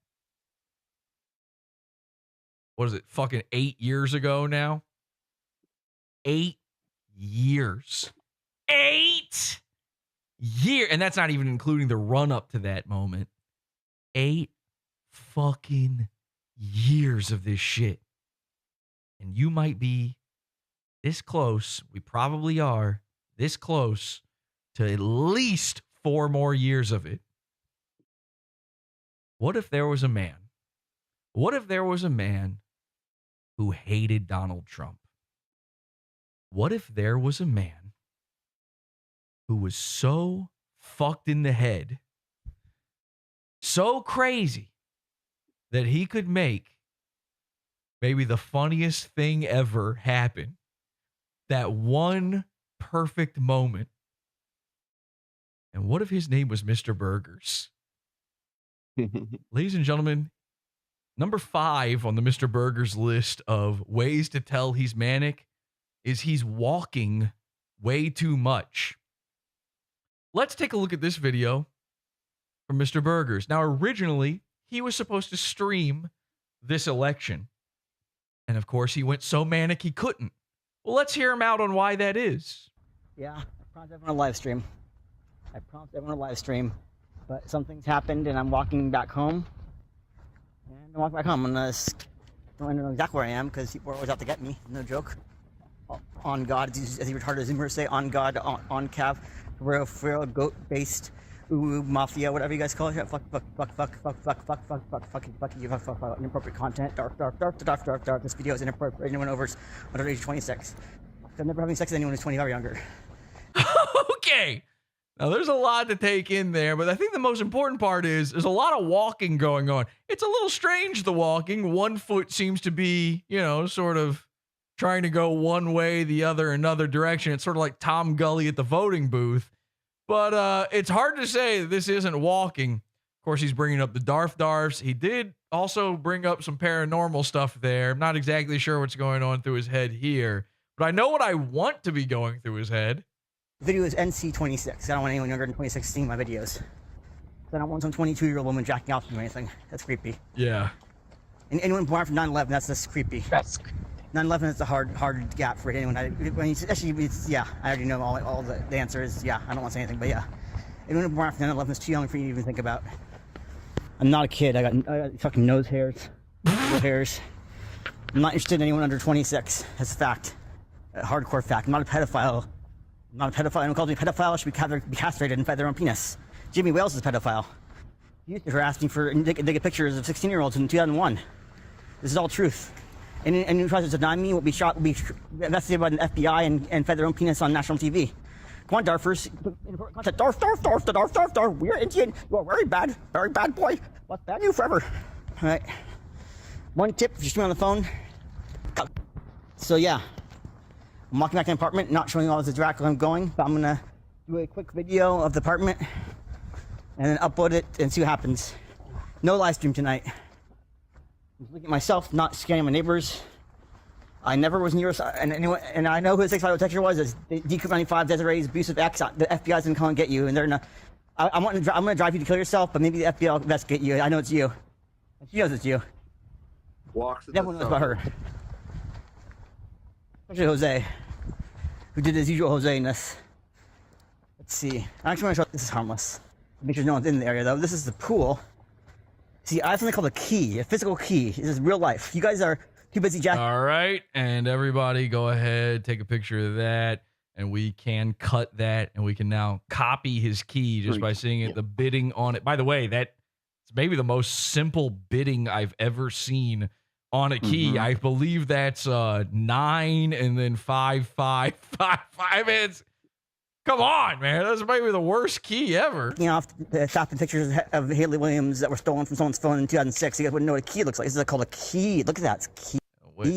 what is it, fucking 8 years ago now? 8 years. 8 years. And that's not even including the run up to that moment. 8 fucking years of this shit. And you might be this close. We probably are this close to at least 4 more years of it. What if there was a man? What if there was a man who hated Donald Trump? What if there was a man who was so fucked in the head, so crazy, that he could make maybe the funniest thing ever happen? That one perfect moment. And what if his name was Mr. Burgers? Ladies and gentlemen, number 5 on the Mr. Burgers list of ways to tell he's manic is he's walking way too much. Let's take a look at this video from Mr. Burgers. Now, originally, he was supposed to stream this election. And of course, he went so manic he couldn't. Well, let's hear him out on why that is. Yeah, I promised everyone a live stream. But some things happened, and I'm walking back home. And I walk back home, and I don't know exactly where I am, because people are always out to get me. No joke. On God, as he retarded as Zoomers say, on God, on Cav, real goat-based, mafia, whatever you guys call it. Fuck, inappropriate content. Darf. This video is inappropriate. Anyone over under age 26. I'm never having sex with anyone who's 20 or younger. Okay. Now, there's a lot to take in there, but I think the most important part is there's a lot of walking going on. It's a little strange, the walking. One foot seems to be, sort of trying to go one way, the other another direction. It's sort of like Tom Gulley at the voting booth. But it's hard to say that this isn't walking. Of course, he's bringing up the Darfs. He did also bring up some paranormal stuff there. I'm not exactly sure what's going on through his head here, but I know what I want to be going through his head. The video is NC26. I don't want anyone younger than 26 seeing my videos. I don't want some 22-year-old woman jacking off to me or anything. That's creepy. Yeah. And anyone born from 9/11, that's just creepy. 9/11 is a hard gap for anyone. I already know all the answers. Yeah, I don't want to say anything, but yeah. Anyone born after 9/11 is too young for you to even think about. I'm not a kid. I got fucking nose hairs, hairs. I'm not interested in anyone under 26. That's a fact. A hardcore fact. I'm not a pedophile. Anyone calls me a pedophile should be castrated and fed their own penis. Jimmy Wales is a pedophile. You were asking for naked pictures of 16-year-olds in 2001. This is all truth. And anyone who tries to deny me will be investigated by the FBI and fed their own penis on national TV. Come on, Darfers. Darf. We're Indian. You are very bad boy. What's bad you forever? All right. One tip, if you're streaming on the phone. So yeah. I'm walking back to my apartment, not showing all the direction I'm going, but I'm gonna do a quick video of the apartment and then upload it and see what happens. No live stream tonight. I'm looking at myself, not scanning my neighbors. I never was near and I know who the 650 texture was. It's Decrypt95, Desiree's abusive ex. The FBI's gonna come and get you, and they're gonna. I'm gonna drive you to kill yourself, but maybe the FBI will investigate you. I know it's you. She knows it's you. Everyone knows about her. Especially Jose, who did his usual Jose-ness. Let's see. I actually want to show this is harmless. Make sure no one's in the area, though. This is the pool. See, I have something called a key, a physical key. This is real life. You guys are too busy jacking. All right, and everybody go ahead, take a picture of that, and we can cut that, and we can now copy his key just by seeing it, the bidding on it. By the way, that's maybe the most simple bidding I've ever seen on a key. I believe that's 9 and then 5, 5, 5, 5. It's come on, man. That's maybe the worst key ever. You know, stopping pictures of Haley Williams that were stolen from someone's phone in 2006. You guys wouldn't know what a key looks like. This is called a key. Look at that. It's key.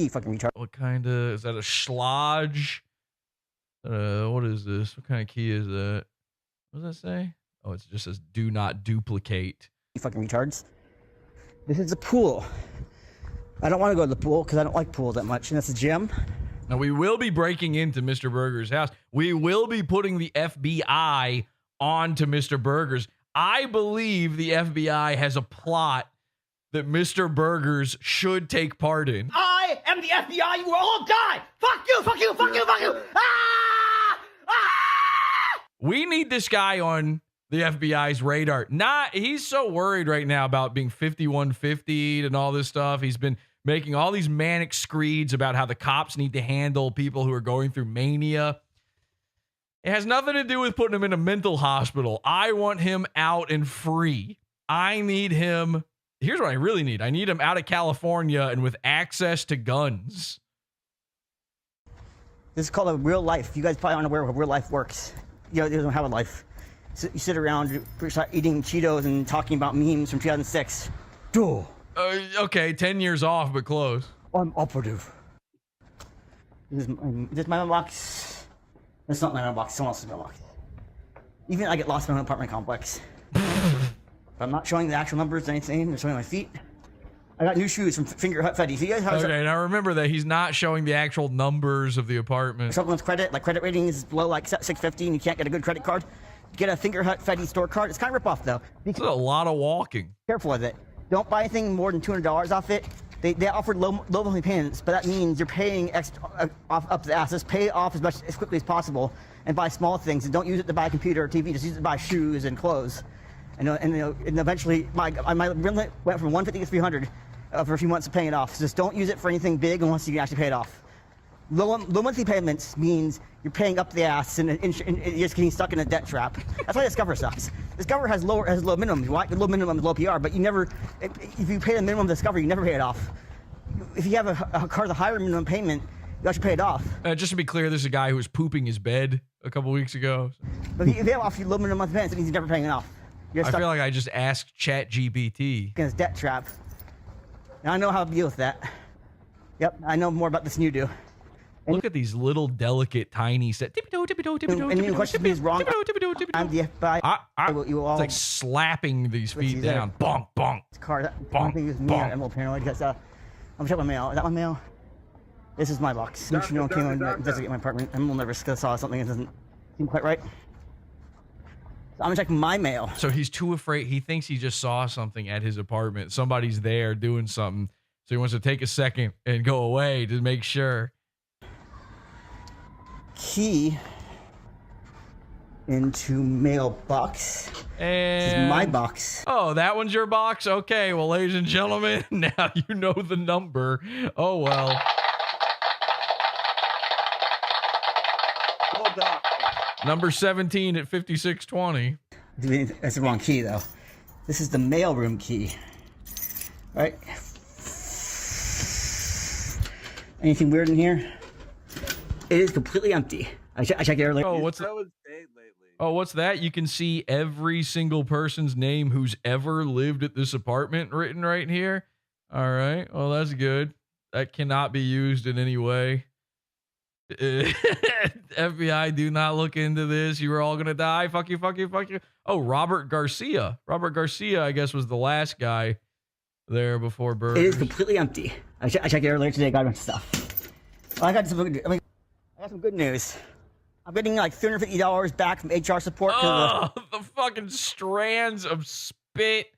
Fucking retard. What kind of is that? A schlodge? What is this? What kind of key is that? What does that say? Oh, it just says do not duplicate. You fucking retards. This is a pool. I don't want to go to the pool because I don't like pools that much. And that's a gym. Now, we will be breaking into Mr. Burger's house. We will be putting the FBI onto Mr. Burger's. I believe the FBI has a plot that Mr. Burger's should take part in. I am the FBI. You will all die. Fuck you. Fuck you. Fuck you. Fuck you. Ah! Ah! We need this guy on the FBI's radar. He's so worried right now about being 5150'd and all this stuff. He's been making all these manic screeds about how the cops need to handle people who are going through mania. It has nothing to do with putting him in a mental hospital. I want him out and free. I need him. Here's what I really need. I need him out of California and with access to guns. This is called a real life. You guys probably aren't aware of how real life works. You don't have a life. So you sit around eating Cheetos and talking about memes from 2006. Duh. Okay, 10 years off, but close. I'm operative. This is my mailbox. That's not my mailbox. Someone else's mailbox. Even I get lost in my own apartment complex. But I'm not showing the actual numbers or anything. I'm showing my feet. I got new shoes from Finger Hut Fetty. So you guys have now remember that he's not showing the actual numbers of the apartment. Someone's credit rating is below like 650 and you can't get a good credit card. Get a Finger Hut Fetty store card. It's kind of rip off though. It's a lot of walking. Careful with it. Don't buy anything more than $200 off it. They offer low monthly payments, but that means you're paying extra up the ass. Just pay it off as quickly as possible and buy small things. And don't use it to buy a computer or TV. Just use it to buy shoes and clothes. And eventually, my rent went from 150 to 300 for a few months of paying it off. So just don't use it for anything big unless you can actually pay it off. Low monthly payments means you're paying up the ass and you're just getting stuck in a debt trap. That's why Discover sucks. Discover has low minimums. Why? Low minimum is low PR, but you never. If you pay the minimum Discover, you never pay it off. If you have a car with a higher minimum payment, you actually pay it off. Just to be clear, this is a guy who was pooping his bed a couple weeks ago. But if they offer you low minimum monthly payments, it means you're never paying it off. I feel like I just asked ChatGPT. In his debt trap. Now I know how to deal with that. Yep, I know more about this than you do. And look at these little delicate tiny set. And you question me is wrong. I'm the FBI. You all. It's like slapping these feet down. Bonk, bonk. This car. Bonk, me. I'm a little paranoid because I'm gonna check my mail. Is that my mail? This is my box. No one came and investigate my apartment. I'm a little nervous because I saw something that doesn't seem quite right. I'm gonna check my mail. So he's too afraid. He thinks he just saw something at his apartment. Somebody's there doing something. So he wants to take a second and go away to make sure. Key into mailbox. And this is my box. Oh, that one's your box? Okay, well, ladies and gentlemen, now you know the number. Oh, well. Hold on. Number 17 at 5620. That's the wrong key, though. This is the mailroom key. Right? Anything weird in here? It is completely empty. I checked it earlier. Oh, what's that? Oh, what's that? You can see every single person's name who's ever lived at this apartment written right here. All right. Well, that's good. That cannot be used in any way. FBI, do not look into this. You were all going to die. Fuck you, fuck you, fuck you. Oh, Robert Garcia. Robert Garcia, I guess, was the last guy there before Burgers. It is completely empty. I checked it earlier today. Got a bunch of stuff. I got some good news. I'm getting like $350 back from HR support. Oh, the fucking strands of spit.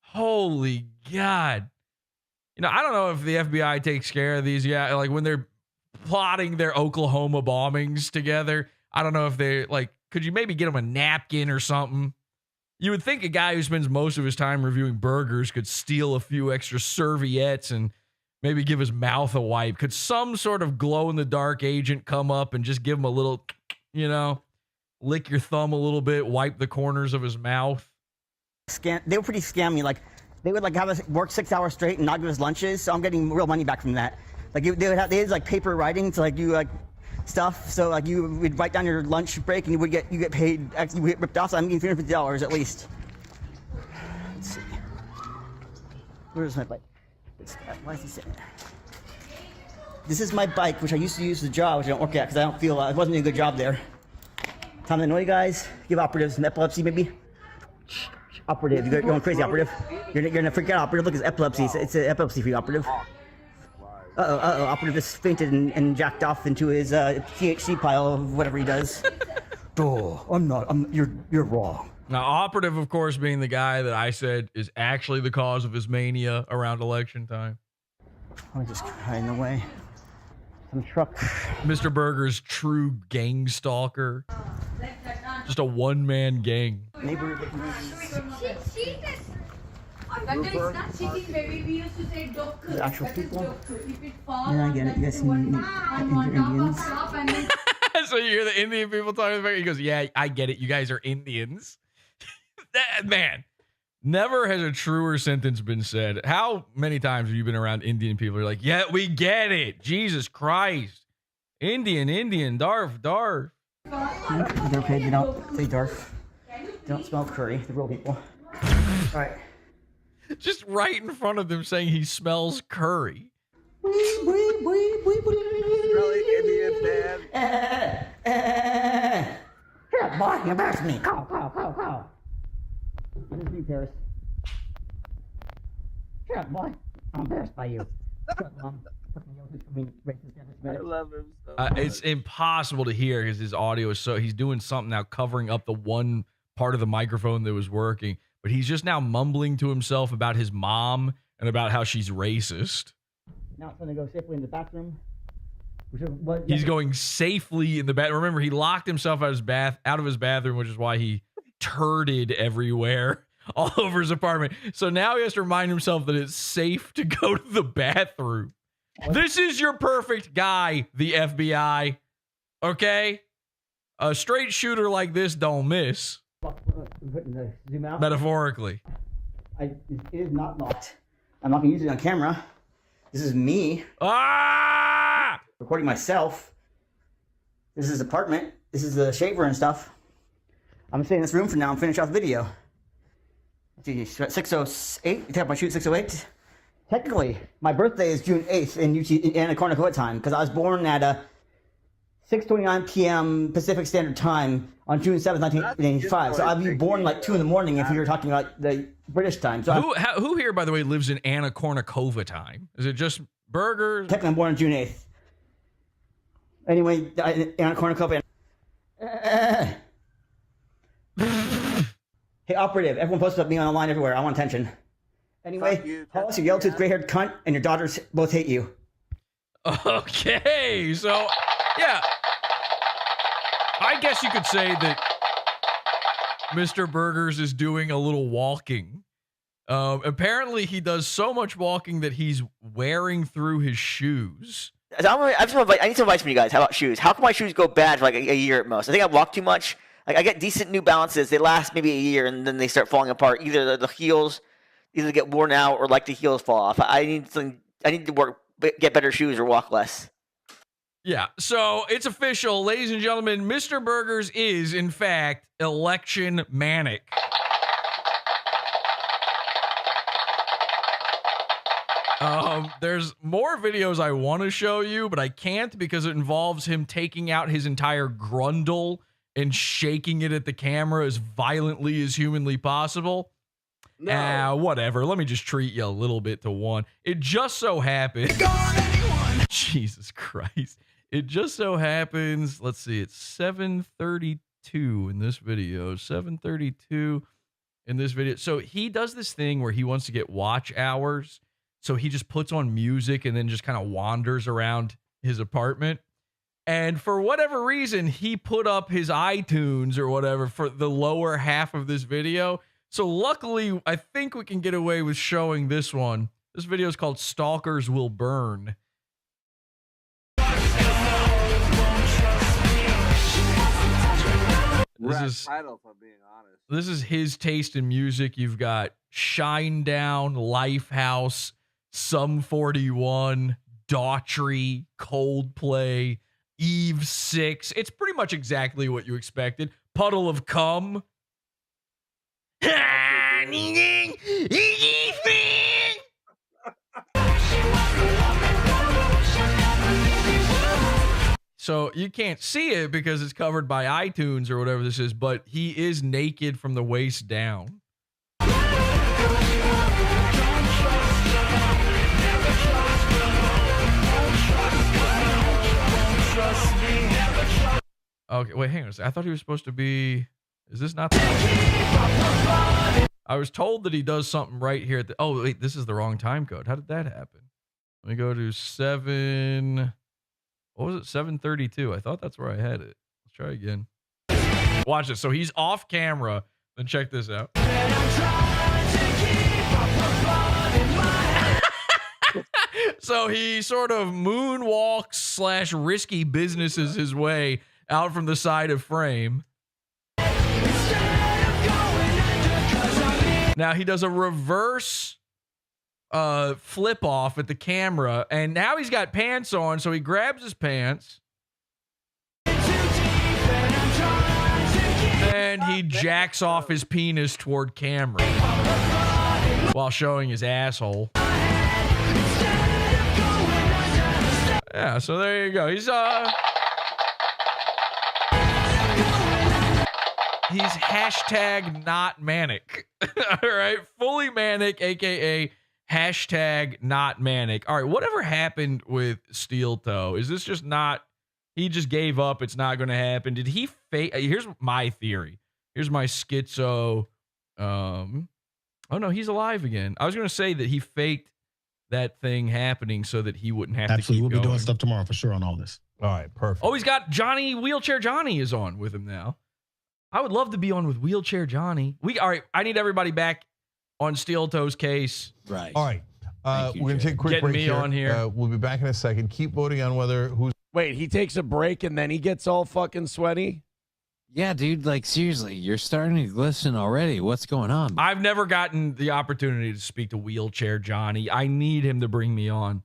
Holy God. You know, I don't know if the FBI takes care of these. Yeah, like when they're plotting their Oklahoma bombings together. I don't know if they could you maybe get them a napkin or something? You would think a guy who spends most of his time reviewing burgers could steal a few extra serviettes and maybe give his mouth a wipe. Could some sort of glow-in-the-dark agent come up and just give him a little, lick your thumb a little bit, wipe the corners of his mouth? They were pretty scammy. Like, they would like have us work 6 hours straight and not give us lunches. So I'm getting real money back from that. Like they had like paper writing to like do like stuff. So like you would write down your lunch break and you get paid. Actually, you get ripped off. So I'm getting $350 at least. Let's see. Where's my bike? Why is he sitting there? This is my bike, which I used to use as a job, which I don't work at because I don't feel it wasn't doing a good job there. Time to annoy you guys. Give operatives some epilepsy, maybe. Operative, you're going crazy, operative. You're gonna freak out, operative. Look, it's epilepsy. It's an epilepsy for you, operative. Operative just fainted and jacked off into his THC pile of whatever he does. Oh, you're wrong. Now, operative, of course, being the guy that I said is actually the cause of his mania around election time. I'm just hiding away. Some truck. Mr. Burger's true gang stalker. Just a one-man gang. Neighbor. The actual people. Yeah, I get it. You guys Indians. So you hear the Indian people talking about it? He goes, yeah, I get it. You guys are Indians. Man, never has a truer sentence been said. How many times have you been around Indian people? You're like, yeah, we get it. Jesus Christ. Indian, Darf. They're okay. They don't say Darf. They don't smell curry. The real people. All right. Just right in front of them saying he smells curry. Really Indian, man. Here, boy, you embarrassed me. Go. This is you, Paris. Shut up, boy. I'm embarrassed by you. Shut up, Mom. I love him so It's impossible to hear because his audio is so... He's doing something now covering up the one part of the microphone that was working. But he's just now mumbling to himself about his mom and about how she's racist. Now it's going to go safely in the bathroom. He's going safely in the bathroom. Remember, he locked himself out of his bathroom, which is why he turded everywhere all over his apartment. So now he has to remind himself that it's safe to go to the bathroom. This is your perfect guy, the FBI. Okay? A straight shooter like this don't miss. Zoom out. Metaphorically. It is not locked. I'm not going to use it on camera. This is me. Recording myself. This is his apartment. This is the shaver and stuff. I'm staying in this room for now and finish off the video. Let's see, 6:08. You think I shoot 6:08? Technically, my birthday is June 8th in Anacornacoa time because I was born at 6:29 p.m. Pacific Standard Time on June 7th, 1985. So I'd be born like 2 in the morning if you were talking about the British time. So who here, by the way, lives in Anacornacoa time? Is it just Burgers? Technically, I'm born on June 8th. Anyway, Anacornacoa. Hey, operative, everyone posts about me online everywhere. I want attention. Anyway, Hollis, you yellow-toothed, gray-haired cunt, and your daughters both hate you. Okay, so, yeah. I guess you could say that Mr. Burgers is doing a little walking. Apparently, he does so much walking that he's wearing through his shoes. I need some advice from you guys. How about shoes? How can my shoes go bad for like a year at most? I think I walk too much. Like I get decent New Balances. They last maybe a year, and then they start falling apart. Either the heels either get worn out or like the heels fall off. I need to get better shoes or walk less. Yeah, so it's official, ladies and gentlemen. Mr. Burgers is, in fact, election manic. There's more videos I want to show you, but I can't because it involves him taking out his entire grundle and shaking it at the camera as violently as humanly possible. No. Whatever. Let me just treat you a little bit to one. It just so happens. Jesus Christ. It just so happens. Let's see. It's 7:32 in this video. 7:32 in this video. So he does this thing where he wants to get watch hours. So he just puts on music and then just kind of wanders around his apartment. And for whatever reason, he put up his iTunes or whatever for the lower half of this video. So luckily, I think we can get away with showing this one. This video is called Stalkers Will Burn. This Rat is title, if I'm being honest. this is his taste in music. You've got Shinedown, Lifehouse, Sum 41, Daughtry, Coldplay, Eve 6. It's pretty much exactly what you expected. Puddle of Cum. So you can't see it because it's covered by iTunes or whatever this is, but he is naked from the waist down. Okay, wait, hang on a second. I thought he was supposed to be... Is this not the... I was told that he does something right here at the... Oh, wait, this is the wrong time code. How did that happen? Let me go to 7... What was it? 732. I thought that's where I had it. Let's try again. Watch this. So he's off camera. Then check this out. So he sort of moonwalks / risky businesses his way out from the side of frame. Now he does a reverse flip off at the camera, and now he's got pants on, so he grabs his pants and he jacks off his penis toward camera while showing his asshole. Yeah, so there you go. He's hashtag not manic. All right, fully manic, aka hashtag not manic. All right, whatever happened with Steel Toe? Is this just not, he just gave up, it's not going to happen? Did he fake? Here's my theory. Here's my schizo. Oh no, he's alive again. I was going to say that he faked that thing happening so that he wouldn't have to keep We'll be going. doing stuff tomorrow for sure on all this. All right, perfect. Oh, he's got Johnny, Wheelchair Johnny is on with him now. I would love to be on with Wheelchair Johnny. All right, I need everybody back on Steel Toe's case. Right. All right. We're going to take a quick Getting break me here. on here. We'll be back in a second. Keep voting on whether who's... Wait, he takes a break and then he gets all fucking sweaty? Yeah, dude, like seriously, you're starting to glisten already. What's going on? I've never gotten the opportunity to speak to Wheelchair Johnny. I need him to bring me on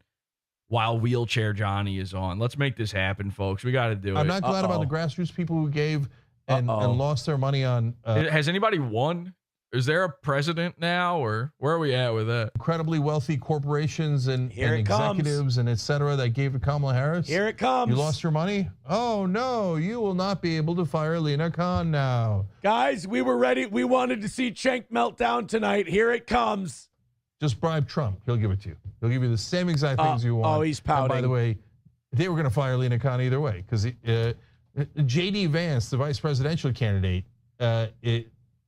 while Wheelchair Johnny is on. Let's make this happen, folks. We got to do it. I'm not glad about the grassroots people who gave and lost their money on... Has anybody won? Is there a president now, or where are we at with that? Incredibly wealthy corporations and executives and et cetera that gave to Kamala Harris? Here it comes. You lost your money? Oh, no, you will not be able to fire Lena Khan now. Guys, we were ready. We wanted to see Cenk meltdown tonight. Here it comes. Just bribe Trump. He'll give it to you. He'll give you the same exact things you want. Oh, he's pouting. And by the way, they were going to fire Lena Khan either way because J.D. Vance, the vice presidential candidate,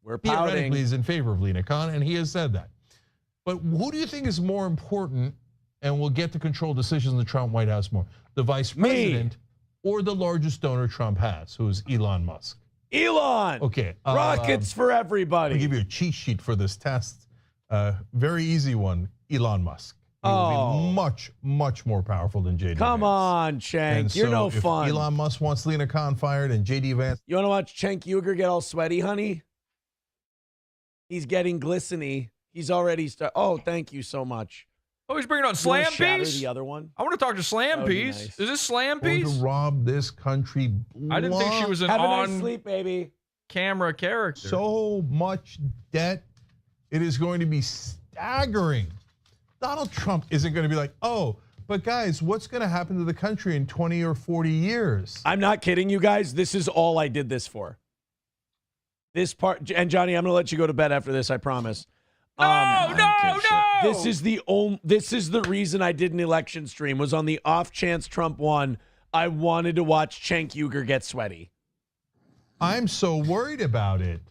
we're pouting. Theoretically is in favor of Lena Khan, and he has said that. But who do you think is more important and will get to control decisions in the Trump White House more? The vice president or the largest donor Trump has, who is Elon Musk? Elon! Okay. Rockets for everybody. I'll give you a cheat sheet for this test. Very easy one, Elon Musk. He will be much, much more powerful than J.D. Come Vance. on, Cenk. You're no if fun. Elon Musk wants Lena Khan fired and J.D. Vance... You want to watch Cenk Uygur get all sweaty, honey? He's getting glistening. He's already Oh, thank you so much. Oh, he's bringing on You Slam wanna shatter Piece? the other one? I want to talk to Slam That would be Piece. nice. Is this Slam Going Piece? to rob this country. I didn't think she was an Have a on nice sleep, baby. camera character. So much debt. It is going to be staggering. Donald Trump isn't going to be like, oh, but guys, what's going to happen to the country in 20 or 40 years? I'm not kidding you guys. This is all I did this for. This part, and Johnny, I'm going to let you go to bed after this, I promise. No. This is the reason I did an election stream, was on the off chance Trump won. I wanted to watch Cenk Uygur get sweaty. I'm so worried about it.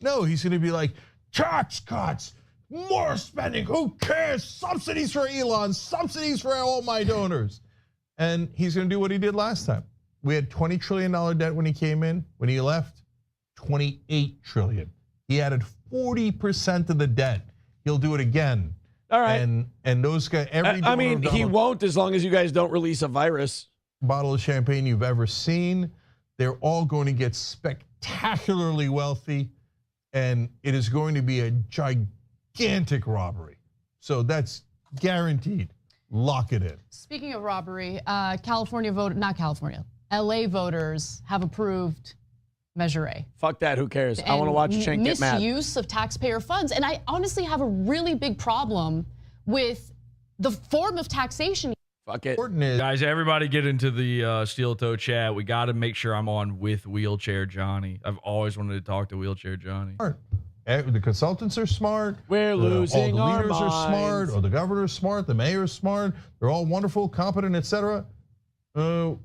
No, he's going to be like, tax cuts, more spending, who cares? Subsidies for Elon, subsidies for all my donors. And he's going to do what he did last time. We had $20 trillion debt when he came in. When he left, $28 trillion. He added 40% of the debt. He'll do it again. All right. And those guys, I mean, he won't as long as you guys don't release a virus. Bottle of champagne you've ever seen. They're all going to get spectacularly wealthy, and it is going to be a gigantic robbery. So that's guaranteed. Lock it in. Speaking of robbery, LA voters have approved Measure A. Fuck that, who cares? I want to watch Cenk get mad. Misuse of taxpayer funds. And I honestly have a really big problem with the form of taxation. Fuck it. Guys, everybody get into the Steel Toe chat. We got to make sure I'm on with Wheelchair Johnny. I've always wanted to talk to Wheelchair Johnny. The consultants are smart. We're losing all the our leaders are smart, minds. or the governor's smart, the mayor's smart. They're all wonderful, competent, etc. Well,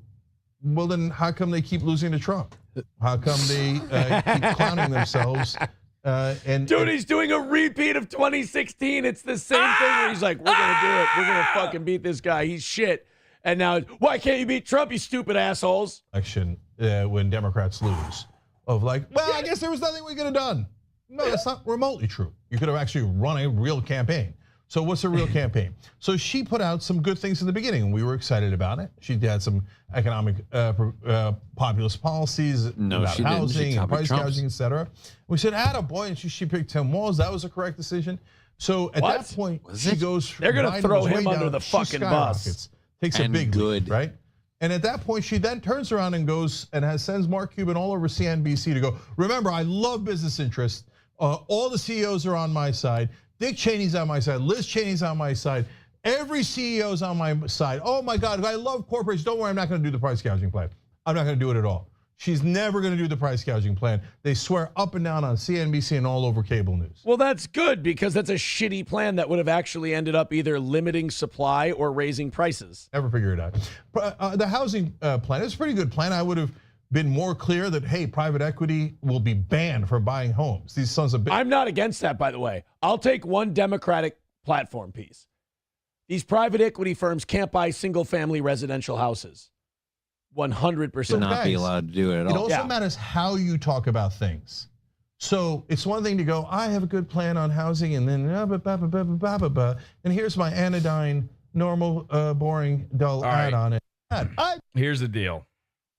then how come they keep losing to Trump? How come they keep clowning themselves? Dude, he's doing a repeat of 2016. It's the same thing where he's like, we're going to do it. We're going to fucking beat this guy. He's shit. And now, why can't you beat Trump, you stupid assholes? Election when Democrats lose. Of like, well, I guess there was nothing we could have done. No, that's not remotely true. You could have actually run a real campaign. So what's a real campaign? So she put out some good things in the beginning, and we were excited about it. She had some economic populist policies about housing and price gouging, etc. We said, attaboy, and she picked Tim Walz. That was a correct decision. So at that point, she goes. They're going to throw him under the fucking bus. Takes a big lead, right? And at that point, she then turns around and goes and sends Mark Cuban all over CNBC to go, remember, I love business interests. All the CEOs are on my side. Dick Cheney's on my side. Liz Cheney's on my side. Every CEO's on my side. Oh my God, I love corporations. Don't worry, I'm not going to do the price gouging plan. I'm not going to do it at all. She's never going to do the price gouging plan. They swear up and down on CNBC and all over cable news. Well, that's good because that's a shitty plan that would have actually ended up either limiting supply or raising prices. Never figure it out. The housing plan is a pretty good plan. I would have been more clear that, hey, private equity will be banned from buying homes. These sons of bitches. I'm not against that, by the way. I'll take one Democratic platform piece. These private equity firms can't buy single-family residential houses. 100%. Should not be allowed to do it at all. It also matters how you talk about things. So it's one thing to go, I have a good plan on housing, and then and here's my anodyne, normal, boring, dull ad on it. Here's the deal.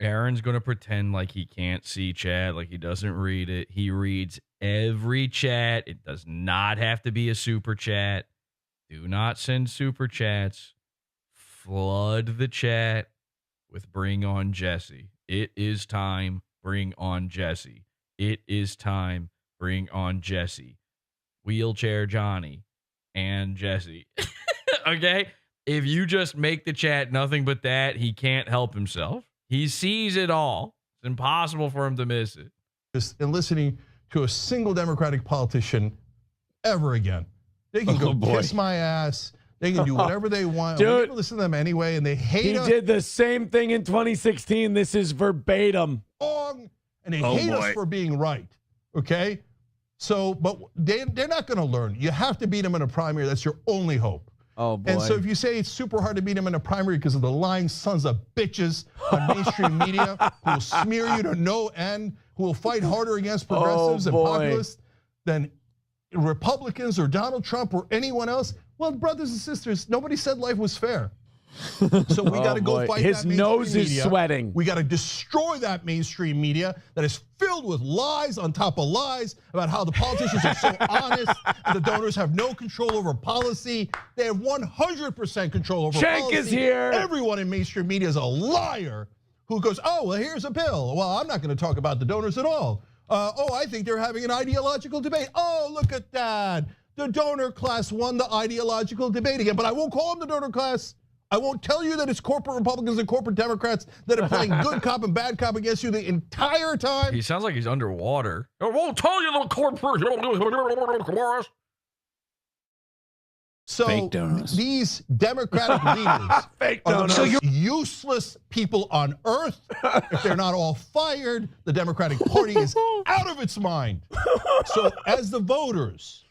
Aaron's going to pretend like he can't see chat, like he doesn't read it. He reads every chat. It does not have to be a super chat. Do not send super chats. Flood the chat with Bring on Jesse. It is time. Bring on Jesse. It is time. Bring on Jesse. Wheelchair Johnny and Jesse. Okay? If you just make the chat nothing but that, he can't help himself. He sees it all. It's impossible for him to miss it. Just in listening to a single Democratic politician ever again. They can go kiss my ass. They can do whatever they want. Dude, we listen to them anyway, and they hate us. He did the same thing in 2016. This is verbatim. And they hate us for being right, okay? So, but they're not going to learn. You have to beat them in a primary. That's your only hope. Oh, boy. And so if you say it's super hard to beat them in a primary because of the lying sons of bitches on mainstream media who will smear you to no end, who will fight harder against progressives and populists than Republicans or Donald Trump or anyone else, well, brothers and sisters, nobody said life was fair. So we got to go fight His that mainstream nose is media. sweating. We got to destroy that mainstream media that is filled with lies on top of lies about how the politicians are so honest and the donors have no control over policy. They have 100% control over Cenk policy. is here. Everyone in mainstream media is a liar who goes, oh, well, here's a bill. Well, I'm not going to talk about the donors at all. I think they're having an ideological debate. Oh, look at that. The donor class won the ideological debate again, but I won't call them the donor class. I won't tell you that it's corporate Republicans and corporate Democrats that are playing good cop and bad cop against you the entire time. He sounds like he's underwater. I won't tell you the corporate. So these Democratic leaders are the most useless people on earth. If they're not all fired, the Democratic Party is out of its mind. So as the voters,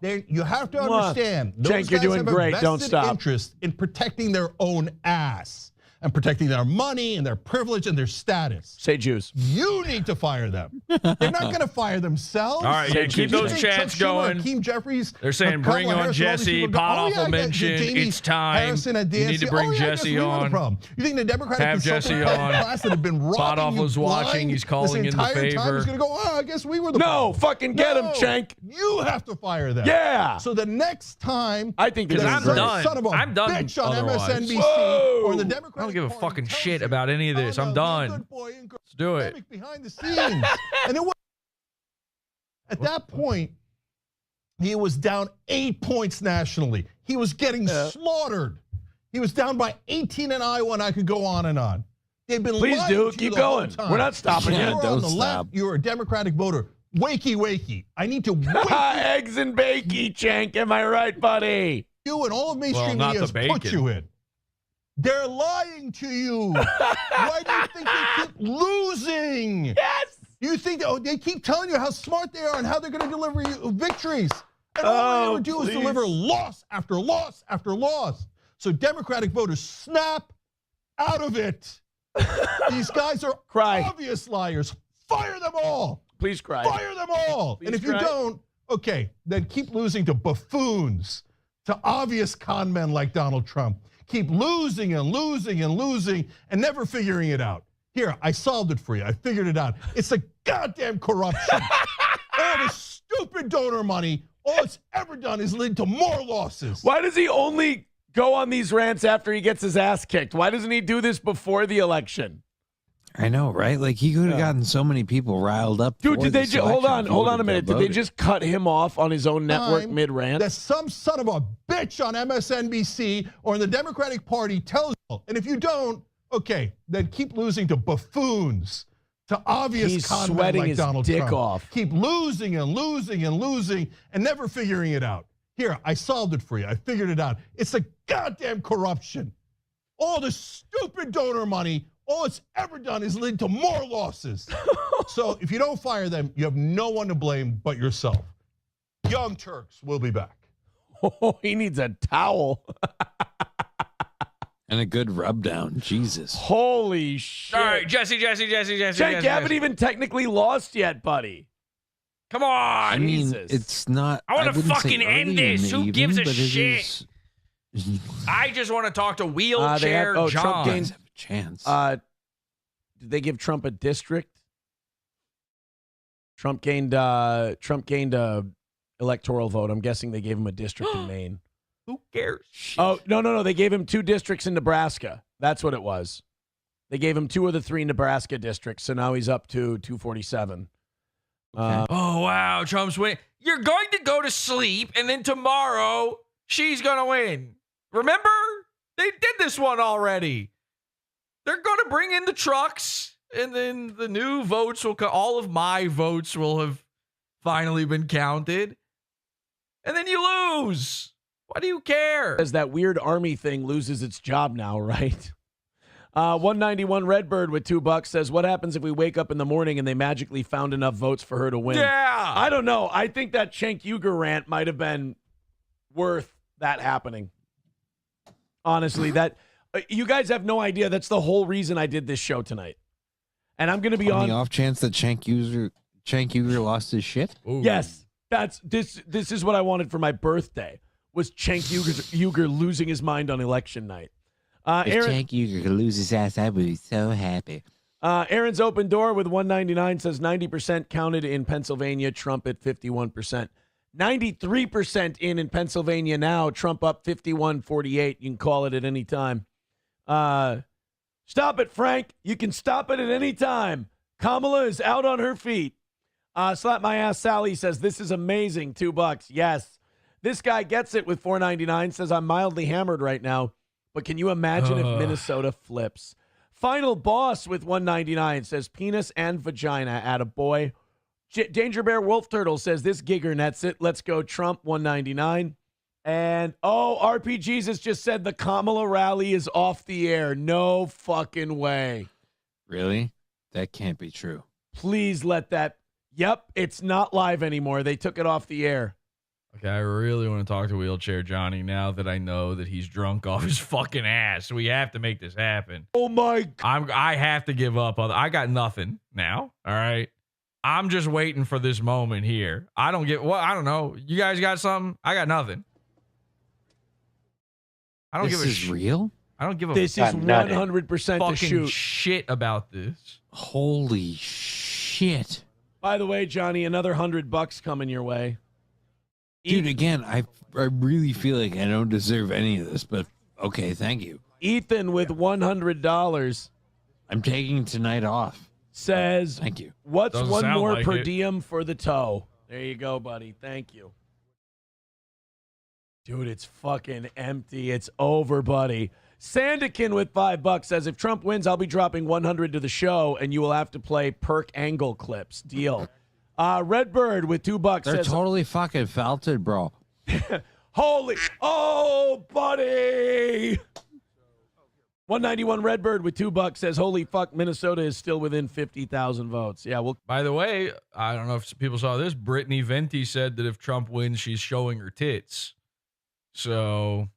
you have to understand, those Cenk, you're guys doing have great. a Don't vested stop. interest in protecting their own ass. and protecting their money and their privilege and their status. Say Jews. You need to fire them. They're not going to fire themselves. All right, yeah, keep those chats going. Hakeem Jeffries. They're saying bring on Jesse. Podawful mentioned it's time. You need to bring Jesse on. You think the Democratic have Jesse on. class that have been robbing Podawful's watching. He's calling in the favor. He's going to go, I guess we were the No, fucking get him, Cenk. You have to fire them. Yeah. So the next time, I think because I'm done. Son of a I'm done. bitch on otherwise. MSNBC or the Democratic I don't give a fucking shit about any of this. I'm done. Let's do it. Behind the scenes. And it was, at that point, he was down 8 points nationally. He was getting slaughtered. He was down by 18 in Iowa, and I could go on and on. They've been Please lying do. to you Keep the whole going. time. We're not stopping you. You're on Don't the stop. left. You're a Democratic voter. Wakey. I need to wake Eggs and bakey, Cenk. Am I right, buddy? you and all of mainstream not media has the put bacon. you in. They're lying to you. Why do you think they keep losing? Yes. You think they keep telling you how smart they are and how they're going to deliver you victories. And all they ever do is deliver loss after loss after loss. So Democratic voters, snap out of it. These guys are obvious liars. Fire them all. Please cry. Fire them all. Please and if you cry. don't, okay, then keep losing to buffoons, to obvious con men like Donald Trump. Keep losing and losing and losing and never figuring it out. Here, I solved it for you. I figured it out. It's a goddamn corruption. All the stupid donor money, all it's ever done is lead to more losses. Why does he only go on these rants after he gets his ass kicked? Why doesn't he do this before the election? I know, right? Like he could have gotten so many people riled up. Dude, for did they this just hold election on a if minute? they Did they voted. just cut him off on his own network Time mid-rant? that some son of a bitch on MSNBC or in the Democratic Party tells you. And if you don't, okay, then keep losing to buffoons, to obvious He's con men sweating like his Donald dick Trump. off. Keep losing and losing and losing and never figuring it out. Here, I solved it for you. I figured it out. It's a goddamn corruption. All the stupid donor money, all it's ever done is lead to more losses. So if you don't fire them, you have no one to blame but yourself. Young Turks will be back. Oh, he needs a towel. And a good rub down. Jesus. Holy shit. All right, Jesse. Cenk, you haven't even technically lost yet, buddy. Come on. I mean, Jesus. it's not. I want to wouldn't say fucking end early in this. the Who gives a evening, but it shit? is- I just want to talk to They wheelchair had- John. Trump gained, have a chance. did they give Trump a district? Trump gained a electoral vote. I'm guessing they gave him a district in Maine. Who cares? Oh, no. They gave him 2 districts in Nebraska. That's what it was. They gave him 2 of the 3 Nebraska districts, so now he's up to 247. Oh, wow, Trump's winning. You're going to go to sleep, and then tomorrow, she's going to win. Remember? They did this one already. They're going to bring in the trucks, and then the new votes will come. All of my votes will have finally been counted. And then you lose. Why do you care? As that weird army thing loses its job now, right? 191 Redbird with $2 says, what happens if we wake up in the morning and they magically found enough votes for her to win? Yeah. I don't know. I think that Cenk Uygur rant might have been worth that happening. Honestly, that you guys have no idea. That's the whole reason I did this show tonight. And I'm going to be on on the off chance that Cenk Uygur lost his shit. Ooh. Yes. This is what I wanted for my birthday. Was Cenk Uygur losing his mind on election night? If Aaron, Cenk Uygur could lose his ass, I would be so happy. Aaron's open door with 199 says 90% counted in Pennsylvania, Trump at 51%. 93% in Pennsylvania now, Trump up 51-48. You can call it at any time. Stop it, Frank. You can stop it at any time. Kamala is out on her feet. Slap my ass Sally says, this is amazing. $2. Yes. This guy gets it with 499, says I'm mildly hammered right now. But can you imagine if Minnesota flips? Final Boss with 199 says penis and vagina at a boy. Danger Bear Wolf Turtle says this gigger nets it. Let's go Trump 199. And RP Jesus just said the Kamala rally is off the air. No fucking way. Really? That can't be true. Please let that. Yep, it's not live anymore. They took it off the air. Okay, I really want to talk to Wheelchair Johnny now that I know that he's drunk off his fucking ass. We have to make this happen. Oh my! I have to give up. I got nothing now. All right. I'm just waiting for this moment here. I don't know. You guys got something? I got nothing. I don't This give a is real? I don't give a This is 100% the fucking shoot. shit about this. Holy shit. By the way, Johnny, another $100 coming your way. Dude, again, I really feel like I don't deserve any of this, but okay, thank you. Ethan with $100 I'm taking tonight off. says, Thank you. What's Doesn't one sound more like per it. diem for the toe? There you go, buddy. Thank you. Dude, it's fucking empty. It's over, buddy. Sandikin with $5 says, if Trump wins, I'll be dropping 100 to the show, and you will have to play perk angle clips. Deal. Redbird with $2 They're says, totally fucking felted, bro. oh, buddy. 191 Redbird with $2 says, holy fuck, Minnesota is still within 50,000 votes. Yeah, well, By the way, I don't know if people saw this. Brittany Venti said that if Trump wins, she's showing her tits. So,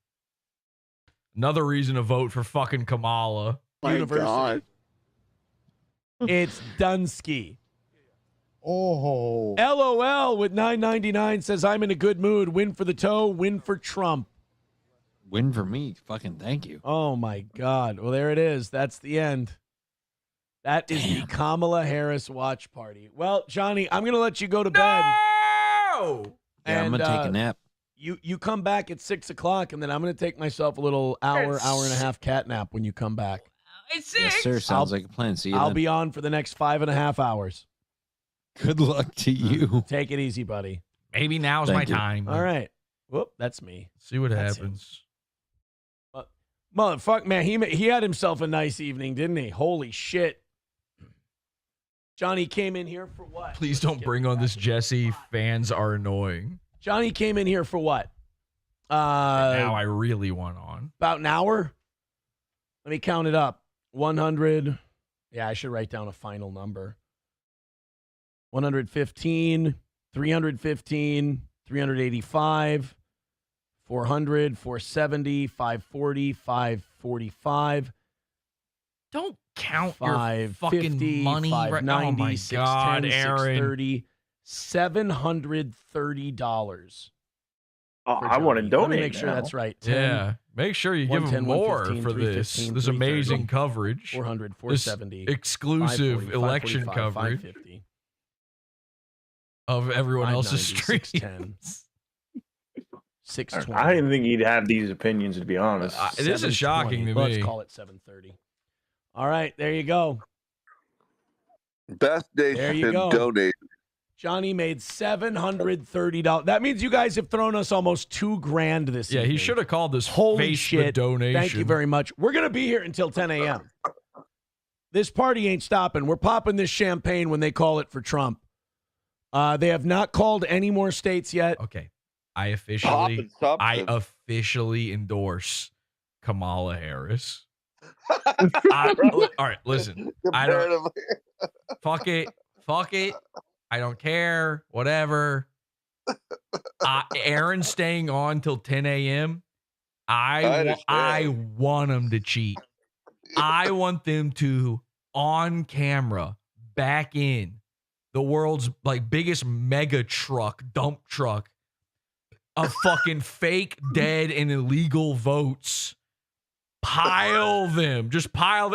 another reason to vote for fucking Kamala. My University. God. It's Dunsky. Oh. LOL with $9.99 says, I'm in a good mood. Win for the toe, win for Trump. Win for me. Fucking thank you. Oh, my God. Well, there it is. That's the end. That is the Kamala Harris watch party. Well, Johnny, I'm going to let you go to bed. No! Yeah, I'm going to take a nap. You come back at 6 o'clock, and then I'm going to take myself a little hour and a half cat nap when you come back. It's Yes, sir. Sounds like a plan. See you I'll then. be on for the next 5.5 hours. Good luck to you. Take it easy, buddy. Maybe now's Thank my you. time. All right. Whoop, that's me. See what That's happens. Motherfuck, man, he had himself a nice evening, didn't he? Holy shit. Johnny came in here for what? Please don't bring on this Jesse. Fans are annoying. Johnny came in here for what? Now I really want on. About an hour? Let me count it up. 100. Yeah, I should write down a final number. 115, 315, 385, 400, 470, 540, 545. Don't count your 550, fucking money. Right? Oh 590, my 610, God, Aaron. 630, $730. Oh, I want to Let donate. me make sure now. that's right. 10, Yeah. Make sure you give 110, them more 115, for this. 315, This 330, amazing coverage. 400, This 470, exclusive 540, election 545, coverage 550, of everyone else's 590, streams. 610, 620. I didn't think he'd have these opinions, to be honest. This is shocking to 720. me. Let's call it 730. All right, there you go. Best There nation you go. donate. Johnny made $730. That means you guys have thrown us almost $2,000 this Yeah, evening. he should have called this Holy face shit. the donation. Thank you very much. We're going to be here until 10 a.m. This party ain't stopping. We're popping this champagne when they call it for Trump. They have not called any more states yet. Okay. I Popping something. officially endorse Kamala Harris. All right, listen. I don't fuck it. I don't care. Whatever. Aaron's staying on till 10 a.m. I want them to cheat. I want them to, on camera, back in the world's biggest mega truck, dump truck of fucking fake, dead, and illegal votes. Pile them,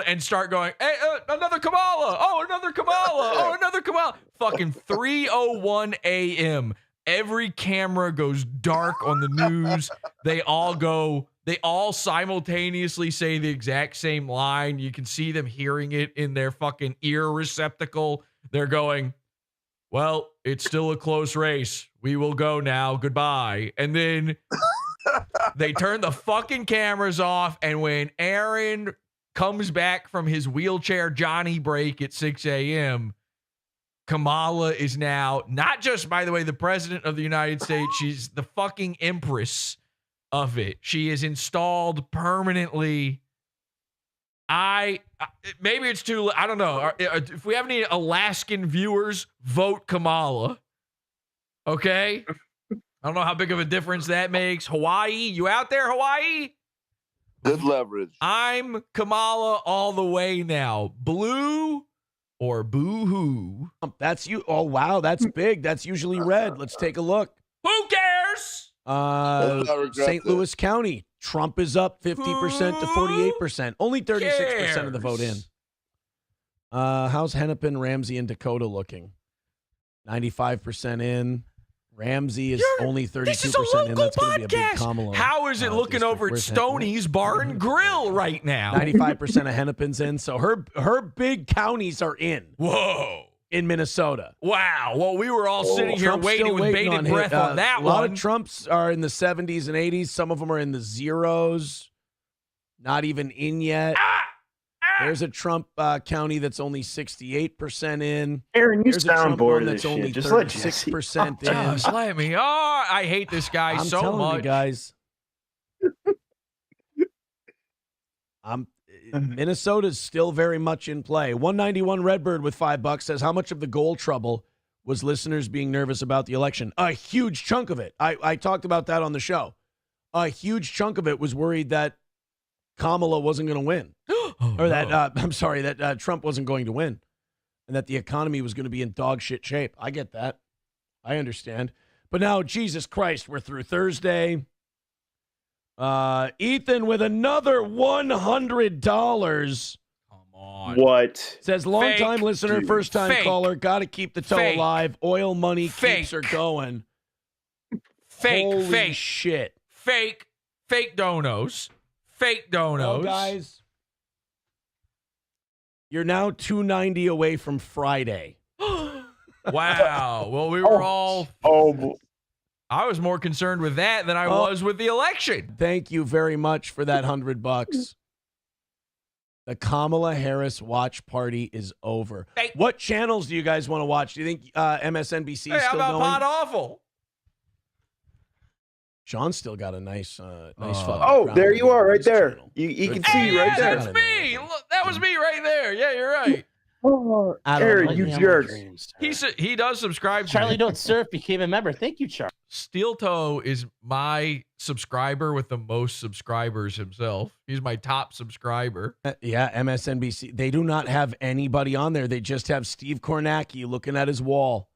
and start going, hey, another Kamala. Oh, another Kamala. Oh, another Kamala. Fucking 3:01 a.m. Every camera goes dark on the news. They all simultaneously say the exact same line. You can see them hearing it in their fucking ear receptacle. They're going, well, it's still a close race. We will go now. Goodbye. And then they turn the fucking cameras off, and when Aaron comes back from his wheelchair Johnny break at 6 a.m., Kamala is now not just, by the way, the president of the United States, she's the fucking empress of it. She is installed permanently. Maybe it's too, I don't know. If we have any Alaskan viewers, vote Kamala. Okay? I don't know how big of a difference that makes. Hawaii, you out there, Hawaii? Good leverage. I'm Kamala all the way now. Blue or boo-hoo? That's you. Oh, wow. That's big. That's usually red. Let's take a look. Who cares? St. Louis County. Trump is up 50% to 48%. Only 36% of the vote in. How's Hennepin, Ramsey, and Dakota looking? 95% in. Ramsey is only 32% in. That's going to be a big Kamala. How is it looking over at Stoney's Bar and Grill right now? 95% of Hennepin's in. So her big counties are in. Whoa. In Minnesota. Wow. Well, we were all sitting here Trump's waiting still with bated breath on that one. one. A lot of Trumps are in the 70s and 80s. Some of them are in the zeros. Not even in yet. There's a Trump county that's only 68% in. Aaron, you There's a Trump soundboard one this that's only shit. Just let Jesse. 36% in. Just let me. Oh, I hate this guy I'm so telling much. you guys. Minnesota's still very much in play. 191 Redbird with $5 says, how much of the goal trouble was listeners being nervous about the election? A huge chunk of it. I talked about that on the show. A huge chunk of it was worried that Kamala wasn't going to win. That Trump wasn't going to win. And that the economy was going to be in dog shit shape. I get that. I understand. But now, Jesus Christ, we're through Thursday. Ethan with another $100. Come on. What? Says long-time listener, first-time caller. Got to keep the toe Fake. alive. Oil money Fake. keeps her going. Fake. Holy shit. Fake donos. Fake donos. Well, guys, you're now 290 away from Friday. Wow. Well, we were all. Oh, I was more concerned with that than I was with the election. Thank you very much for that $100. The Kamala Harris watch party is over. Hey. What channels do you guys want to watch? Do you think MSNBC is Hey, how still going? about Podawful? Sean's still got a nice fucking Oh, crown there on you are, right his there. channel. You can Good see for right you. there. That's me. Look, that was me right there. Yeah, you're right. Oh, I don't Aaron, know. you jerk. He does subscribe to Charlie me. Don't Surf became a member. Thank you, Charlie. Steel Toe is my subscriber with the most subscribers himself. He's my top subscriber. Yeah, MSNBC. They do not have anybody on there. They just have Steve Kornacki looking at his wall.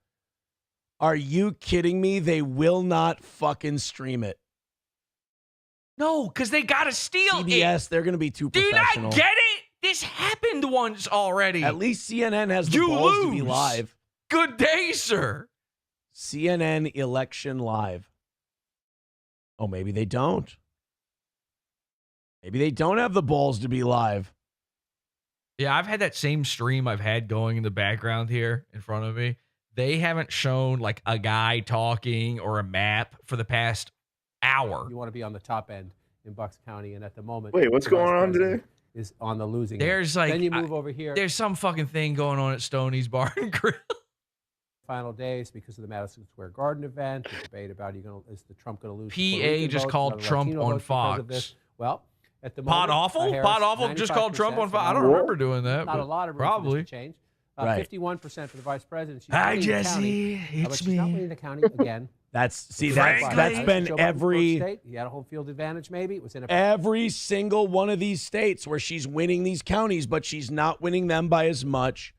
Are you kidding me? They will not fucking stream it. No, because they got to steal CBS, they're going to be too Do you professional. not get it? This happened once already. At least CNN has the You balls to be lose. live. Good day, sir. CNN election live. Oh, maybe they don't. Maybe they don't have the balls to be live. Yeah, I've had that same stream I've had going in the background here in front of me. They haven't shown like a guy talking or a map for the past hour. You want to be on the top end in Bucks County, and at the moment, Wait, what's the vice going on president today? Is on the losing. There's end. like Then you move over here. There's some fucking thing going on at Stoney's Bar and Grill. Final days because of the Madison Square Garden event. The debate about is the Trump going to lose? PA the Puerto Rican just votes, called not the Trump Latino on votes because of Fox. this? Well, at the moment, Podawful? Harris, Podawful just called Trump on 95%, Fox. I don't so remember doing that. Not but a lot of room probably. for this to change. Right. 51% for the vice president. She's Hi, winning the Jesse. county, but It's she's not me. winning the county again. That's Joe been Biden's every state. He had a home field advantage. Maybe it was in a every single one of these states where she's winning these counties, but she's not winning them by as much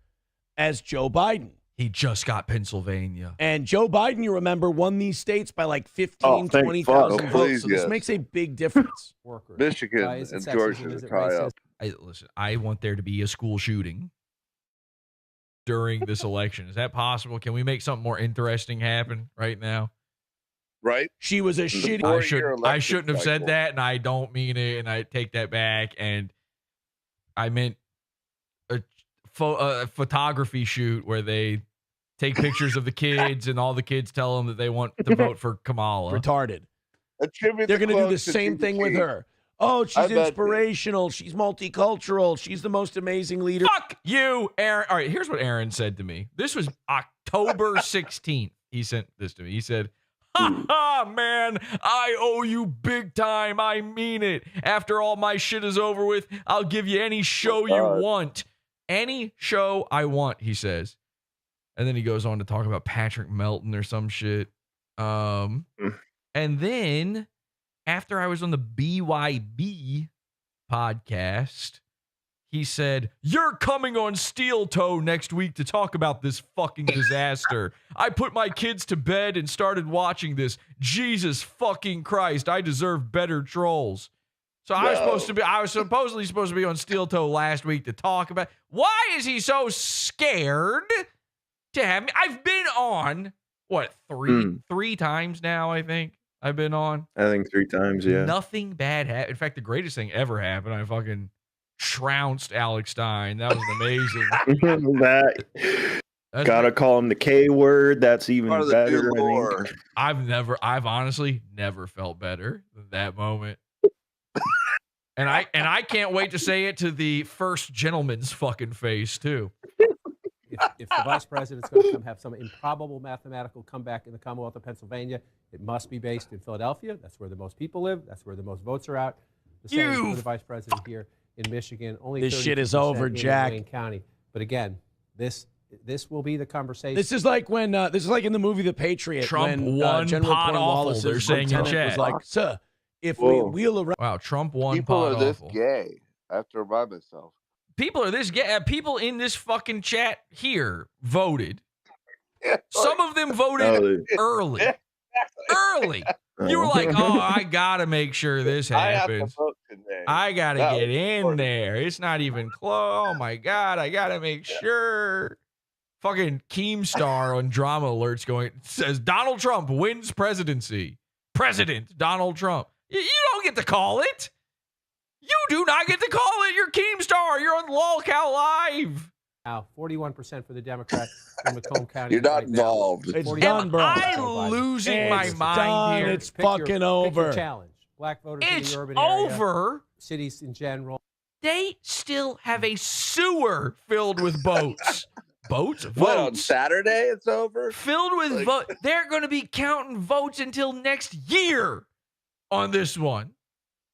as Joe Biden. He just got Pennsylvania. And Joe Biden, you remember, won these states by like 15, thank 20,000 fuck. votes. Please, So this yes. makes a big difference. workers. Michigan Is it and sexism? Georgia Is to it tie racist? up. Listen, I want there to be a school shooting during this election. Is that possible? Can we make something more interesting happen right now? Right? She was a shitty. I shouldn't have said that, and I don't mean it, and I take that back. And I meant a photography shoot where they take pictures of the kids, and all the kids tell them that they want to vote for Kamala. Retarded. Attribute They're going to do the clothes to same Jimmy thing with King. her. Oh, I she's bet- inspirational. She's multicultural. She's the most amazing leader. Fuck you, Aaron. All right, here's what Aaron said to me. This was October 16th. He sent this to me. He said, "Ha ha, man, I owe you big time. I mean it. After all my shit is over with, I'll give you any show you want. Any show I want," he says. And then he goes on to talk about Patrick Melton or some shit. And then after I was on the BYB podcast, he said, "You're coming on Steel Toe next week to talk about this fucking disaster. I put my kids to bed and started watching this. Jesus fucking Christ, I deserve better trolls." So I was supposedly supposed to be on Steel Toe last week to talk about. Why is he so scared to have me? I've been on three times now, I think. I've been on. I think 3 times, yeah. Nothing bad happened. In fact, the greatest thing ever happened. I fucking trounced Alex Stein. That was amazing. Gotta call him the K word. That's even better. I've honestly never felt better than that moment. And I can't wait to say it to the first gentleman's fucking face too. If the vice president's going to come have some improbable mathematical comeback in the Commonwealth of Pennsylvania, it must be based in Philadelphia. That's where the most people live. That's where the most votes are out. The same for the vice president here in Michigan. Only This shit is 32% over, in Jack. Wayne County. But again, this will be the conversation. This is like when this is like in the movie The Patriot. Trump when, won General Podawful, they're saying in lieutenant chat. was like, "Sir, if we wheel around." Wow, Trump won People are this Podawful. gay. I have to remind myself. People are this gay. People in this fucking chat here voted. Some of them voted early. Early. You were like, "Oh, I gotta make sure this happens. I gotta get in there. It's not even close. Oh my God, I gotta make sure." Fucking Keemstar on Drama Alerts says Donald Trump wins presidency. President Donald Trump. You don't get to call it. You do not get to call it. You're Keemstar. You're on LOLCOW Live. Now, 41% for the Democrat in Macomb County. You're not right now. involved. It's done, bro. I'm losing my mind here. It's fucking over. Pick your challenge. Black voters in It's the urban area. over. Cities in general. They still have a sewer filled with boats. Boats? What, on Votes. Saturday it's over? Filled with votes. They're going to be counting votes until next year on this one.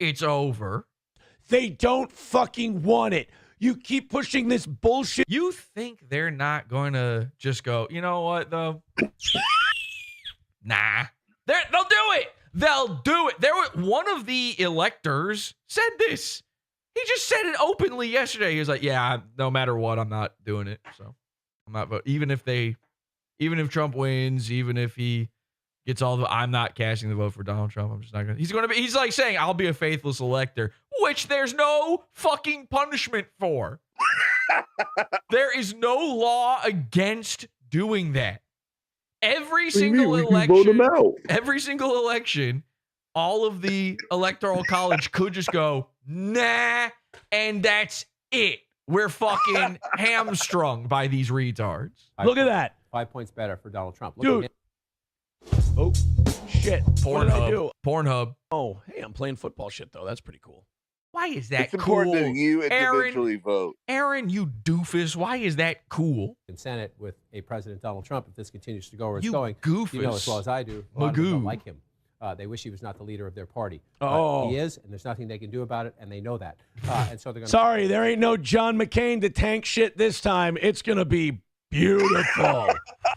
It's over. They don't fucking want it. You keep pushing this bullshit. You think they're not going to just go, "You know what, though? Nah. They'll do it. They'll do it." One of the electors said this. He just said it openly yesterday. He was like, "Yeah, no matter what, I'm not doing it." So I'm not voting. Even if Trump wins, even if he gets all the, I'm not casting the vote for Donald Trump. I'm just not going to. He's like saying, "I'll be a faithless elector," which there's no fucking punishment for. There is no law against doing that. Every single election, all of the electoral college could just go, "Nah," and that's it. We're fucking hamstrung by these retards. Look at that. 5 points better for Donald Trump. Dude. Oh, shit. What did I do? Pornhub. Oh, hey, I'm playing football shit, though. That's pretty cool. Why is that It's important cool? that you individually vote. Aaron, you doofus. Why is that cool? In Senate with a President Donald Trump, if this continues to go where it's You going, goofus. you know as well as I do, a lot of them Magoo. don't like him. They wish he was not the leader of their party. Oh. He is, and there's nothing they can do about it, and they know that. And so they're going. Sorry, there ain't no John McCain to tank shit this time. It's going to be beautiful.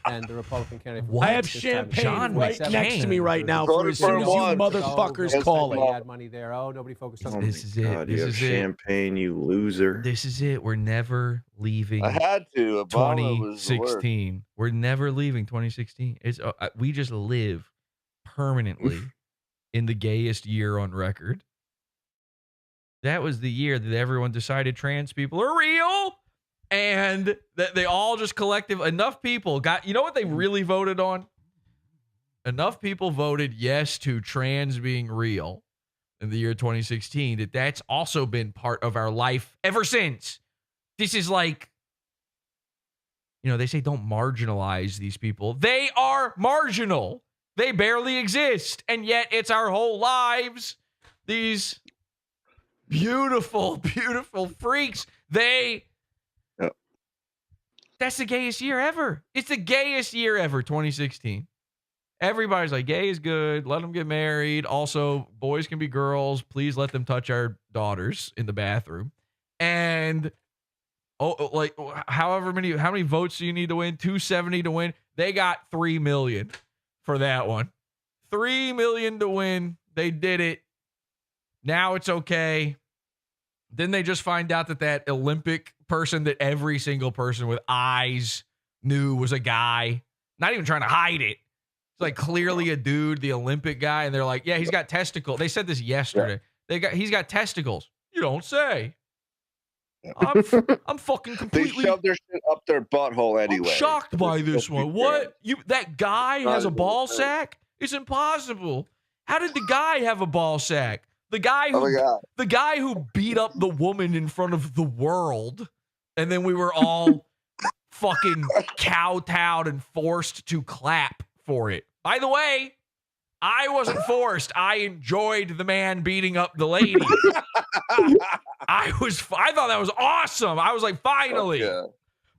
And the Republican candidate. I have champagne right next to me right now for as soon as you motherfuckers call They it. had money there. Oh, nobody focused on This is it. God, This you have is it. champagne, you loser. This is it. We're never leaving. I had to. Obama was the worst. 2016. We're never leaving 2016. It's we just live permanently in the gayest year on record. That was the year that everyone decided trans people are real, and that they all just enough people got. You know what they really voted on? Enough people voted yes to trans being real in the year 2016 that's also been part of our life ever since. This is like, they say don't marginalize these people. They are marginal. They barely exist, and yet it's our whole lives. These beautiful, beautiful freaks. That's the gayest year ever. It's the gayest year ever, 2016. Everybody's like, gay is good. Let them get married. Also, boys can be girls. Please let them touch our daughters in the bathroom. And how many votes do you need to win? 270 to win. They got 3 million for that one. $3 million to win. They did it. Now it's okay. Then they just find out that Olympic person that every single person with eyes knew was a guy. Not even trying to hide it. It's like clearly a dude, the Olympic guy, and they're like, yeah, he's got testicles. They said this yesterday. He's got testicles. You don't say. I'm fucking completely. They shoved their shit up their butthole anyway. I'm shocked by this one. What? That guy has a ball sack? It's impossible. How did the guy have a ball sack? The guy who beat up the woman in front of the world, and then we were all fucking kowtowed and forced to clap for it. By the way, I wasn't forced. I enjoyed the man beating up the lady. I thought that was awesome. I was like, finally.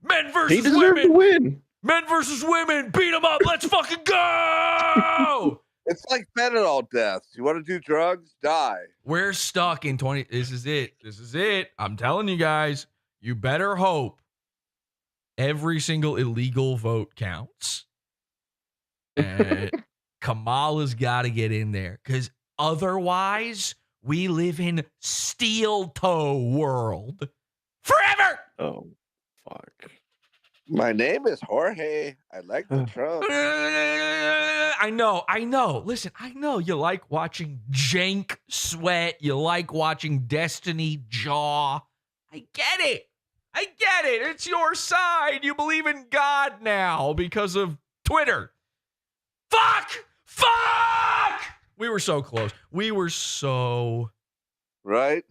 Men versus women. To win. Men versus women. Beat them up. Let's fucking go. It's like fentanyl deaths. You want to do drugs? Die. We're stuck in 20. This is it. This is it. I'm telling you guys, you better hope every single illegal vote counts. And Kamala's got to get in there because otherwise we live in steel toe world forever. Oh, fuck. My name is Jorge. I like the Trump. I know. Listen, I know you like watching Jank sweat. You like watching Destiny jaw. I get it. It's your side. You believe in God now because of Twitter. Fuck! We were so close. Right?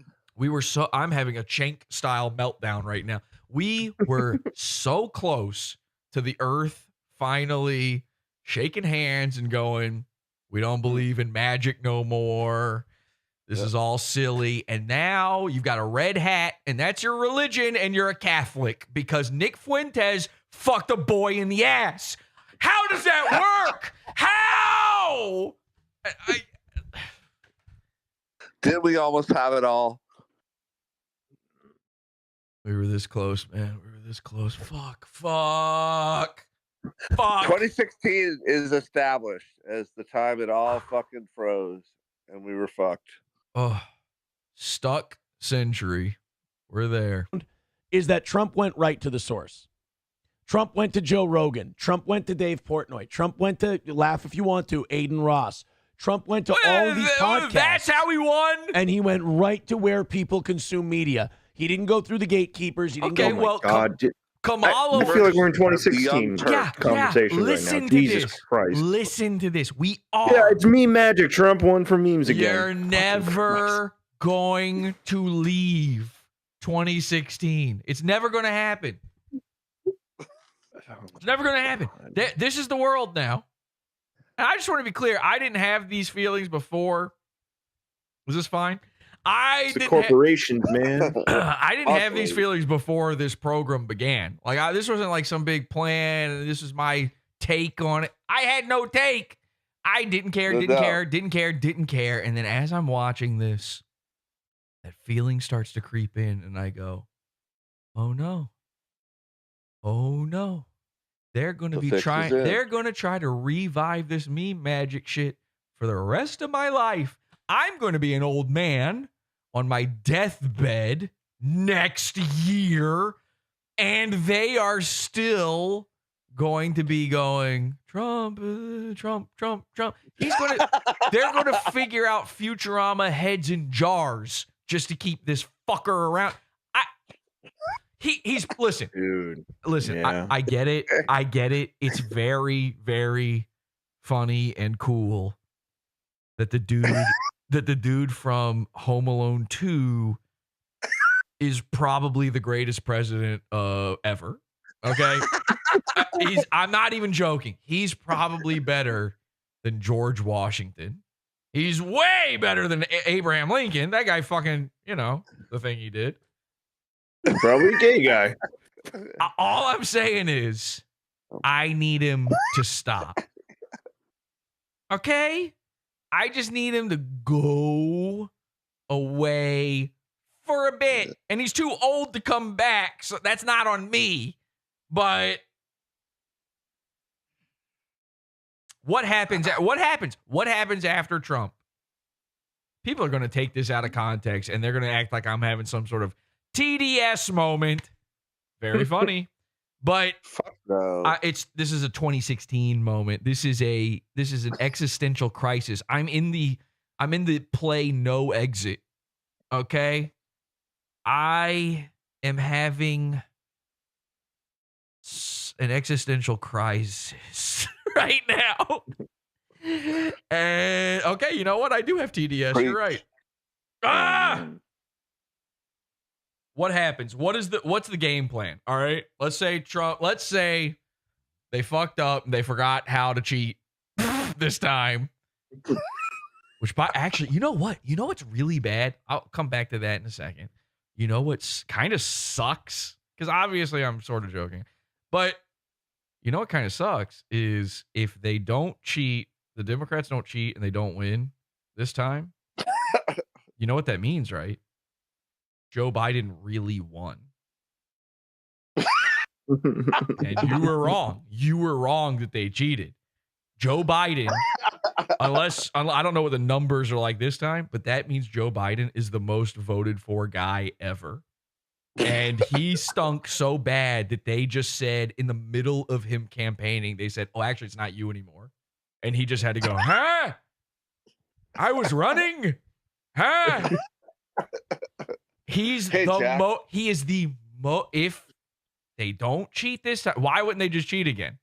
I'm having a Chank style meltdown right now. We were so close to the earth finally shaking hands and going, we don't believe in magic no more. This is all silly. And now you've got a red hat, and that's your religion, and you're a Catholic because Nick Fuentes fucked a boy in the ass. How does that work? How? Did we almost have it all? We were this close, man. We were this close. Fuck. 2016 is established as the time it all fucking froze, and we were fucked. Oh, stuck century. We're there. Is that Trump went right to the source. Trump went to Joe Rogan. Trump went to Dave Portnoy. Trump went to, laugh if you want to, Aiden Ross. Trump went to all of these podcasts. That's how he won? And he went right to where people consume media. He didn't go through the gatekeepers. He didn't go. Oh my God. Kamala. I feel like we're in 2016 conversation Listen right to now. Jesus this. Christ. Listen to this. We are. Yeah, it's meme magic. Trump won for memes again. You're never going to leave 2016. It's never going to happen. It's never going to happen. This is the world now. And I just want to be clear. I didn't have these feelings before. Was this fine? It's the corporations, man. I didn't have these feelings before this program began. Like this wasn't like some big plan. And this is my take on it. I had no take. I didn't care. And then as I'm watching this, that feeling starts to creep in, and I go, "Oh no! Oh no! They're going to be trying. They're going to try to revive this meme magic shit for the rest of my life. I'm going to be an old man on my deathbed next year, and they are still going to be going, Trump. They're going to figure out Futurama heads in jars just to keep this fucker around. He's listen, dude. Listen, yeah. I get it. It's very, very funny and cool that the dude from Home Alone 2 is probably the greatest president ever. Okay? I'm not even joking. He's probably better than George Washington. He's way better than Abraham Lincoln. That guy fucking, the thing he did. Probably a gay guy. All I'm saying is I need him to stop. Okay? I just need him to go away for a bit. And he's too old to come back, so that's not on me. But What happens? What happens after Trump? People are going to take this out of context and they're going to act like I'm having some sort of TDS moment. Very funny, but this is a 2016 moment. This is an existential crisis. I'm in the play no exit. Okay, I am having an existential crisis right now. And okay, you know what? I do have TDS. You're right. What happens? What's the game plan? All right. Let's say they fucked up and they forgot how to cheat this time. Which actually, you know what? You know what's really bad? I'll come back to that in a second. You know what's kind of sucks? Because obviously I'm sort of joking. But you know what kind of sucks is if they don't cheat, the Democrats don't cheat and they don't win this time. You know what that means, right? Joe Biden really won. And you were wrong. You were wrong that they cheated. Joe Biden, unless I don't know what the numbers are like this time, but that means Joe Biden is the most voted for guy ever. And he stunk so bad that they just said in the middle of him campaigning, they said, oh, actually, it's not you anymore. And he just had to go, huh? I was running. Huh? He is the if they don't cheat this time, why wouldn't they just cheat again?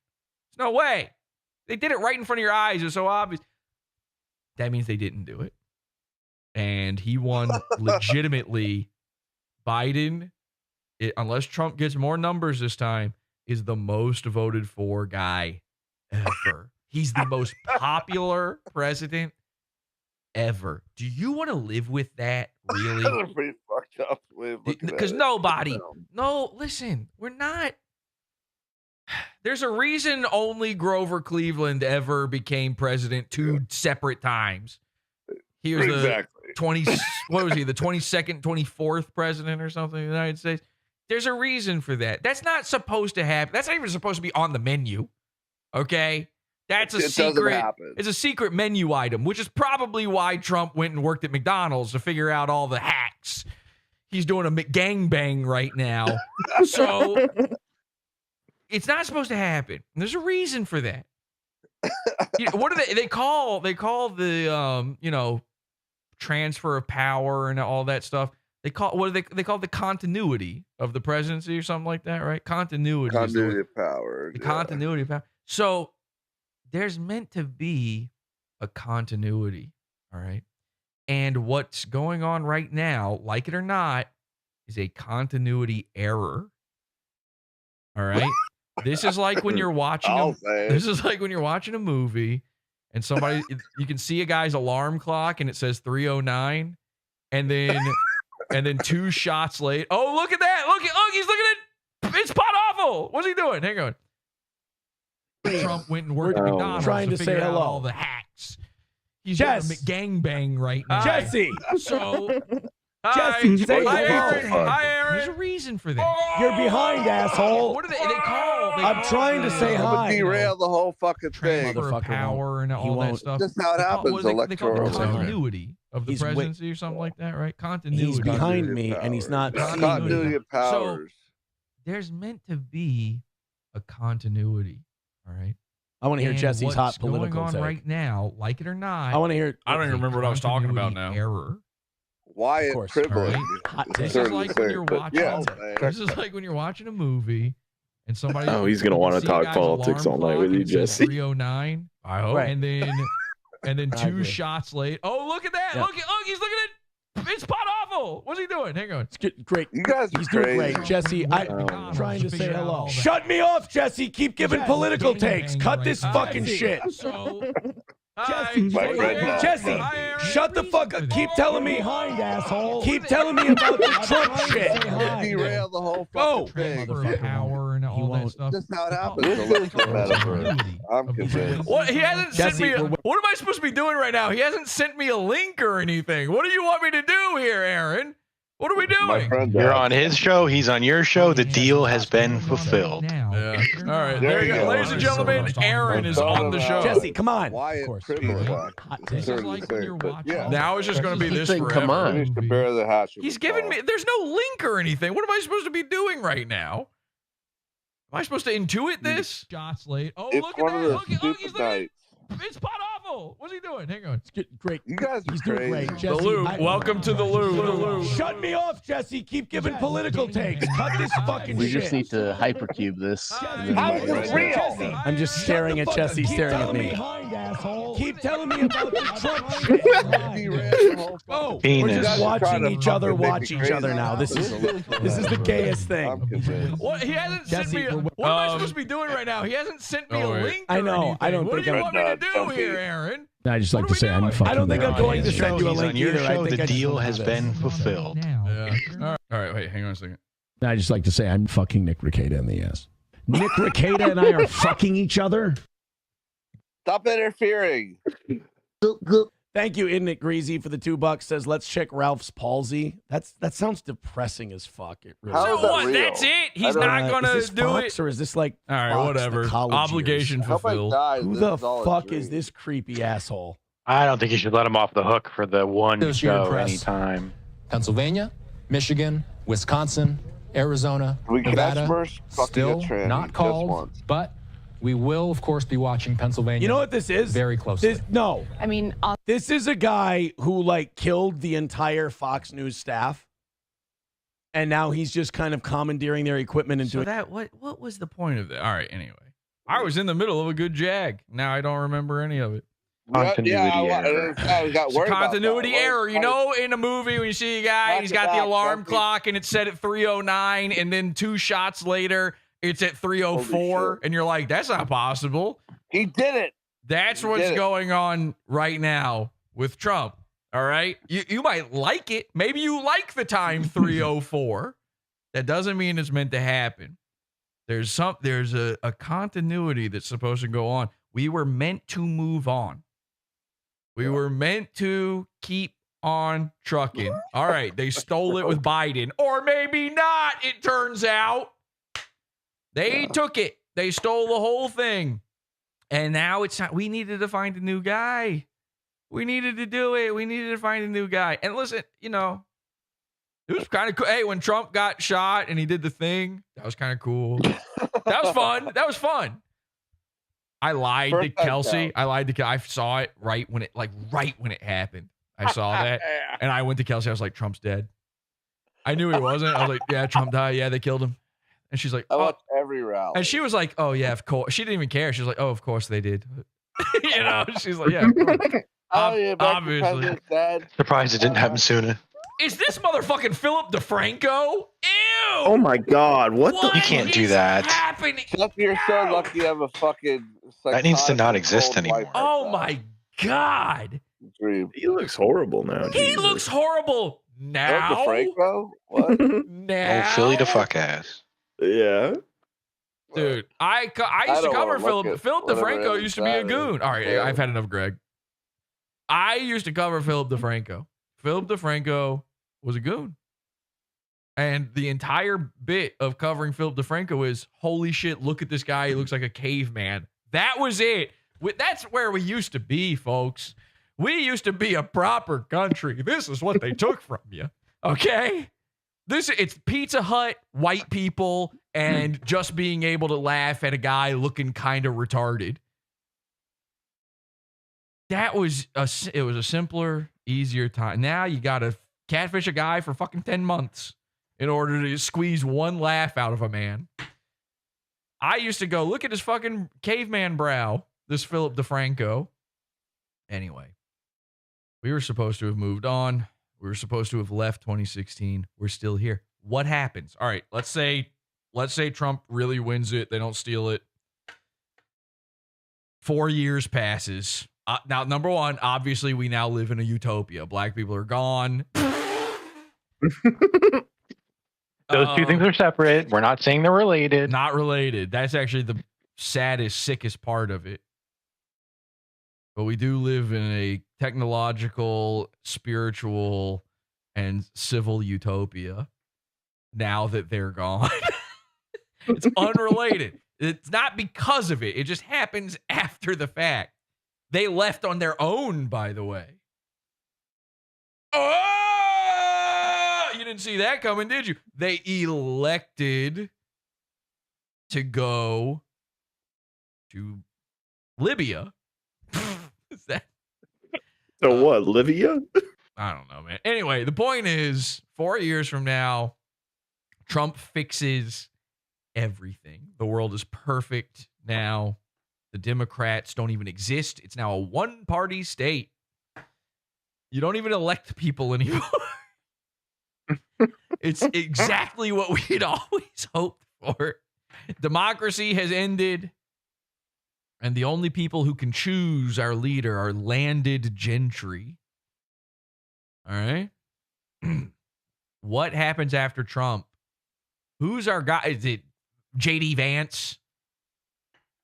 There's no way. They did it right in front of your eyes. It's so obvious. That means they didn't do it. And he won legitimately. Biden, unless Trump gets more numbers this time, is the most voted for guy ever. He's the most popular president ever. Do you want to live with that, really? That's a pretty fucked up way of looking Because at it. nobody, listen, we're not. There's a reason only Grover Cleveland ever became president 2 separate times. He was the 22nd, 24th president or something in the United States. There's a reason for that. That's not supposed to happen. That's not even supposed to be on the menu. Okay? That's a secret. It's a secret menu item, which is probably why Trump went and worked at McDonald's to figure out all the hacks. He's doing a McGangbang right now. So it's not supposed to happen. And there's a reason for that. What do they call the transfer of power and all that stuff? They call they call the continuity of the presidency or something like that, right? Continuity of power. The continuity of power. So there's meant to be a continuity, all right? And what's going on right now, like it or not, is a continuity error. All right? This is like when you're watching a movie and somebody you can see a guy's alarm clock and it says 3:09 and then 2 shots later. Oh, look at that. Look, he's looking at it's Podawful. What's he doing? Hang on. Trump went and worked at McDonald's trying to say out hello. all the hacks. He's doing a McGangbang right now. Jesse. So Jesse, say hi, hello. Aaron. Hi, Aaron. There's a reason for that. You're behind, asshole. What do they call? I'm trying to say hi. Derail the whole fucking thing. Transfer of power and all that stuff. That's how it happens. They call Electoral it continuity of the presidency or something like that, right? Continuity. He's behind me, and he's not seeing Continuity me. of powers. So there's meant to be a continuity, all right? I want to hear And Jesse's hot what's political going on take. right now, like it or not. I want to hear. I don't even remember what I was talking about now. Error. White privilege. Right? This is like when you're watching. This is like when you're watching a movie, and somebody. Oh, he's gonna want to talk politics all night with you, Jesse. 3:09. I hope. Right. And then I 2 agree. shots late. Oh, look at that! Yeah. Look, he's looking at. It's Podawful. What's he doing? Hang on. It's great. You guys are He's doing crazy. great, Jesse. I'm trying to say hello. Shut me off, Jesse. Keep giving political takes. Cut this fucking shit. So, Jesse, My friend. Jesse, shut the fuck up. Keep telling me behind, asshole. Keep telling me about the Trump shit. Derail the whole Go. fucking Transfer thing. of power and all that stuff. That's how it happens. Electoral metaverse. I'm convinced. What he hasn't Jesse, sent me. What am I supposed to be doing right now? He hasn't sent me a link or anything. What do you want me to do here, Aaron? What are we doing? You're on his show. He's on your show. The deal has been fulfilled. Yeah. All right. There you go. Ladies and gentlemen, Aaron is on the show. Jesse, come on. Wyatt Privilege. Now it's just going to be this forever. Come on. To bear the hatch. He's giving me. There's no link or anything. What am I supposed to be doing right now? Am I supposed to intuit this? Shots late. Oh, It's look at one that. of Look, those look, he's stupid nights. It's Podawful. What's he doing? Hang on. It's good, great. You guys are He's doing crazy. great. The Jesse, Lou. Welcome to the Lou. Shut me off, Jesse. Keep giving political takes. Cut this fucking We shit. just need to hypercube this. How is it real? I'm just staring at Jesse, staring at me. Keep telling me about the Trump shit. Oh, we're just watching each other watch each other now. This is the gayest thing. What? He hasn't sent me. What am I supposed to be doing right now? He hasn't sent me a link. I know. I don't What think do you I'm. want me to do here, Aaron? I just like to say I'm fucking. I don't think I'm going to send you a He's link on your either. I show. think The I just deal wanna do has this. been fulfilled. Yeah. All right. Wait. Hang on a second. I just like to say I'm fucking Nick Rekieta in the ass. Nick Rekieta and I are fucking each other. Stop interfering. Thank you, Isn't It Greasy, for the $2. Says, let's check Ralph's palsy. That sounds depressing as fuck. It really How is So that what? real? That's it. He's not gonna is this do Fox, it. or is this like All right. Fox, Whatever. the college Obligation years? I hope I fulfilled. die. Who This the is all a fuck dream. is this creepy asshole? I don't think you should let him off the hook for the one Associated show Press. anytime. Pennsylvania, Michigan, Wisconsin, Arizona, We can Nevada, Mersh fucking still a tranny not just called, once. but we will, of course, be watching Pennsylvania. You know what this is? Very closely. No. I mean, This is a guy who like killed the entire Fox News staff. And now he's just kind of commandeering their equipment and So doing that what was the point of that? All right. Anyway, I was in the middle of a good jag. Now I don't remember any of it. Continuity error. We got It's a worried about continuity that. error. You know, in a movie when you see a guy, he's got the alarm clock and it's set at 3:09, and then 2 shots later, it's at 3:04, and you're like, that's not possible. He did it. That's He what's did it. going on right now with Trump. All right, you might like it. Maybe you like the time 3:04. That doesn't mean it's meant to happen. There's a continuity that's supposed to go on. We were meant to move on. We were meant to keep on trucking. All right, they stole it with Biden, or maybe not. It turns out they took it. They stole the whole thing, and now it's not. We needed to find a new guy. We needed to do it. We needed to find a new guy. And listen, you know, it was kind of cool. Hey, when Trump got shot and he did the thing, that was kind of cool. That was fun. That was fun. I lied to Kelsey. I saw it right when it happened. I saw that, and I went to Kelsey. I was like, Trump's dead. I knew he wasn't. I was like, yeah, Trump died. Yeah, they killed him. And she's like, I oh. watched every rally. And she was like, oh yeah, of course. She didn't even care. She was like, oh, of course they did. You know, she's like, yeah, of course. Obviously. Surprised it didn't happen sooner. Is this motherfucking Philip DeFranco? Ew! Oh my God! What the? You can't do that. Happening? You're so lucky you have a fucking. That needs to not exist anymore. Oh my God! Dream. He looks horrible now. He looks horrible now. DeFranco? What? Now. Oh, Philly to fuck ass. Yeah. Dude, I used to don't cover wanna look Philip. at Philip whatever DeFranco it used to be a is. goon. All right, Yeah. I've had enough, Greg. I used to cover Philip DeFranco. Philip DeFranco was a goon. And the entire bit of covering Philip DeFranco is, holy shit, look at this guy. He looks like a caveman. That was it. That's where we used to be, folks. We used to be a proper country. This is what they took from you. Okay? It's Pizza Hut, white people, and just being able to laugh at a guy looking kind of retarded. It was a simpler, easier time. Now you got to catfish a guy for fucking 10 months in order to squeeze one laugh out of a man. I used to go, look at his fucking caveman brow, this Philip DeFranco. Anyway, we were supposed to have moved on. We were supposed to have left 2016. We're still here. What happens? All right, let's say Trump really wins it. They don't steal it. 4 years passes. Now, number one, obviously, we now live in a utopia. Black people are gone. Those two things are separate. We're not saying they're related. Not related. That's actually the saddest, sickest part of it. But we do live in a technological, spiritual, and civil utopia now that they're gone. It's unrelated. It's not because of it. It just happens after the fact. They left on their own, by the way. Oh, you didn't see that coming, did you? They elected to go to Libya. Is that? So what, Libya? I don't know, man. Anyway, the point is 4 years from now, Trump fixes everything. The world is perfect now. The Democrats don't even exist. It's now a one-party state. You don't even elect people anymore. It's exactly what we'd always hoped for. Democracy has ended, and the only people who can choose our leader are landed gentry. All right? What happens after Trump? Who's our guy? Is it J.D. Vance?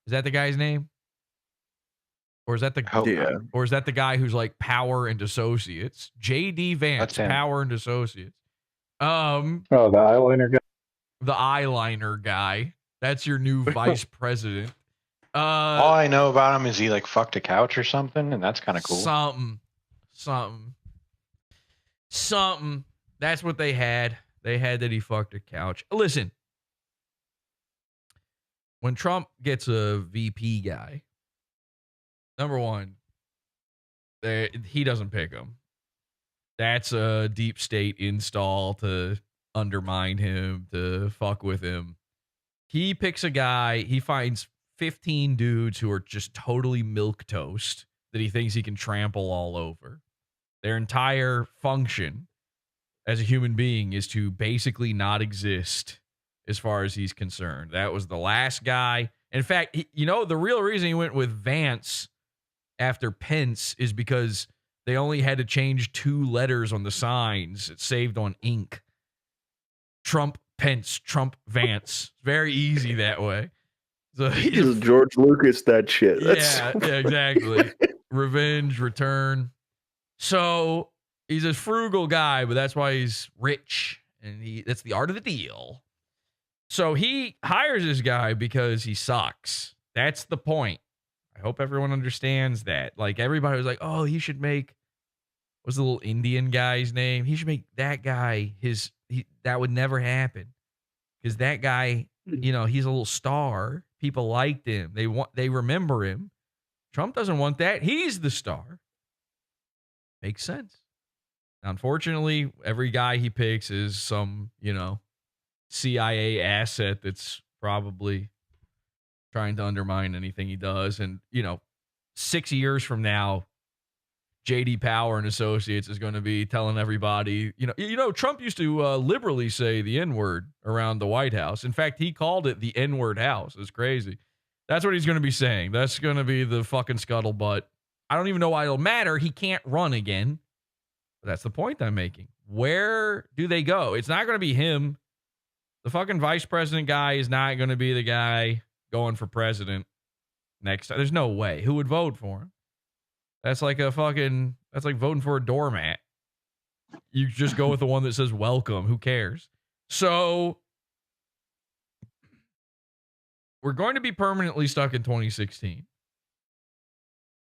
Is that the guy's name? Or is that the guy who's like Power and Associates? J.D. Vance, Power and Associates. The eyeliner guy. The eyeliner guy. That's your new vice president. All I know about him is he like fucked a couch or something, and that's kind of cool. Something. That's what they had. They had that he fucked a couch. Listen, when Trump gets a VP guy, number one, he doesn't pick him. That's a deep state install to undermine him, to fuck with him. He picks a guy, he finds 15 dudes who are just totally milquetoast that he thinks he can trample all over. Their entire function as a human being is to basically not exist as far as he's concerned. That was the last guy. In fact, the real reason he went with Vance after Pence is because they only had to change 2 letters on the signs. It's saved on ink. Trump, Pence, Trump, Vance. Very easy that way. So he's George Lucas, that shit. Yeah, exactly. Revenge, return. So he's a frugal guy, but that's why he's rich. And that's the art of the deal. So he hires this guy because he sucks. That's the point. I hope everyone understands that. Like, everybody was like, oh, he should make, what's the little Indian guy's name? He should make that guy that would never happen. Because that guy, he's a little star. People liked him. They remember him. Trump doesn't want that. He's the star. Makes sense. Now, unfortunately, every guy he picks is some, CIA asset that's probably trying to undermine anything he does. And, 6 years from now, J.D. Power and Associates is going to be telling everybody, Trump used to liberally say the N-word around the White House. In fact, he called it the N-word house. It's crazy. That's what he's going to be saying. That's going to be the fucking scuttlebutt. I don't even know why it'll matter. He can't run again. But that's the point I'm making. Where do they go? It's not going to be him. The fucking vice president guy is not going to be the guy going for president next time. There's no way. Who would vote for him? That's like voting for a doormat. You just go with the one that says welcome. Who cares? So we're going to be permanently stuck in 2016.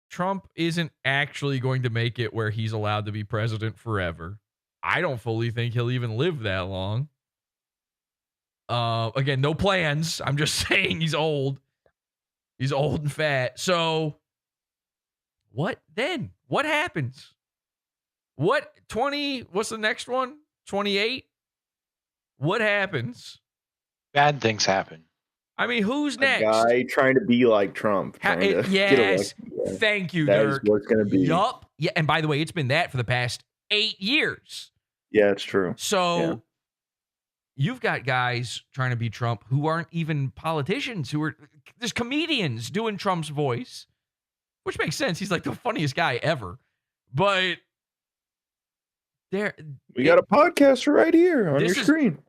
Trump isn't actually going to make it where he's allowed to be president forever. I don't fully think he'll even live that long. Again, no plans. I'm just saying he's old. He's old and fat. So what then? What happens? What's the next one? 28? What happens? Bad things happen. I mean, who's next? Guy trying to be like Trump. Yes. Thank you, Dirk. That is what's going to be. Yup. Yeah, and by the way, it's been that for the past 8 years. Yeah, it's true. So you've got guys trying to be Trump who aren't even politicians, there's comedians doing Trump's voice, which makes sense. He's like the funniest guy ever. But we got a podcaster right here on your screen.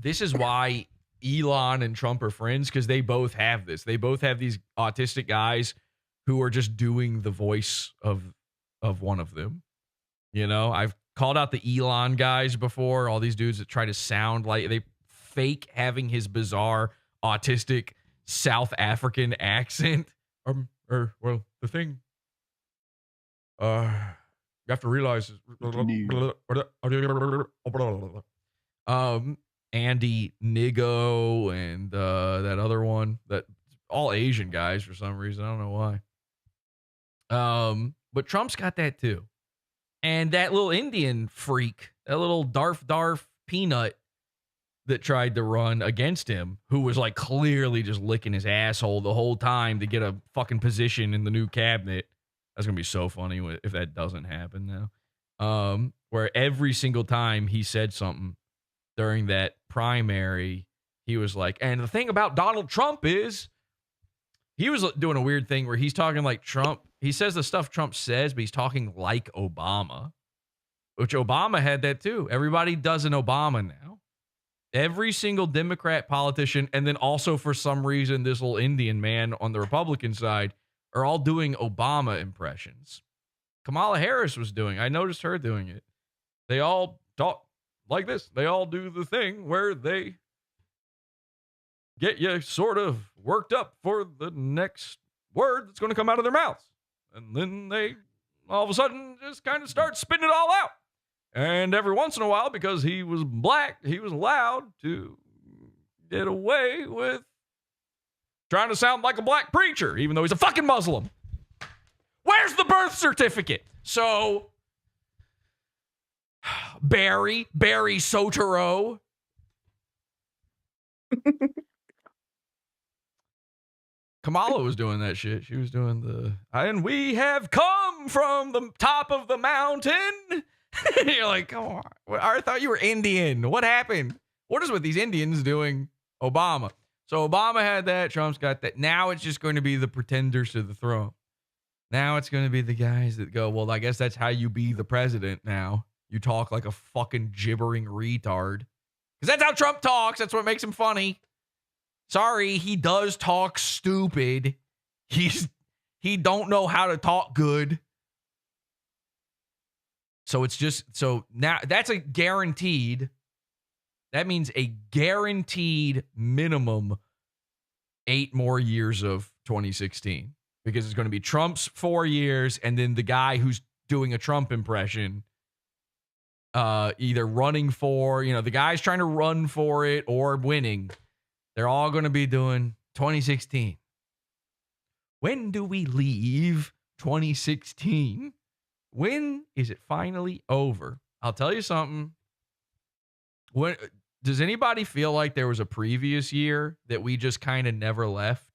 This is why Elon and Trump are friends, because they both have this. They both have these autistic guys who are just doing the voice of one of them. I've called out the Elon guys before, all these dudes that try to sound like they fake having his bizarre autistic South African accent. Well, the thing you have to realize is Andy Nigo and that other one, that all Asian guys for some reason. I don't know why. But Trump's got that too. And that little Indian freak, that little Darf peanut that tried to run against him, who was like clearly just licking his asshole the whole time to get a fucking position in the new cabinet. That's going to be so funny if that doesn't happen now. Where every single time he said something during that primary, he was like, and the thing about Donald Trump is, he was doing a weird thing where he's talking like Trump. He says the stuff Trump says, but he's talking like Obama, which Obama had that too. Everybody does an Obama now. Every single Democrat politician, and then also for some reason, this little Indian man on the Republican side, are all doing Obama impressions. Kamala Harris was doing. I noticed her doing it. They all talk like this. They all do the thing where they get you sort of worked up for the next word that's going to come out of their mouths. And then they all of a sudden just kind of start spitting it all out. And every once in a while, because he was black, he was allowed to get away with trying to sound like a black preacher, even though he's a fucking Muslim. Where's the birth certificate? So, Barry Soetoro. Kamala was doing that shit. She was doing the, and we have come from the top of the mountain. You're like, come on. I thought you were Indian. What happened? What is with these Indians doing Obama? So Obama had that. Trump's got that. Now it's just going to be the pretenders to the throne. Now it's going to be the guys that go, well, I guess that's how you be the president now. You talk like a fucking gibbering retard. Because that's how Trump talks. That's what makes him funny. Sorry, he does talk stupid. He don't know how to talk good. So it's just, so now that's a guaranteed, that means a guaranteed minimum 8 more years of 2016, because it's going to be Trump's 4 years. And then the guy who's doing a Trump impression, either running for, the guy's trying to run for it or winning. They're all going to be doing 2016. When do we leave 2016? When is it finally over? I'll tell you something. When does anybody feel like there was a previous year that we just kind of never left?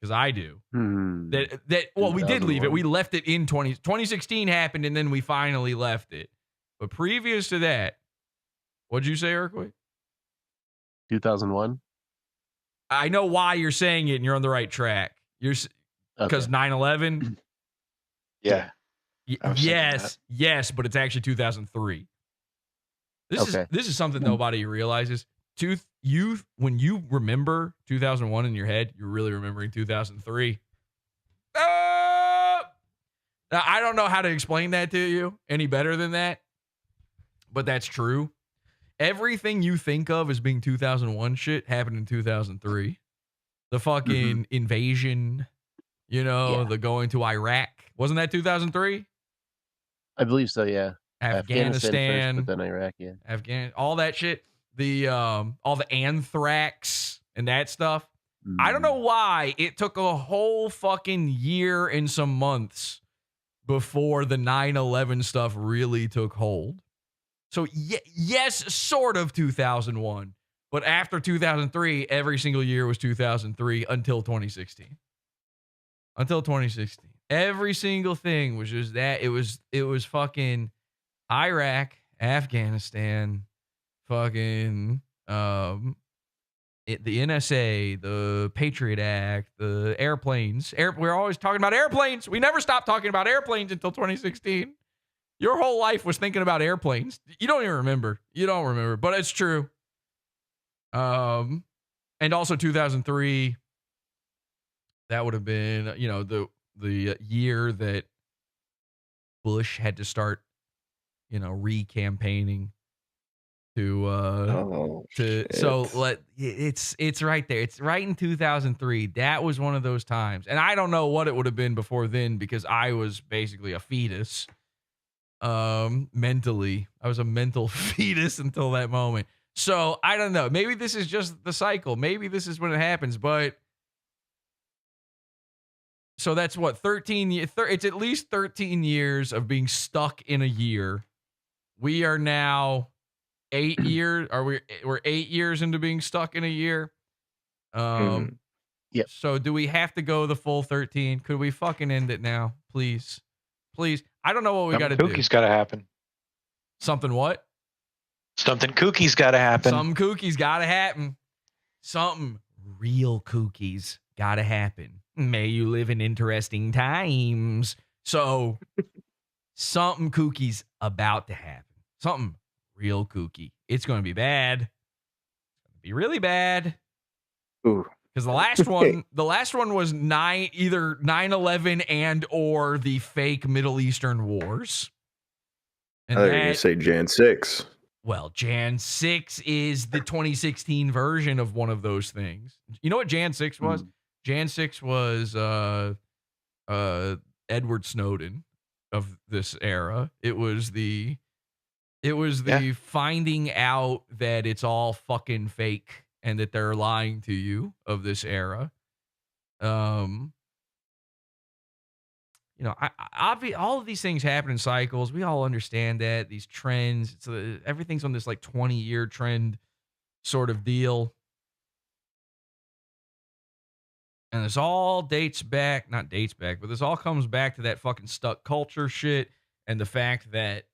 Because I do. Well, we did leave it. We left it in 2016 happened, and then we finally left it. But previous to that, what'd you say, Earthquake? 2001. I know why you're saying it, and you're on the right track. Because 9/11. Yeah. Yes, but it's actually 2003. This is something nobody realizes. When you remember 2001 in your head, you're really remembering 2003. Now, I don't know how to explain that to you any better than that, but that's true. Everything you think of as being 2001 shit happened in 2003. The fucking invasion, the going to Iraq. Wasn't that 2003? I believe so, yeah. Afghanistan first, but then Iraq, yeah. All that shit. All the anthrax and that stuff. I don't know why it took a whole fucking year and some months before the 9/11 stuff really took hold. So yes, sort of 2001, but after 2003, every single year was 2003 until 2016. Until 2016. Every single thing was just that. It was fucking Iraq, Afghanistan, fucking the NSA, the Patriot Act, the airplanes. We're always talking about airplanes. We never stopped talking about airplanes until 2016. Your whole life was thinking about airplanes. You don't even remember. You don't remember, but it's true. And also 2003, that would have been, the year that Bush had to start re-campaigning to it's right there. It's right in 2003. That was one of those times. And I don't know what it would have been before then because I was basically a fetus. Mentally. I was a mental fetus until that moment. So I don't know. Maybe this is just the cycle. Maybe this is when it happens, but so that's what 13 it's at least 13 years of being stuck in a year. We are now 8 years. We're 8 years into being stuck in a year. Yep. So do we have to go the full 13? Could we fucking end it now? Please. Please. I don't know what we got to do. Kookie's got to happen. Something what? Something kookie's got to happen. Some kookies got to happen. Something real kookies got to happen. May you live in interesting times. So something kookies about to happen. Something real kooky. It's going to be bad. It's going to be really bad. Ooh. Because the last one was either 9/11 and or the fake Middle Eastern wars. And I thought you were going to say Jan 6. Well, Jan 6 is the 2016 version of one of those things. You know what Jan 6 was? Jan 6 was Edward Snowden of this era. It was the finding out that it's all fucking fake and that they're lying to you of this era. All of these things happen in cycles. We all understand that these trends. Everything's on this like 20-year trend sort of deal, and this all not dates back, but this all comes back to that fucking stuck culture shit and the fact that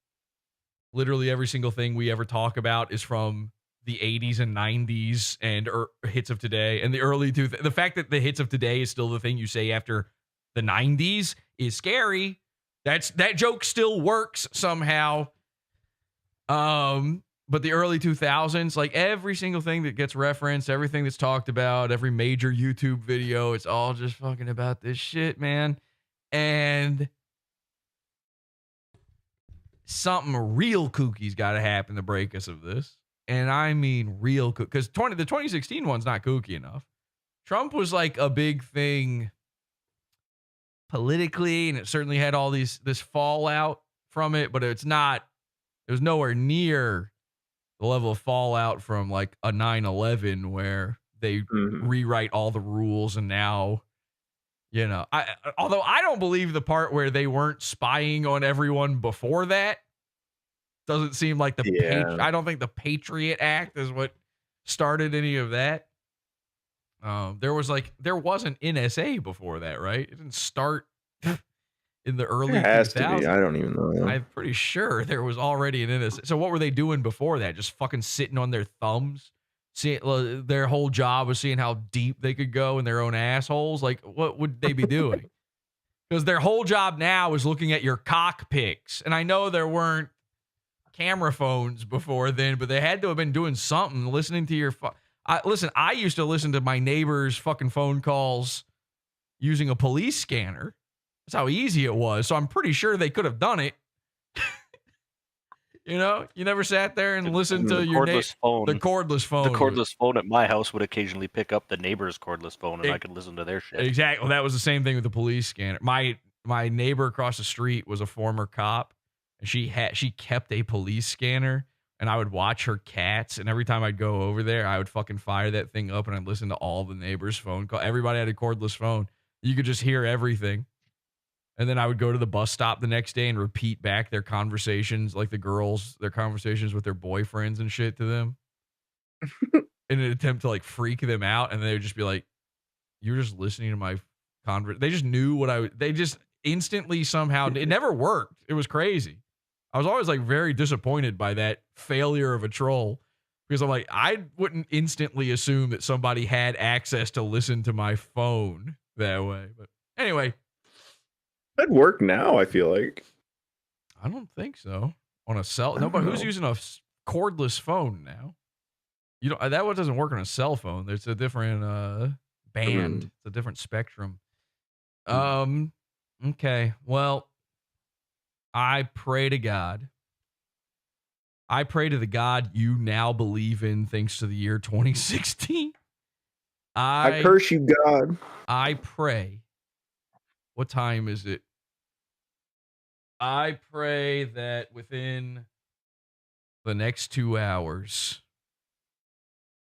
literally every single thing we ever talk about is from the 80s and 90s and hits of today and the early the fact that the hits of today is still the thing you say after the 90s is scary. That joke still works somehow. But the early 2000s, like every single thing that gets referenced, everything that's talked about, every major YouTube video, it's all just fucking about this shit, man. And something real kooky's got to happen to break us of this. And I mean real kooky. Because the 2016 one's not kooky enough. Trump was like a big thing politically, and it certainly had all this fallout from it, but it was nowhere near the level of fallout from like a 9/11 where they rewrite all the rules and now, although I don't believe the part where they weren't spying on everyone before that. Doesn't seem like I don't think the Patriot Act is what started any of that. There wasn't NSA before that, right? It didn't start in the early 2000s. It has to be. I don't even know. I'm pretty sure there was already an NSA. So what were they doing before that? Just fucking sitting on their thumbs? Their whole job was seeing how deep they could go in their own assholes? Like, what would they be doing? Because their whole job now is looking at your cock pics. And I know there weren't camera phones before then, but they had to have been doing something, listening to your listen, I used to listen to my neighbor's fucking phone calls using a police scanner. That's how easy it was. So I'm pretty sure they could have done it. You never sat there and listened to your cordless phone. The cordless phone. The cordless phone at my house would occasionally pick up the neighbor's cordless phone, and I could listen to their shit. Exactly. Well, that was the same thing with the police scanner. My neighbor across the street was a former cop, and she kept a police scanner, and I would watch her cats, and every time I'd go over there, I would fucking fire that thing up, and I'd listen to all the neighbors' phone call. Everybody had a cordless phone. You could just hear everything. And then I would go to the bus stop the next day and repeat back their conversations, like their conversations with their boyfriends and shit to them in an attempt to like freak them out. And they would just be like, you're just listening to my They just knew they just instantly somehow, it never worked. It was crazy. I was always like very disappointed by that failure of a troll because I'm like, I wouldn't instantly assume that somebody had access to listen to my phone that way. But anyway. That'd work now, I feel like. I don't think so. On a cell, nobody who's using a cordless phone now. That one doesn't work on a cell phone. There's a different band. It's a different spectrum. Okay. Well, I pray to God I pray to the God you now believe in thanks to the year 2016. I curse you, God. I pray. What time is it? I pray that within the next 2 hours,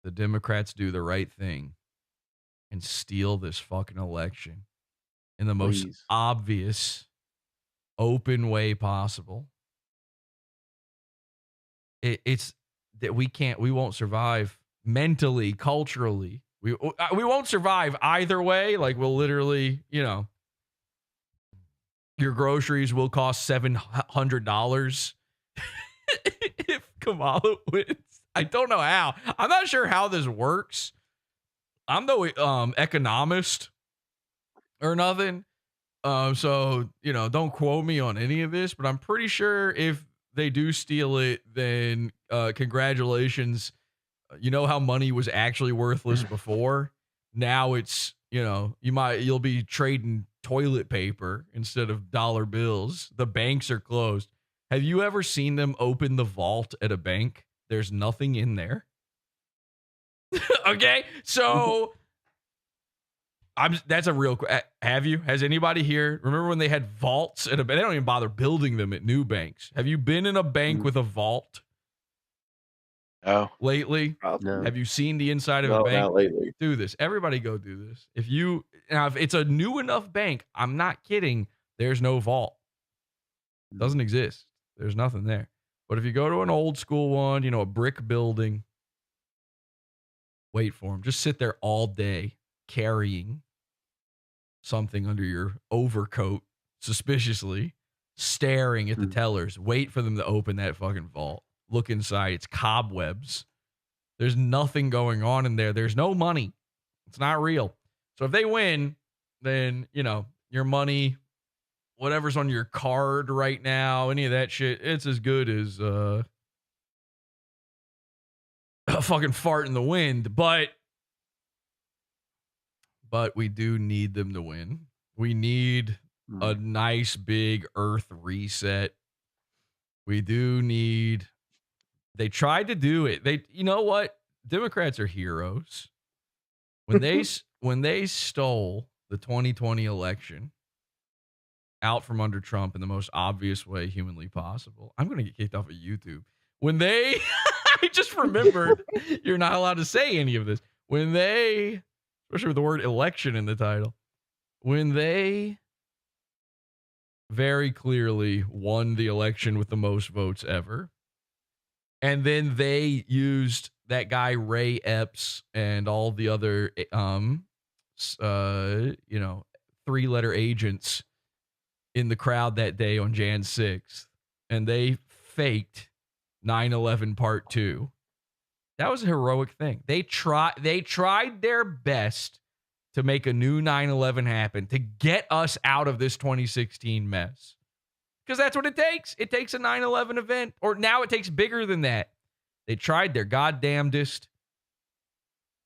the Democrats do the right thing and steal this fucking election in the most obvious, open way possible. It's that we won't survive mentally, culturally. We won't survive either way. Like, we'll literally, your groceries will cost $700 if Kamala wins. I don't know how. I'm not sure how this works. I'm no economist or nothing. So, don't quote me on any of this, but I'm pretty sure if they do steal it, then congratulations. You know how money was actually worthless before? Now it's, you'll be trading toilet paper instead of dollar bills. The banks are closed. Have you ever seen them open the vault at a bank? There's nothing in there. Okay, so that's a real. Have you? Has anybody here? Remember when they had vaults at a bank? They don't even bother building them at new banks. Have you been in a bank with a vault? No. Lately? No. Have you seen the inside of a bank? Not lately. Do this. Everybody go do this. If it's a new enough bank, I'm not kidding. There's no vault. It doesn't exist. There's nothing there. But if you go to an old school one, a brick building, wait for them. Just sit there all day carrying something under your overcoat suspiciously, staring at the tellers. Wait for them to open that fucking vault. Look inside. It's cobwebs. There's nothing going on in there. There's no money. It's not real. So if they win, then, your money, whatever's on your card right now, any of that shit, it's as good as a fucking fart in the wind. But we do need them to win. We need a nice big earth reset. We do need. They tried to do it. You know what? Democrats are heroes. When they stole the 2020 election out from under Trump in the most obvious way humanly possible. I'm going to get kicked off of YouTube. When they, I just remembered, you're not allowed to say any of this. When they, especially with the word election in the title, when they very clearly won the election with the most votes ever, and then they used that guy Ray Epps and all the other, three-letter agents in the crowd that day on Jan 6th, and they faked 9/11 Part 2. That was a heroic thing. They tried their best to make a new 9/11 happen, to get us out of this 2016 mess. Because that's what it takes. It takes a 9/11 event, or now it takes bigger than that. They tried their goddamnedest,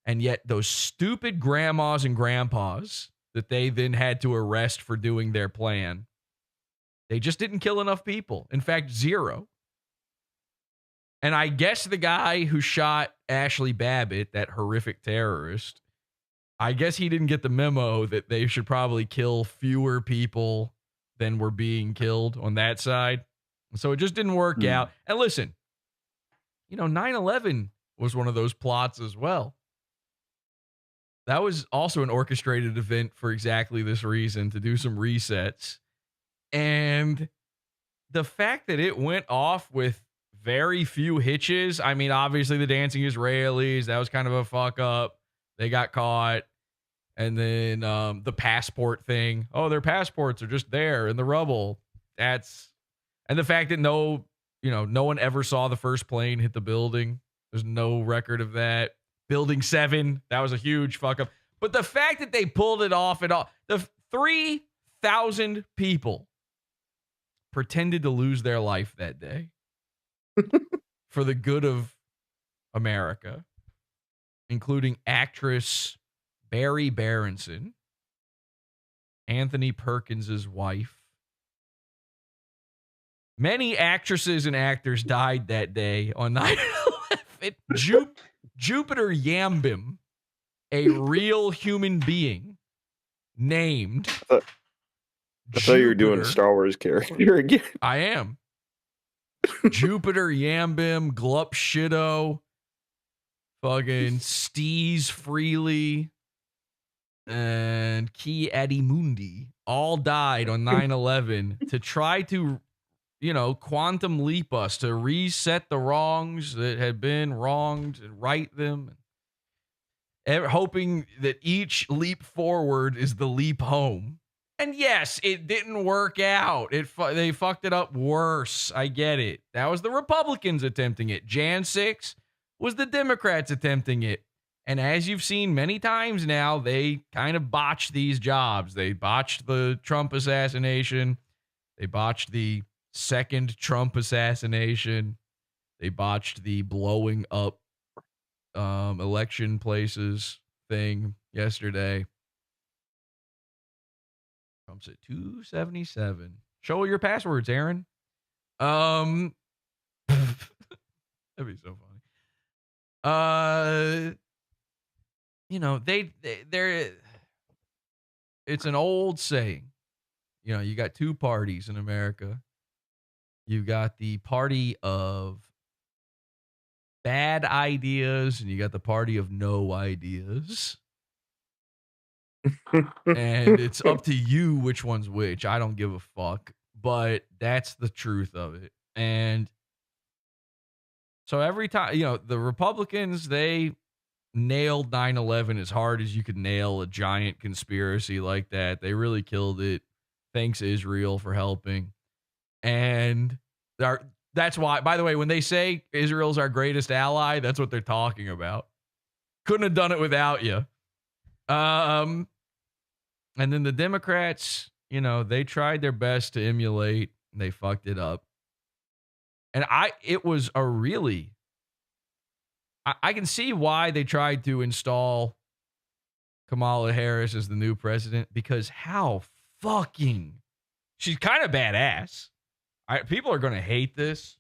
and yet those stupid grandmas and grandpas that they then had to arrest for doing their plan, they just didn't kill enough people. In fact, 0. And I guess the guy who shot Ashley Babbitt, that horrific terrorist, I guess he didn't get the memo that they should probably kill fewer people than were being killed on that side. So it just didn't work out. And listen, 9/11 was one of those plots as well. That was also an orchestrated event for exactly this reason, to do some resets. And the fact that it went off with very few hitches. I mean, obviously the dancing Israelis, that was kind of a fuck up. They got caught. And then the passport thing. Oh, their passports are just there in the rubble. And the fact that no one ever saw the first plane hit the building. There's no record of that. Building 7, that was a huge fuck up. But the fact that they pulled it off at all, the 3,000 people pretended to lose their life that day for the good of America, including actress Barry Berenson, Anthony Perkins' wife, Many actresses and actors died that day on 9/11. Jupiter Yambim, a real human being named. I thought you were doing a Star Wars character again. I am. Jupiter Yambim, Glup Shido, fucking Steez Freely, and Ki Adimundi all died on 9/11 to try to, quantum leap us, to reset the wrongs that had been wronged and right them. Hoping that each leap forward is the leap home. And yes, it didn't work out. They fucked it up worse. I get it. That was the Republicans attempting it. Jan 6 was the Democrats attempting it. And as you've seen many times now, they kind of botched these jobs. They botched the Trump assassination. They botched the second Trump assassination. They botched the blowing up election places thing yesterday. Trump's at 277. Show your passwords, Aaron. That'd be so funny. They're it's an old saying. You got two parties in America. You got the party of bad ideas, and you got the party of no ideas. And it's up to you which one's which. I don't give a fuck, but that's the truth of it. And so every time, the Republicans, they nailed 9/11 as hard as you could nail a giant conspiracy like that. They really killed it. Thanks, Israel, for helping. And that's why, by the way, when they say Israel's our greatest ally, that's what they're talking about. Couldn't have done it without you. And then the Democrats, they tried their best to emulate, and they fucked it up. And it was a really, I can see why they tried to install Kamala Harris as the new president, because she's kind of badass. People are going to hate this.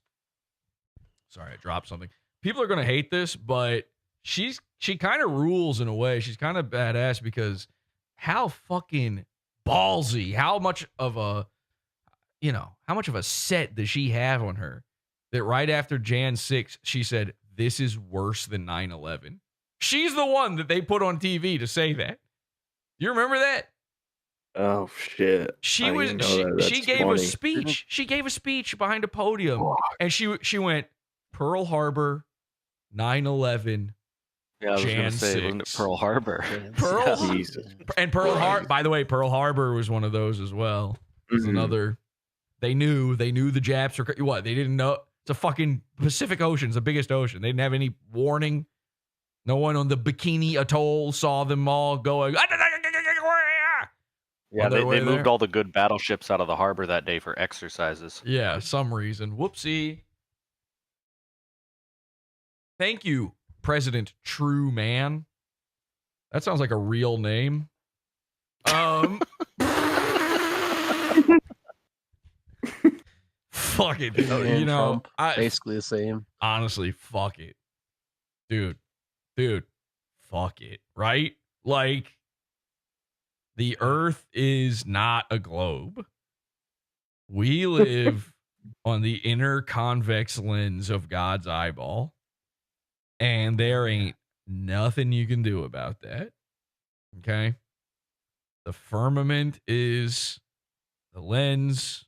Sorry, I dropped something. People are going to hate this, but she kind of rules in a way. She's kind of badass because how fucking ballsy, how much of a set does she have on her that right after Jan 6, she said, this is worse than 9/11. She's the one that they put on TV to say that. You remember that? Oh shit. She gave a speech. She gave a speech behind a podium, and she went Pearl Harbor, 9/11. Yeah, I was going to say, wasn't it Pearl Harbor? Pearl Harbor. By the way, Pearl Harbor was one of those as well. It was another. They knew the Japs were what? They didn't know. It's a fucking Pacific Ocean. It's the biggest ocean. They didn't have any warning. No one on the Bikini Atoll saw them all going. Yeah, they moved all the good battleships out of the harbor that day for exercises. Yeah, some reason. Whoopsie. Thank you, President True Man. That sounds like a real name. Fuck it. Trump, basically the same. Honestly, fuck it. Dude, fuck it. Right? Like, the Earth is not a globe. We live on the inner convex lens of God's eyeball. And there ain't nothing you can do about that. Okay? The firmament is the lens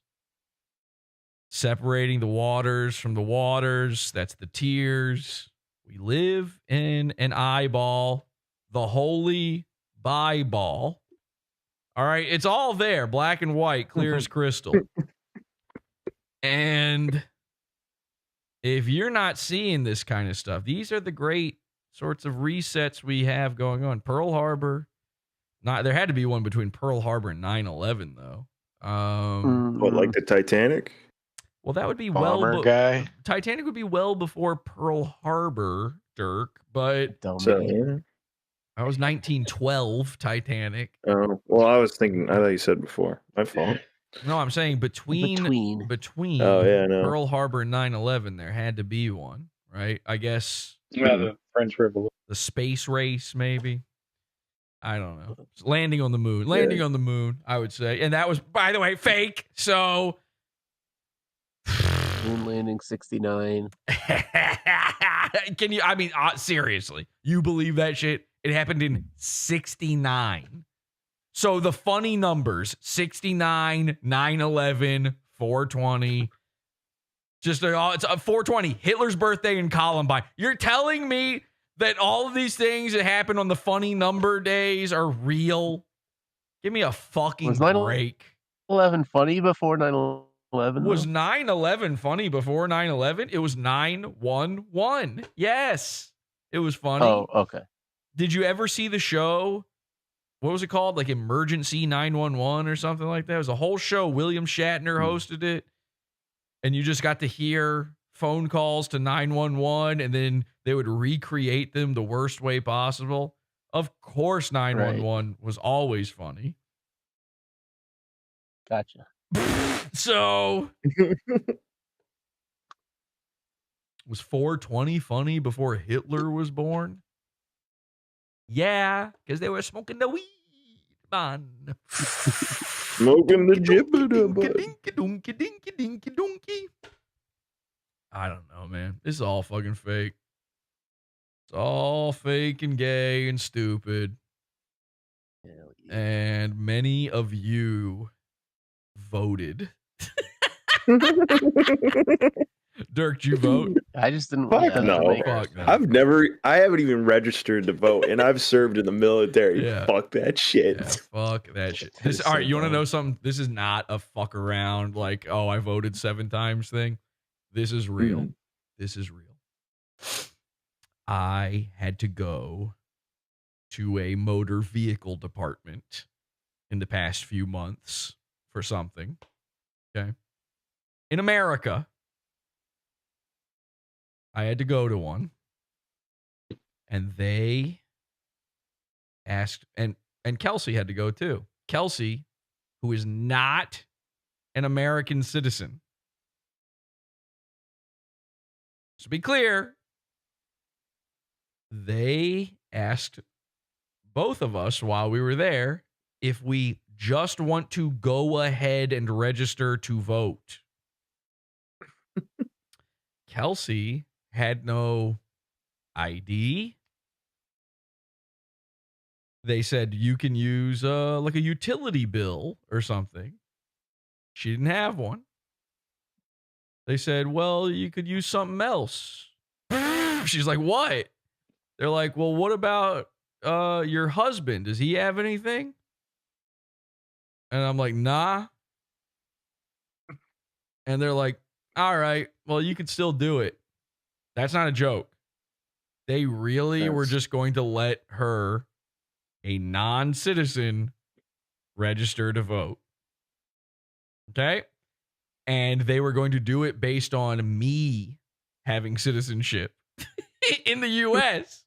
separating the waters from the waters. That's the tears. We live in an eyeball, the holy Bible. All right? It's all there, black and white, clear as crystal. And if you're not seeing this kind of stuff, these are the great sorts of resets we have going on. Pearl Harbor. There had to be one between Pearl Harbor and 9/11, though. What, like the Titanic? Well, that would be guy. Titanic would be well before Pearl Harbor, Dirk, but that was 1912 Titanic. Oh, well, I thought you said before. My fault. No, I'm saying between Oh, yeah, no. Pearl Harbor and 9/11, there had to be one, right? I guess Yeah, the French Revolution. the space race, maybe. I don't know. Landing on the moon. Landing on the moon, I would say. And that was, by the way, fake. So Moon landing 69. can you, I mean, seriously, you believe that shit? It happened in 69. So the funny numbers, 69, 9/11, 420, just it's a 420, Hitler's birthday and Columbine. You're telling me that all of these things that happen on the funny number days are real? Give me a fucking break. 9/11 funny before 9/11? Was 9/11 funny before 9/11? It was 9/11. Yes, it was funny. Oh, okay. Did you ever see the show? What was it called? Like Emergency 911 or something like that? It was a whole show. William Shatner hosted it. And you just got to hear phone calls to 911 and then they would recreate them the worst way possible. Of course, 911 was always funny. Gotcha. So was 420 funny before Hitler was born? Yeah, because they were smoking the weed, man. Smoking the jibba. I don't know, man. This is all fucking fake. It's all fake and gay and stupid. And many of you voted. Dirk, did you vote? I just didn't. Fuck no. Fuck no. I haven't even registered to vote, and I've served in the military. Yeah. Fuck that shit. Yeah, fuck that shit. All right, you want to know something? This is not a fuck around like, oh, I voted 7 times thing. This is real. This is real. I had to go to a motor vehicle department in the past few months for something. Okay. In America, I had to go to one, and they asked, and Kelsey had to go too. Kelsey, who is not an American citizen. So be clear, they asked both of us while we were there if we just want to go ahead and register to vote. Kelsey had no ID. They said you can use like a utility bill or something. She didn't have one. They said, well, you could use something else. She's like, what? They're like, well, what about your husband? Does he have anything? And I'm like, nah. And they're like, all right, well, you can still do it. That's not a joke. They really were just going to let her, a non-citizen, register to vote. Okay? And they were going to do it based on me having citizenship in the U.S.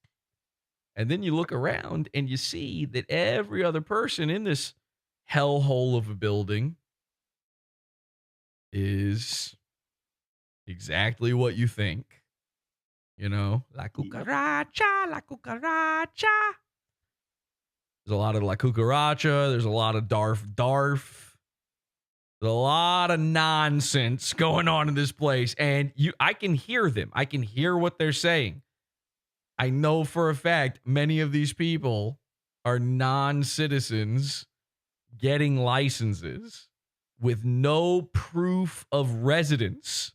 And then you look around and you see that every other person in this hellhole of a building is exactly what you think. You know, la cucaracha, la cucaracha. There's a lot of la cucaracha. There's a lot of darf. There's a lot of nonsense going on in this place. And I can hear them. I can hear what they're saying. I know for a fact many of these people are non-citizens getting licenses with no proof of residence.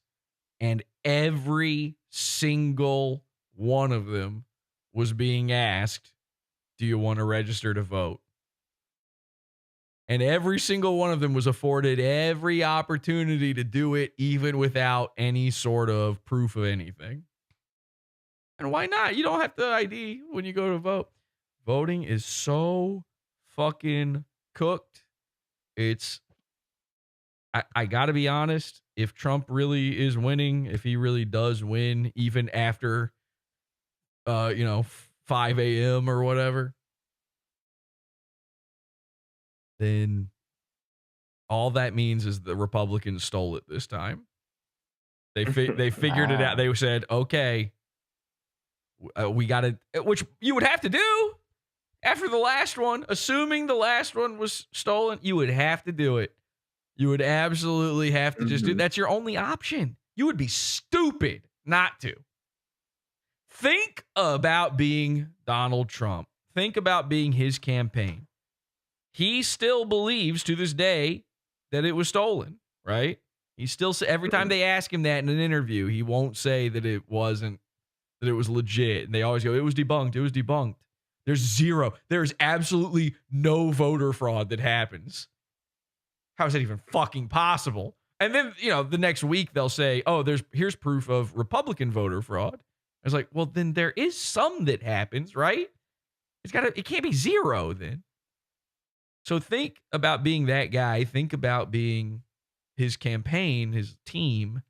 And every single one of them was being asked, do you want to register to vote? And every single one of them was afforded every opportunity to do it, even without any sort of proof of anything. And why not? You don't have to ID when you go to vote. Voting is so fucking cooked. I got to be honest. If Trump really is winning, if he really does win, even after, 5 a.m. or whatever, then all that means is the Republicans stole it this time. They figured it out. They said, okay, we got to, which you would have to do after the last one, assuming the last one was stolen, you would have to do it. You would absolutely have to just do, that's your only option. You would be stupid not to. Think about being Donald Trump. Think about being his campaign. He still believes to this day that it was stolen, right? He still, every time they ask him that in an interview, he won't say that it wasn't, that it was legit. And they always go, it was debunked. It was debunked. There's absolutely no voter fraud that happens. How is that even fucking possible? And then, the next week they'll say, oh, here's proof of Republican voter fraud. I was like, well, then there is some that happens, right? It can't be zero then. So think about being that guy. Think about being his campaign, his team.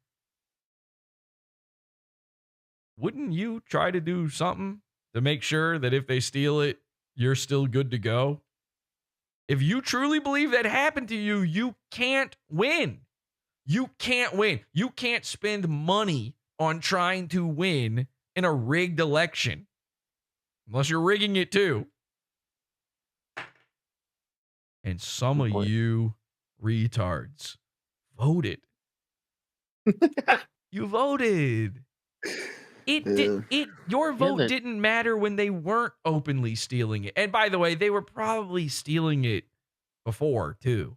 Wouldn't you try to do something to make sure that if they steal it, you're still good to go? If you truly believe that happened to you, you can't win. You can't win. You can't spend money on trying to win in a rigged election. Unless you're rigging it too. And some of you retards voted. You voted. Your vote didn't matter when they weren't openly stealing it. And by the way, they were probably stealing it before too.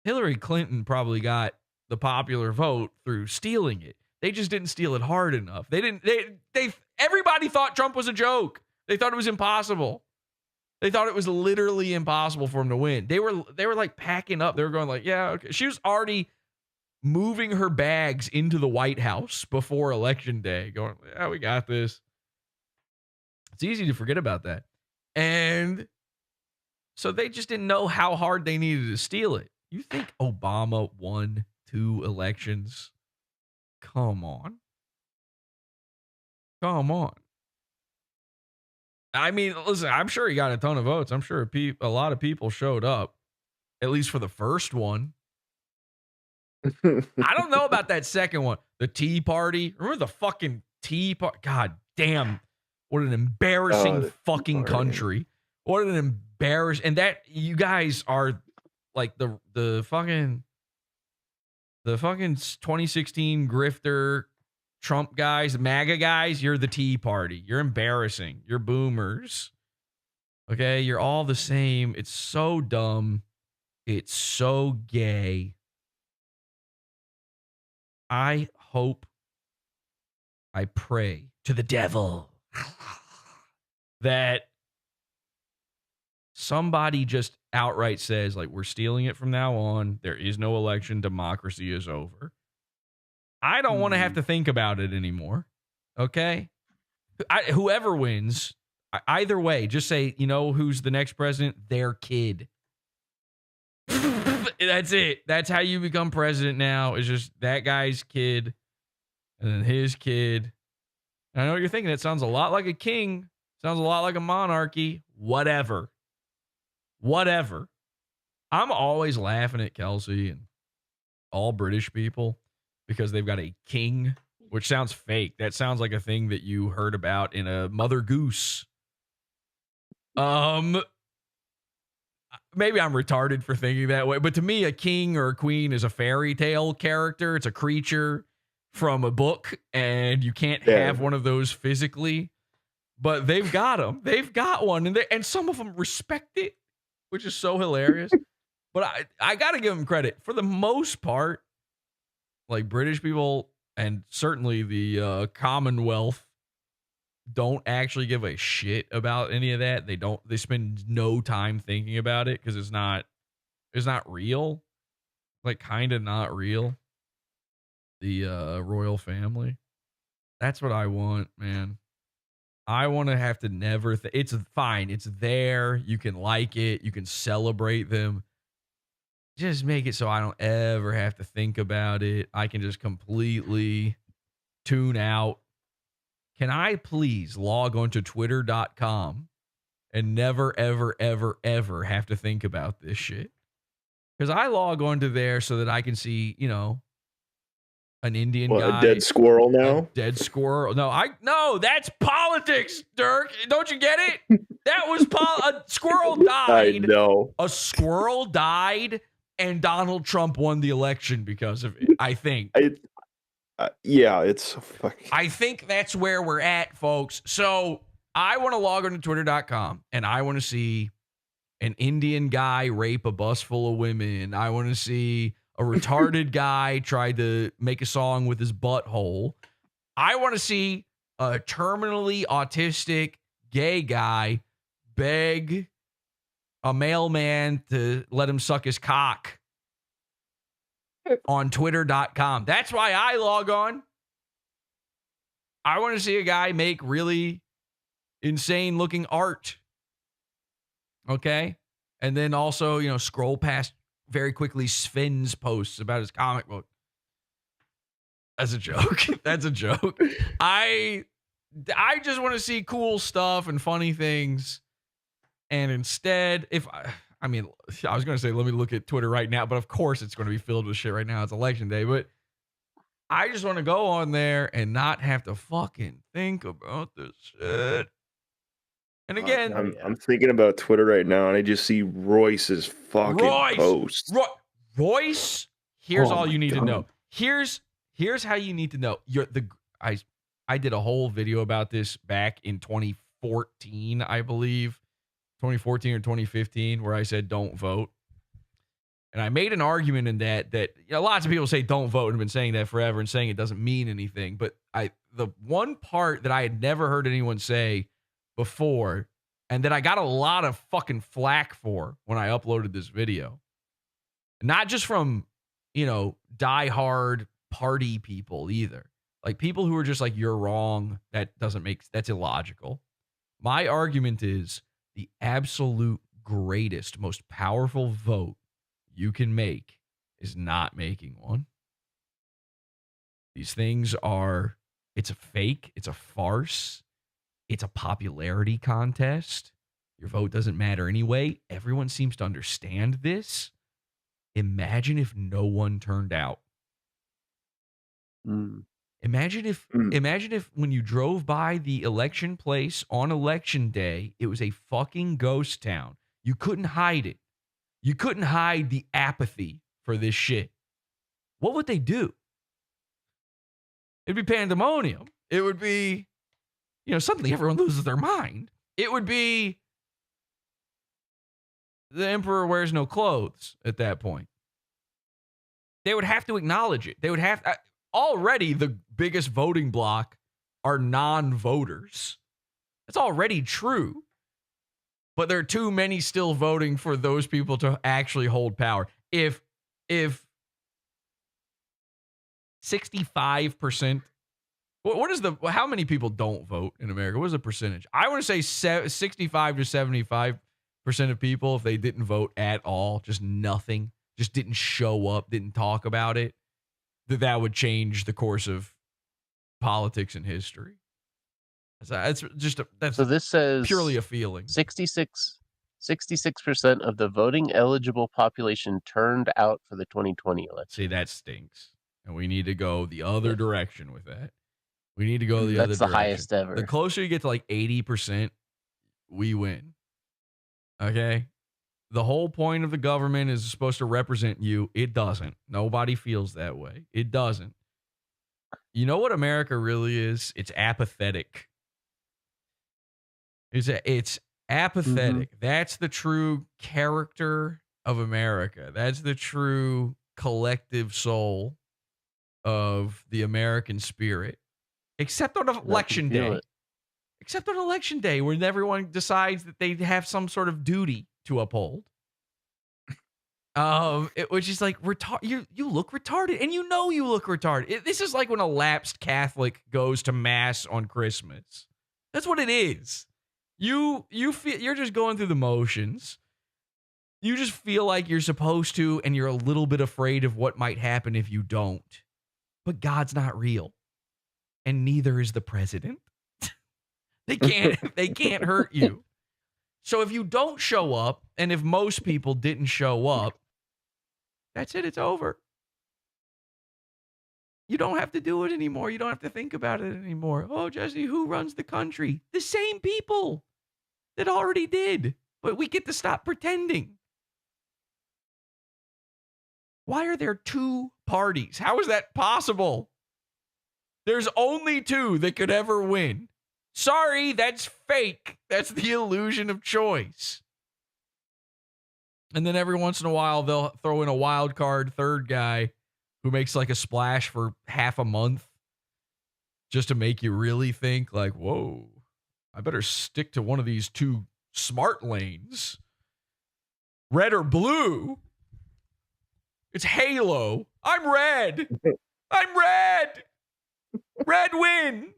Hillary Clinton probably got the popular vote through stealing it. They just didn't steal it hard enough. Everybody thought Trump was a joke. They thought it was impossible. They thought it was literally impossible for him to win. They were like packing up. They were going like, yeah, okay. She was already moving her bags into the White House before election day, going, yeah, we got this. It's easy to forget about that. And so they just didn't know how hard they needed to steal it. You think Obama won 2 elections? Come on. Come on. I mean, listen, I'm sure he got a ton of votes. I'm sure a lot of people showed up, at least for the first one. I don't know about that second one. The Tea Party. Remember the fucking Tea Party? God damn. What an embarrassing fucking country. What an embarrassing. And that, you guys are like the fucking 2016 grifter Trump guys, MAGA guys. You're the Tea Party. You're embarrassing. You're boomers. Okay. You're all the same. It's so dumb. It's so gay. I hope, I pray to the devil that somebody just outright says, like, we're stealing it from now on. There is no election. Democracy is over. I don't want to have to think about it anymore. Okay? Whoever wins, either way, just say, who's the next president? Their kid. That's it. That's how you become president now. It's just that guy's kid and then his kid. And I know what you're thinking. It sounds a lot like a king. Sounds a lot like a monarchy. Whatever. I'm always laughing at Kelsey and all British people because they've got a king, which sounds fake. That sounds like a thing that you heard about in a Mother Goose. Maybe I'm retarded for thinking that way, but to me, a king or a queen is a fairy tale character. It's a creature from a book, and you can't have one of those physically. But they've got them. They've got one, and some of them respect it, which is so hilarious. But I got to give them credit. For the most part, like British people and certainly the Commonwealth don't actually give a shit about any of that. They spend no time thinking about it because it's not real. Like kind of not real. The royal family. That's what I want, man. I want to have to never it's fine. It's there. You can like it. You can celebrate them. Just make it so I don't ever have to think about it. I can just completely tune out. Can I please log on to twitter.com and never, ever, ever, ever have to think about this shit? Because I log onto there so that I can see, an Indian guy. A dead squirrel now? A dead squirrel. No, that's politics, Dirk. Don't you get it? That was a squirrel died. I know. A squirrel died, and Donald Trump won the election because of it, I think. Yeah, it's fucking. I think that's where we're at, folks. So I want to log on to twitter.com, and I want to see an Indian guy rape a bus full of women. I want to see a retarded guy try to make a song with his butthole. I want to see a terminally autistic gay guy beg a mailman to let him suck his cock on twitter.com. That's why I log on. I want to see a guy make really insane looking art. Okay? And then also, scroll past very quickly Sven's posts about his comic book. That's a joke. That's a joke. I just want to see cool stuff and funny things. And instead, I was going to say, let me look at Twitter right now, but of course it's going to be filled with shit right now. It's election day, but I just want to go on there and not have to fucking think about this shit. And again, I'm thinking about Twitter right now, and I just see Royce's fucking post. Royce, here's all you need to God. know. Here's how you need to know. I did a whole video about this back in 2014, I believe. 2014 or 2015, where I said don't vote. And I made an argument in that lots of people say don't vote and have been saying that forever and saying it doesn't mean anything. But the one part that I had never heard anyone say before, and that I got a lot of fucking flack for when I uploaded this video, not just from, diehard party people either. Like people who are just like, you're wrong. That's illogical. My argument is the absolute greatest, most powerful vote you can make is not making one. These things it's a fake, it's a farce, it's a popularity contest. Your vote doesn't matter anyway. Everyone seems to understand this. Imagine if no one turned out. Imagine if when you drove by the election place on election day, it was a fucking ghost town. You couldn't hide it. You couldn't hide the apathy for this shit. What would they do? It'd be pandemonium. It would be, suddenly everyone loses their mind. It would be the emperor wears no clothes at that point. They would have to acknowledge it. They would have already the biggest voting bloc are non-voters. That's already true. But there are too many still voting for those people to actually hold power. If 65%, how many people don't vote in America? What is the percentage? I want to say 65 to 75% of people, if they didn't vote at all, just nothing, just didn't show up, didn't talk about it, that would change the course of politics and history. That's this says purely a feeling. 66% of the voting eligible population turned out for the 2020 election. See, that stinks. And we need to go the other direction with that. We need to go the other direction. That's the highest ever. The closer you get to like 80%, we win. Okay? The whole point of the government is supposed to represent you. It doesn't. Nobody feels that way. It doesn't. You know what America really is? It's apathetic. It's apathetic. Mm-hmm. That's the true character of America. That's the true collective soul of the American spirit. Except on election day. Except on election day, when everyone decides that they have some sort of duty to uphold. Which is like, you look retarded, and you look retarded. This is like when a lapsed Catholic goes to mass on Christmas. That's what it is. You feel you're just going through the motions. You just feel like you're supposed to, and you're a little bit afraid of what might happen if you don't. But God's not real, and neither is the president. They can't hurt you. So if you don't show up, and if most people didn't show up, That's it. It's over. You don't have to do it anymore. You don't have to think about it anymore. Oh, Jesse, who runs the country? The same people that already did. But we get to stop pretending. Why are there two parties? How is that possible? There's only two that could ever win. Sorry, that's fake. That's the illusion of choice. And then every once in a while, they'll throw in a wild card third guy who makes like a splash for half a month just to make you really think like, whoa, I better stick to one of these two smart lanes. Red or blue? It's Halo. I'm red. I'm red. Red win.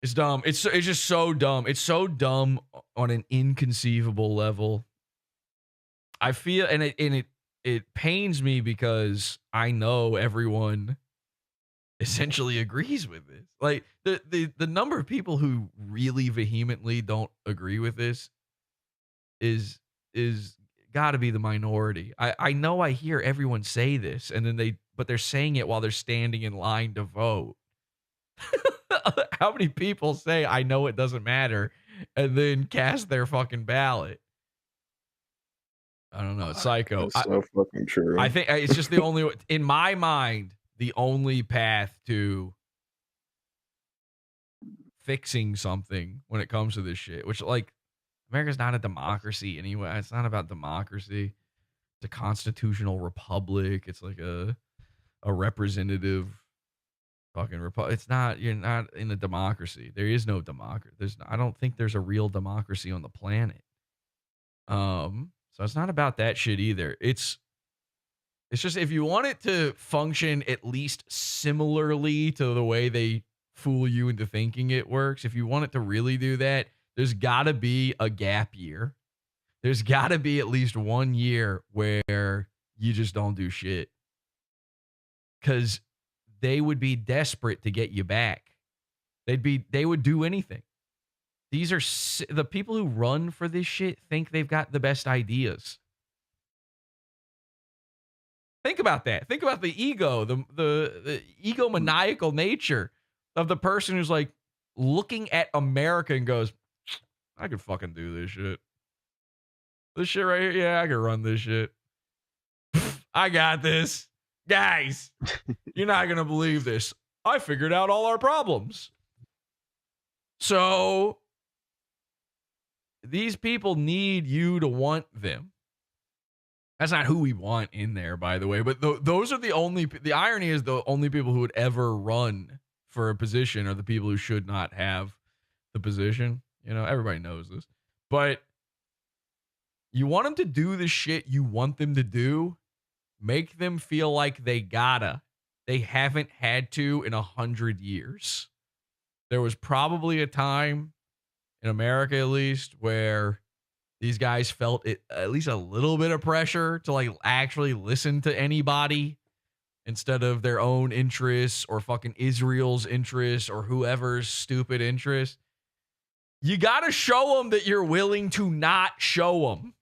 It's dumb. It's just so dumb. It's so dumb on an inconceivable level. I feel, and it pains me because I know everyone essentially agrees with this. Like the number of people who really vehemently don't agree with this is got to be the minority. I know I hear everyone say this, and then but they're saying it while they're standing in line to vote. How many people say, I know it doesn't matter, and then cast their fucking ballot? I don't know. It's psycho. That's so fucking true. I think it's just the only, in my mind, the only path to fixing something when it comes to this shit, which, like, America's not a democracy anyway. It's not about democracy. It's a constitutional republic. It's like a representative fucking republic. It's not, you're not in a democracy. There is no democracy. I don't think there's a real democracy on the planet. So it's not about that shit either. It's just, if you want it to function at least similarly to the way they fool you into thinking it works, if you want it to really do that, there's got to be a gap year. There's got to be at least 1 year where you just don't do shit. Because they would be desperate to get you back. They would do anything. These are the people who run for this shit think they've got the best ideas. Think about that. Think about the ego, the egomaniacal nature of the person who's like looking at America and goes, I could fucking do this shit. This shit right here, yeah, I could run this shit. I got this. Guys, you're not going to believe this. I figured out all our problems. So these people need you to want them. That's not who we want in there, by the way. But those are the irony is the only people who would ever run for a position are the people who should not have the position. You know, everybody knows this. But you want them to do the shit you want them to do. Make them feel like they gotta. They haven't had to in 100 years. There was probably a time in America, at least, where these guys felt it, at least a little bit of pressure to like actually listen to anybody instead of their own interests or fucking Israel's interests or whoever's stupid interests. You gotta show them that you're willing to not show them.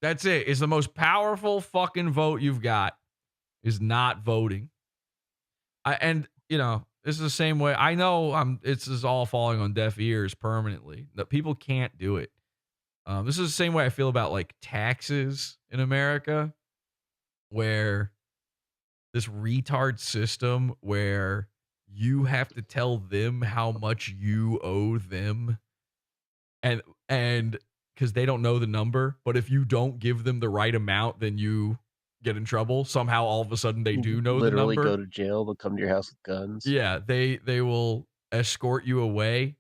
That's it. It's the most powerful fucking vote you've got is not voting. And you know, this is the same way. I know this is all falling on deaf ears permanently. That people can't do it. This is the same way I feel about like taxes in America, where this retard system where you have to tell them how much you owe them, and because they don't know the number, but if you don't give them the right amount, then you get in trouble. Somehow, all of a sudden, they do know the number. Literally go to jail. They'll come to your house with guns. Yeah, they will escort you away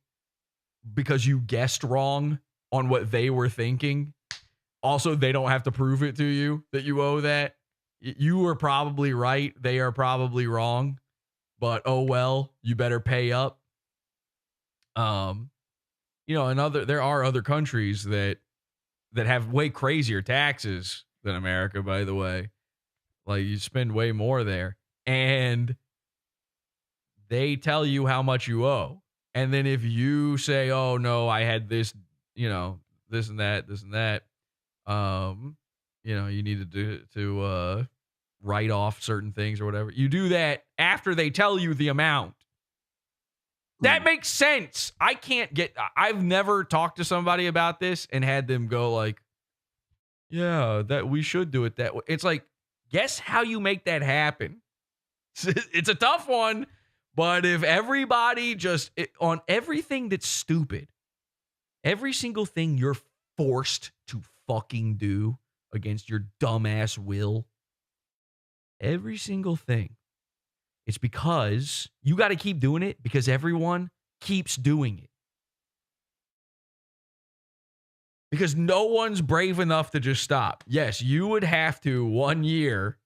because you guessed wrong on what they were thinking. Also, they don't have to prove it to you that you owe that. You were probably right. They are probably wrong. But oh well, you better pay up. You know, there are other countries that have way crazier taxes than America, by the way. Like, you spend way more there. And they tell you how much you owe. And then if you say, oh, no, I had this, you know, this and that, You need to write off certain things or whatever. You do that after they tell you the amount. That makes sense. I've never talked to somebody about this and had them go like, yeah, that we should do it that way. It's like, guess how you make that happen? It's a tough one, but if everybody on everything that's stupid, every single thing you're forced to fucking do against your dumbass will, every single thing, it's because you got to keep doing it because everyone keeps doing it. Because no one's brave enough to just stop. Yes, you would have to 1 year,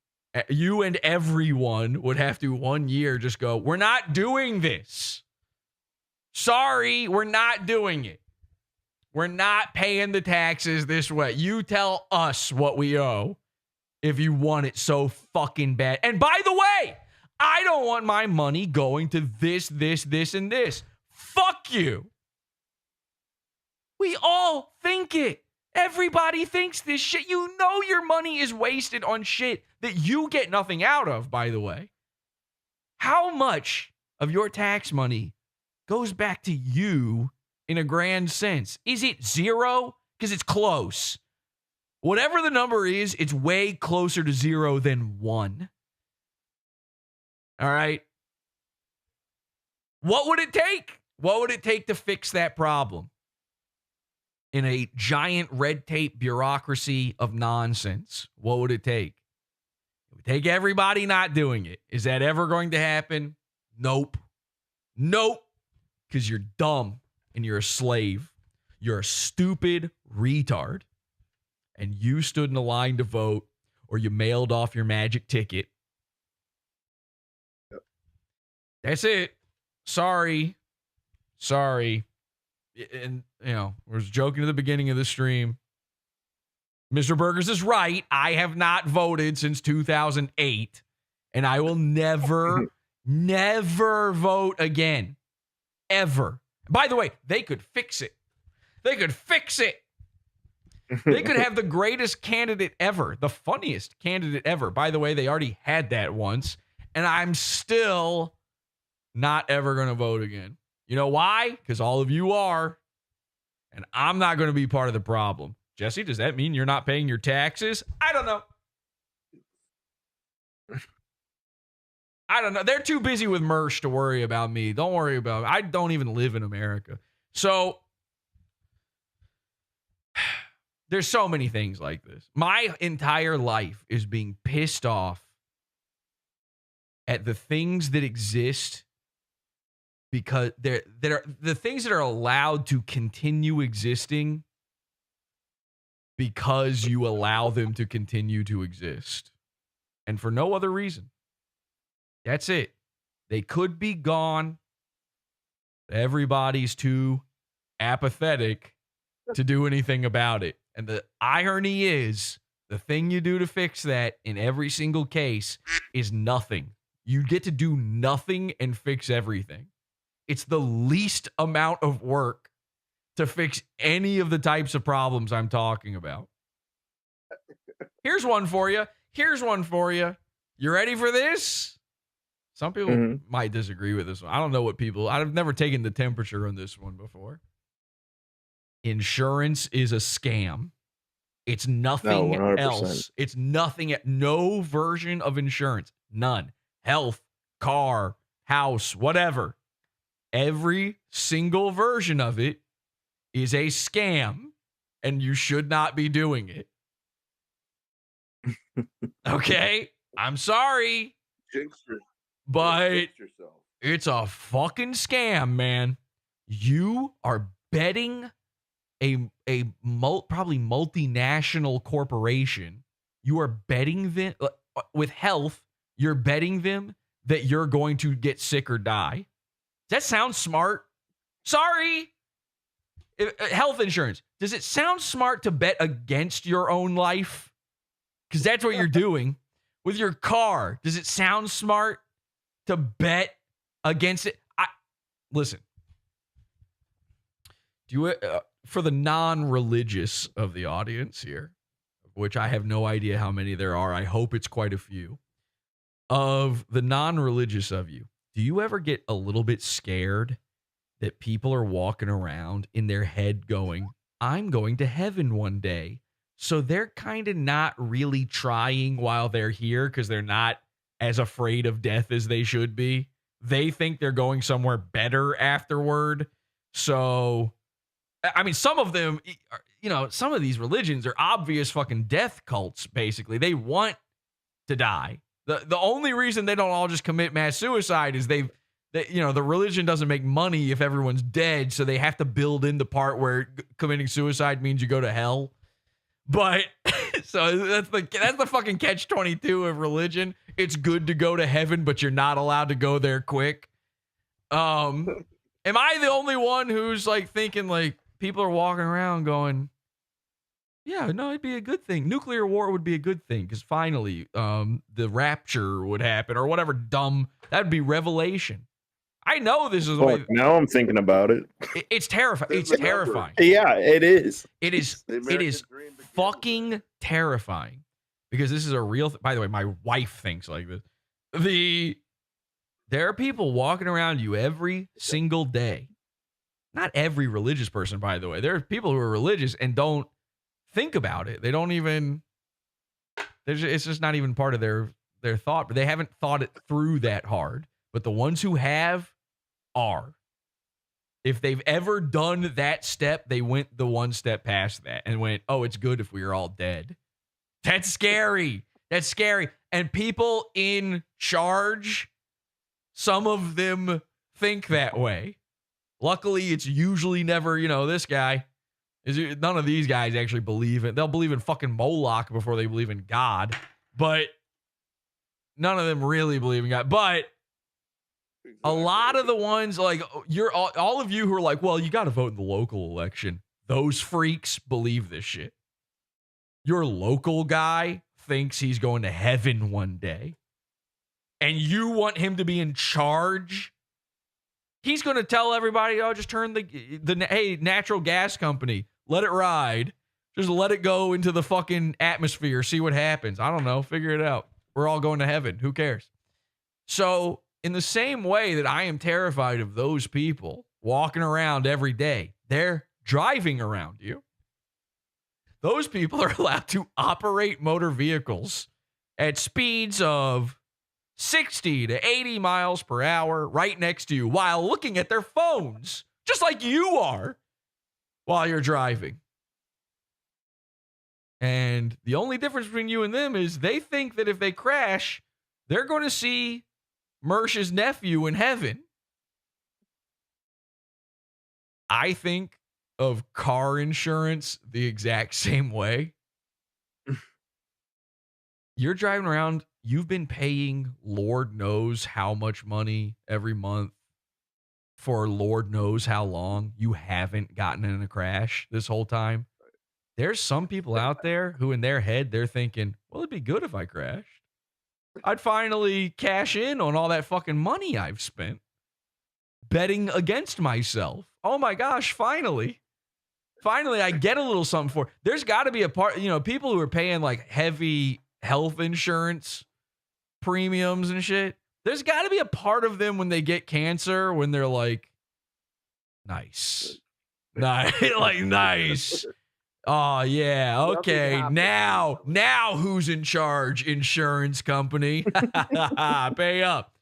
you and everyone would have to 1 year just go, we're not doing this. Sorry, we're not doing it. We're not paying the taxes this way. You tell us what we owe if you want it so fucking bad. And by the way, I don't want my money going to this, and this. Fuck you. We all think it. Everybody thinks this shit. You know your money is wasted on shit that you get nothing out of, by the way. How much of your tax money goes back to you in a grand sense? Is it zero? Because it's close. Whatever the number is, it's way closer to zero than 1. All right. What would it take? What would it take to fix that problem? In a giant red tape bureaucracy of nonsense, what would it take? It would take everybody not doing it. Is that ever going to happen? Nope. Nope. Because you're dumb and you're a slave. You're a stupid retard. And you stood in a line to vote or you mailed off your magic ticket. That's it. Sorry. And, I was joking at the beginning of the stream. Mr. Burgers is right. I have not voted since 2008. And I will never, never vote again. Ever. By the way, they could fix it. They could have the greatest candidate ever. The funniest candidate ever. By the way, they already had that once. And I'm still not ever going to vote again. You know why? Because all of you are. And I'm not going to be part of the problem. Jesse, does that mean you're not paying your taxes? I don't know. They're too busy with Mersh to worry about me. Don't worry about it. I don't even live in America. So there's so many things like this. My entire life is being pissed off at the things that exist because they're the things that are allowed to continue existing because you allow them to continue to exist. And for no other reason. That's it. They could be gone. Everybody's too apathetic to do anything about it. And the irony is, the thing you do to fix that in every single case is nothing. You get to do nothing and fix everything. It's the least amount of work to fix any of the types of problems I'm talking about. Here's one for you. You ready for this? Some people might disagree with this one. I don't know what I've never taken the temperature on this one before. Insurance is a scam. It's nothing else. It's nothing. No version of insurance. None. Health, car, house, whatever. Every single version of it is a scam, and you should not be doing it. Okay? I'm sorry. But it's a fucking scam, man. You are betting a probably multinational corporation. You are betting them with health. You're betting them that you're going to get sick or die. Does that sound smart? Sorry. Health insurance. Does it sound smart to bet against your own life? Because that's what you're doing. With your car, does it sound smart to bet against it? Listen. Do you for the non-religious of the audience here? which I have no idea how many there are. I hope it's quite a few. Of the non-religious of you, do you ever get a little bit scared that people are walking around in their head going, I'm going to heaven one day? So they're kind of not really trying while they're here because they're not as afraid of death as they should be. They think they're going somewhere better afterward. So, I mean, some of them, some of these religions are obvious fucking death cults, basically. They want to die. The only reason they don't all just commit mass suicide is the religion doesn't make money if everyone's dead, so they have to build in the part where committing suicide means you go to hell. But so that's the fucking catch-22 of religion. It's good to go to heaven, but you're not allowed to go there quick. Am I the only one who's like thinking like people are walking around going, yeah, no, it'd be a good thing. Nuclear war would be a good thing because finally the rapture would happen or whatever dumb. That would be revelation. I know this is the way. Now I'm thinking about it. It's terrifying. It's terrifying. Yeah, it is. It is fucking terrifying because this is a real. By the way, my wife thinks like this. There are people walking around you every single day. Not every religious person, by the way. There are people who are religious and don't think about it. They don't even. It's just not even part of their thought. But they haven't thought it through that hard. But the ones who have are. If they've ever done that step, they went the one step past that and went, oh, it's good if we are all dead. That's scary. That's scary. And people in charge, some of them think that way. Luckily, it's usually never, this guy. None of these guys actually believe it. They'll believe in fucking Moloch before they believe in God. But none of them really believe in God. But a lot of the ones, like, you're all of you who are like, well, you got to vote in the local election. Those freaks believe this shit. Your local guy thinks he's going to heaven one day. And you want him to be in charge? He's going to tell everybody, oh, just turn hey, natural gas company, let it ride. Just let it go into the fucking atmosphere, see what happens. I don't know, figure it out. We're all going to heaven. Who cares? So, in the same way that I am terrified of those people walking around every day, they're driving around you. Those people are allowed to operate motor vehicles at speeds of 60 to 80 miles per hour right next to you while looking at their phones, just like you are while you're driving. And the only difference between you and them is they think that if they crash, they're going to see Mersh's nephew in heaven. I think of car insurance the exact same way. You're driving around, you've been paying Lord knows how much money every month for Lord knows how long. You haven't gotten in a crash this whole time. There's some people out there who in their head, they're thinking, well, it'd be good if I crashed. I'd finally cash in on all that fucking money I've spent betting against myself. Oh my gosh, finally I get a little something for it. There's got to be a part, people who are paying like heavy health insurance premiums and shit. There's got to be a part of them when they get cancer when they're like, nice. Like, nice. Oh, yeah. Okay. Now who's in charge? Insurance company. Pay up.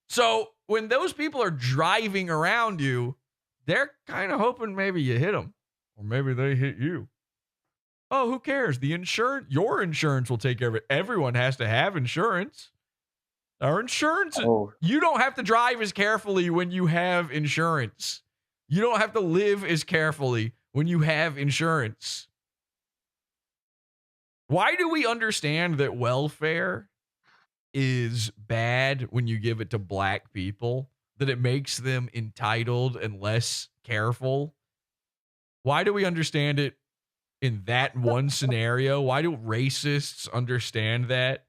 So when those people are driving around you, they're kind of hoping maybe you hit them or maybe they hit you. Oh, who cares? Your insurance will take care of it. Everyone has to have insurance. Our insurance, You don't have to drive as carefully when you have insurance. You don't have to live as carefully when you have insurance. Why do we understand that welfare is bad when you give it to black people? That it makes them entitled and less careful? Why do we understand it in that one scenario? Why do racists understand that?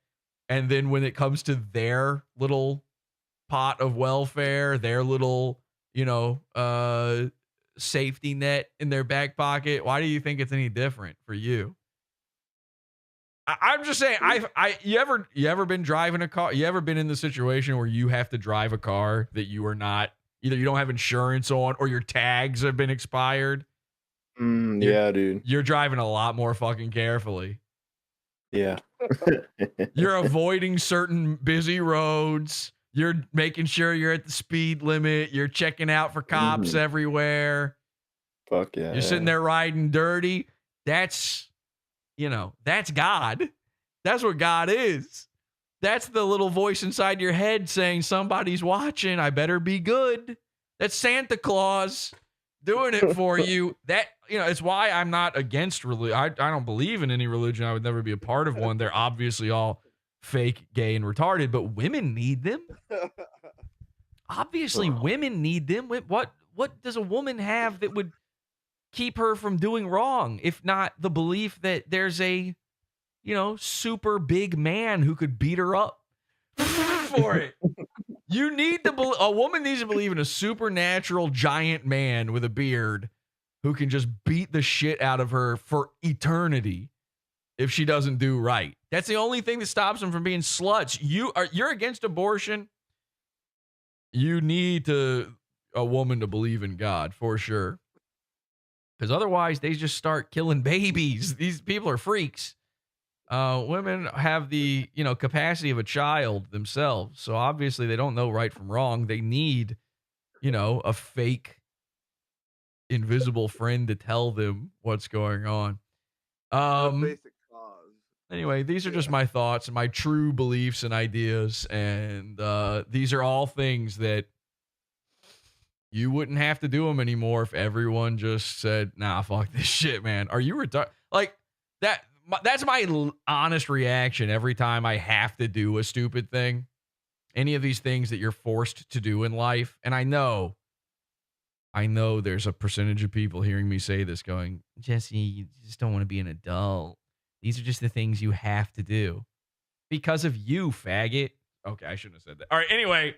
And then when it comes to their little pot of welfare, their little, safety net in their back pocket, why do you think it's any different for you? I'm just saying, you ever been driving a car? You ever been in the situation where you have to drive a car that you are not, either you don't have insurance on or your tags have been expired? Yeah, dude. You're driving a lot more fucking carefully. Yeah. You're avoiding certain busy roads. You're making sure you're at the speed limit. You're checking out for cops everywhere. Fuck yeah. You're sitting there riding dirty. That's God. That's what God is. That's the little voice inside your head saying somebody's watching. I better be good. That's Santa Claus doing it for you. That, it's why I'm not against religion. I don't believe in any religion. I would never be a part of one. They're obviously all fake, gay, and retarded, but women need them. Obviously, women need them. What does a woman have that would keep her from doing wrong, if not the belief that there's a, super big man who could beat her up for it? You need to a woman needs to believe in a supernatural giant man with a beard who can just beat the shit out of her for eternity if she doesn't do right. That's the only thing that stops them from being sluts. You're against abortion. You need a woman to believe in God for sure. Because otherwise, they just start killing babies. These people are freaks. Women have the capacity of a child themselves, so obviously they don't know right from wrong. They need a fake, invisible friend to tell them what's going on. Basic cause. Anyway, these are just my thoughts and my true beliefs and ideas, and these are all things that you wouldn't have to do them anymore if everyone just said, nah, fuck this shit, man. Are you retarded? Like, that's my honest reaction every time I have to do a stupid thing. Any of these things that you're forced to do in life. And I know there's a percentage of people hearing me say this going, Jesse, you just don't want to be an adult. These are just the things you have to do. Because of you, faggot. Okay, I shouldn't have said that. All right, anyway.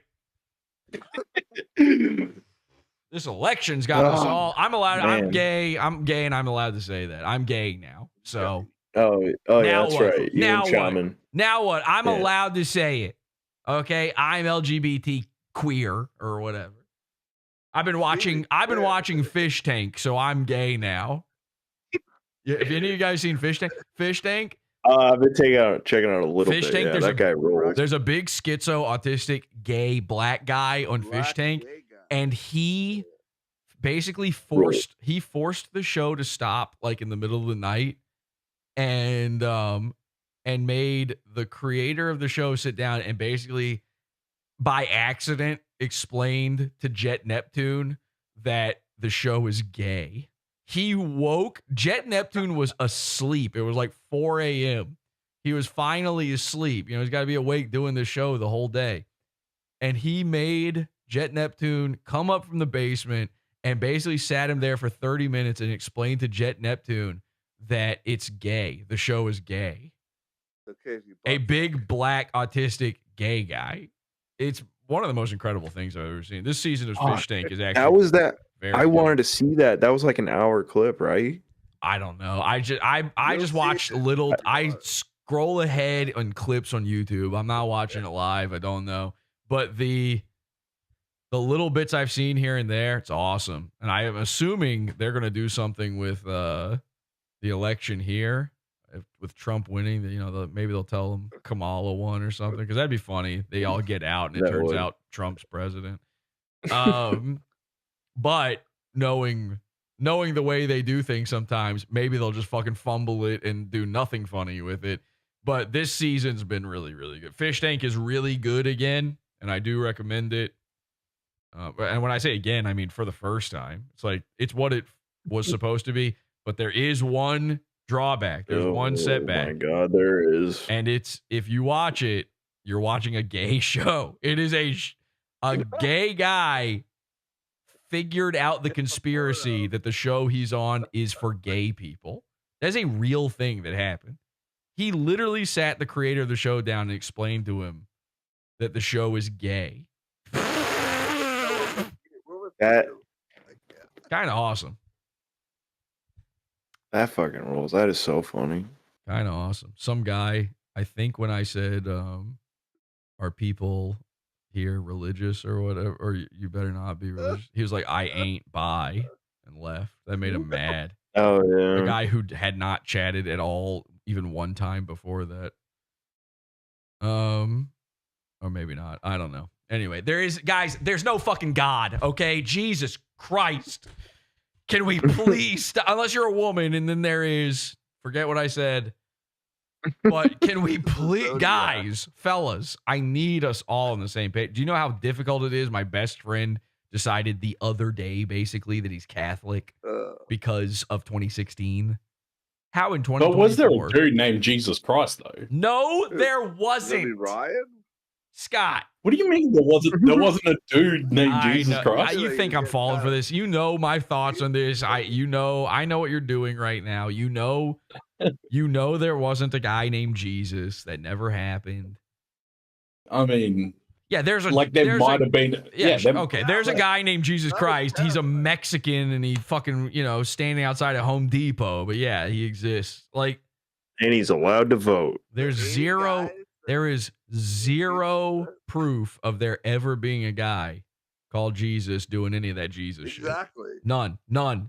This election's got us all. I'm gay, and I'm allowed to say that. I'm gay now. So. Oh yeah, that's right. You now and Shaman. Now what? I'm allowed to say it. Okay? I'm LGBT queer or whatever. I've been watching Fish Tank, so I'm gay now. Yeah, have any of you guys seen Fish Tank? Fish Tank? I've been checking out a little Fish bit. Tank, Yeah, that guy rules. There's a big schizo, autistic, gay, black guy on Fish Tank, and he basically forced the show to stop like in the middle of the night, and made the creator of the show sit down and basically by accident explained to Jet Neptune that the show is gay. He woke. Jet Neptune was asleep. It was like 4 a.m. He was finally asleep. He's got to be awake doing this show the whole day. And he made Jet Neptune come up from the basement and basically sat him there for 30 minutes and explained to Jet Neptune that it's gay. The show is gay. A big black autistic gay guy. It's one of the most incredible things I've ever seen. This season of Fish Tank is actually. How was that? I wanted to see that. That was like an hour clip, right? I don't know. I just watched little. I scroll ahead on clips on YouTube. I'm not watching it live. I don't know, but the little bits I've seen here and there, it's awesome. And I am assuming they're gonna do something with the election here, with Trump winning. Maybe they'll tell them Kamala won or something, because that'd be funny. They all get out and it turns out Trump's president. But knowing the way they do things sometimes, maybe they'll just fucking fumble it and do nothing funny with it. But this season's been really, really good. Fish Tank is really good again, and I do recommend it. And when I say again, I mean for the first time. It's like, it's what it was supposed to be, but there is one drawback. There's one setback. Oh my God, there is. And it's, if you watch it, you're watching a gay show. It is a gay guy figured out the conspiracy that the show he's on is for gay people. That's a real thing that happened. He literally sat the creator of the show down and explained to him that the show is gay. That kind of awesome. That fucking rules. That is so funny. Kind of awesome. Some guy, I think when I said, are people here religious or whatever, or you better not be religious, he was like, I ain't bi, and left. That made him mad. Oh yeah. A guy who had not chatted at all even one time before that. Or maybe not. I don't know. Anyway, there's no fucking God, okay? Jesus Christ. Can we please stop? Unless you're a woman, and then there is, forget what I said. But can we please, guys, fellas, I need us all on the same page. Do you know how difficult it is? My best friend decided the other day, basically, that he's Catholic because of 2016. How in 2024? But was there a dude named Jesus Christ, though? No, there wasn't. Ryan? Scott. What do you mean there wasn't a dude named Jesus Christ? You think I'm falling for this? You know my thoughts on this. I know what you're doing right now. You know there wasn't a guy named Jesus. That never happened. I mean, yeah, there might have been. Okay, there's a guy named Jesus Christ. He's a Mexican and he fucking, standing outside of Home Depot. But yeah, he exists. And he's allowed to vote. There is zero proof of there ever being a guy called Jesus doing any of that Jesus shit. Exactly. None. No,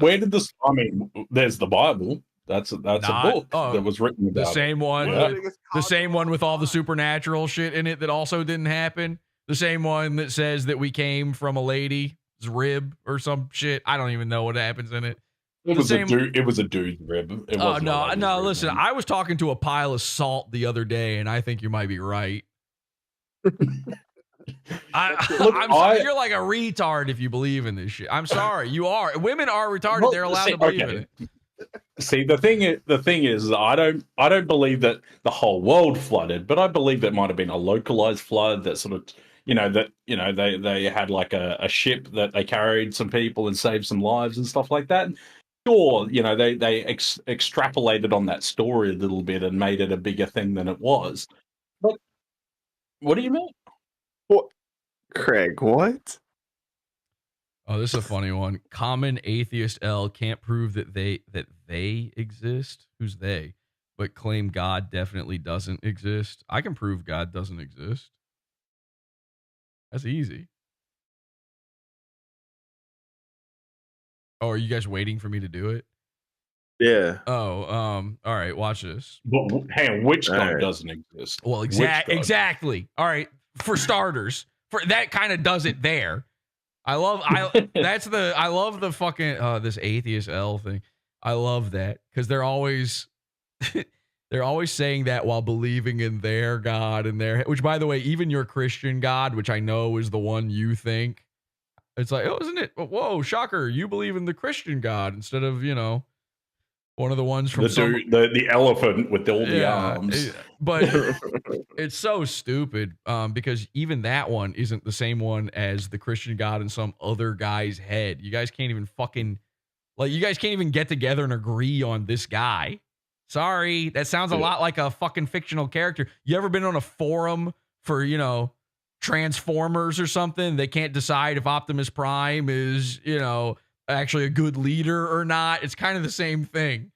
where did this? I mean, there's the Bible. That's a book that was written about the same one. Yeah. The same one with all the supernatural shit in it that also didn't happen. The same one that says that we came from a lady's rib or some shit. I don't even know what happens in it. It was a dude's rib. No. Listen, I was talking to a pile of salt the other day, and I think you might be right. You're like a retard if you believe in this shit. I'm sorry, you are. Women are retarded. They're allowed to believe in it. See, the thing is, I don't believe that the whole world flooded, but I believe it might have been a localized flood that sort of, they had like a ship that they carried some people and saved some lives and stuff like that. Sure, they extrapolated on that story a little bit and made it a bigger thing than it was. But what do you mean? What, Craig? What? Oh, this is a funny one. Common atheist L can't prove that they exist. Who's they? But claim God definitely doesn't exist. I can prove God doesn't exist. That's easy. Oh, are you guys waiting for me to do it? Yeah. Oh, all right, watch this. But hey, which God doesn't exist? Well, exactly. All right, for starters, for that kind of does it there. I love the fucking this atheist L thing. I love that because they're always saying that while believing in their God and which, by the way, even your Christian God, which I know is the one you think. It's like, oh, isn't it? Whoa, shocker! You believe in the Christian God instead of one of the ones from the elephant with all the arms. But it's so stupid because even that one isn't the same one as the Christian God in some other guy's head. You guys can't even get together and agree on this guy. Sorry, that sounds a lot like a fucking fictional character. You ever been on a forum for Transformers or something? They can't decide if Optimus Prime is actually a good leader or not. It's kind of the same thing.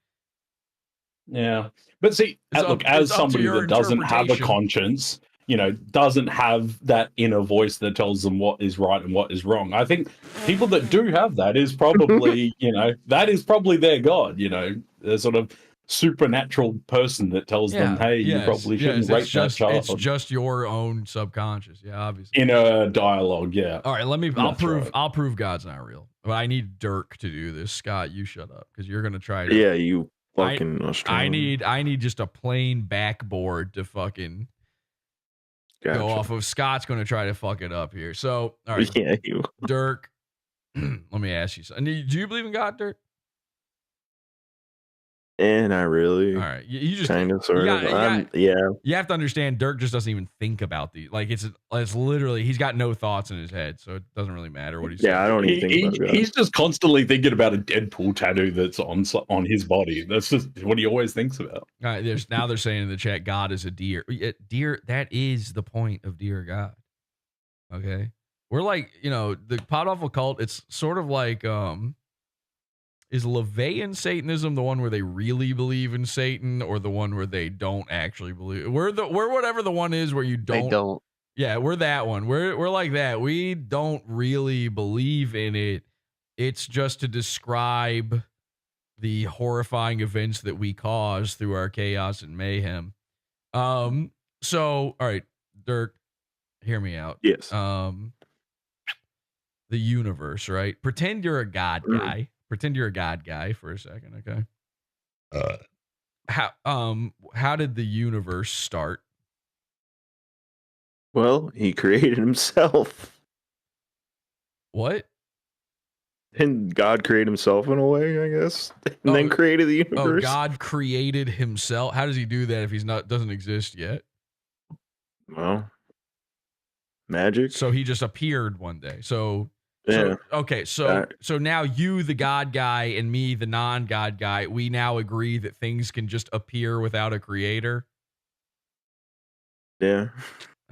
Yeah, but see, as somebody that doesn't have a conscience, doesn't have that inner voice that tells them what is right and what is wrong. I think people that do have that is probably, that is probably their God. A sort of supernatural person that tells them, hey, you probably shouldn't rape that child. It's just your own subconscious. Yeah, obviously. Inner dialogue. Yeah. All right, I'll prove God's not real. But I need Dirk to do this. Scott, you shut up because you're gonna try to. Yeah, you fucking Australian. I need just a plain backboard to fucking go off of. Scott's gonna try to fuck it up here. So, all right, yeah, you Dirk. Let me ask you something. Do you believe in God, Dirk? And I really, all right, you just kind of sort of, yeah. You have to understand, Dirk just doesn't even think about these. Like it's literally, he's got no thoughts in his head, so it doesn't really matter what he's. Yeah, I don't even think about it. He's just constantly thinking about a Deadpool tattoo that's on his body. That's just what he always thinks about. All right, now they're saying in the chat, God is a deer. Deer, that is the point of Dear God. Okay, we're like, the Podawful cult. It's sort of like Is LaVeyan Satanism the one where they really believe in Satan, or the one where they don't actually believe? We're whatever the one is where you don't. They don't. Yeah, we're that one. We're like that. We don't really believe in it. It's just to describe the horrifying events that we cause through our chaos and mayhem. So, all right, Dirk, hear me out. Yes. The universe, right? Pretend you're a god guy. Pretend you're a god guy for a second, okay? How did the universe start? Well, he created himself. What? And God created himself in a way, I guess, and then created the universe. Oh, God created himself. How does he do that if he's doesn't exist yet? Well, magic. So he just appeared one day. So yeah. So now you, the God guy, and me, the non-God guy, we now agree that things can just appear without a creator. Yeah.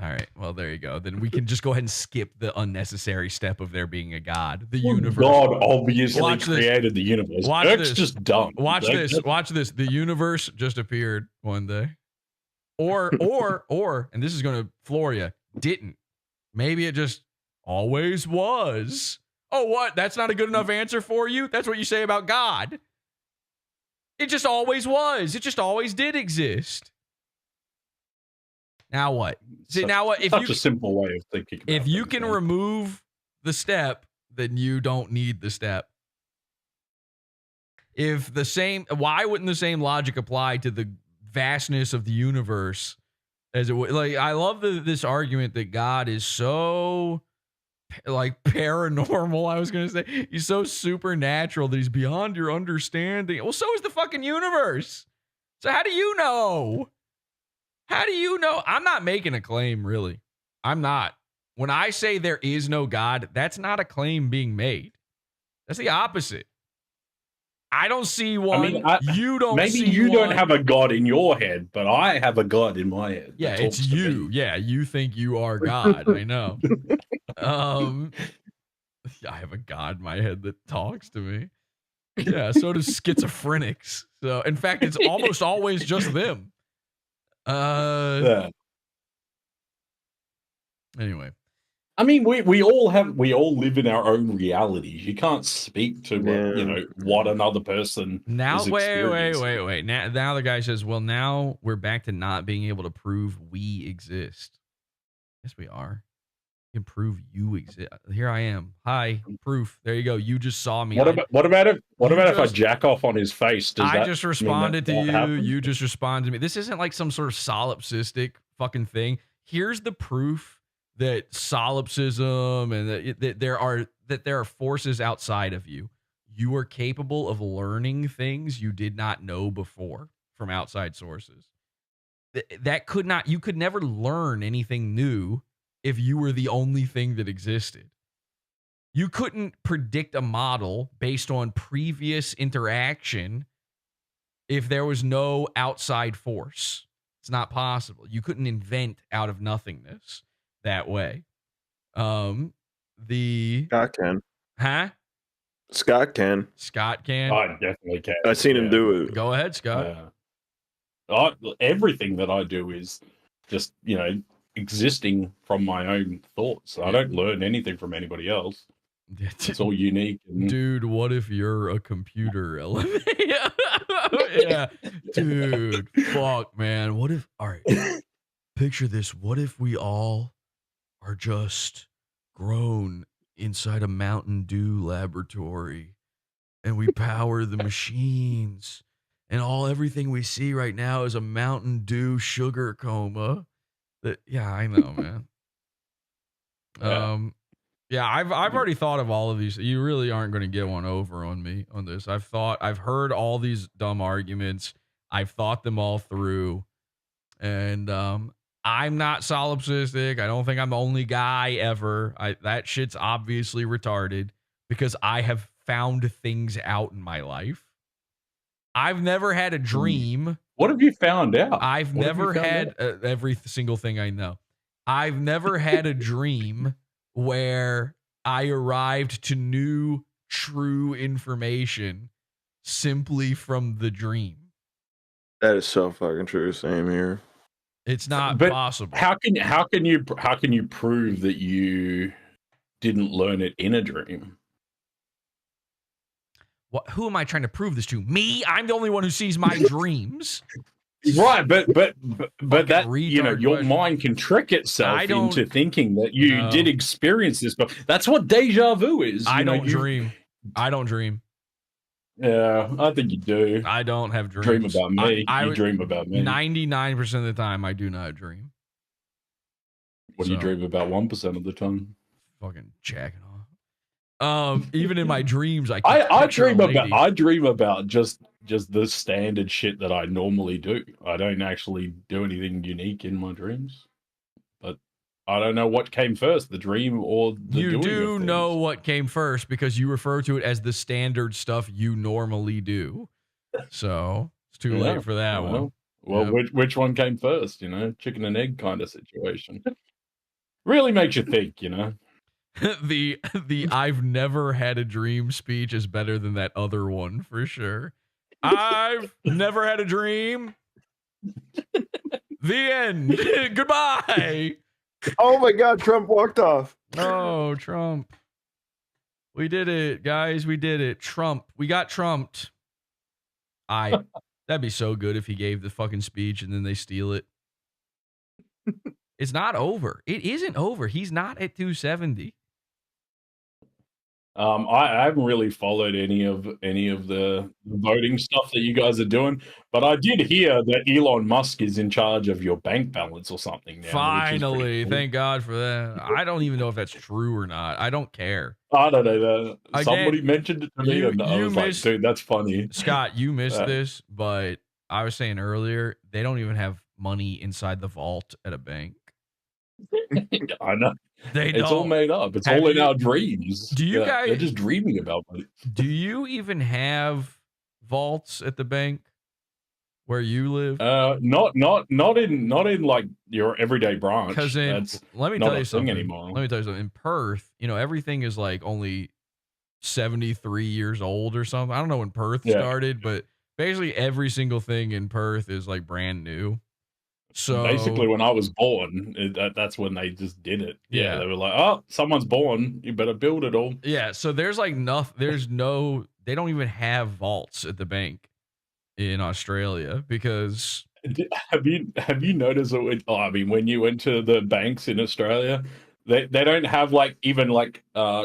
All right. Well, there you go. Then we can just go ahead and skip the unnecessary step of there being a God. The universe. God obviously created the universe. Watch Eric's this. just dumb. Watch Like, this. Watch this. The universe just appeared one day. Or, and this is going to floor you, didn't. Maybe it just always was. Oh, what? That's not a good enough answer for you? That's what you say about God. It just always was. It just always did exist. Now what? See, now what? If such a simple way of thinking. If you can remove the step, then you don't need the step. Why wouldn't the same logic apply to the vastness of the universe as it would? Like, I love this argument that God is so like paranormal. I was gonna say he's so supernatural that he's beyond your understanding. Well, so is the fucking universe. So how do you know? How do you know? I'm not making a claim, really. I'm not. When I say there is no God, that's not a claim being made. That's the opposite. I don't see one. You don't maybe see you one. don't have a God in your head, but I have a God in my head. Yeah, that it's talks to you. me. Yeah, you think you are God. I know. I have a God in my head that talks to me. Yeah, so does schizophrenics. So, in fact, it's almost always just them. Yeah. Anyway, I mean, we all live in our own realities. You can't speak to what another person now is wait. experiencing. Now the guy says, well, now we're back to not being able to prove we exist. Yes, we are. You can prove you exist. Here I am. Hi, proof. There you go. You just saw me. What about if I jack off on his face? Does I that just mean responded that to you. happens? You just responded to me. This isn't like some sort of solipsistic fucking thing. Here's the proof that solipsism and that there are forces outside of you. You are capable of learning things you did not know before from outside sources. You could never learn anything new if you were the only thing that existed. You couldn't predict a model based on previous interaction if there was no outside force. It's not possible. You couldn't invent out of nothingness that way. Scott can. Huh? Scott can. Scott can. I definitely can. I've seen him do it. Go ahead, Scott. Everything that I do is just, existing from my own thoughts. I don't learn anything from anybody else. It's all unique. Dude, what if you're a computer element? Yeah. Dude, fuck, man. What if, all right, picture this. What if we all are just grown inside a Mountain Dew laboratory and we power the machines and everything we see right now is a Mountain Dew sugar coma? Yeah, I know, man. Yeah, I've already thought of all of these. You really aren't going to get one over on me on this. I've heard all these dumb arguments. I've thought them all through, and I'm not solipsistic. I don't think I'm the only guy ever. That shit's obviously retarded because I have found things out in my life. I've never had a dream. What have you found out? I've never had every single thing I know. I've never had a dream where I arrived to new, true information simply from the dream. That is so fucking true. Same here. It's not But possible. how can you prove that you didn't learn it in a dream? What? Who am I trying to prove this to? Me? I'm the only one who sees my dreams. Right, but that, you know, your question. mind can trick itself I don't- into thinking that you did experience this, but that's what deja vu is. I You know, don't dream. I don't dream. Yeah, I think you do. I don't have dreams. Dream about me. I You would- dream about me. 99% of the time, I do not dream. What do you So- dream about 1% of the time? Fucking jacking off. Even in my dreams, I dream about just the standard shit that I normally do. I don't actually do anything unique in my dreams. But I don't know what came first, the dream or the You doing do of things. know what came first because you refer to it as the standard stuff you normally do. So it's too Yeah, late for that one. Well, Yep. which one came first? You know, chicken and egg kind of situation. Really makes you think. You know. the I've never had a dream speech is better than that other one for sure. I've never had a dream. The end. Goodbye. Oh my God, Trump walked off. Oh, Trump. We did it, guys. We did it. Trump. We got trumped. That'd be so good if he gave the fucking speech and then they steal it. It's not over. It isn't over. He's not at 270. I haven't really followed any of the voting stuff that you guys are doing, but I did hear that Elon Musk is in charge of your bank balance or something now. Finally, thank God for that. I don't even know if that's true or not. I don't care. I don't know. Again, Somebody mentioned it to me, and I was like, dude, that's funny. Scott, you missed Yeah. this, but I was saying earlier, they don't even have money inside the vault at a bank. I know. It's all made up. It's all in our dreams. Do you guys? They're just dreaming about it. Do you even have vaults at the bank where you live? Not in like your everyday branch. Because let me not tell a you thing something. anymore. Let me tell you something. In Perth, everything is like only 73 years old or something. I don't know when Perth started, but basically every single thing in Perth is like brand new. So basically, when I was born, that's when they just did it. Yeah. They were like, "Oh, someone's born. You better build it all." yeah, so there's like nothing. They don't even have vaults at the bank in Australia because Have you noticed that? When you went to the banks in Australia, they don't have even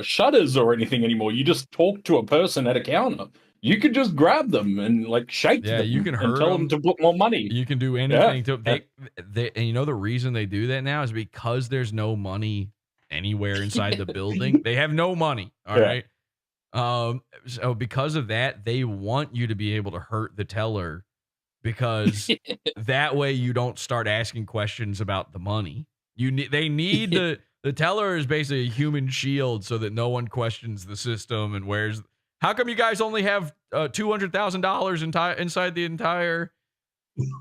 shutters or anything anymore. You just talk to a person at a counter. You could just grab them and shake them. you can and hurt tell them to put more money. You can do anything to they and the reason they do that now is because there's no money anywhere inside the building. They have no money. All right. So because of that, they want you to be able to hurt the teller because that way you don't start asking questions about the money. They need the teller is basically a human shield so that no one questions the system and how come you guys only have $200,000 inside the entire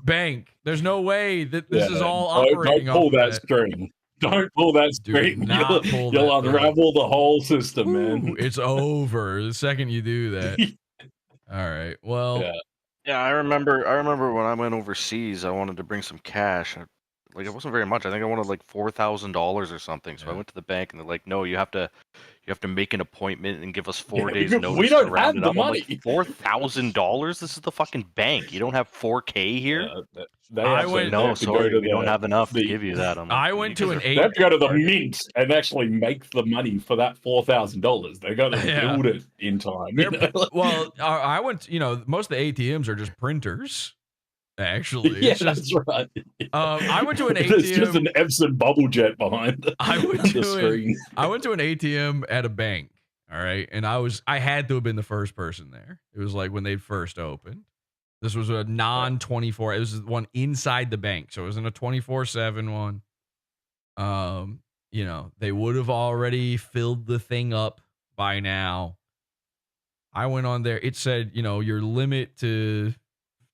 bank? There's no way that this is all operating. Don't pull off that of string. Don't pull that string. not pull You'll that unravel the whole system, man. It's over the second you do that. All right. Well, Yeah, I remember when I went overseas, I wanted to bring some cash. It wasn't very much. I think I wanted $4,000 or something. So I went to the bank and they're like, "No, you have to make an appointment and give us 4 days notice." We don't to round have it the up." I'm like, money. $4,000? This is the fucking bank. You don't have 4K here. They No, have to go sorry, to we don't the- have enough to the- give you that. I'm like, I went to an They have to go to the mint and actually make the money for that $4,000. They got to build it in time. well, I went. Most of the ATMs are just printers. Actually, Yeah, it's just, that's right. I went to an ATM. There's just an Epson bubble jet behind the, I went the screen. I went to an ATM at a bank. All right, and I had to have been the first person there. It was like when they first opened. This was a non-24. It was one inside the bank, so it wasn't a 24/7 one. They would have already filled the thing up by now. I went on there. It said, your limit to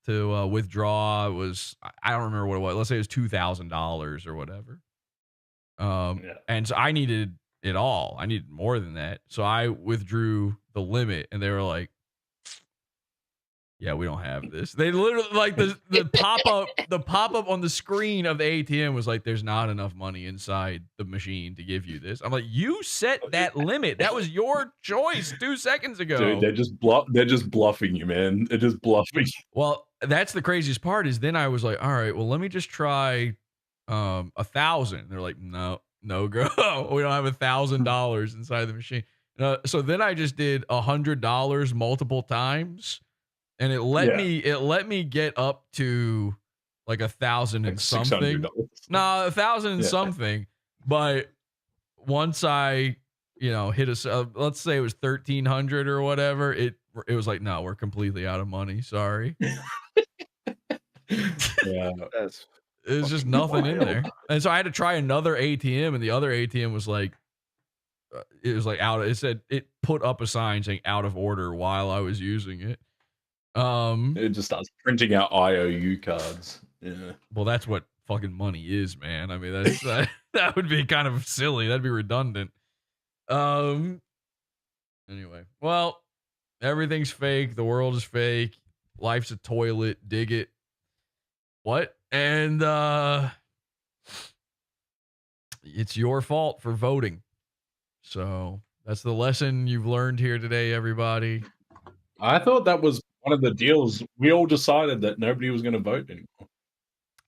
withdraw was, I don't remember what it was. Let's say it was $2,000 or whatever. And so I needed it all. I needed more than that. So I withdrew the limit, and they were like, Yeah, we don't have this. They literally like the pop up on the screen of the ATM was like, there's not enough money inside the machine to give you this. I'm like, you set that limit. That was your choice 2 seconds ago. Dude, they're just bluffing you, man. They're just bluffing. Well, that's the craziest part is then I was like, all right, well, let me just try 1,000. They're like, no, go. We don't have $1,000 inside the machine. So then I just did $100 multiple times. And it let me get up to like 1,000 and something. No, 1,000 and something. But once I, hit let's say it was 1,300 or whatever, it was like, no, we're completely out of money. Sorry. Yeah, there's just nothing in there. And so I had to try another ATM, and the other ATM was like, it was like it said it put up a sign saying out of order while I was using it. It just starts printing out IOU cards. Yeah. Well, that's what fucking money is, man. I mean, that's that would be kind of silly. That'd be redundant. Anyway, well, everything's fake. The world is fake. Life's a toilet. Dig it. What? And it's your fault for voting. So that's the lesson you've learned here today, everybody. I thought that was one of the deals. We all decided that nobody was going to vote anymore.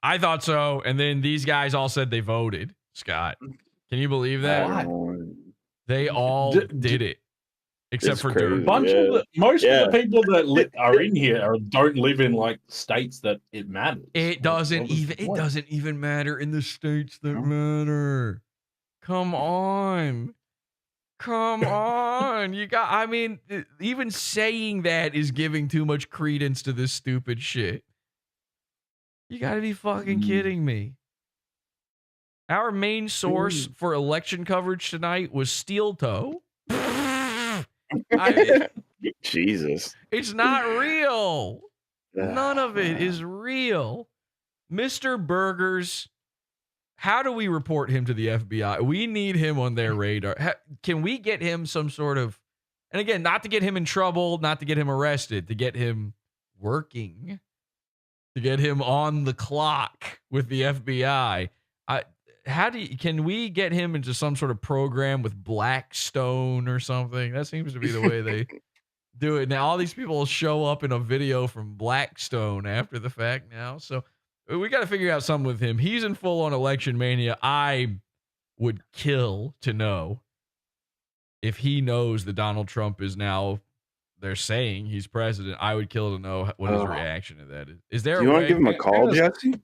I thought so, and then these guys all said they voted. Scott, can you believe that? They all did it, except for Dirk. Most of the people that are in here don't live in like states that it matters. It doesn't even matter in the states that matter. Come on. Even saying that is giving too much credence to this stupid shit. You gotta be fucking kidding me. Our main source for election coverage tonight was Steel Toe. Jesus. It's not real. None of it is real. Mr. Burgers, how do we report him to the FBI? We need him on their radar. Can we get him some sort of, and again, not to get him in trouble, not to get him arrested, to get him working, to get him on the clock with the FBI? Can we get him into some sort of program with Blackstone or something? That seems to be the way they do it. Now, all these people show up in a video from Blackstone after the fact now. So we got to figure out something with him. He's in full on election mania. I would kill to know if he knows that Donald Trump is now, they're saying he's president. I would kill to know what his reaction to that is. Is there you want to give him a call, Jesse?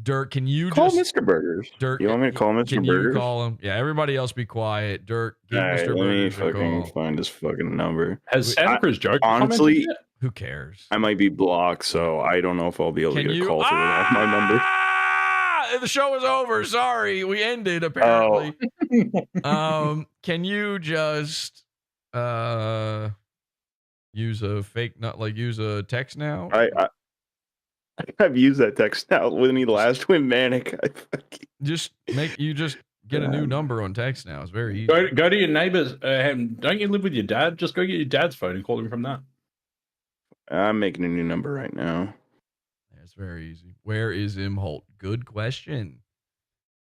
Dirk, can you call Mr. Burgers? Dirk, you want me to call Mr. Can Burgers? You call him? Yeah, everybody else be quiet. Dirk, give All Mr. right, Burgers let me a fucking call. find his fucking number. Has Santa Cruz Joe honestly, who cares? I might be blocked, so I don't know if I'll be able to get a call to it off my number. The show is over. Sorry, we ended apparently. Can you just use a fake, not like use a text now? I've used that text now with me last win manic. Just get a new number on text now. It's very easy. Go to your neighbors. Don't you live with your dad? Just go get your dad's phone and call him from that. I'm making a new number right now. It's very easy. Where is Imholte? Good question.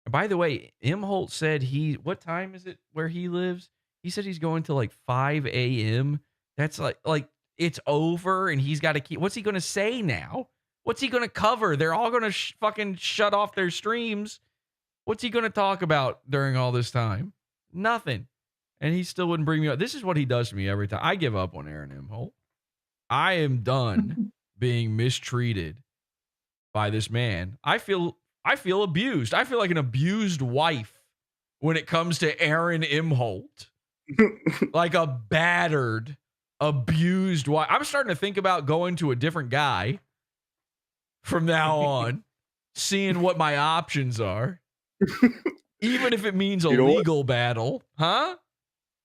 And by the way, Imholte said what time is it where he lives? He said he's going to like 5 a.m. That's like it's over and he's got to keep. What's he going to say now? What's he going to cover? They're all going to fucking shut off their streams. What's he going to talk about during all this time? Nothing. And he still wouldn't bring me up. This is what he does to me every time. I give up on Aaron Imholte. I am done being mistreated by this man. I feel abused. I feel like an abused wife when it comes to Aaron Imholte. Like a battered, abused wife. I'm starting to think about going to a different guy from now on, seeing what my options are. Even if it means a legal battle. Huh?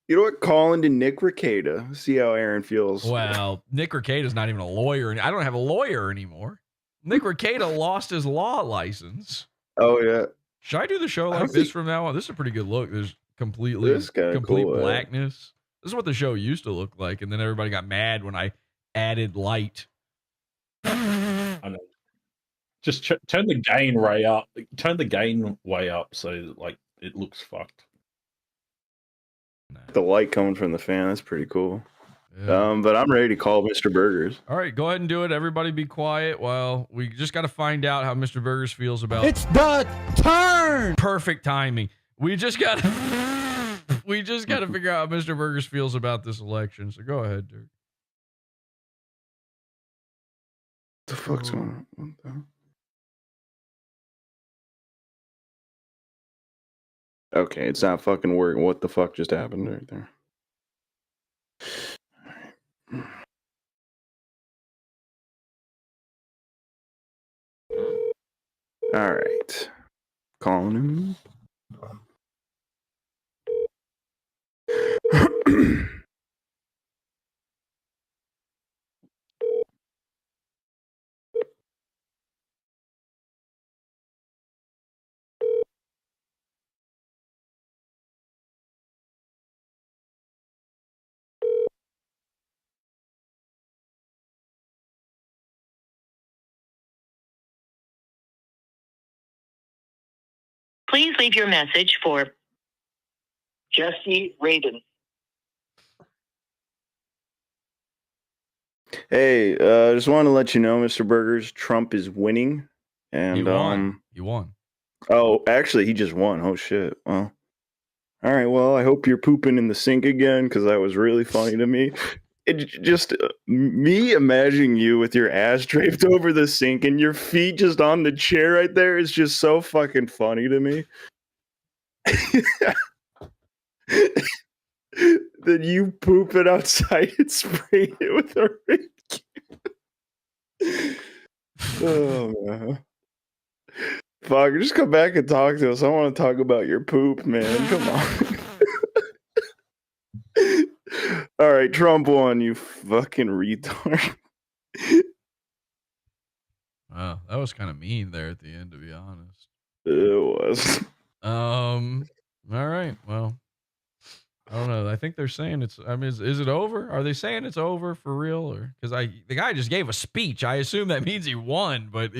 You know what? Call into Nick Rekieta. See how Aaron feels. Well, Nick Rekieta's not even a lawyer. I don't have a lawyer anymore. Nick Rekieta lost his law license. Oh, yeah. Should I do the show like this from now on? This is a pretty good look. There's complete cool, blackness. This is what the show used to look like. And then everybody got mad when I added light. I know. Just turn the gain way up. Turn the gain way up so like it looks fucked. The light coming from the fan, that's pretty cool. Yeah. But I'm ready to call Mr. Burgers. All right, go ahead and do it. Everybody be quiet. Well, we just got to find out how Mr. Burgers feels about It's the turn. Perfect timing. We just got to figure out how Mr. Burgers feels about this election. So go ahead, Dirk. What the fuck's going on? Okay, it's not fucking working. What the fuck just happened right there? All right. Calling him. Please leave your message for Jesse Radin. Hey, just wanted to let you know, Mr. Burgers, Trump is winning. And He won. He won. Oh, actually, he just won. Oh shit. Well, all right. Well, I hope you're pooping in the sink again because that was really funny to me. It just me imagining you with your ass draped over the sink and your feet just on the chair right there is just so fucking funny to me. Then you poop it outside and spray it with a rake. Oh man. Fuck, just come back and talk to us. I want to talk about your poop, man. Come on. All right, Trump won, you fucking retard. Wow, that was kind of mean there at the end, to be honest. It was. All right. Well, I don't know. I think they're saying it's. I mean, is it over? Are they saying it's over for real, or because the guy just gave a speech? I assume that means he won, but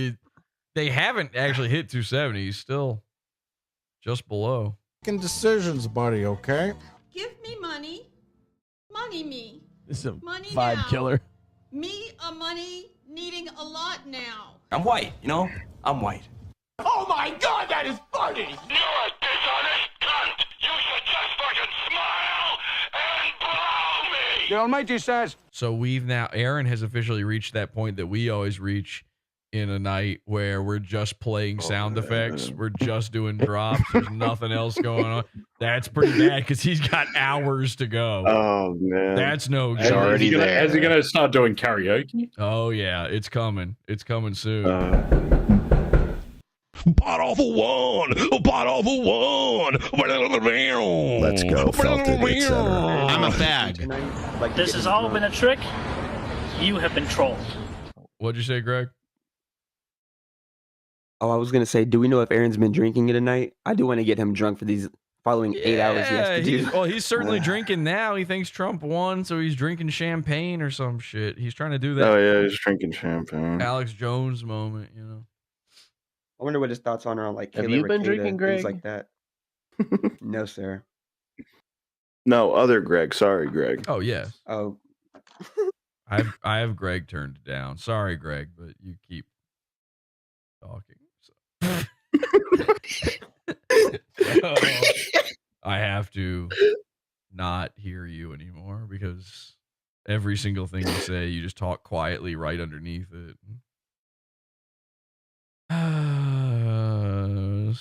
they haven't actually hit 270. He's still just below. Making decisions, buddy. Okay. Give me money. Money me. This is a Money vibe now. killer. Me a money needing a lot now. I'm white, you know? I'm white. Oh my God, that is funny. You're a dishonest cunt. You should just fucking smile and blow me. The Almighty says. So Aaron has officially reached that point that we always reach in a night where we're just playing sound effects. We're just doing drops. There's nothing else going on. That's pretty bad because he's got hours to go. Oh man, that's no Is joke. he gonna start doing karaoke? Oh yeah, it's coming. It's coming soon. Podawful one. Podawful one. Let's go, Felton, etc. I'm a fag. This has all been a trick. You have been trolled. What'd you say, Greg? Oh, I was gonna say, do we know if Aaron's been drinking tonight? I do want to get him drunk for these following 8 hours he has to do. He's certainly drinking now. He thinks Trump won, so he's drinking champagne or some shit. He's trying to do that. Oh yeah, he's drinking champagne. Alex Jones moment, you know. I wonder what his thoughts on like Have Hila you been Klein, drinking, things Greg? like that. No, sir. No, other Greg. Sorry, Greg. Oh yes. Oh. I have Greg turned down. Sorry, Greg, but you keep talking. So. I have to not hear you anymore because every single thing you say, you just talk quietly right underneath it.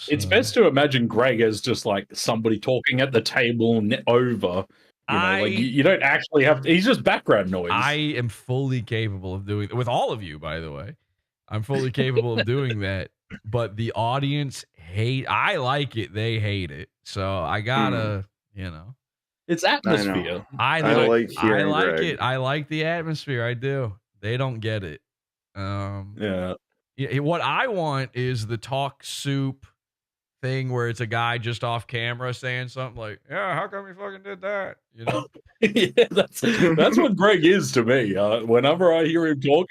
It's best to imagine Greg as just like somebody talking at the table over. You don't actually have to, he's just background noise. I am fully capable of doing with all of you, by the way. I'm fully capable of doing that, but the audience I like it, they hate it. So I gotta, it's atmosphere. I like hearing Greg. it. I like the atmosphere. I do. They don't get it. Yeah. What I want is the talk soup thing where it's a guy just off camera saying something like, "Yeah, how come you fucking did that?" You know? Yeah, that's what Greg is to me. Whenever I hear him talk,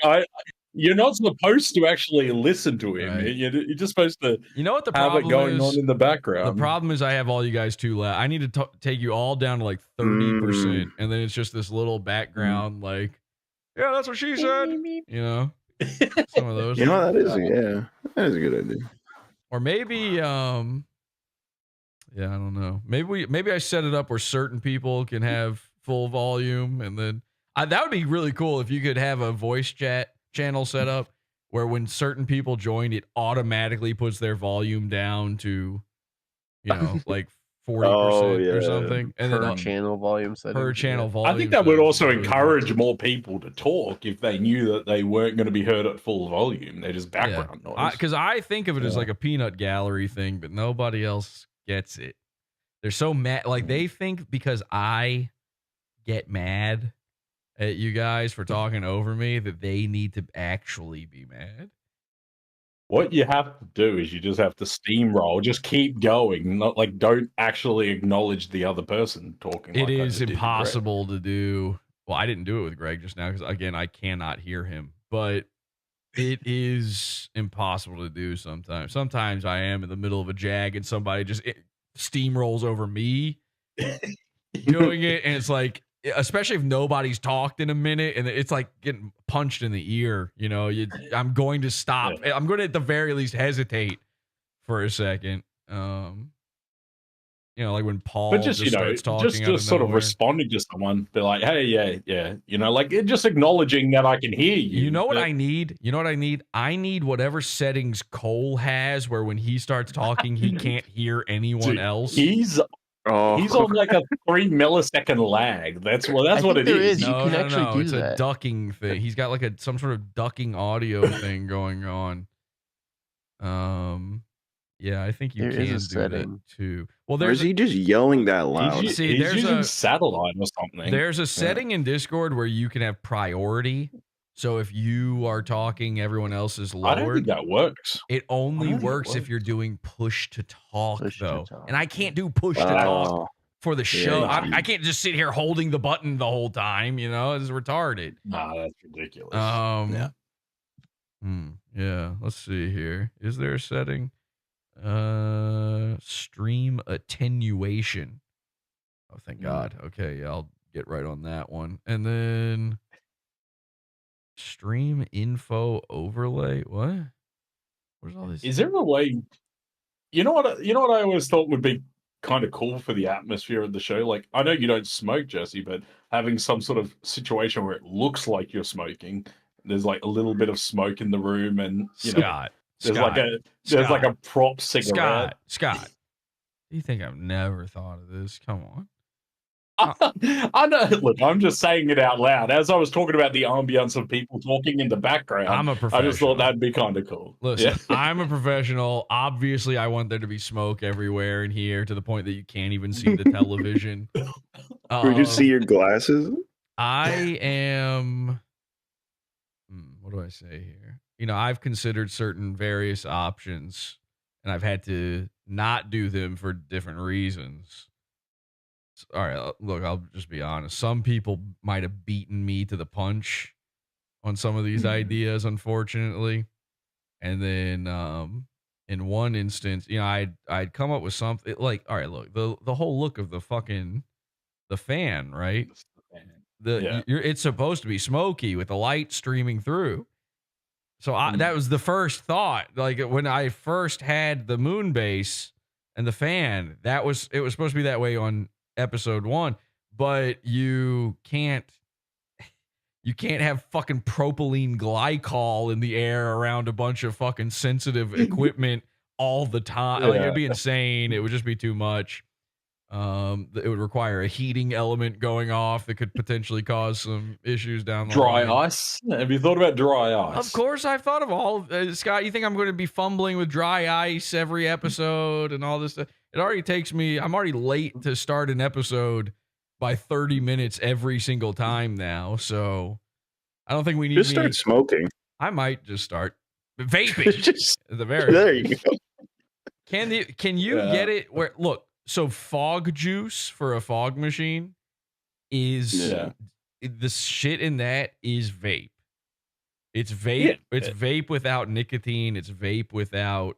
You're not supposed to actually listen to him. Right. You're just supposed to You know what the have problem it going is? on in the background. The problem is I have all you guys too loud. I need to take you all down to like 30%, and then it's just this little background, like, yeah, that's what she said. You know, some of those. You know, that is a good idea. Or maybe, yeah, I don't know. Maybe I set it up where certain people can have full volume, and then that would be really cool if you could have a voice chat channel set up where when certain people join, it automatically puts their volume down to, you know, like 40% or something, and per then channel volume setting. per channel volume. I think that would also settings. encourage more people to talk if they knew that they weren't going to be heard at full volume. They're just background noise. Because I think of it as like a peanut gallery thing, but nobody else gets it. They're so mad. Like, they think because I get mad at you guys for talking over me that they need to actually be mad. What you have to do is you just have to steamroll, just keep going, not like don't actually acknowledge the other person talking. It like I is just did with Greg. impossible to do. Well, I didn't do it with Greg just now because, again, I cannot hear him. But it is impossible to do sometimes. Sometimes I am in the middle of a jag and somebody just steamrolls over me doing it, and it's like, especially if nobody's talked in a minute, and it's like getting punched in the ear. You know, I'm going to stop. I'm going to at the very least hesitate for a second. You know, like when Paul But just, starts talking, just sort of responding to someone, be like, hey, yeah, you know, like just acknowledging that I can hear you. You know what I need? You know what I need? I need whatever settings Cole has where when he starts talking, he can't hear anyone else. He's on like a 3 millisecond lag. That's what it is. No, it's a ducking thing. He's got like some sort of ducking audio thing going on. Yeah, I think you There is can a do setting. that too. Well, Or is he just yelling that loud? He's using satellite or something. There's a setting in Discord where you can have priority. So if you are talking, everyone else is lowered. I don't think that works. It only works if you're doing push to talk, though. And I can't do push to talk for the show. Yeah. I can't just sit here holding the button the whole time. You know, it's retarded. Nah, that's ridiculous. Yeah. Let's see here. Is there a setting? Stream attenuation. Oh, thank God. Okay, yeah, I'll get right on that one. And then stream info overlay. What? Where's all this? Is there a way? You know what I always thought would be kind of cool for the atmosphere of the show. Like, I know you don't smoke, Jesse, but having some sort of situation where it looks like you're smoking. There's like a little bit of smoke in the room, and there's like a prop cigarette. Scott, you think I've never thought of this? Come on. I know. Look, I'm just saying it out loud. As I was talking about the ambience of people talking in the background, I'm a professional. I just thought that'd be kind of cool. Listen, I'm a professional. Obviously, I want there to be smoke everywhere in here to the point that you can't even see the television. We just see your glasses. I am. What do I say here? You know, I've considered certain various options, and I've had to not do them for different reasons. All right, look, I'll just be honest. Some people might have beaten me to the punch on some of these ideas, unfortunately. And then in one instance, you know, I'd come up with something like, all right, look, the whole look of the fan, right? It's supposed to be smoky with the light streaming through. So that was the first thought. Like when I first had the moon base and the fan, it was supposed to be that way on episode 1, but you can't have fucking propylene glycol in the air around a bunch of fucking sensitive equipment all the time. Like, it'd be insane. It would just be too much. It would require a heating element going off that could potentially cause some issues down the line. Dry ice? Have you thought about dry ice? Of course, I've thought of all. Scott, you think I'm going to be fumbling with dry ice every episode and all this stuff? It already takes me. I'm already late to start an episode by 30 minutes every single time now. So I don't think we need to start smoking. I might just start vaping. At the very there you go. Can you get it where look? So fog juice for a fog machine is the shit in that is vape. It's vape. It's vape without nicotine. It's vape without,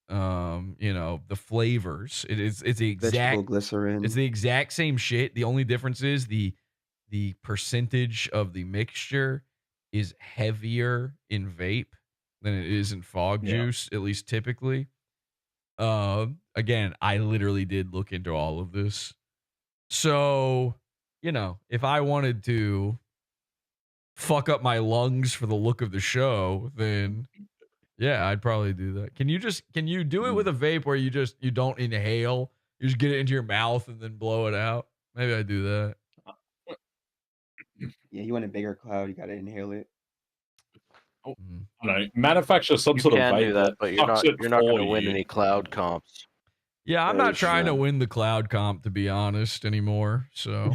the flavors. It's the Vegetable exact glycerin. It's the exact same shit. The only difference is the percentage of the mixture is heavier in vape than it is in fog juice, at least typically. Again, I literally did look into all of this. So, if I wanted to fuck up my lungs for the look of the show, then yeah, I'd probably do that. Can you do it with a vape where you don't inhale, you just get it into your mouth and then blow it out? Maybe I do that. Yeah, you want a bigger cloud, you gotta inhale it. No, manufacture some sort of can vape do that, but you're not going to win any cloud comps. Yeah, I'm not trying to win the cloud comp, to be honest, anymore. So,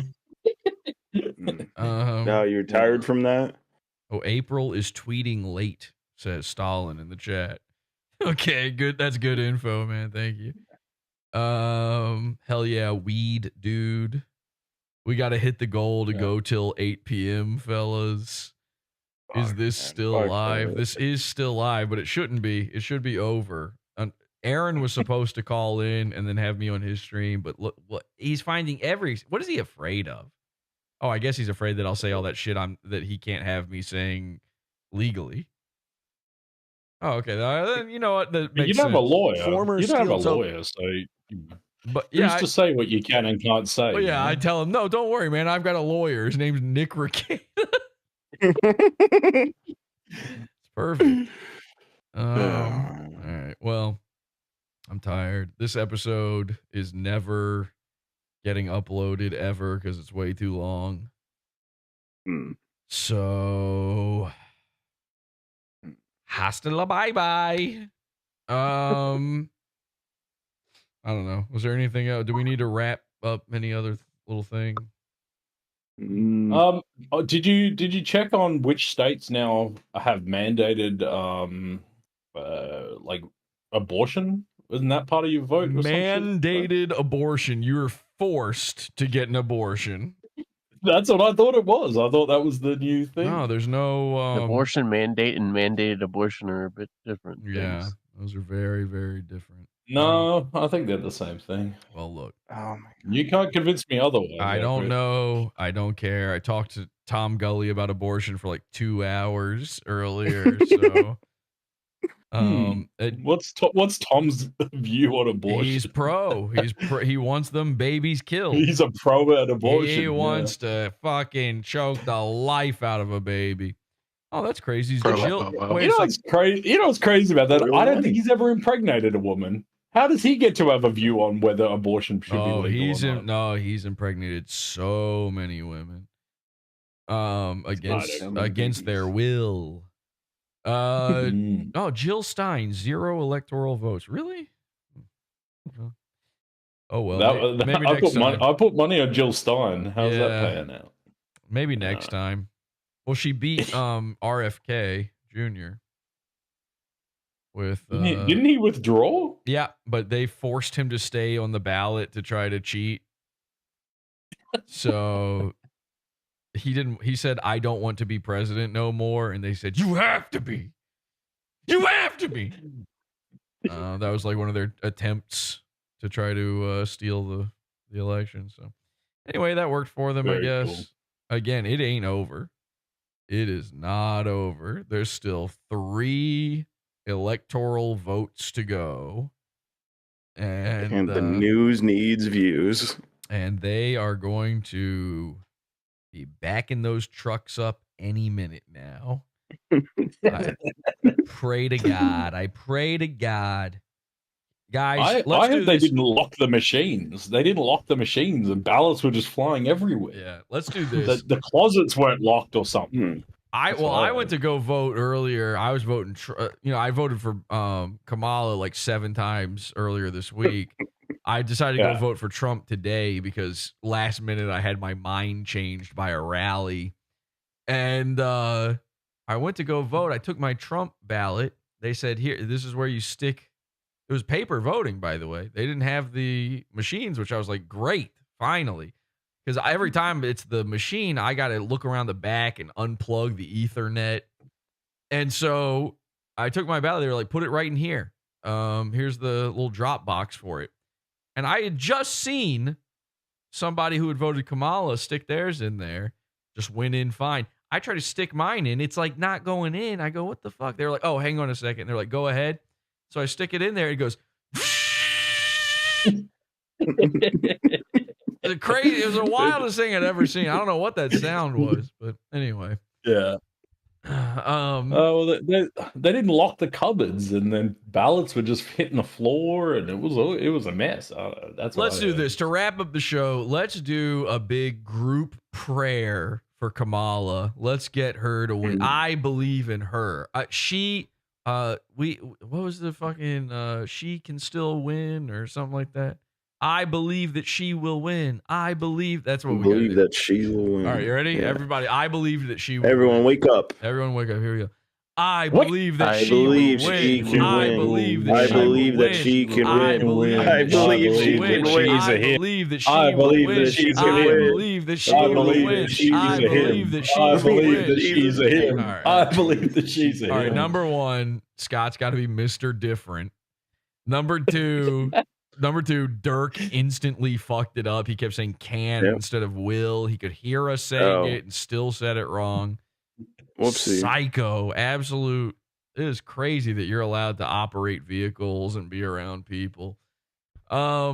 No, you're tired from that? Oh, April is tweeting late, says Stalin in the chat. Okay, good. That's good info, man. Thank you. Hell yeah, weed, dude. We got to hit the goal to go till 8 p.m., fellas. Is this still live? This is still live, but it shouldn't be. It should be over. Aaron was supposed to call in and then have me on his stream, but look, he's finding what is he afraid of? Oh, I guess he's afraid that I'll say all that shit that he can't have me saying legally. Oh, okay. Then you know what? That makes You don't have a sense. lawyer. You don't have a lawyer, so. But who's to say what you can and can't say? Well, yeah, I tell him, no, don't worry, man. I've got a lawyer. His name's Nick Ricada. It's perfect. All right. Well, I'm tired. This episode is never getting uploaded ever because it's way too long. So, hasta la bye-bye. I don't know. Was there anything else? Do we need to wrap up any other little thing? Did you check on which states now have mandated like abortion? Isn't that part of your vote? Or Mandated abortion. You're forced to get an abortion. That's what I thought it was. I thought that was the new thing. No, there's no abortion mandate and mandated abortion are a bit different. Yeah, things. those are very, very different. No, I think they're the same thing. Well, look. You can't convince me otherwise. I don't know. I don't care. I talked to Tom Gulley about abortion for like 2 hours earlier. So, what's Tom's view on abortion? He's pro. He wants them babies killed. He's a pro at abortion. He wants to fucking choke the life out of a baby. Oh, that's crazy. You know what's crazy? You know what's crazy about that? I don't think he's ever impregnated a woman. How does he get to have a view on whether abortion should be legal? He's impregnated so many women. Against their will. Jill Stein, 0 electoral votes. Really? Oh well. Maybe next time. I put money on Jill Stein. How's that playing out? Maybe next time. Well, she beat RFK Jr. with didn't he withdraw? Yeah, but they forced him to stay on the ballot to try to cheat. So he said, I don't want to be president no more, and they said, you have to be. You have to be. That was like one of their attempts to try to steal the election. So anyway, that worked for them, I guess. Cool. Again, it ain't over. It is not over. There's still 3 electoral votes to go. And the news needs views. And they are going to be backing those trucks up any minute now. I pray to God. Guys, I heard they didn't lock the machines. They didn't lock the machines, and ballots were just flying everywhere. Yeah, let's do this. The closets weren't locked or something. I went to go vote earlier. I was voting. I voted for Kamala like 7 times earlier this week. I decided to go vote for Trump today because last minute I had my mind changed by a rally, and I went to go vote. I took my Trump ballot. They said, "Here, this is where you stick." It was paper voting, by the way. They didn't have the machines, which I was like, great, finally. Because every time it's the machine, I got to look around the back and unplug the Ethernet And so I took my ballot. They were like, put it right in here. Here's the little drop box for it. And I had just seen somebody who had voted Kamala stick theirs in there. Just went in fine. I tried to stick mine in. It's like not going in. I go, what the fuck? They're like, oh, hang on a second. They're like, go ahead. So I stick it in there. It goes. It's crazy. It was the wildest thing I'd ever seen. I don't know what that sound was, but anyway. Yeah. Well, they didn't lock the cupboards, and then ballots were just hitting the floor, and it was a mess. That's what Let's do this to wrap up the show. Let's do a big group prayer for Kamala. Let's get her to win. I believe in her. What was the fucking she can still win or something like that? I believe that she will win. I believe that's what we believe that she will win. All right, you ready? Yeah. Everybody, I believe that she will Everyone win. wake up. Everyone wake up. Here we go. I believe that I she believe will she win. can I win. believe I that believe that she she can I win. believe I that believe she she will win. can win. I believe that she I will believe win. that she's I a hit. believe that she I will believe win. that she's I a hit. believe that she I will believe win. that she's a hit. All right. I believe that she's a hit. All right, number one, Scott's got to be Mr. Different. Number two, Dirk instantly fucked it up. He kept saying can instead of will. He could hear us saying it and still said it wrong. Whoopsie. Psycho. Absolute. It is crazy that you're allowed to operate vehicles and be around people. All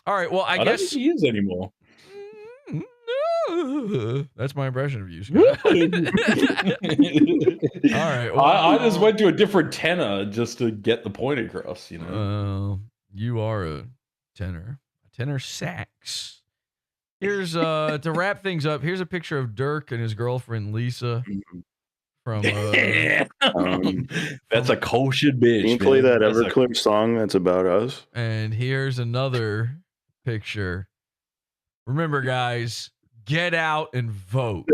right. Well, I don't guess think he is anymore. That's my impression of you, Scott. All right. Well, I just went to a different tenor just to get the point across, you know. You are a tenor sax. Here's to wrap things up. Here's a picture of Dirk and his girlfriend Lisa from. That's a kosher bitch. Can you play that That's Everclear song that's about us? And here's another picture. Remember, guys, get out and vote.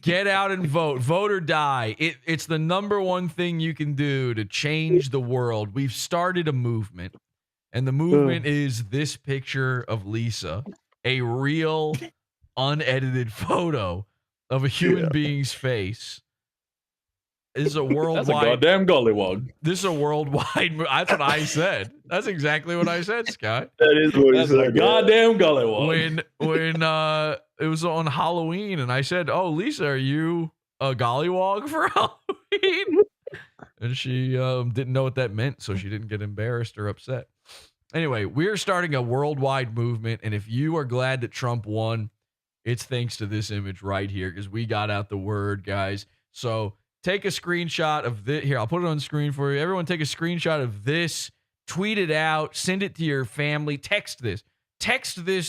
Get out and vote. Vote or die. It's the number one thing you can do to change the world. We've started a movement, and the movement is this picture of Lisa, a real, unedited photo of a human being's face. This is a worldwide. That's a goddamn gollywog. This is a worldwide. That's what I said. That's exactly what I said, Scott. That is what he That's said. a goddamn gollywog. When it was on Halloween, and I said, "Oh, Lisa, are you a gollywog for Halloween?" And she didn't know what that meant, so she didn't get embarrassed or upset. Anyway, we're starting a worldwide movement, and if you are glad that Trump won, it's thanks to this image right here, because we got out the word, guys. So take a screenshot of this. Here, I'll put it on the screen for you. Everyone take a screenshot of this, tweet it out, send it to your family, text this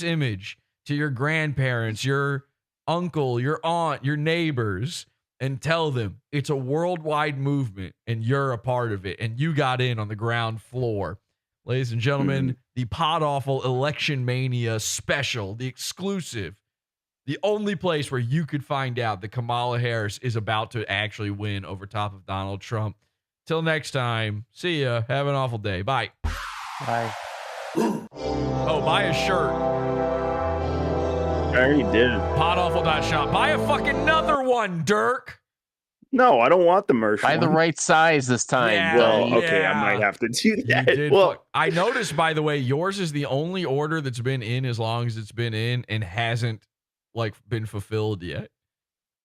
image to your grandparents, your uncle, your aunt, your neighbors, and tell them it's a worldwide movement and you're a part of it and you got in on the ground floor. Ladies and gentlemen, the Podawful Election-Mania special, the exclusive, the only place where you could find out that Kamala Harris is about to actually win over top of Donald Trump. Till next time, see ya. Have an awful day. Bye. Bye. Oh, buy a shirt. I already did. Podawful.shop. Buy a fucking another one, Dirk. No, I don't want the Mersh. Buy the one. right size this time. Yeah, Well, okay, yeah. I might have to do You that. did Well, fuck- I noticed, by the way, yours is the only order that's been in as long as it's been in and hasn't been fulfilled yet.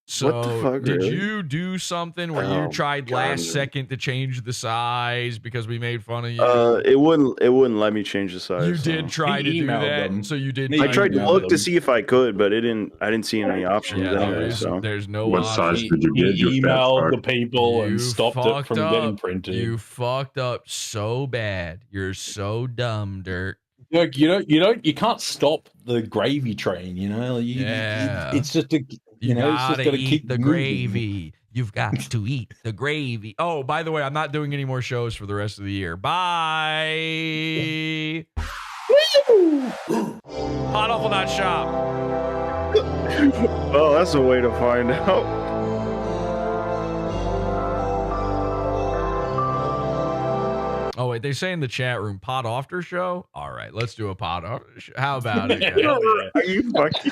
So What the fuck, did really? you do something where Oh, you tried God. last second to change the size because we made fun of you? it wouldn't let me change the size. You so. did try to do that, so you did. I tried to do look that. to see if I could, but I didn't see any options. Yeah, anyway, so. there's no What option. size did you get? He You fat emailed the fuck? people and You stopped it fucked from up. getting printed. You fucked up so bad. You're so dumb, Dirk. Look, you can't stop the gravy train. You know, it's just a, You it's just gotta gotta eat keep the moving. gravy. You've got to eat the gravy. Oh, by the way, I'm not doing any more shows for the rest of the year. Bye. Podawful.shop. Well, that's a way to find out. Oh, wait, they say in the chat room, Pod After Show? All right, let's do a Pod After Show. How about it, guys? Are you fucking?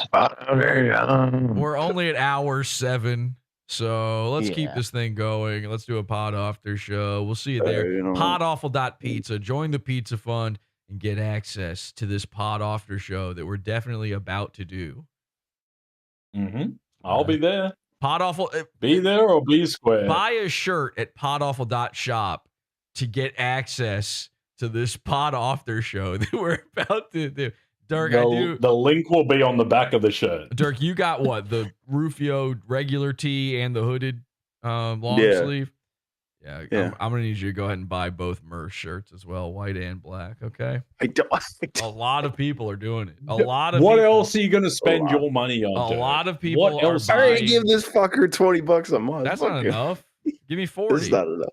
We're only at hour 7. So let's keep this thing going. Let's do a pod after show. We'll see you there. Podawful.pizza. Join the pizza fund and get access to this pod after show that we're definitely about to do. I'll be there. Podawful. Be there or be square. Buy a shirt at podawful.shop to get access to this pod after show that we're about to do. Dirk, The link will be on the back of the shirt. Dirk, you got what? The Rufio regular tee and the hooded long sleeve? Yeah. I'm going to need you to go ahead and buy both Mersh shirts as well, white and black, okay? A lot of people are doing it. What else are you going to spend your money on? A lot of people What are else? buying. I already give this fucker $20 a month. That's Fuck not you. enough. Give me 40. This is not enough.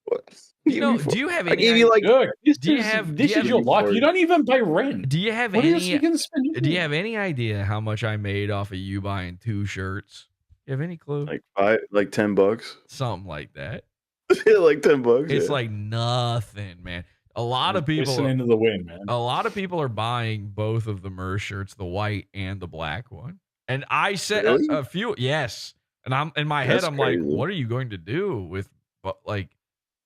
What? You know, do you have any? I gave you like. This is your life. You don't even pay rent. Do you have What any? else are you gonna spend your Do you money? have any idea how much I made off of you buying 2 shirts? You have any clue? Like $10, Something like that. like $10. It's yeah. like nothing, man. A lot of people Listening to the wind, man. A lot of people are buying both of the Mersh shirts, the white and the black one. And I said Really? a few, yes. And I'm in my head, That's I'm crazy. like, what are you going to do with, like,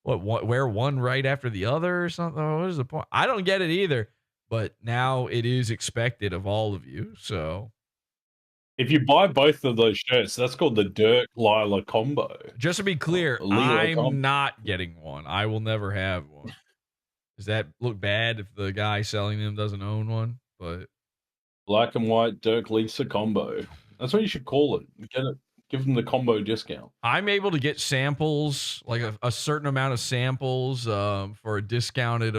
what wear one right after the other or something? What is the point? I don't get it either. But now it is expected of all of you. So If you buy both of those shirts, that's called the Dirk Lila combo. just to be clear, Lila combo. I'm not getting one. I will never have one. Does that look bad if the guy selling them doesn't own one? But Black and white Dirk Lisa combo. That's what you should call it. Get it. Give them the combo discount. I'm able to get samples, like a certain amount of samples for a discounted,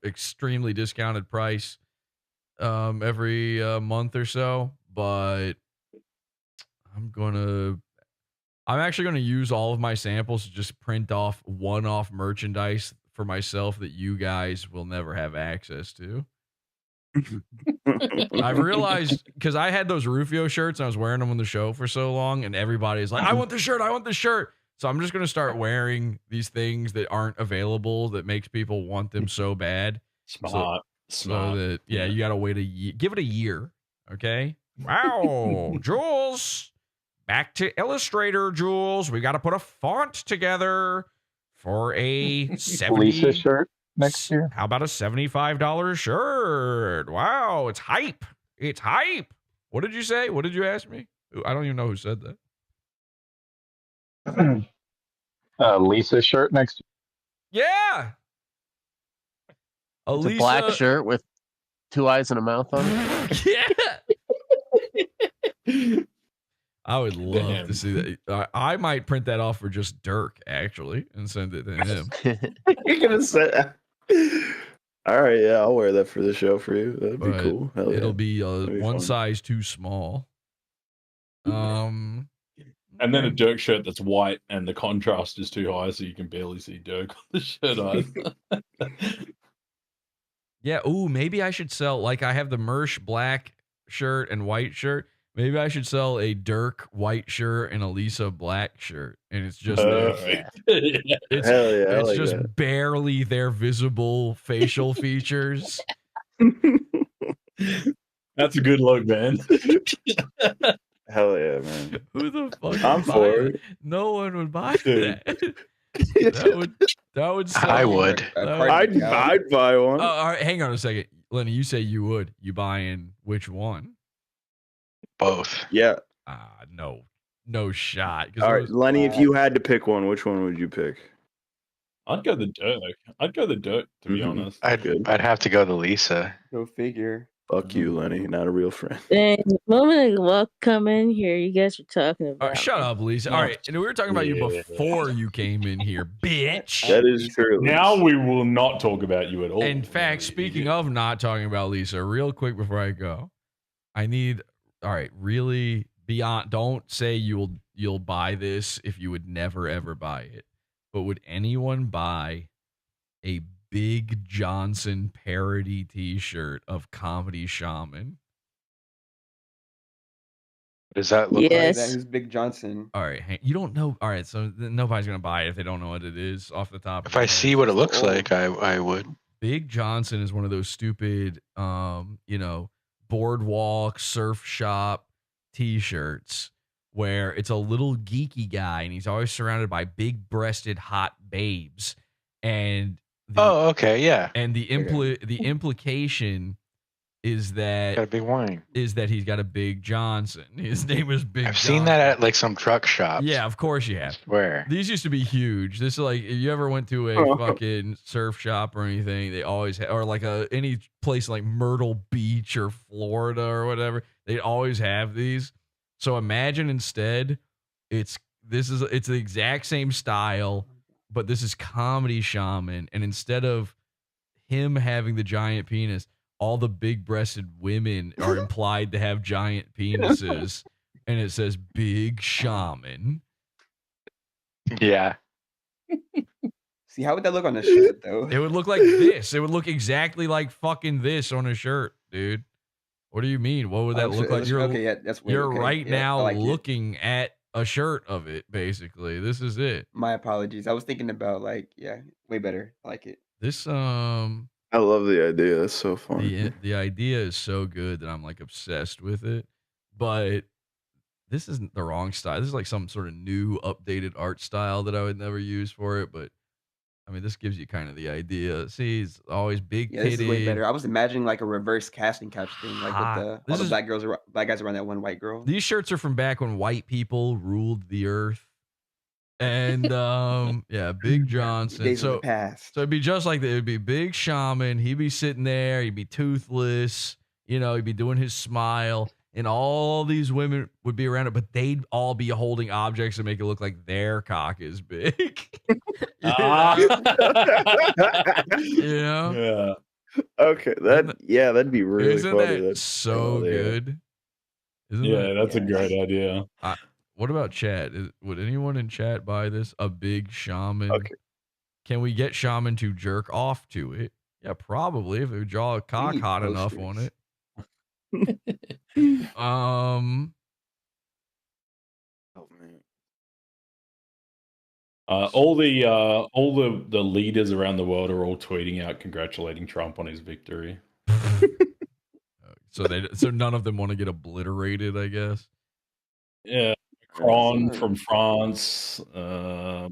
extremely discounted price every month or so. But I'm actually going to use all of my samples to just print off one-off merchandise for myself that you guys will never have access to. I've realized, because I had those Rufio shirts and I was wearing them on the show for so long, and everybody's like, I want the shirt, I want the shirt. So I'm just going to start wearing these things that aren't available that makes people want them so bad. Smart. So that, yeah, you got to wait a year. Give it a year. Okay. Wow. Jules. Back to Illustrator, Jules. We got to put a font together for a 70 Lisa shirt next year. How about a $75 shirt? Wow, it's hype. It's hype. What did you say? What did you ask me? I don't even know who said that. Lisa shirt next year. Yeah. It's a black shirt with 2 eyes and a mouth on it. Yeah. I would love to see that. I might print that off for just Dirk, actually, and send it to him. You're gonna say, all right, yeah, I'll wear that for the show for you. That'd be But cool. Hell yeah. it'll be That'd one fun. size too small. And then a Dirk shirt that's white and the contrast is too high so you can barely see Dirk on the shirt either. Yeah. Ooh, maybe I should sell, like I have the Mersh black shirt and white shirt. Maybe I should sell a Dirk white shirt and a Lisa black shirt. And it's just, it's, Hell yeah, I it's like just that. barely their visible facial features. That's a good look, man. Hell yeah, man. Who the fuck? I'm would buy for it? it. No one would buy Dude. that. That would sell. I would. I'd buy one. Oh, all right, hang on a second. Lenny, you say you would. You buying which one? Both. Yeah. No shot. All right, Lenny, if you had to pick one, which one would you pick? I'd go the Dirk, to be honest. I'd have to go to Lisa. Go figure. Fuck you, Lenny. Not a real friend. Dang, moment of luck come in here. You guys were talking about. All right, shut up, Lisa. All right, and we were talking about you before you came in here, bitch. That is true. Now we will not talk about you at all. In fact, speaking of not talking about Lisa, real quick before I go, I need, all right, really beyond, don't say you'll buy this if you would never ever buy it, but would anyone buy a Big Johnson parody t-shirt of Comedy Shaman? Does that look Like Yes. that? Who's Big Johnson? All right, you don't know. All right, so nobody's gonna buy it if they don't know what it is off the top. If I see what it looks like, I would. Big Johnson is one of those stupid, boardwalk surf shop t-shirts where it's a little geeky guy and he's always surrounded by big-breasted hot babes. And Oh, okay, yeah. And the implication is that Got a big wang. Is that he's got a Big Johnson. His name is Big I've Johnson. seen that at like some truck shops. Yeah, of course you have. I swear. These used to be huge. This is like if you ever went to a fucking surf shop or anything, they always or like any place like Myrtle Beach or Florida or whatever, they always have these. So imagine instead it's the exact same style, but this is Comedy Shaman, and instead of him having the giant penis, all the big-breasted women are implied to have giant penises, and it says Big Shaman. Yeah. See, how would that look on a shirt, though? It would look like this. It would look exactly like fucking this on a shirt, dude. What do you mean? What would that look like? You're right now looking at a shirt of it, basically. This is it. My apologies. I was thinking about way better. I like it. This I love the idea. That's so fun. The idea is so good that I'm like obsessed with it, but this isn't the wrong style. This is like some sort of new updated art style that I would never use for it, but I mean, this gives you kind of the idea. See, it's always big Yeah, this is way titty. better. I was imagining like a reverse casting couch thing, like with all the black guys around that one white girl. These shirts are from back when white people ruled the earth. And yeah, Big Johnson. Days of So the past. it'd be just like that. It'd be Big Shaman. He'd be sitting there. He'd be toothless. You know, he'd be doing his smile, and all these women would be around it, but they'd all be holding objects to make it look like their cock is big. You know? Yeah. Okay. That'd be really Isn't funny. that That's so good? Isn't Yeah, that- that's a great idea. What about chat? Would anyone in chat buy this? A Big Shaman? Okay. Can we get Shaman to jerk off to it? Yeah, probably if it would draw a cock need hot enough posters. on it. Oh man. All the leaders around the world are all tweeting out congratulating Trump on his victory. So none of them want to get obliterated, I guess. Yeah, Macron from France, Zelensky,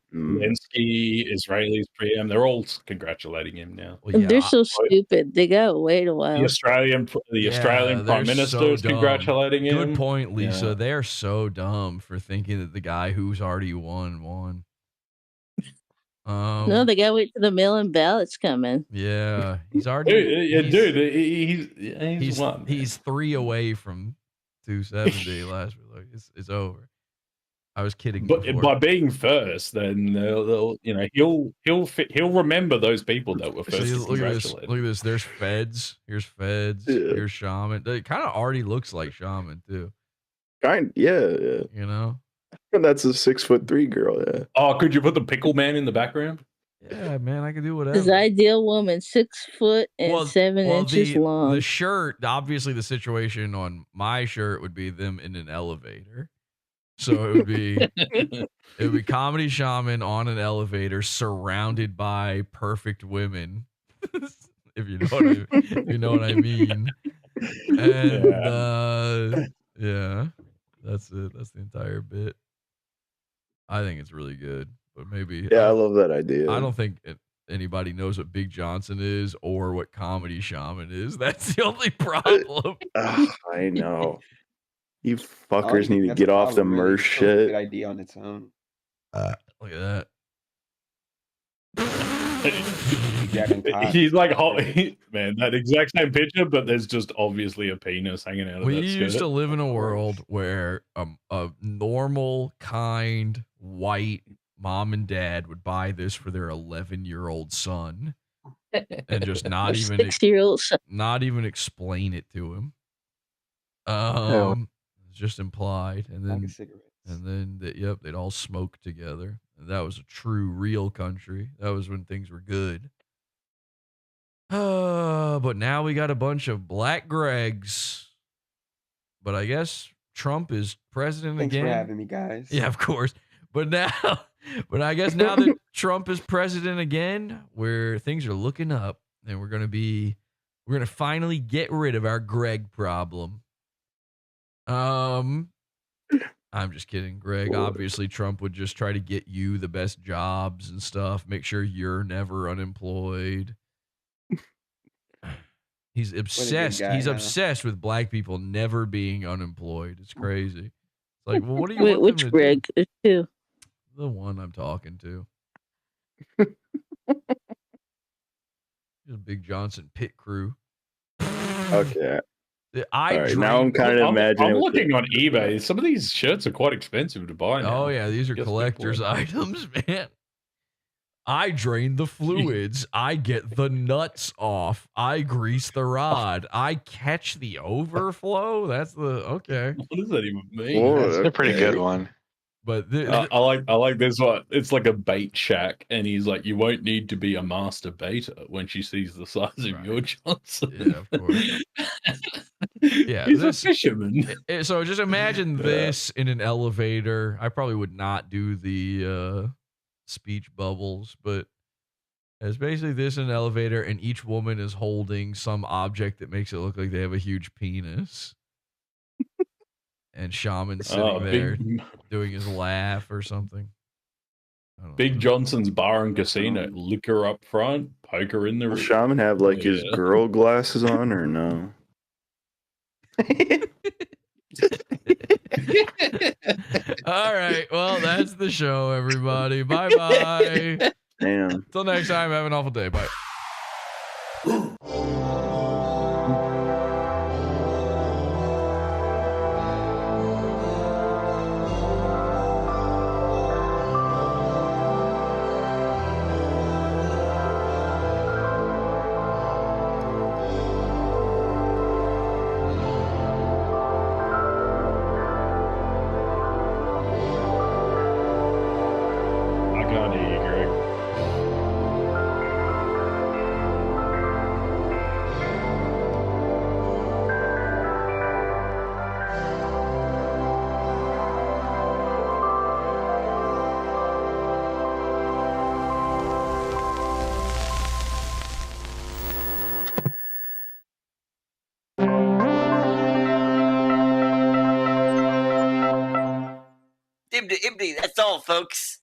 Israelis PM, they're all congratulating him now. They're so stupid. They gotta wait a while. The Australian Prime Minister is congratulating him. Good point, Lisa. Yeah. They're so dumb for thinking that the guy who's already won. No, they gotta wait till the mail-in ballots come in. Yeah, he's already. He's won. He's 3 away from 270 last week. Like, it's over. I was kidding. But before. by being first, then they'll he'll remember those people that were first. See, to look at this. congratulate. Look at this. There's Feds. Here's Feds. Yeah. Here's Shaman. It kind of already looks like Shaman too. Yeah. You know. And that's a 6'3" girl. Yeah. Oh, could you put the pickle man in the background? Yeah, man, I can do whatever. His ideal woman, 6 foot and 7 inches long. The shirt, obviously, the situation on my shirt would be them in an elevator. So it would be Comedy Shaman on an elevator, surrounded by perfect women. if you know what I mean. And yeah, that's it. That's the entire bit. I think it's really good, but maybe. Yeah, I love that idea. I don't think anybody knows what Big Johnson is or what Comedy Shaman is. That's the only problem. I know. You fuckers need to get off the Mersh shit. Good idea on its own. Look at that. He's like, man, that exact same picture, but there's just obviously a penis hanging out of We that skirt. used to live in a world where a normal, kind, white mom and dad would buy this for their 11-year-old son and just not Or even 6-year-old son. not even explain it to him. It's just implied, and then they'd all smoke together. And that was a true, real country. That was when things were good. But now we got a bunch of black Gregs. But I guess Trump is president Thanks again. for having me, guys. Yeah, of course. But I guess now that Trump is president again, where things are looking up, and we're gonna finally get rid of our Greg problem. I I'm just kidding, Greg. Obviously, Trump would just try to get you the best jobs and stuff, make sure you're never unemployed. He's obsessed. guy, He's huh? obsessed with black people never being unemployed. It's crazy. It's like, well, what do you Wait, want them which to Greg? There's two. do? The one I'm talking to. The Big Johnson pit crew. Okay. I All right, now I'm kind of imagining. I'm what the- looking on eBay. Some of these shirts are quite expensive to buy now. Oh yeah, these are Guess collector's big boy. items, man. I drain the fluids. I get the nuts off. I grease the rod. I catch the overflow. That's the okay. What does that even mean? Whoa, That's a pretty okay. good one. But I like this one. It's like a bait shack, and he's like, "You won't need to be a master baiter when she sees the size of your Johnson." Yeah, of course. Yeah, he's a fisherman. So just imagine this in an elevator. I probably would not do the speech bubbles, but it's basically this in an elevator, and each woman is holding some object that makes it look like they have a huge penis. And Shaman's sitting there doing his laugh or something. Big Johnson's Bar and Casino. Liquor up front, poker in the Does rear. Shaman have like his Yeah. girl glasses on or no? All right. Well, that's the show, everybody. Bye-bye. Damn. Till next time, have an awful day. Bye. I can't hear you, Greg. Ibdi, that's all, folks.